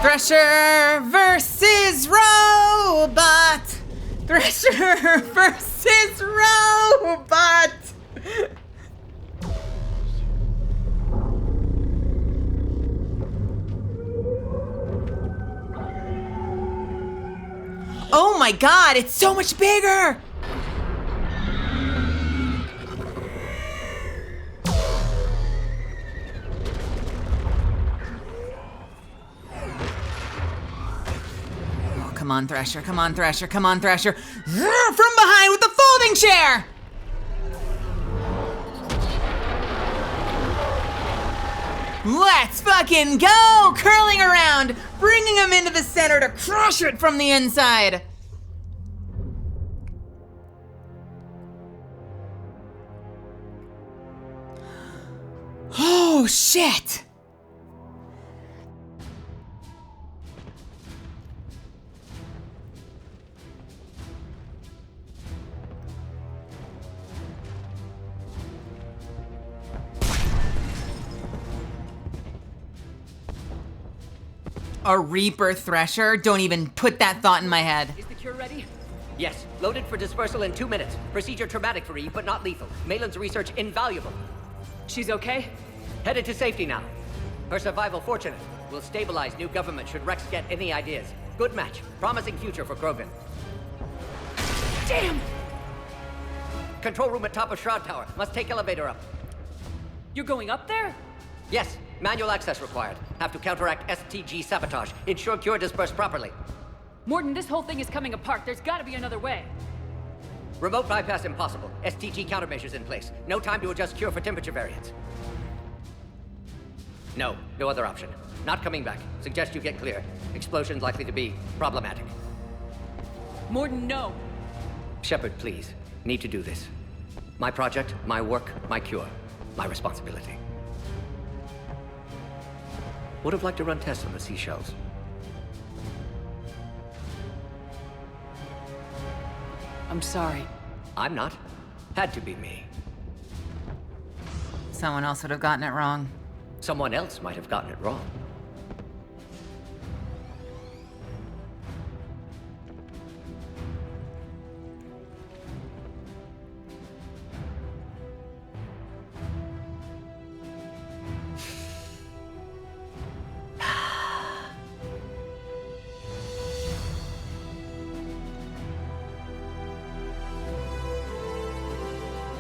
Thresher versus robot. Thresher versus robot. Oh my god, it's so much bigger. Come on, Thresher, come on, Thresher, come on, Thresher. From behind with the folding chair! Let's fucking go! Curling around, bringing him into the center to crush it from the inside. Oh, shit! A Reaper Thresher? Don't even put that thought in my head. Is the cure ready? Yes. Loaded for dispersal in 2 minutes. Procedure traumatic for Eve, but not lethal. Malin's research invaluable. She's okay? Headed to safety now. Her survival fortunate. Will stabilize new government should Rex get any ideas. Good match. Promising future for Krogan. Damn! Control room at top of Shroud Tower. Must take elevator up. You're going up there? Yes, manual access required. Have to counteract STG sabotage. Ensure cure dispersed properly. Morden, this whole thing is coming apart. There's gotta be another way. Remote bypass impossible. STG countermeasures in place. No time to adjust cure for temperature variance. No other option. Not coming back. Suggest you get clear. Explosion's likely to be problematic. Morden, no. Shepard, please. Need to do this. My project, my work, my cure. My responsibility. Would have liked to run tests on the seashells. I'm sorry. I'm not. Had to be me. Someone else would have gotten it wrong. Someone else might have gotten it wrong.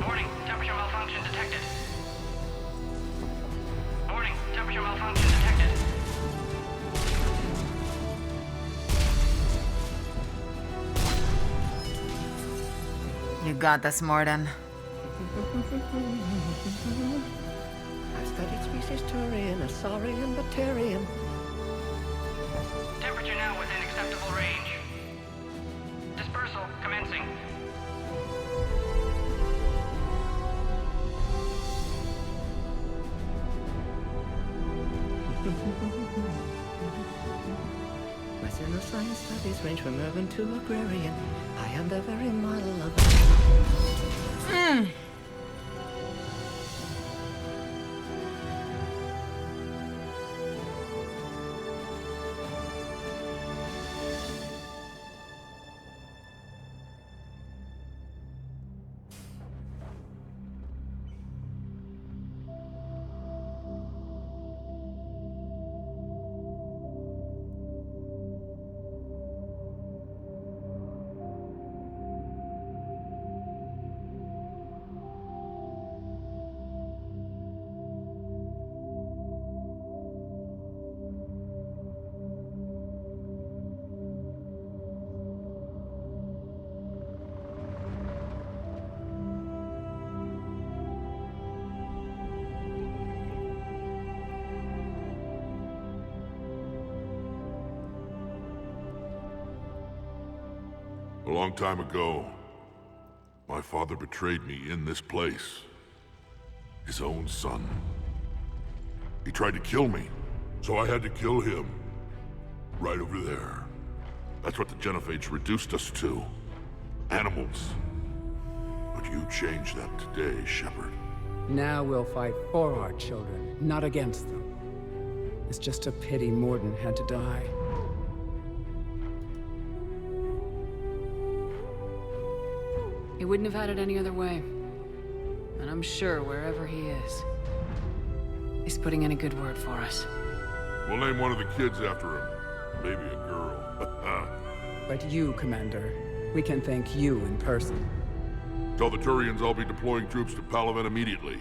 Warning, temperature malfunction detected. Warning, temperature malfunction detected. You got this, Morden. I've studied species Turian, Asaurian, Batarian. Temperature now within acceptable range. Dispersal commencing. My science studies range from urban to agrarian. I am the very model of... A long time ago, my father betrayed me in this place. His own son. He tried to kill me, so I had to kill him. Right over there. That's what the Genophage reduced us to. Animals. But you changed that today, Shepard. Now we'll fight for our children, not against them. It's just a pity Morden had to die. He wouldn't have had it any other way. And I'm sure wherever he is, he's putting in a good word for us. We'll name one of the kids after him. Maybe a girl. But you, Commander, we can thank you in person. Tell the Turians I'll be deploying troops to Palaven immediately.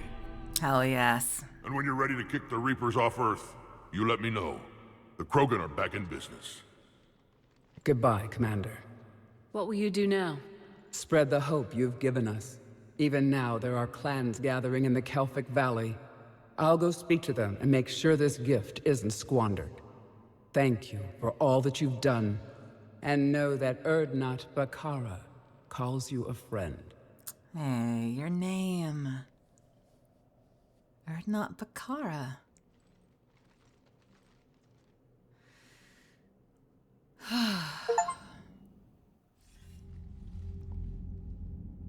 Hell yes. And when you're ready to kick the Reapers off Earth, you let me know. The Krogan are back in business. Goodbye, Commander. What will you do now? Spread the hope you've given us. Even now, there are clans gathering in the Kelphic Valley. I'll go speak to them and make sure this gift isn't squandered. Thank you for all that you've done, and know that Erdnot Bakara calls you a friend. Hey, your name. Erdnot Bakara.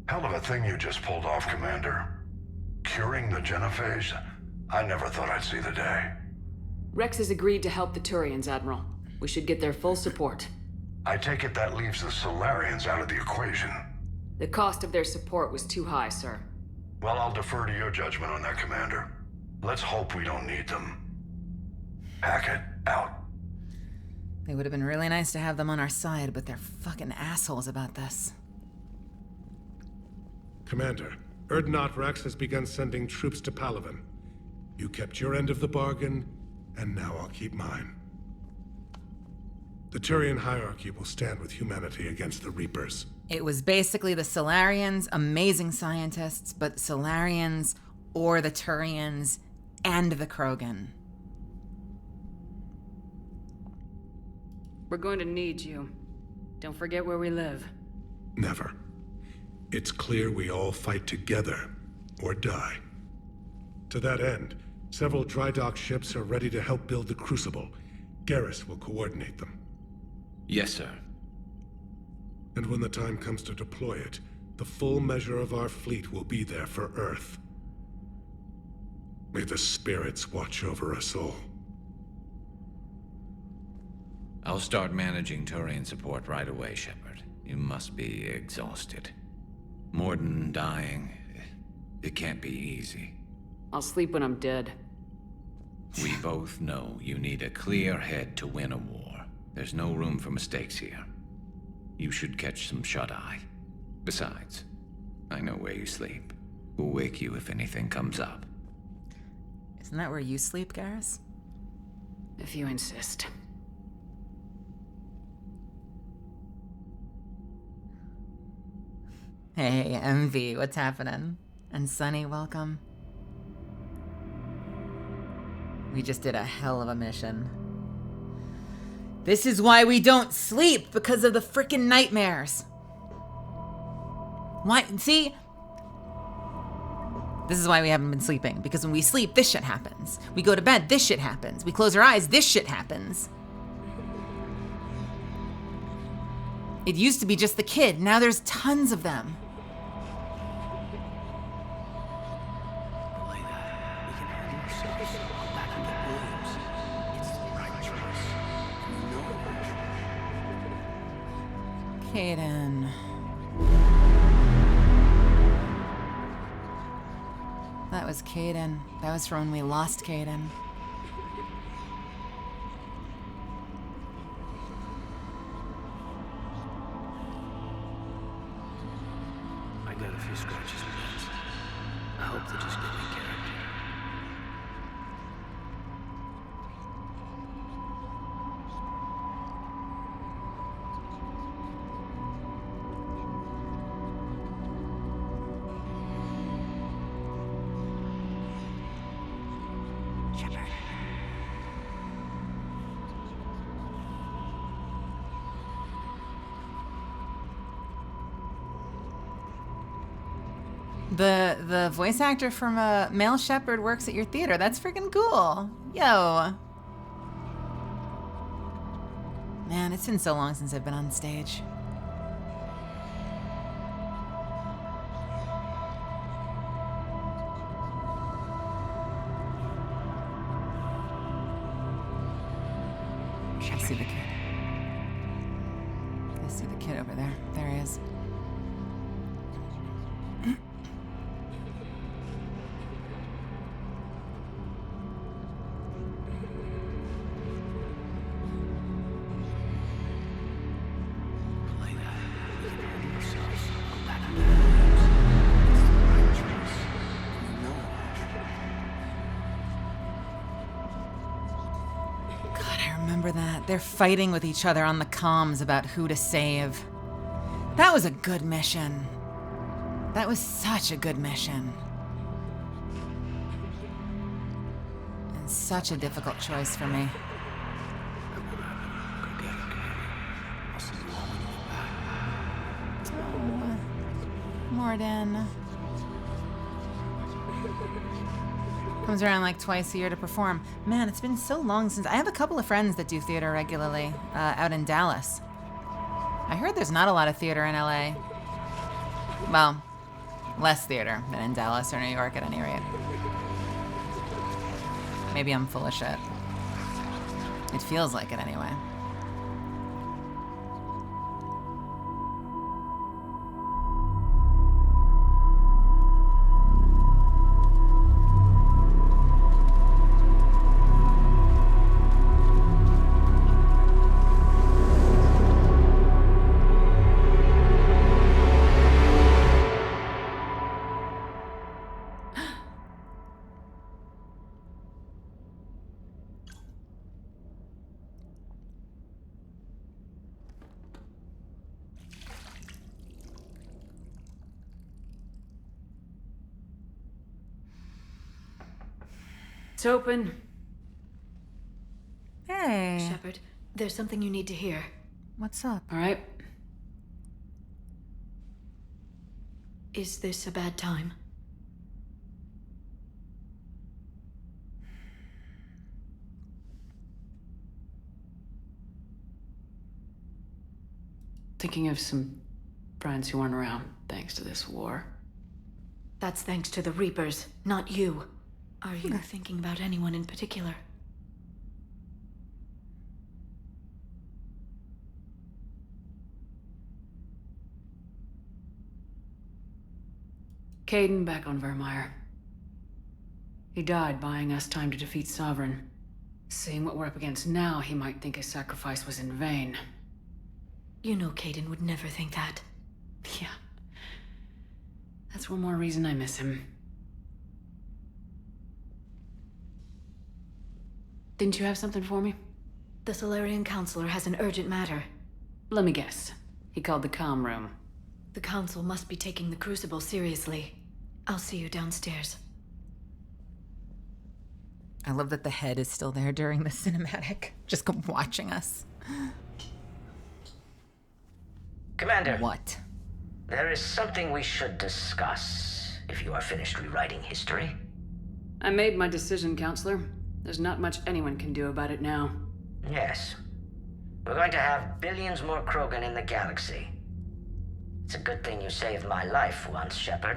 Hell of a thing you just pulled off, Commander. Curing the Genophage? I never thought I'd see the day. Rex has agreed to help the Turians, Admiral. We should get their full support. I take it that leaves the Solarians out of the equation. The cost of their support was too high, sir. Well, I'll defer to your judgment on that, Commander. Let's hope we don't need them. Hackett, out. They would have been really nice to have them on our side, but they're fucking assholes about this. Commander, Erdnot Rex has begun sending troops to Palaven. You kept your end of the bargain, and now I'll keep mine. The Turian hierarchy will stand with humanity against the Reapers. It was basically the Solarians, amazing scientists, but Solarians or the Turians and the Krogan. We're going to need you. Don't forget where we live. Never. It's clear we all fight together, or die. To that end, several dry dock ships are ready to help build the Crucible. Garrus will coordinate them. Yes, sir. And when the time comes to deploy it, the full measure of our fleet will be there for Earth. May the spirits watch over us all. I'll start managing Turian support right away, Shepard. You must be exhausted. Morden dying, it can't be easy. I'll sleep when I'm dead. We both know you need a clear head to win a war. There's no room for mistakes here. You should catch some shut-eye. Besides, I know where you sleep. We'll wake you if anything comes up. Isn't that where you sleep, Garrus? If you insist. Hey, MV, what's happening? And Sunny, welcome. We just did a hell of a mission. This is why we don't sleep, because of the frickin' nightmares. Why? See? This is why we haven't been sleeping, because when we sleep, this shit happens. We go to bed, this shit happens. We close our eyes, this shit happens. It used to be just the kid, now there's tons of them. Kaidan. That was Kaidan. That was from when we lost Kaidan. I got a few scratches and bends. I hope they just give me character. The voice actor from Male Shepherd works at your theater. That's freaking cool. Yo. Man, it's been so long since I've been on stage. I see the kid. I see the kid over there. There he is. They're fighting with each other on the comms about who to save. That was a good mission. That was such a good mission. And such a difficult choice for me. Oh, Morden. Comes around like twice a year to perform. Man, it's been so long since... I have a couple of friends that do theater regularly out in Dallas. I heard there's not a lot of theater in LA. Well, less theater than in Dallas or New York at any rate. Maybe I'm full of shit. It feels like it anyway. It's open. Hey. Shepard, there's something you need to hear. What's up? All right. Is this a bad time? Thinking of some friends who aren't around thanks to this war. That's thanks to the Reapers, not you. Are you thinking about anyone in particular? Caden back on Vermeer. He died buying us time to defeat Sovereign. Seeing what we're up against now, he might think his sacrifice was in vain. You know Caden would never think that. Yeah. That's one more reason I miss him. Didn't you have something for me? The Solarian Counselor has an urgent matter. Let me guess. He called the comm room. The Council must be taking the Crucible seriously. I'll see you downstairs. I love that the head is still there during the cinematic, just watching us. Commander. What? There is something we should discuss, if you are finished rewriting history. I made my decision, Counselor. There's not much anyone can do about it now. Yes. We're going to have billions more Krogan in the galaxy. It's a good thing you saved my life once, Shepard.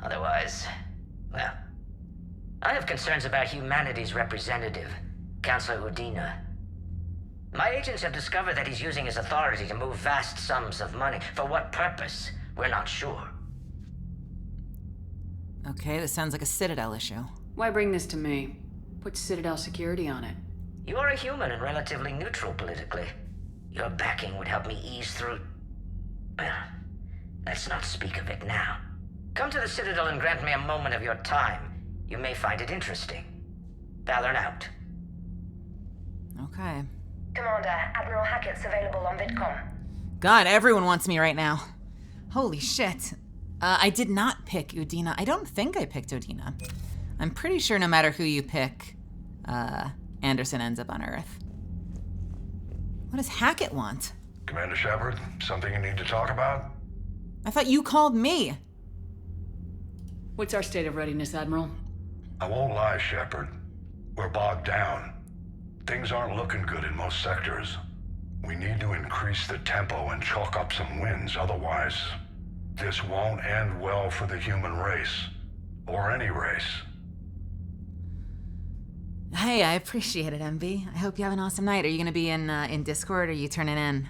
Otherwise, well... I have concerns about humanity's representative, Counselor Udina. My agents have discovered that he's using his authority to move vast sums of money. For what purpose? We're not sure. Okay, this sounds like a Citadel issue. Why bring this to me? Put Citadel security on it. You are a human and relatively neutral politically. Your backing would help me ease through... Well, let's not speak of it now. Come to the Citadel and grant me a moment of your time. You may find it interesting. Valorn out. Okay. Commander, Admiral Hackett's available on VidCom. God, everyone wants me right now. Holy shit. I did not pick Udina. I don't think I picked Udina. I'm pretty sure no matter who you pick, Anderson ends up on Earth. What does Hackett want? Commander Shepard, something you need to talk about? I thought you called me. What's our state of readiness, Admiral? I won't lie, Shepard. We're bogged down. Things aren't looking good in most sectors. We need to increase the tempo and chalk up some wins, otherwise, this won't end well for the human race. Or any race. Hey, I appreciate it, MV. I hope you have an awesome night. Are you gonna be in Discord or are you turning in?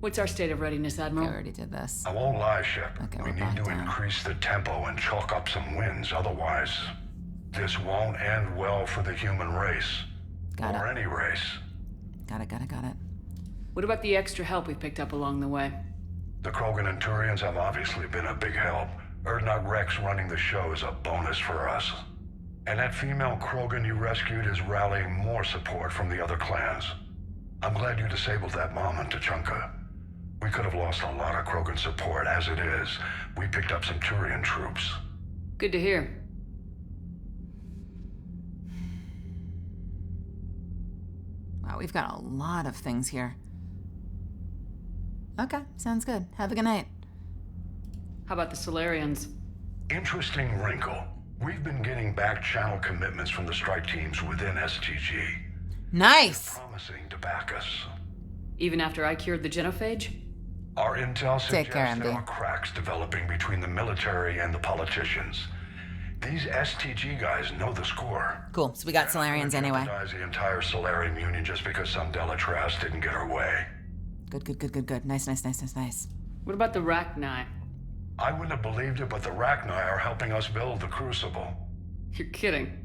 What's our state of readiness, Admiral? I already did this. I won't lie, Shep. Okay, we need to increase the tempo and chalk up some wins, otherwise, this won't end well for the human race. Or any race. Got it. What about the extra help we've picked up along the way? The Krogan and Turians have obviously been a big help. Erdnot Rex running the show is a bonus for us. And that female Krogan you rescued is rallying more support from the other clans. I'm glad you disabled that mom in Tuchanka. We could have lost a lot of Krogan support. As it is, we picked up some Turian troops. Good to hear. Wow, we've got a lot of things here. Okay, sounds good. Have a good night. How about the Solarians? Interesting wrinkle. We've been getting back channel commitments from the strike teams within STG. Nice! They're promising to back us. Even after I cured the genophage? Our intel Take care, suggests there MD. are cracks developing between the military and the politicians. These STG guys know the score. Cool, so we got Solarians anyway. Jeopardize the entire Solarian Union just because some Delatras didn't get her way. Good. Nice. What about the Rachni? I wouldn't have believed it, but the Rachni are helping us build the Crucible. You're kidding.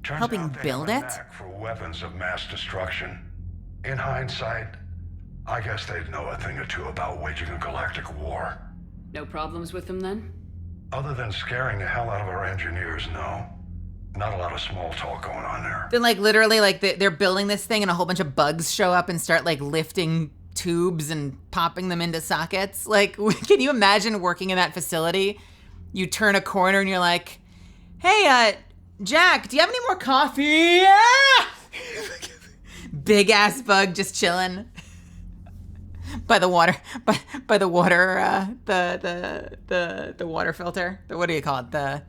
Turns Helping out they build have a it? knack for weapons of mass destruction. In hindsight, I guess they'd know a thing or two about waging a galactic war. No problems with them then? Other than scaring the hell out of our engineers, no. Not a lot of small talk going on there. Then like literally like they're building this thing and a whole bunch of bugs show up and start like lifting tubes and popping them into sockets. Like, can you imagine working in that facility You turn a corner and you're like, hey, Jack, do you have any more coffee? Yeah! Big ass bug just chilling by the water, by the water, the water filter. What do you call it? The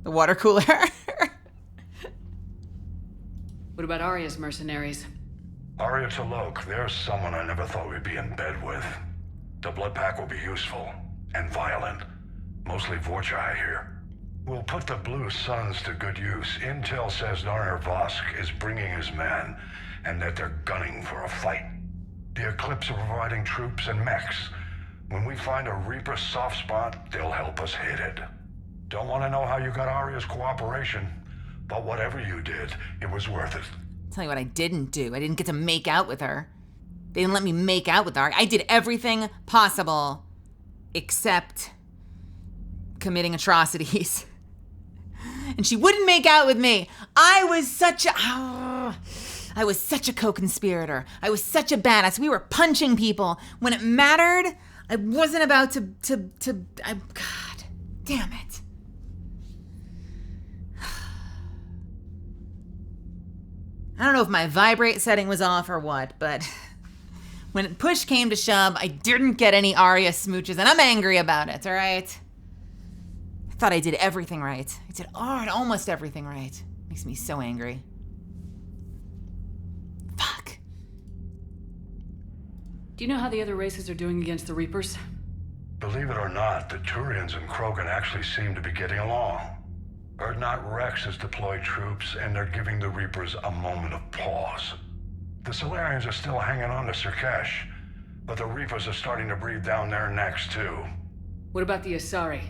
water cooler. What about Arya's mercenaries? Arya T'Loak, there's someone I never thought we'd be in bed with. The blood pack will be useful and violent. Mostly Vorcha, I hear. We'll put the Blue Suns to good use. Intel says Narner Vosk is bringing his men, and that they're gunning for a fight. The Eclipse are providing troops and mechs. When we find a Reaper soft spot, they'll help us hit it. Don't want to know how you got Arya's cooperation, but whatever you did, it was worth it. I'll tell you what I didn't do. I didn't get to make out with her. They didn't let me make out with her. I did everything possible except committing atrocities. And she wouldn't make out with me. I was such a co-conspirator. I was such a badass. We were punching people. When it mattered, I wasn't about to God damn it. I don't know if my vibrate setting was off or what, but when push came to shove, I didn't get any Arya smooches, and I'm angry about it, all right? I thought I did everything right. I did almost everything right. Makes me so angry. Fuck. Do you know how the other races are doing against the Reapers? Believe it or not, the Turians and Krogan actually seem to be getting along. Urdnot Rex has deployed troops, and they're giving the Reapers a moment of pause. The Solarians are still hanging on to Sirkesh, but the Reapers are starting to breathe down their necks too. What about the Asari?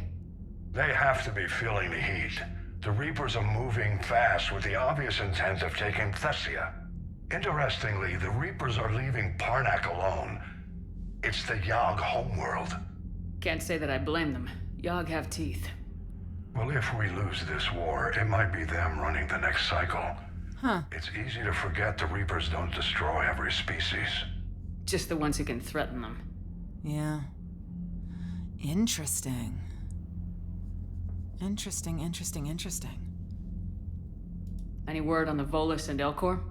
They have to be feeling the heat. The Reapers are moving fast with the obvious intent of taking Thessia. Interestingly, the Reapers are leaving Parnak alone. It's the Yogg homeworld. Can't say that I blame them. Yogg have teeth. Well, if we lose this war, it might be them running the next cycle. Huh. It's easy to forget the Reapers don't destroy every species. Just the ones who can threaten them. Yeah. Interesting. Interesting. Any word on the Volus and Elcor?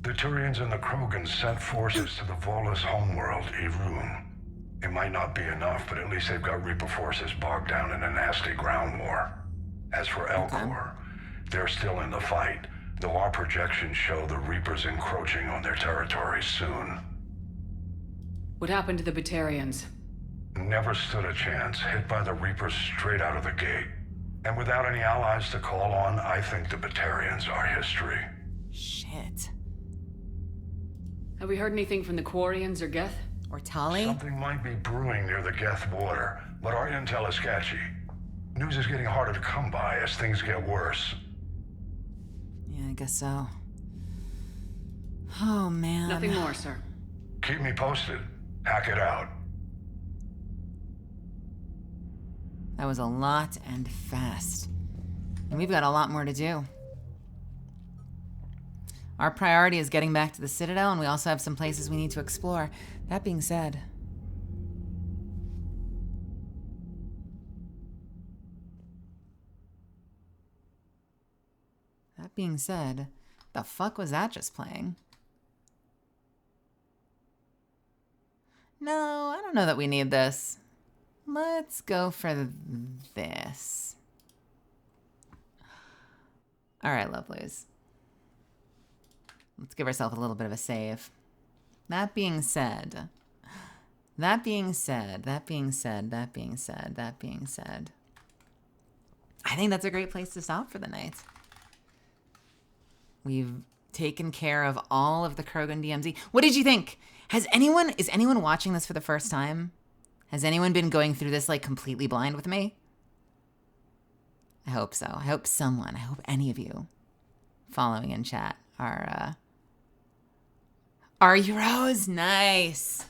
The Turians and the Krogan sent forces to the Volus homeworld, Irun. It might not be enough, but at least they've got Reaper forces bogged down in a nasty ground war. As for Elcor, they're still in the fight, though our projections show the Reapers encroaching on their territory soon. What happened to the Batarians? Never stood a chance, hit by the Reapers straight out of the gate. And without any allies to call on, I think the Batarians are history. Shit. Have we heard anything from the Quarians or Geth? Or Tali? Something might be brewing near the Geth border, but our intel is sketchy. News is getting harder to come by as things get worse. Yeah, I guess so. Oh, man. Nothing more, sir. Keep me posted. Hack it out. That was a lot and fast. And we've got a lot more to do. Our priority is getting back to the Citadel, and we also have some places we need to explore. That being said... the fuck was that just playing? No, I don't know that we need this. Let's go for this. All right, lovelies. Let's give ourselves a little bit of a save. That being said, I think that's a great place to stop for the night. We've taken care of all of the Krogan DMZ. What did you think? Is anyone watching this for the first time? Has anyone been going through this like completely blind with me? I hope so. I hope any of you following in chat are heroes. Nice.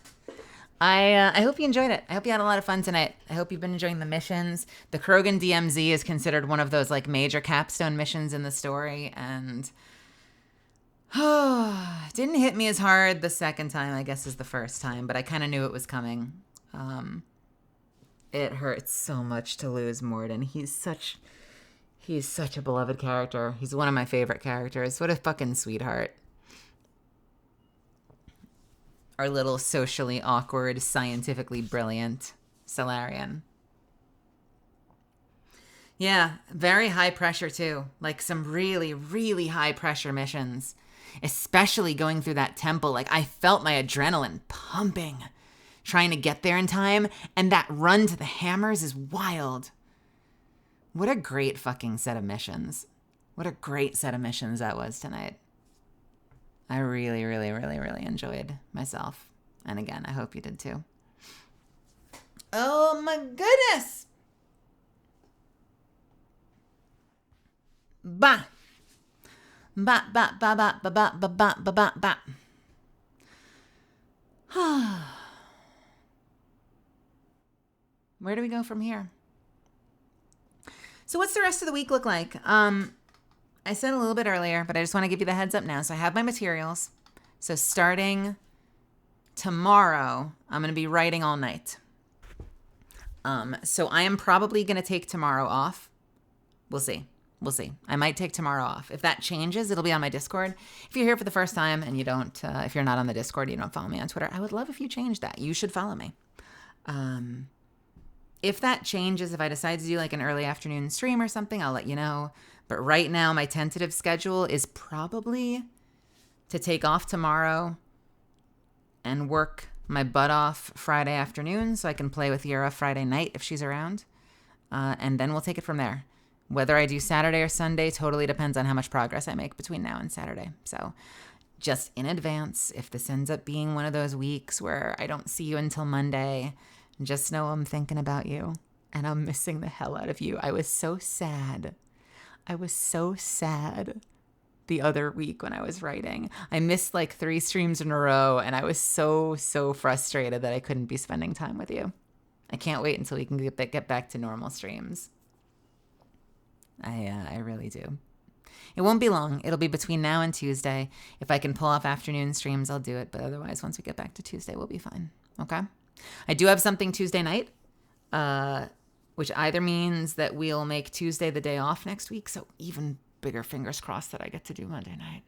I hope you enjoyed it. I hope you had a lot of fun tonight. I hope you've been enjoying the missions. The Krogan DMZ is considered one of those like major capstone missions in the story, and didn't hit me as hard the second time, I guess, as the first time, but I kind of knew it was coming. It hurts so much to lose Morden. He's such a beloved character. He's one of my favorite characters. What a fucking sweetheart. Our little socially awkward, scientifically brilliant Solarian. Yeah, very high pressure too. Like some really, really high pressure missions. Especially going through that temple. Like I felt my adrenaline pumping trying to get there in time. And that run to the hammers is wild. What a great fucking set of missions. What a great set of missions that was tonight. I really, really, really, really enjoyed myself. And again, I hope you did too. Oh my goodness! Ba. Ba, ba, ba, ba, ba, ba, ba, ba, ba, ba, ba. Where do we go from here? So what's the rest of the week look like? I said a little bit earlier, but I just want to give you the heads up now. So I have my materials. So starting tomorrow, I'm going to be writing all night. So I am probably going to take tomorrow off. We'll see. We'll see. I might take tomorrow off. If that changes, it'll be on my Discord. If you're here for the first time and you don't, if you're not on the Discord, you don't follow me on Twitter, I would love if you change that. You should follow me. If that changes, if I decide to do like an early afternoon stream or something, I'll let you know. But right now, my tentative schedule is probably to take off tomorrow and work my butt off Friday afternoon so I can play with Yura Friday night if she's around. And then we'll take it from there. Whether I do Saturday or Sunday totally depends on how much progress I make between now and Saturday. So just in advance, if this ends up being one of those weeks where I don't see you until Monday, just know I'm thinking about you and I'm missing the hell out of you. I was so sad. I was so sad the other week when I was writing. I missed like 3 streams in a row and I was so frustrated that I couldn't be spending time with you. I can't wait until we can get back to normal streams. I really do. It won't be long. It'll be between now and Tuesday. If I can pull off afternoon streams, I'll do it. But otherwise, once we get back to Tuesday, we'll be fine. Okay? I do have something Tuesday night, which either means that we'll make Tuesday the day off next week. So even bigger fingers crossed that I get to do Monday night.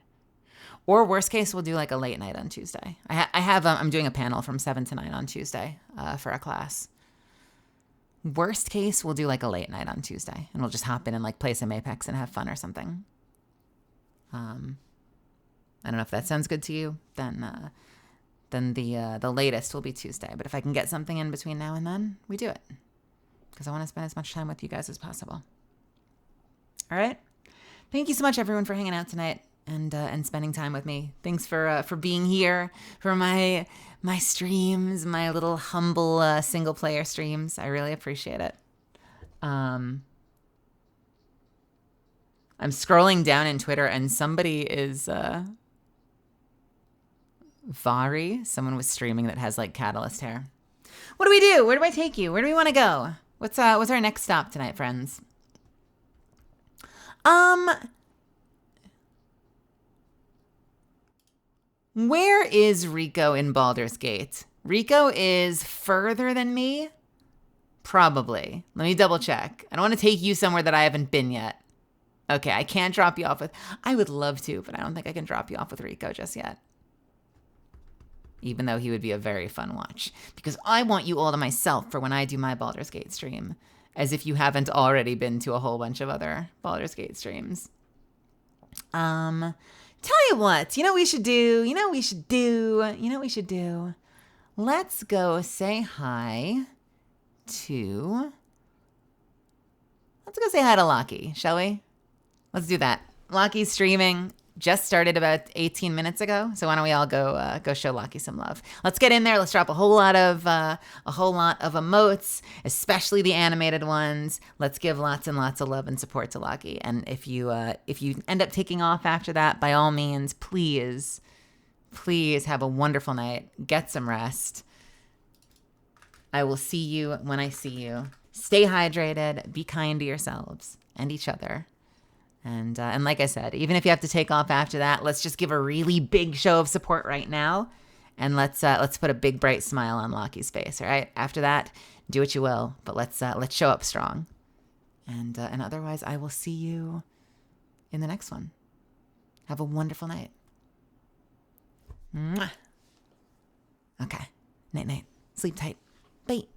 Or worst case, we'll do like a late night on Tuesday. I'm doing a panel from 7 to 9 on Tuesday for a class. Worst case, we'll do like a late night on Tuesday and we'll just hop in and like play some Apex and have fun or something. I don't know if that sounds good to you. Then the latest will be Tuesday. But if I can get something in between now and then, we do it. Because I want to spend as much time with you guys as possible. All right. Thank you so much, everyone, for hanging out tonight and spending time with me. Thanks for being here for my streams, my little humble single player streams. I really appreciate it. I'm scrolling down in Twitter and somebody is Vari. Someone was streaming that has like Catalyst hair. What do we do? Where do I take you? Where do we want to go? What's our next stop tonight, friends? Where is Rico in Baldur's Gate? Rico is further than me? Probably. Let me double check. I don't want to take you somewhere that I haven't been yet. Okay, I can't drop you off with... I would love to, but I don't think I can drop you off with Rico just yet. Even though he would be a very fun watch. Because I want you all to myself for when I do my Baldur's Gate stream. As if you haven't already been to a whole bunch of other Baldur's Gate streams. Tell you what, you know what we should do? Let's go say hi to... Let's go say hi to Lockie, shall we? Let's do that. Lockie's streaming. Just started about 18 minutes ago, so why don't we all go show Lockie some love? Let's get in there. Let's drop a whole lot of emotes, especially the animated ones. Let's give lots and lots of love and support to Lockie. And if you end up taking off after that, by all means, please have a wonderful night. Get some rest. I will see you when I see you. Stay hydrated. Be kind to yourselves and each other. And like I said, even if you have to take off after that, let's just give a really big show of support right now. And let's put a big bright smile on Lockie's face, all right? After that, do what you will, but let's show up strong. And otherwise, I will see you in the next one. Have a wonderful night. Mwah. Okay. Night night. Sleep tight. Bye.